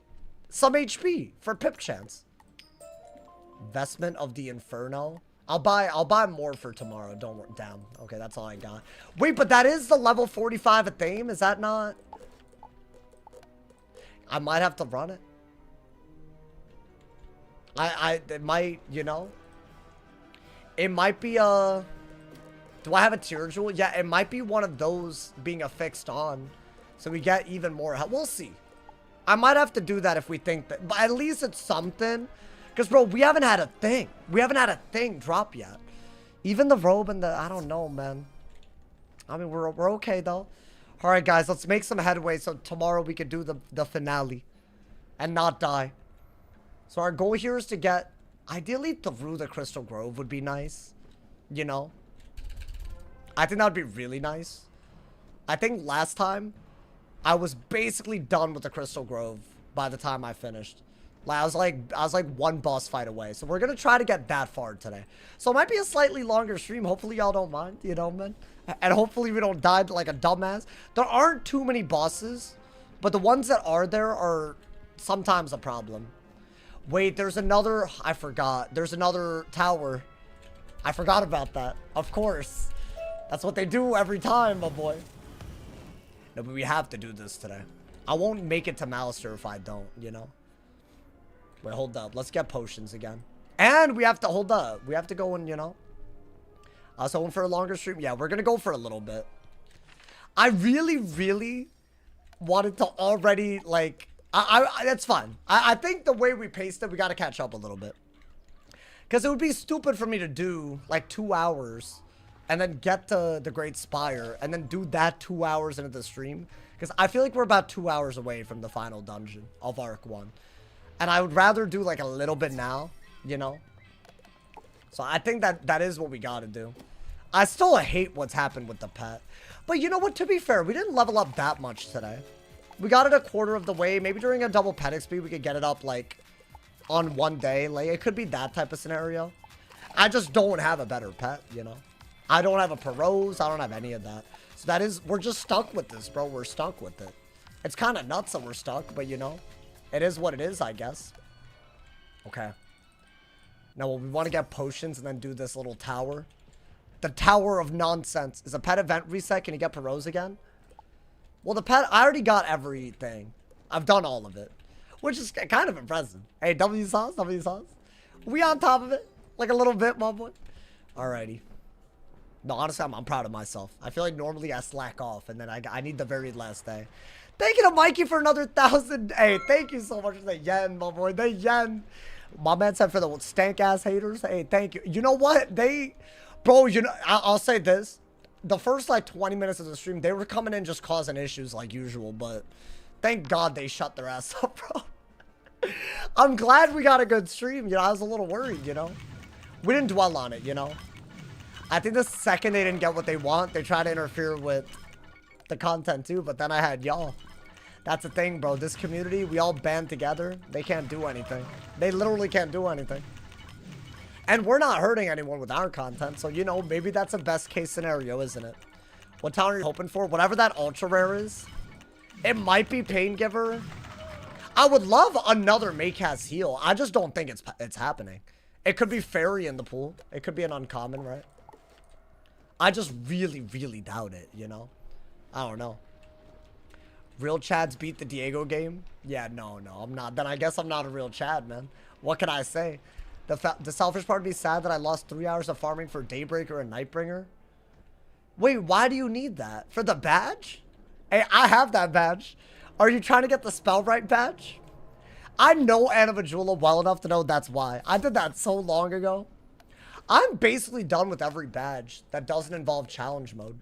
[SPEAKER 1] Some HP for pip chance. Vestment of the Inferno. I'll buy more for tomorrow. Don't worry. Damn. Okay, that's all I got. Wait, but that is the level 45 at Thame. Is that not? I might have to run it. It might, you know. It might be a. Do I have a tier jewel? Yeah, it might be one of those being affixed on. So we get even more help. We'll see. I might have to do that if we think that. But at least it's something. Because, bro, we haven't had a thing. We haven't had a thing drop yet. Even the robe and the... I don't know, man. I mean, we're okay, though. All right, guys. Let's make some headway so tomorrow we can do the finale. And not die. So our goal here is to get... Ideally, through the Crystal Grove would be nice. You know? I think that would be really nice. I think last time, I was basically done with the Crystal Grove by the time I finished. I was like one boss fight away. So we're going to try to get that far today. So it might be a slightly longer stream. Hopefully y'all don't mind, you know, man. And hopefully we don't die like a dumbass. There aren't too many bosses, but the ones that are there are sometimes a problem. Wait, there's another, I forgot. There's another tower. I forgot about that. Of course. That's what they do every time, my boy. No, but we have to do this today. I won't make it to Malister if I don't, you know? Wait, hold up. Let's get potions again. And we have to, hold up. We have to go and, you know. I was hoping for a longer stream. Yeah, we're going to go for a little bit. I really wanted to already, like, that's fine. I think the way we paced it, we got to catch up a little bit. Because it would be stupid for me to do, like, 2 hours and then get to the Great Spire and then do that 2 hours into the stream. Because I feel like we're about 2 hours away from the final dungeon of Arc 1. And I would rather do like a little bit now, you know? So I think that is what we got to do. I still hate what's happened with the pet. But you know what? To be fair, we didn't level up that much today. We got it a quarter of the way. Maybe during a double pet XP, we could get it up like on one day. Like it could be that type of scenario. I just don't have a better pet, you know? I don't have a Perose. I don't have any of that. So that is, we're just stuck with this, bro. We're stuck with it. It's kind of nuts that we're stuck, but you know? It is what it is, I guess. Okay. Now, we want to get potions and then do this little tower. The Tower of Nonsense. Is a pet event reset? Can you get Perose again? Well, the pet... I already got everything. I've done all of it. Which is kind of impressive. Hey, W sauce, W sauce. We on top of it? Like a little bit, my boy. Alrighty. No, honestly, I'm proud of myself. I feel like normally I slack off and then I need the very last day. Thank you to Mikey for another 1,000. Hey, thank you so much for the yen, my boy. The yen. My man said for the stank-ass haters. Hey, thank you. You know what? Bro, you know, I'll say this. The first, like, 20 minutes of the stream, they were coming in just causing issues like usual. But thank God they shut their ass up, bro. I'm glad we got a good stream. You know, I was a little worried, you know. We didn't dwell on it, you know. I think the second they didn't get what they want, they tried to interfere with the content too. But then I had y'all. That's the thing, bro. This community, we all band together. They can't do anything. They literally can't do anything. And we're not hurting anyone with our content. So, you know, maybe that's a best case scenario, isn't it? What town are you hoping for? Whatever that ultra rare is. It might be Pain Giver. I would love another Maycast heal. I just don't think it's happening. It could be Fairy in the pool. It could be an uncommon, right? I just really doubt it, you know? I don't know. Real Chads beat the Diego game? Yeah, no, I'm not. Then I guess I'm not a real Chad, man. What can I say? The selfish part would be sad that I lost 3 hours of farming for Daybreaker and Nightbringer. Wait, why do you need that? For the badge? Hey, I have that badge. Are you trying to get the Spellwright badge? I know Anna Vajula well enough to know that's why. I did that so long ago. I'm basically done with every badge that doesn't involve challenge mode.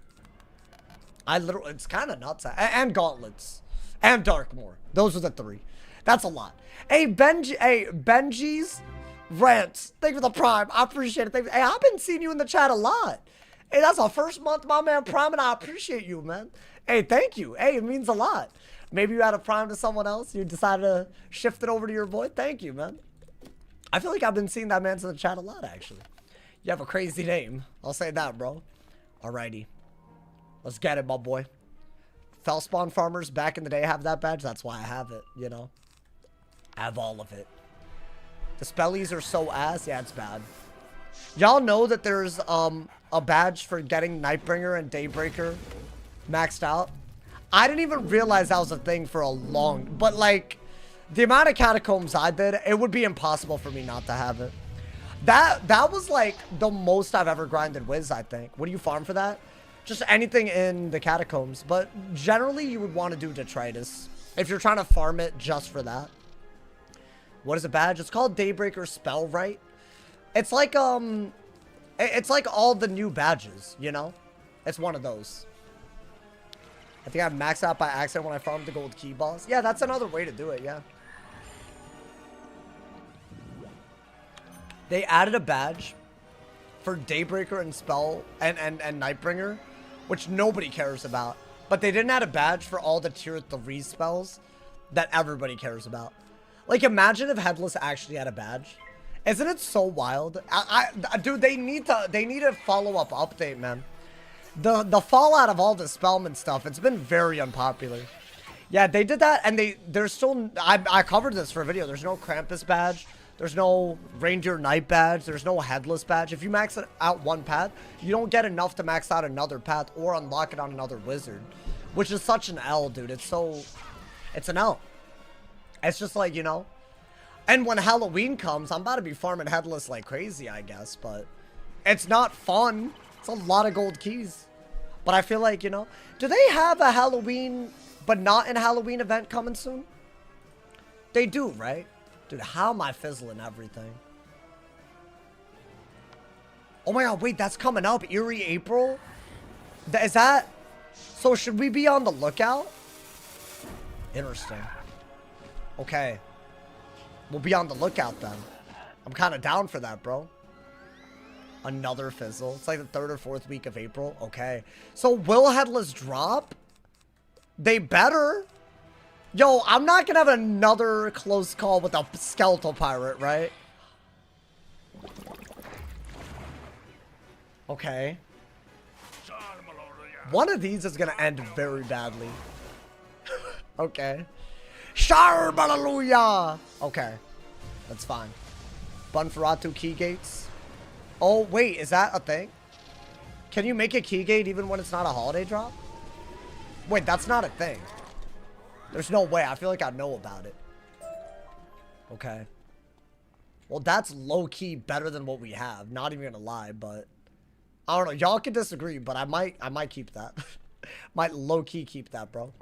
[SPEAKER 1] It's kind of nuts. And gauntlets. And Darkmoor. Those are the 3. That's a lot. Hey, Benji's rants. Thank you for the Prime. I appreciate it. Hey, I've been seeing you in the chat a lot. Hey, that's our first month, my man Prime, and I appreciate you, man. Hey, thank you. Hey, it means a lot. Maybe you had a Prime to someone else. You decided to shift it over to your boy. Thank you, man. I feel like I've been seeing that man in the chat a lot, actually. You have a crazy name. I'll say that, bro. Alrighty. Let's get it, my boy. Fellspawn farmers back in the day have that badge. That's why I have it, you know. I have all of it. The spellies are so ass. Yeah, it's bad. Y'all know that there's a badge for getting Nightbringer and Daybreaker maxed out. I didn't even realize that was a thing for a long... But, like, the amount of catacombs I did, it would be impossible for me not to have it. That was, like, the most I've ever grinded Wiz, I think. What do you farm for that? Just anything in the catacombs. But generally, you would want to do Detritus if you're trying to farm it just for that. What is a badge? It's called Daybreaker Spellwright. It's like all the new badges, you know? It's one of those. I think I maxed out by accident when I farmed the gold key boss. Yeah, that's another way to do it, yeah. They added a badge for Daybreaker and Spell and Nightbringer, which nobody cares about. But they didn't add a badge for all the tier 3 spells that everybody cares about. Like, imagine if Headless actually had a badge. Isn't it so wild? Dude, they need a follow-up update, man. The fallout of all the Spellman stuff, it's been very unpopular. Yeah, they did that, and there's still... I covered this for a video. There's no Krampus badge. There's no Reindeer Knight badge. There's no Headless badge. If you max it out one path, you don't get enough to max out another path or unlock it on another wizard. Which is such an L, dude. It's an L. It's just like, you know... And when Halloween comes, I'm about to be farming Headless like crazy, I guess. But it's not fun. It's a lot of gold keys. But I feel like, you know... Do they have a Halloween, but not an Halloween event coming soon? They do, right? Dude, how am I fizzling everything? Oh my god, wait, that's coming up. Eerie April? Is that... So should we be on the lookout? Interesting. Okay. We'll be on the lookout then. I'm kind of down for that, bro. Another fizzle. It's like the 3rd or 4th week of April. Okay. So will Headless drop? They better. Yo, I'm not gonna have another close call with a skeletal pirate, right? Okay. One of these is gonna end very badly. Okay. Hallelujah. Okay. That's fine. Bunferatu key gates. Oh, wait, is that a thing? Can you make a key gate even when it's not a holiday drop? Wait, that's not a thing. There's no way. I feel like I know about it. Okay. Well, that's low-key better than what we have. Not even gonna lie, but... I don't know. Y'all can disagree, but I might keep that. Might low-key keep that, bro.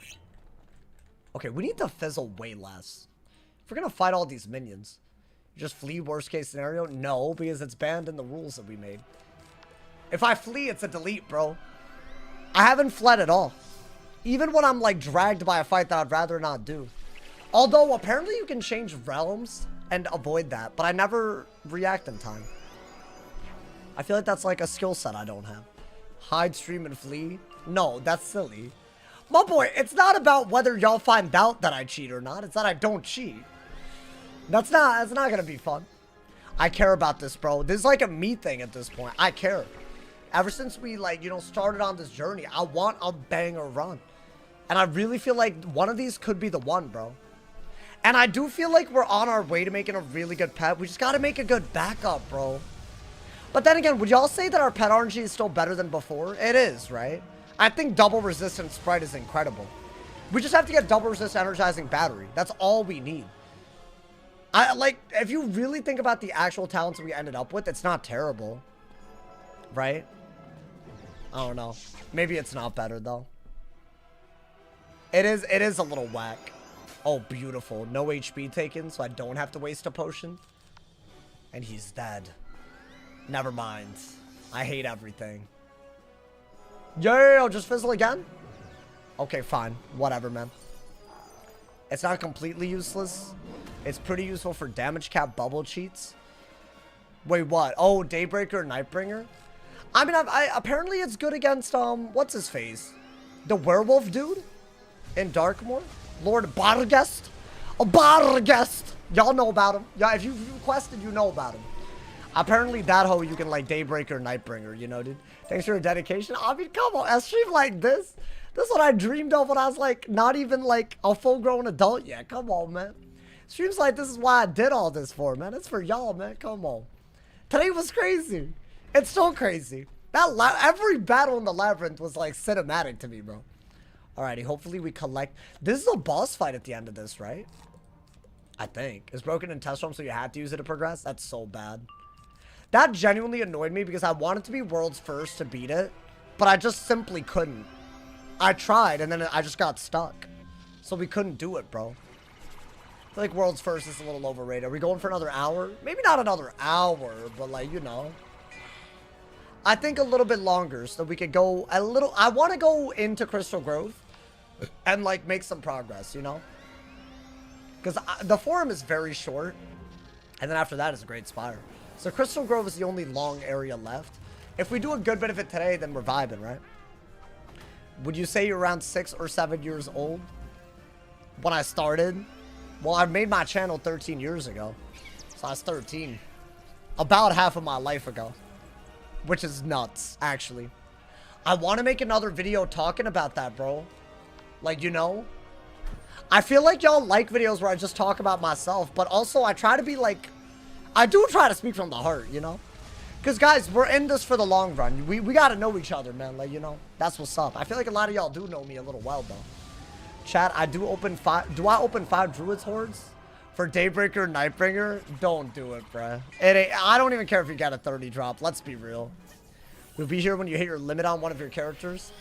[SPEAKER 1] Okay, we need to fizzle way less. If we're gonna fight all these minions, just flee worst case scenario? No, because it's banned in the rules that we made. If I flee, it's a delete, bro. I haven't fled at all. Even when I'm like dragged by a fight that I'd rather not do. Although apparently you can change realms and avoid that, but I never react in time. I feel like that's like a skill set I don't have. Hide, stream, and flee? No, that's silly. My boy, it's not about whether y'all find out that I cheat or not. It's that I don't cheat. That's not gonna be fun. I care about this, bro. This is like a me thing at this point. I care. Ever since we, like, you know, started on this journey, I want a banger run. And I really feel like one of these could be the one, bro. And I do feel like we're on our way to making a really good pet. We just gotta make a good backup, bro. But then again, would y'all say that our pet RNG is still better than before? It is, right? I think double resistant Sprite is incredible. We just have to get double resist energizing battery. That's all we need. Like, if you really think about the actual talents we ended up with, it's not terrible. Right? I don't know. Maybe it's not better, though. It is a little whack. Oh, beautiful. No HP taken, so I don't have to waste a potion. And he's dead. Never mind. I hate everything. Yo, just fizzle again? Okay, fine. Whatever, man. It's not completely useless. It's pretty useful for damage cap bubble cheats. Wait, what? Oh, Daybreaker, Nightbringer? I mean, apparently it's good against, what's his face? The werewolf dude? In Darkmoor? Lord Barghest? Oh, Barghest! Y'all know about him. Yeah, if you've requested, you know about him. Apparently that hoe you can, like, Daybreaker, Nightbringer, you know, dude? Thanks for your dedication. I mean, come on, a stream like this? This is what I dreamed of when I was, like, not even, like, a full-grown adult yet. Come on, man. Streams like this is why I did all this for, man. It's for y'all, man. Come on. Today was crazy. It's so crazy. Every battle in the Labyrinth was, like, cinematic to me, bro. Alrighty, hopefully we collect. This is a boss fight at the end of this, right? I think. It's broken in test room, so you had to use it to progress? That's so bad. That genuinely annoyed me because I wanted to be world's first to beat it, but I just simply couldn't. I tried, and then I just got stuck. So we couldn't do it, bro. I feel like world's first is a little overrated. Are we going for another hour? Maybe not another hour, but, like, you know. I think a little bit longer so we could go a little. I want to go into Crystal Grove and, like, make some progress, you know? Because the forum is very short, and then after that is a Great Spire. So Crystal Grove is the only long area left. If we do a good bit of it today, then we're vibing, right? Would you say you're around 6 or 7 years old when I started? Well, I made my channel 13 years ago. So I was 13. About half of my life ago. Which is nuts, actually. I want to make another video talking about that, bro. Like, you know? I feel like y'all like videos where I just talk about myself. But also, I try to be like... I do try to speak from the heart, you know? Because, guys, we're in this for the long run. We got to know each other, man. Like, you know? That's what's up. I feel like a lot of y'all do know me a little well, though. Chat, I do open 5... Do I open 5 Druids Hordes? For Daybreaker, Nightbringer? Don't do it, bruh. I don't even care if you get a 30 drop. Let's be real. We'll be here when you hit your limit on one of your characters.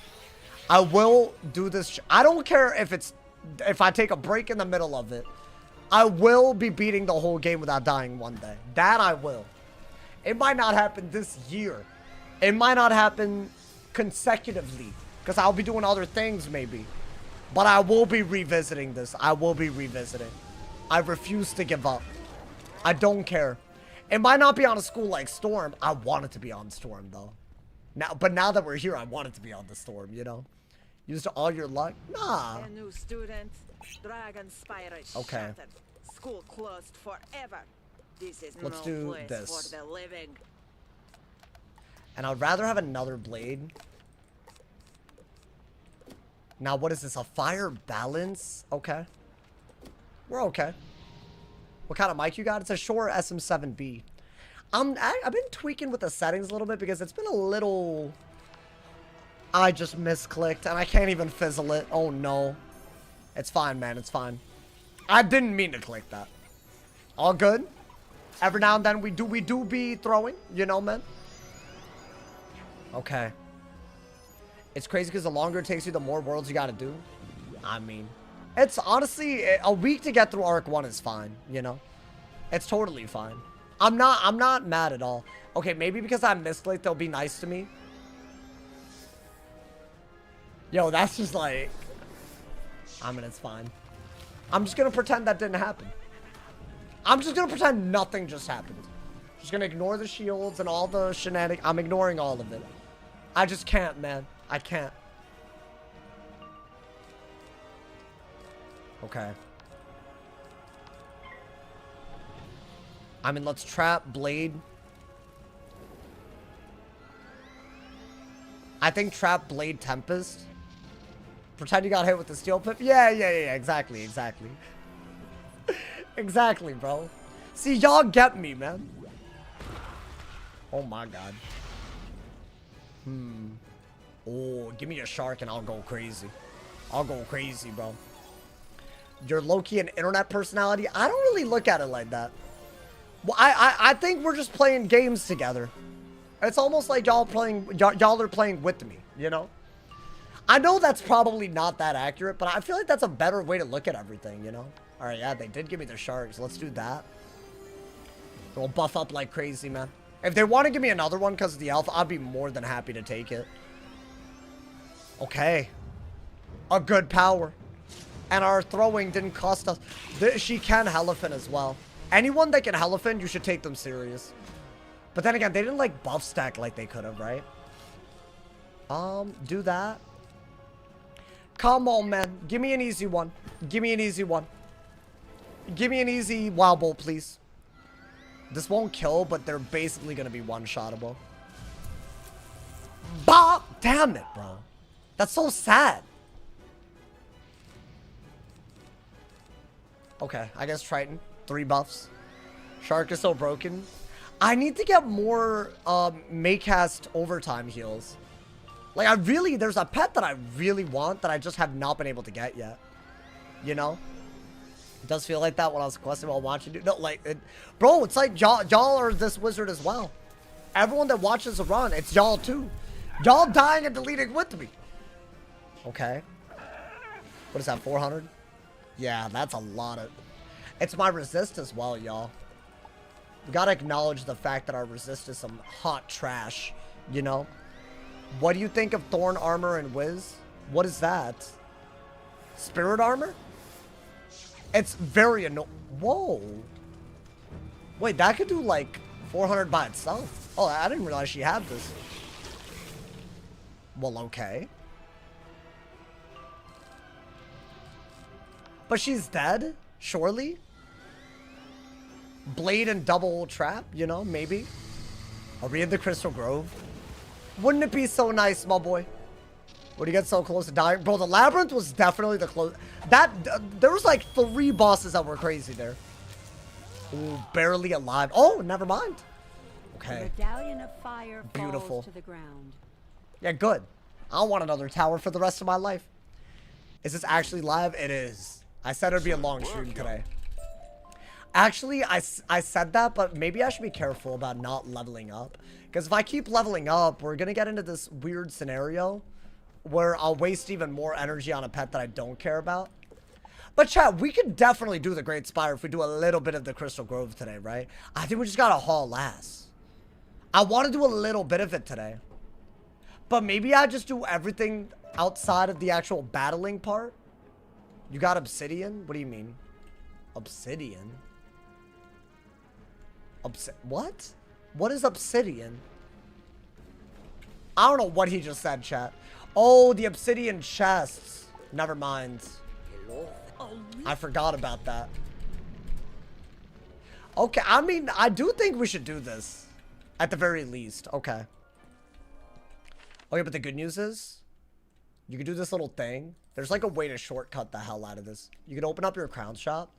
[SPEAKER 1] I will do this. I don't care if I take a break in the middle of it. I will be beating the whole game without dying one day. That I will. It might not happen this year. It might not happen consecutively. Because I'll be doing other things, maybe. But I will be revisiting this. I will be revisiting. I refuse to give up. I don't care. It might not be on a school like Storm. I want it to be on Storm, though. But now that we're here, I want it to be on the Storm, you know? Used all your luck? Nah.
[SPEAKER 6] A new student. Dragon Spire is
[SPEAKER 1] Okay.
[SPEAKER 6] shattered. School closed forever. This is
[SPEAKER 1] Let's
[SPEAKER 6] no
[SPEAKER 1] do
[SPEAKER 6] place
[SPEAKER 1] this.
[SPEAKER 6] for the living.
[SPEAKER 1] And I'd rather have another blade. Now, what is this? A fire balance? Okay. We're okay. What kind of mic you got? It's a Shure SM7B. I've been tweaking with the settings a little bit because it's been a little... I just misclicked and I can't even fizzle it. Oh, no. It's fine, man. It's fine. I didn't mean to click that. All good. Every now and then we do be throwing, you know, man. Okay. It's crazy because the longer it takes you, the more worlds you got to do. I mean, it's honestly a week to get through Arc 1 is fine, you know. It's totally fine. I'm not mad at all. Okay, maybe because I misclicked, they'll be nice to me. Yo, that's just like... I mean, it's fine. I'm just going to pretend that didn't happen. I'm just going to pretend nothing just happened. Just going to ignore the shields and all the shenanigans. I'm ignoring all of it. I just can't, man. I can't. Okay. I mean, let's trap Blade. I think trap Blade Tempest. Pretend you got hit with the steel pip. Yeah, exactly. Exactly, bro. See, y'all get me, man. Oh my god. Oh, give me a shark and I'll go crazy. I'll go crazy, bro. You're low-key an internet personality. I don't really look at it like that. Well, I think we're just playing games together. It's almost like y'all are playing with me, you know? I know that's probably not that accurate, but I feel like that's a better way to look at everything, you know? All right, yeah, they did give me their sharks. Let's do that. We'll buff up like crazy, man. If they want to give me another one because of the alpha, I'd be more than happy to take it. Okay. A good power. And our throwing didn't cost us. She can Elephant as well. Anyone that can Elephant, you should take them serious. But then again, they didn't like buff stack like they could have, right? Do that. Come on, man. Give me an easy one. Give me an easy one. Give me an easy Wild Bolt, please. This won't kill, but they're basically going to be one-shottable. Bah! Damn it, bro. That's so sad. Okay, I guess Triton. 3 buffs. Shark is so broken. I need to get more Maycast overtime heals. Like, there's a pet that I really want that I just have not been able to get yet. You know? It does feel like that when I was questing while watching it. No, like, bro, it's like y'all are this wizard as well. Everyone that watches the run, it's y'all too. Y'all dying and deleting with me. Okay. What is that, 400? Yeah, that's a lot of... It's my resist as well, y'all. We gotta acknowledge the fact that our resist is some hot trash, you know? What do you think of Thorn Armor and Wiz? What is that? Spirit Armor? It's very annoying. Whoa. Wait, that could do like 400 by itself. Oh, I didn't realize she had this. Well, okay. But she's dead? Surely? Blade and double trap, you know, maybe. Are we in the Crystal Grove? Wouldn't it be so nice, my boy? When you get so close to dying. Bro, the Labyrinth was definitely the close. There was like 3 bosses that were crazy there. Ooh, barely alive. Oh, never mind. Okay.
[SPEAKER 8] The medallion of fire
[SPEAKER 1] Beautiful.
[SPEAKER 8] falls to the ground.
[SPEAKER 1] Yeah, good. I don't want another tower for the rest of my life. Is this actually live? It is. I said it'd be a long stream today. Actually, I said that, but maybe I should be careful about not leveling up. Because if I keep leveling up, we're going to get into this weird scenario where I'll waste even more energy on a pet that I don't care about. But chat, we could definitely do the Great Spire if we do a little bit of the Crystal Grove today, right? I think we just got to haul ass. I want to do a little bit of it today. But maybe I just do everything outside of the actual battling part. You got obsidian? What do you mean? Obsidian? What? What is obsidian? I don't know what he just said, chat. Oh, the obsidian chests. Never mind. I forgot about that. Okay, I mean, I do think we should do this. At the very least. Okay. Okay, but the good news is, you can do this little thing. There's like a way to shortcut the hell out of this. You can open up your crown shop.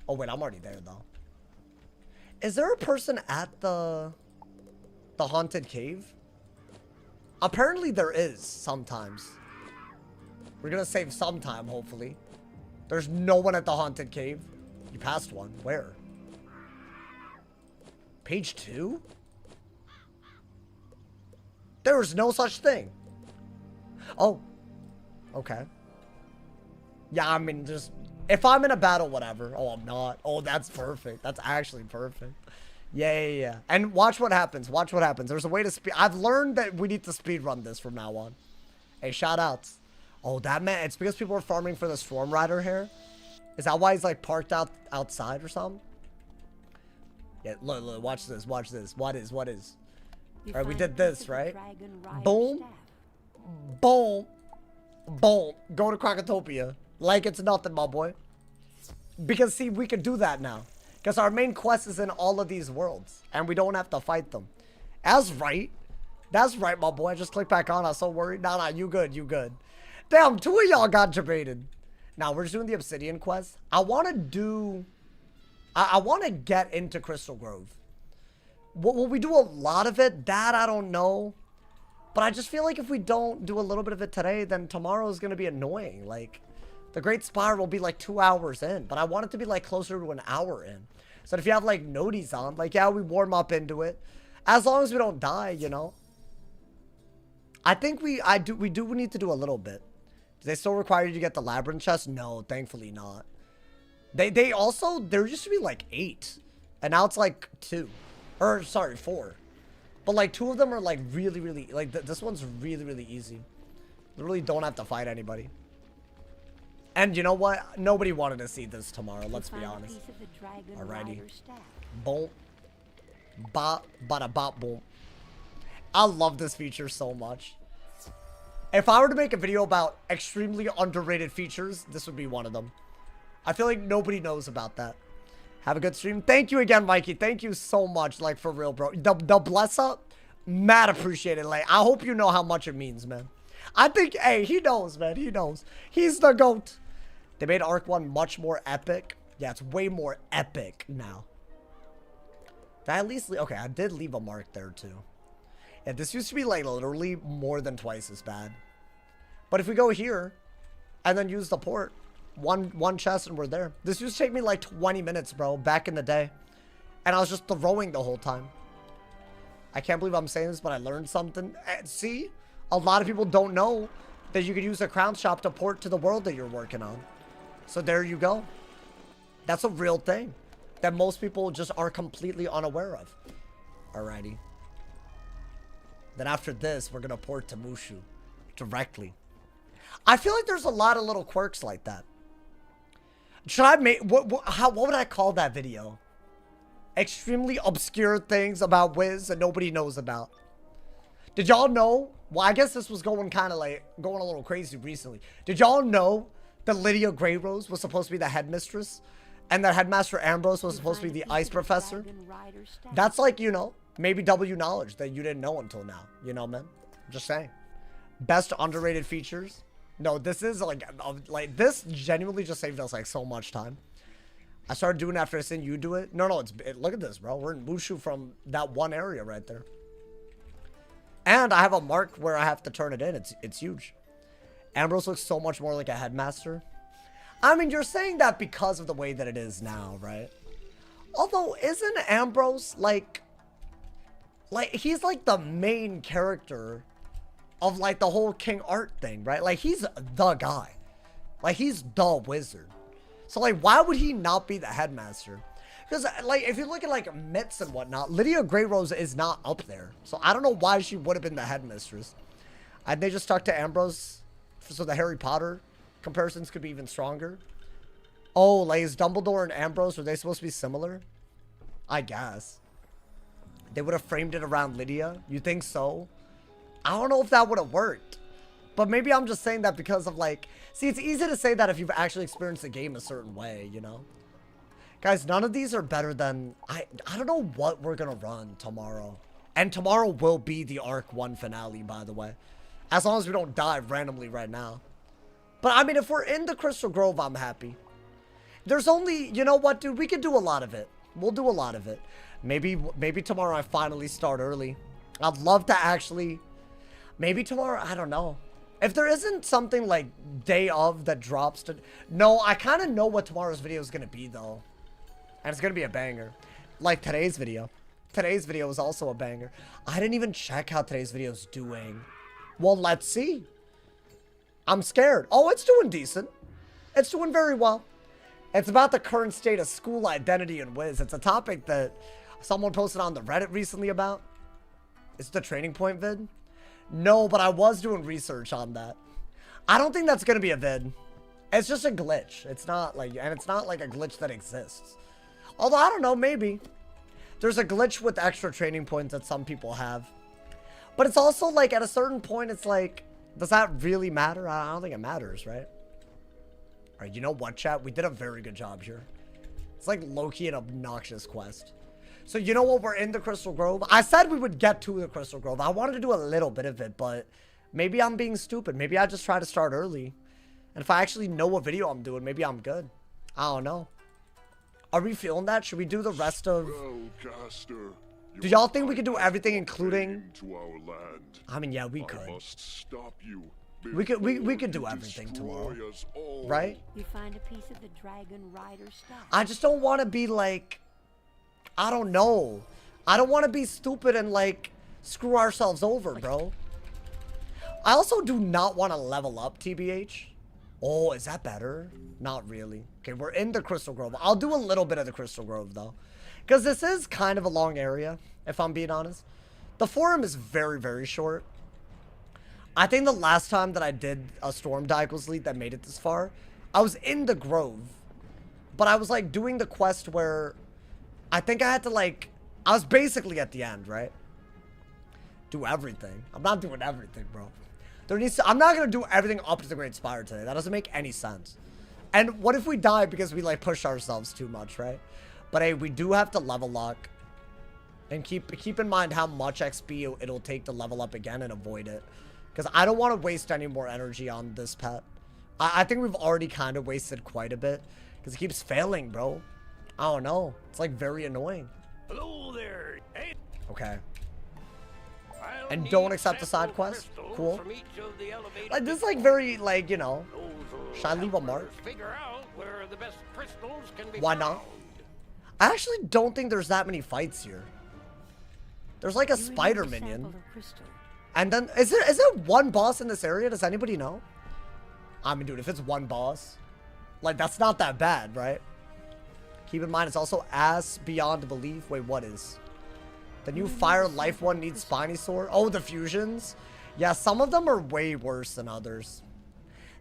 [SPEAKER 1] Oh, wait, I'm already there, though. Is there a person at the haunted cave? Apparently there is sometimes. We're gonna save some time, hopefully. There's no one at the haunted cave. You passed one. Where? Page 2? There is no such thing. Oh. Okay. Yeah, I mean, just... If I'm in a battle, whatever. Oh, I'm not. Oh, that's perfect. That's actually perfect. Yeah. And watch what happens. Watch what happens. There's a way to speed... I've learned that we need to speed run this from now on. Hey, shout outs. Oh, that man... It's because people are farming for the Storm Rider hair? Is that why he's, like, parked outside or something? Yeah, look. Watch this. Watch this. What is? Alright, we did this, right? Boom. Boom. Boom. Go to Krakatopia. Like it's nothing, my boy. Because, see, we can do that now. Because our main quest is in all of these worlds. And we don't have to fight them. That's right. That's right, my boy. I just clicked back on. I was so worried. Nah, you good. Damn, 2 of y'all got debated. Now, we're just doing the Obsidian quest. I want to do... I want to get into Crystal Grove. Will we do a lot of it? That, I don't know. But I just feel like if we don't do a little bit of it today, then tomorrow is going to be annoying. Like, The Great Spire will be like 2 hours in, but I want it to be like closer to an hour in. So if you have like noties on, like, yeah, we warm up into it. As long as we don't die, you know. I think we do need to do a little bit. Do they still require you to get the Labyrinth chest? No, thankfully not. They also, there used to be like 8. And now it's like 2. Or, sorry, 4. But like 2 of them are like really, like this one's really easy. You really don't have to fight anybody. And you know what? Nobody wanted to see this tomorrow, let's be honest. Alrighty. Boom. Bop, bada bop, boom. I love this feature so much. If I were to make a video about extremely underrated features, this would be one of them. I feel like nobody knows about that. Have a good stream. Thank you again, Mikey. Thank you so much, like, for real, bro. The bless up, mad appreciated. Like, I hope you know how much it means, man. I think, hey, he knows, man. He knows. He's the GOAT. They made Arc 1 much more epic. Yeah, it's way more epic now. Did I at least leave? Okay, I did leave a mark there, too. Yeah, this used to be, like, literally more than twice as bad. But if we go here and then use the port, one chest and we're there. This used to take me, like, 20 minutes, bro, back in the day. And I was just throwing the whole time. I can't believe I'm saying this, but I learned something. See? A lot of people don't know that you could use a crown shop to port to the world that you're working on. So there you go. That's a real thing that most people just are completely unaware of. Alrighty. Then after this, we're going to port to Mushu directly. I feel like there's a lot of little quirks like that. Should I make... What would I call that video? Extremely obscure things about Wiz that nobody knows about. Did y'all know? Well, I guess this was going kind of like... Going a little crazy recently. Did y'all know that Lydia Greyrose was supposed to be the headmistress? And that Headmaster Ambrose was supposed to be the ice professor? That's like, you know... Maybe W knowledge that you didn't know until now. You know, man? Just saying. Best underrated features. No, this is like this genuinely just saved us like so much time. I started doing it after I seen you do it. No, look at this, bro. We're in Mushu from that one area right there. And I have a mark where I have to turn it in. It's huge. Ambrose looks so much more like a headmaster. I mean, you're saying that because of the way that it is now, right? Although, isn't Ambrose like he's like the main character of like the whole King Art thing, right? Like he's the guy. Like he's the wizard. So like why would he not be the headmaster? Because like if you look at like myths and whatnot, Lydia Greyrose is not up there. So I don't know why she would have been the headmistress. And they just stuck to Ambrose so the Harry Potter comparisons could be even stronger. Oh, like is Dumbledore and Ambrose, were they supposed to be similar? I guess. They would have framed it around Lydia? You think so? I don't know if that would have worked. But maybe I'm just saying that because of like... See, it's easy to say that if you've actually experienced the game a certain way, you know? Guys, none of these are better than... I don't know what we're going to run tomorrow. And tomorrow will be the Arc 1 finale, by the way. As long as we don't die randomly right now. But, I mean, if we're in the Crystal Grove, I'm happy. There's only... You know what, dude? We can do a lot of it. We'll do a lot of it. Maybe tomorrow I finally start early. I'd love to actually... Maybe tomorrow, I don't know. If there isn't something like day of that drops to... No, I kind of know what tomorrow's video is going to be, though. And it's going to be a banger. Like today's video. Today's video is also a banger. I didn't even check how today's video is doing. Well, let's see. I'm scared. Oh, it's doing decent. It's doing very well. It's about the current state of school identity in Wiz. It's a topic that someone posted on the Reddit recently about. It's the Training Point vid. No, but I was doing research on that. I don't think that's going to be a vid. It's just a glitch. It's not like, and it's not like a glitch that exists. Although, I don't know, maybe. There's a glitch with extra training points that some people have. But it's also like, at a certain point, it's like, does that really matter? I don't think it matters, right? All right, you know what, chat? We did a very good job here. It's like low-key an obnoxious quest. So you know what? We're in the Crystal Grove. I said we would get to the Crystal Grove. I wanted to do a little bit of it, but maybe I'm being stupid. Maybe I just try to start early. And if I actually know what video I'm doing, maybe I'm good. I don't know. Are we feeling that? Should we do the rest of... Do y'all think we could do everything, including...
[SPEAKER 4] To our land.
[SPEAKER 1] I mean, yeah, we could.
[SPEAKER 4] I must stop you.
[SPEAKER 1] We could do everything tomorrow,
[SPEAKER 4] Destroy us all.
[SPEAKER 1] right?
[SPEAKER 8] You find a piece of the Dragon Rider staff.
[SPEAKER 1] I just don't want to be like, I don't know. I don't want to be stupid and like screw ourselves over, bro. I also do not want to level up, TBH. Oh, is that better? Not really. Okay, we're in the Crystal Grove. I'll do a little bit of the Crystal Grove, though. Because this is kind of a long area, if I'm being honest. The forum is very, very short. I think the last time that I did a Storm Diagonals lead that made it this far, I was in the Grove. But I was, like, doing the quest where I think I had to, like... I was basically at the end, right? Do everything. I'm not doing everything, bro. I'm not going to do everything up to the Great Spire today. That doesn't make any sense. And what if we die because we, like, push ourselves too much, right? But, hey, we do have to level lock. And keep in mind how much XP it'll take to level up again and avoid it. Because I don't want to waste any more energy on this pet. I think we've already kind of wasted quite a bit. Because it keeps failing, bro. I don't know. It's, like, very annoying.
[SPEAKER 9] Hello there. Hey,
[SPEAKER 1] Okay.
[SPEAKER 9] I'll
[SPEAKER 1] And
[SPEAKER 9] need
[SPEAKER 1] don't accept the side
[SPEAKER 9] sample
[SPEAKER 1] quest?
[SPEAKER 9] crystals
[SPEAKER 1] Cool.
[SPEAKER 9] from each of the elevated
[SPEAKER 1] Like, this is, like, very, like, you know.
[SPEAKER 9] Those
[SPEAKER 1] Should I leave a
[SPEAKER 9] help
[SPEAKER 1] mark?
[SPEAKER 9] us Figure out where the best crystals can be
[SPEAKER 1] Why
[SPEAKER 9] found.
[SPEAKER 1] not? I actually don't think there's that many fights here. There's, like, a
[SPEAKER 8] You remove
[SPEAKER 1] spider
[SPEAKER 8] a sample
[SPEAKER 1] minion.
[SPEAKER 8] of crystal.
[SPEAKER 1] And then, is there one boss in this area? Does anybody know? I mean, dude, if it's one boss, like, that's not that bad, right? Keep in mind, it's also ass beyond belief. Wait, what is? The new Fire Life one needs Spiny Sword. Oh, the fusions? Yeah, some of them are way worse than others.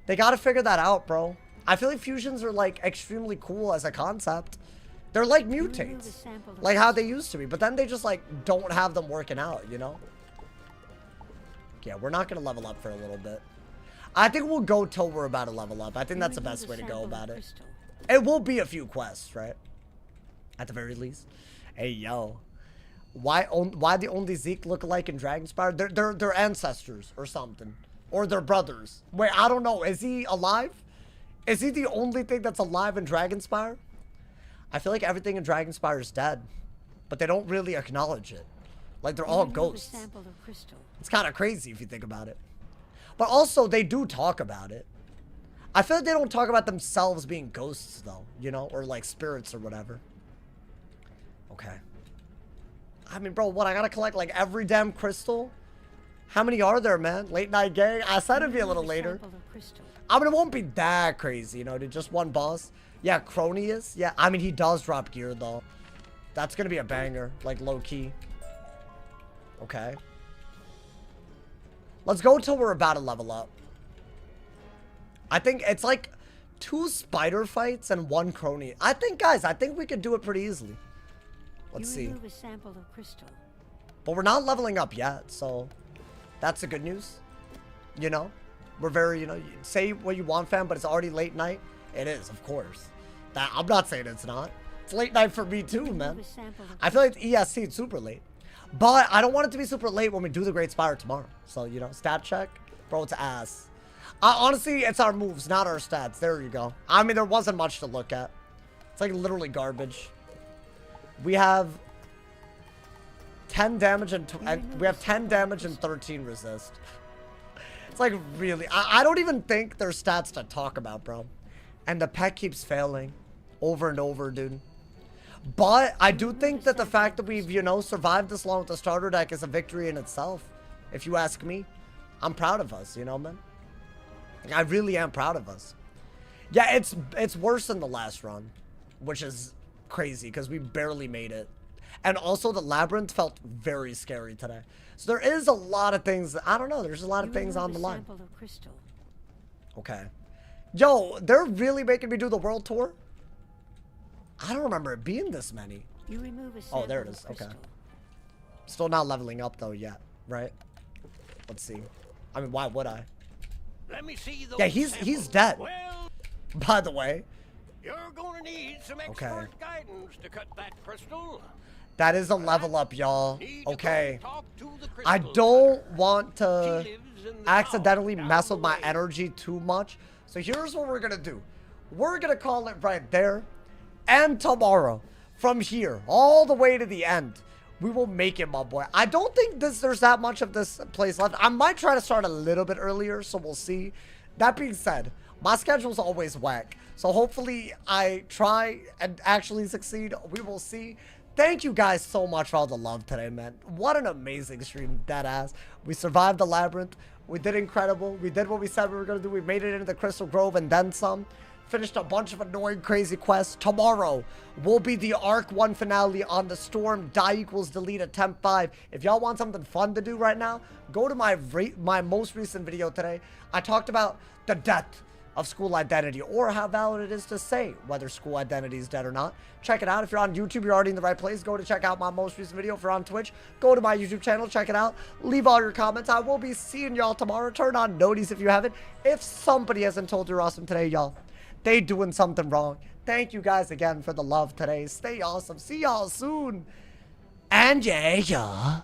[SPEAKER 1] They gotta figure that out, bro. I feel like fusions are, like, extremely cool as a concept. They're like mutates. Like how they used to be. But then they just, like, don't have them working out, you know? Yeah, we're not gonna level up for a little bit. I think we'll go till we're about to level up. I think that's the best way to go about it. It will be a few quests, right? At the very least. Hey, yo. Why the only Zeke look alike in Dragonspire? They're ancestors or something. Or they're brothers. Wait, I don't know. Is he alive? Is he the only thing that's alive in Dragonspire? I feel like everything in Dragonspire is dead. But they don't really acknowledge it. Like, they're all ghosts. It's kind of crazy if you think about it. But also, they do talk about it. I feel like they don't talk about themselves being ghosts, though. You know? Or, like, spirits or whatever. Okay. I mean, bro, what? I gotta collect, like, every damn crystal? How many are there, man? Late night gang? I said it'd be a little later. I mean, it won't be that crazy, you know, to just one boss. Yeah, Cronius. Yeah, I mean, he does drop gear, though. That's gonna be a banger, like, low-key. Okay. Let's go until we're about to level up. I think it's, like, 2 spider fights and 1 Crony. I think, guys, I think we could do it pretty easily. Let's see. But we're not leveling up yet, so that's the good news. You know? We're very, you know, say what you want, fam, but it's already late night. It is, of course. I'm not saying it's not. It's late night for me too, man. I feel like ESC is super late. But I don't want it to be super late when we do the Great Spire tomorrow. So, you know, stat check. Bro, it's ass. Honestly, it's our moves, not our stats. There you go. I mean, there wasn't much to look at. It's like literally garbage. We have 10 damage and we have 10 damage and 13 resist. It's like really, I don't even think there's stats to talk about, bro. And the pet keeps failing over and over, dude. But I do think that the fact that we've, you know, survived this long with the starter deck is a victory in itself. If you ask me, I'm proud of us, you know, man. I really am proud of us. Yeah, it's worse than the last run, which is crazy because we barely made it. And also the Labyrinth felt very scary today. So there is a lot of things, I don't know, there's a lot of things on the line. Okay. Yo, they're really making me do the world tour? I don't remember it being this many. Oh, there it is. Okay. Still not leveling up though yet, right? Let's see. I mean, why would I?
[SPEAKER 9] Let me see those
[SPEAKER 1] Yeah, he's dead.
[SPEAKER 9] Well,
[SPEAKER 1] by the way.
[SPEAKER 9] You're gonna need some expert guidance to cut that crystal.
[SPEAKER 1] That is a level up, y'all. Okay. I don't want to accidentally mess with my energy too much. So here's what we're gonna do. We're gonna call it right there. And tomorrow, from here, all the way to the end, We will make it, my boy. I don't think there's that much of this place left. I might try to start a little bit earlier, so we'll see. That being said, my schedule's always whack. So hopefully I try and actually succeed. We will see. Thank you guys so much for all the love today, man. What an amazing stream, deadass. We survived the Labyrinth. We did incredible. We did what we said we were going to do. We made it into the Crystal Grove and then some. Finished a bunch of annoying, crazy quests. Tomorrow will be the Arc 1 finale on the Storm Die Equals Delete Attempt 5. If y'all want something fun to do right now, go to my most recent video today. I talked about the death of school identity, or how valid it is to say whether school identity is dead or not. Check it out. If you're on YouTube, you're already in the right place. Go to check out my most recent video. If you're on Twitch, go to my YouTube channel, check it out. Leave all your comments. I will be seeing y'all tomorrow. Turn on noties if you haven't. If somebody hasn't told you're awesome today, y'all, they doing something wrong. Thank you guys again for the love today. Stay awesome. See y'all soon. And yeah.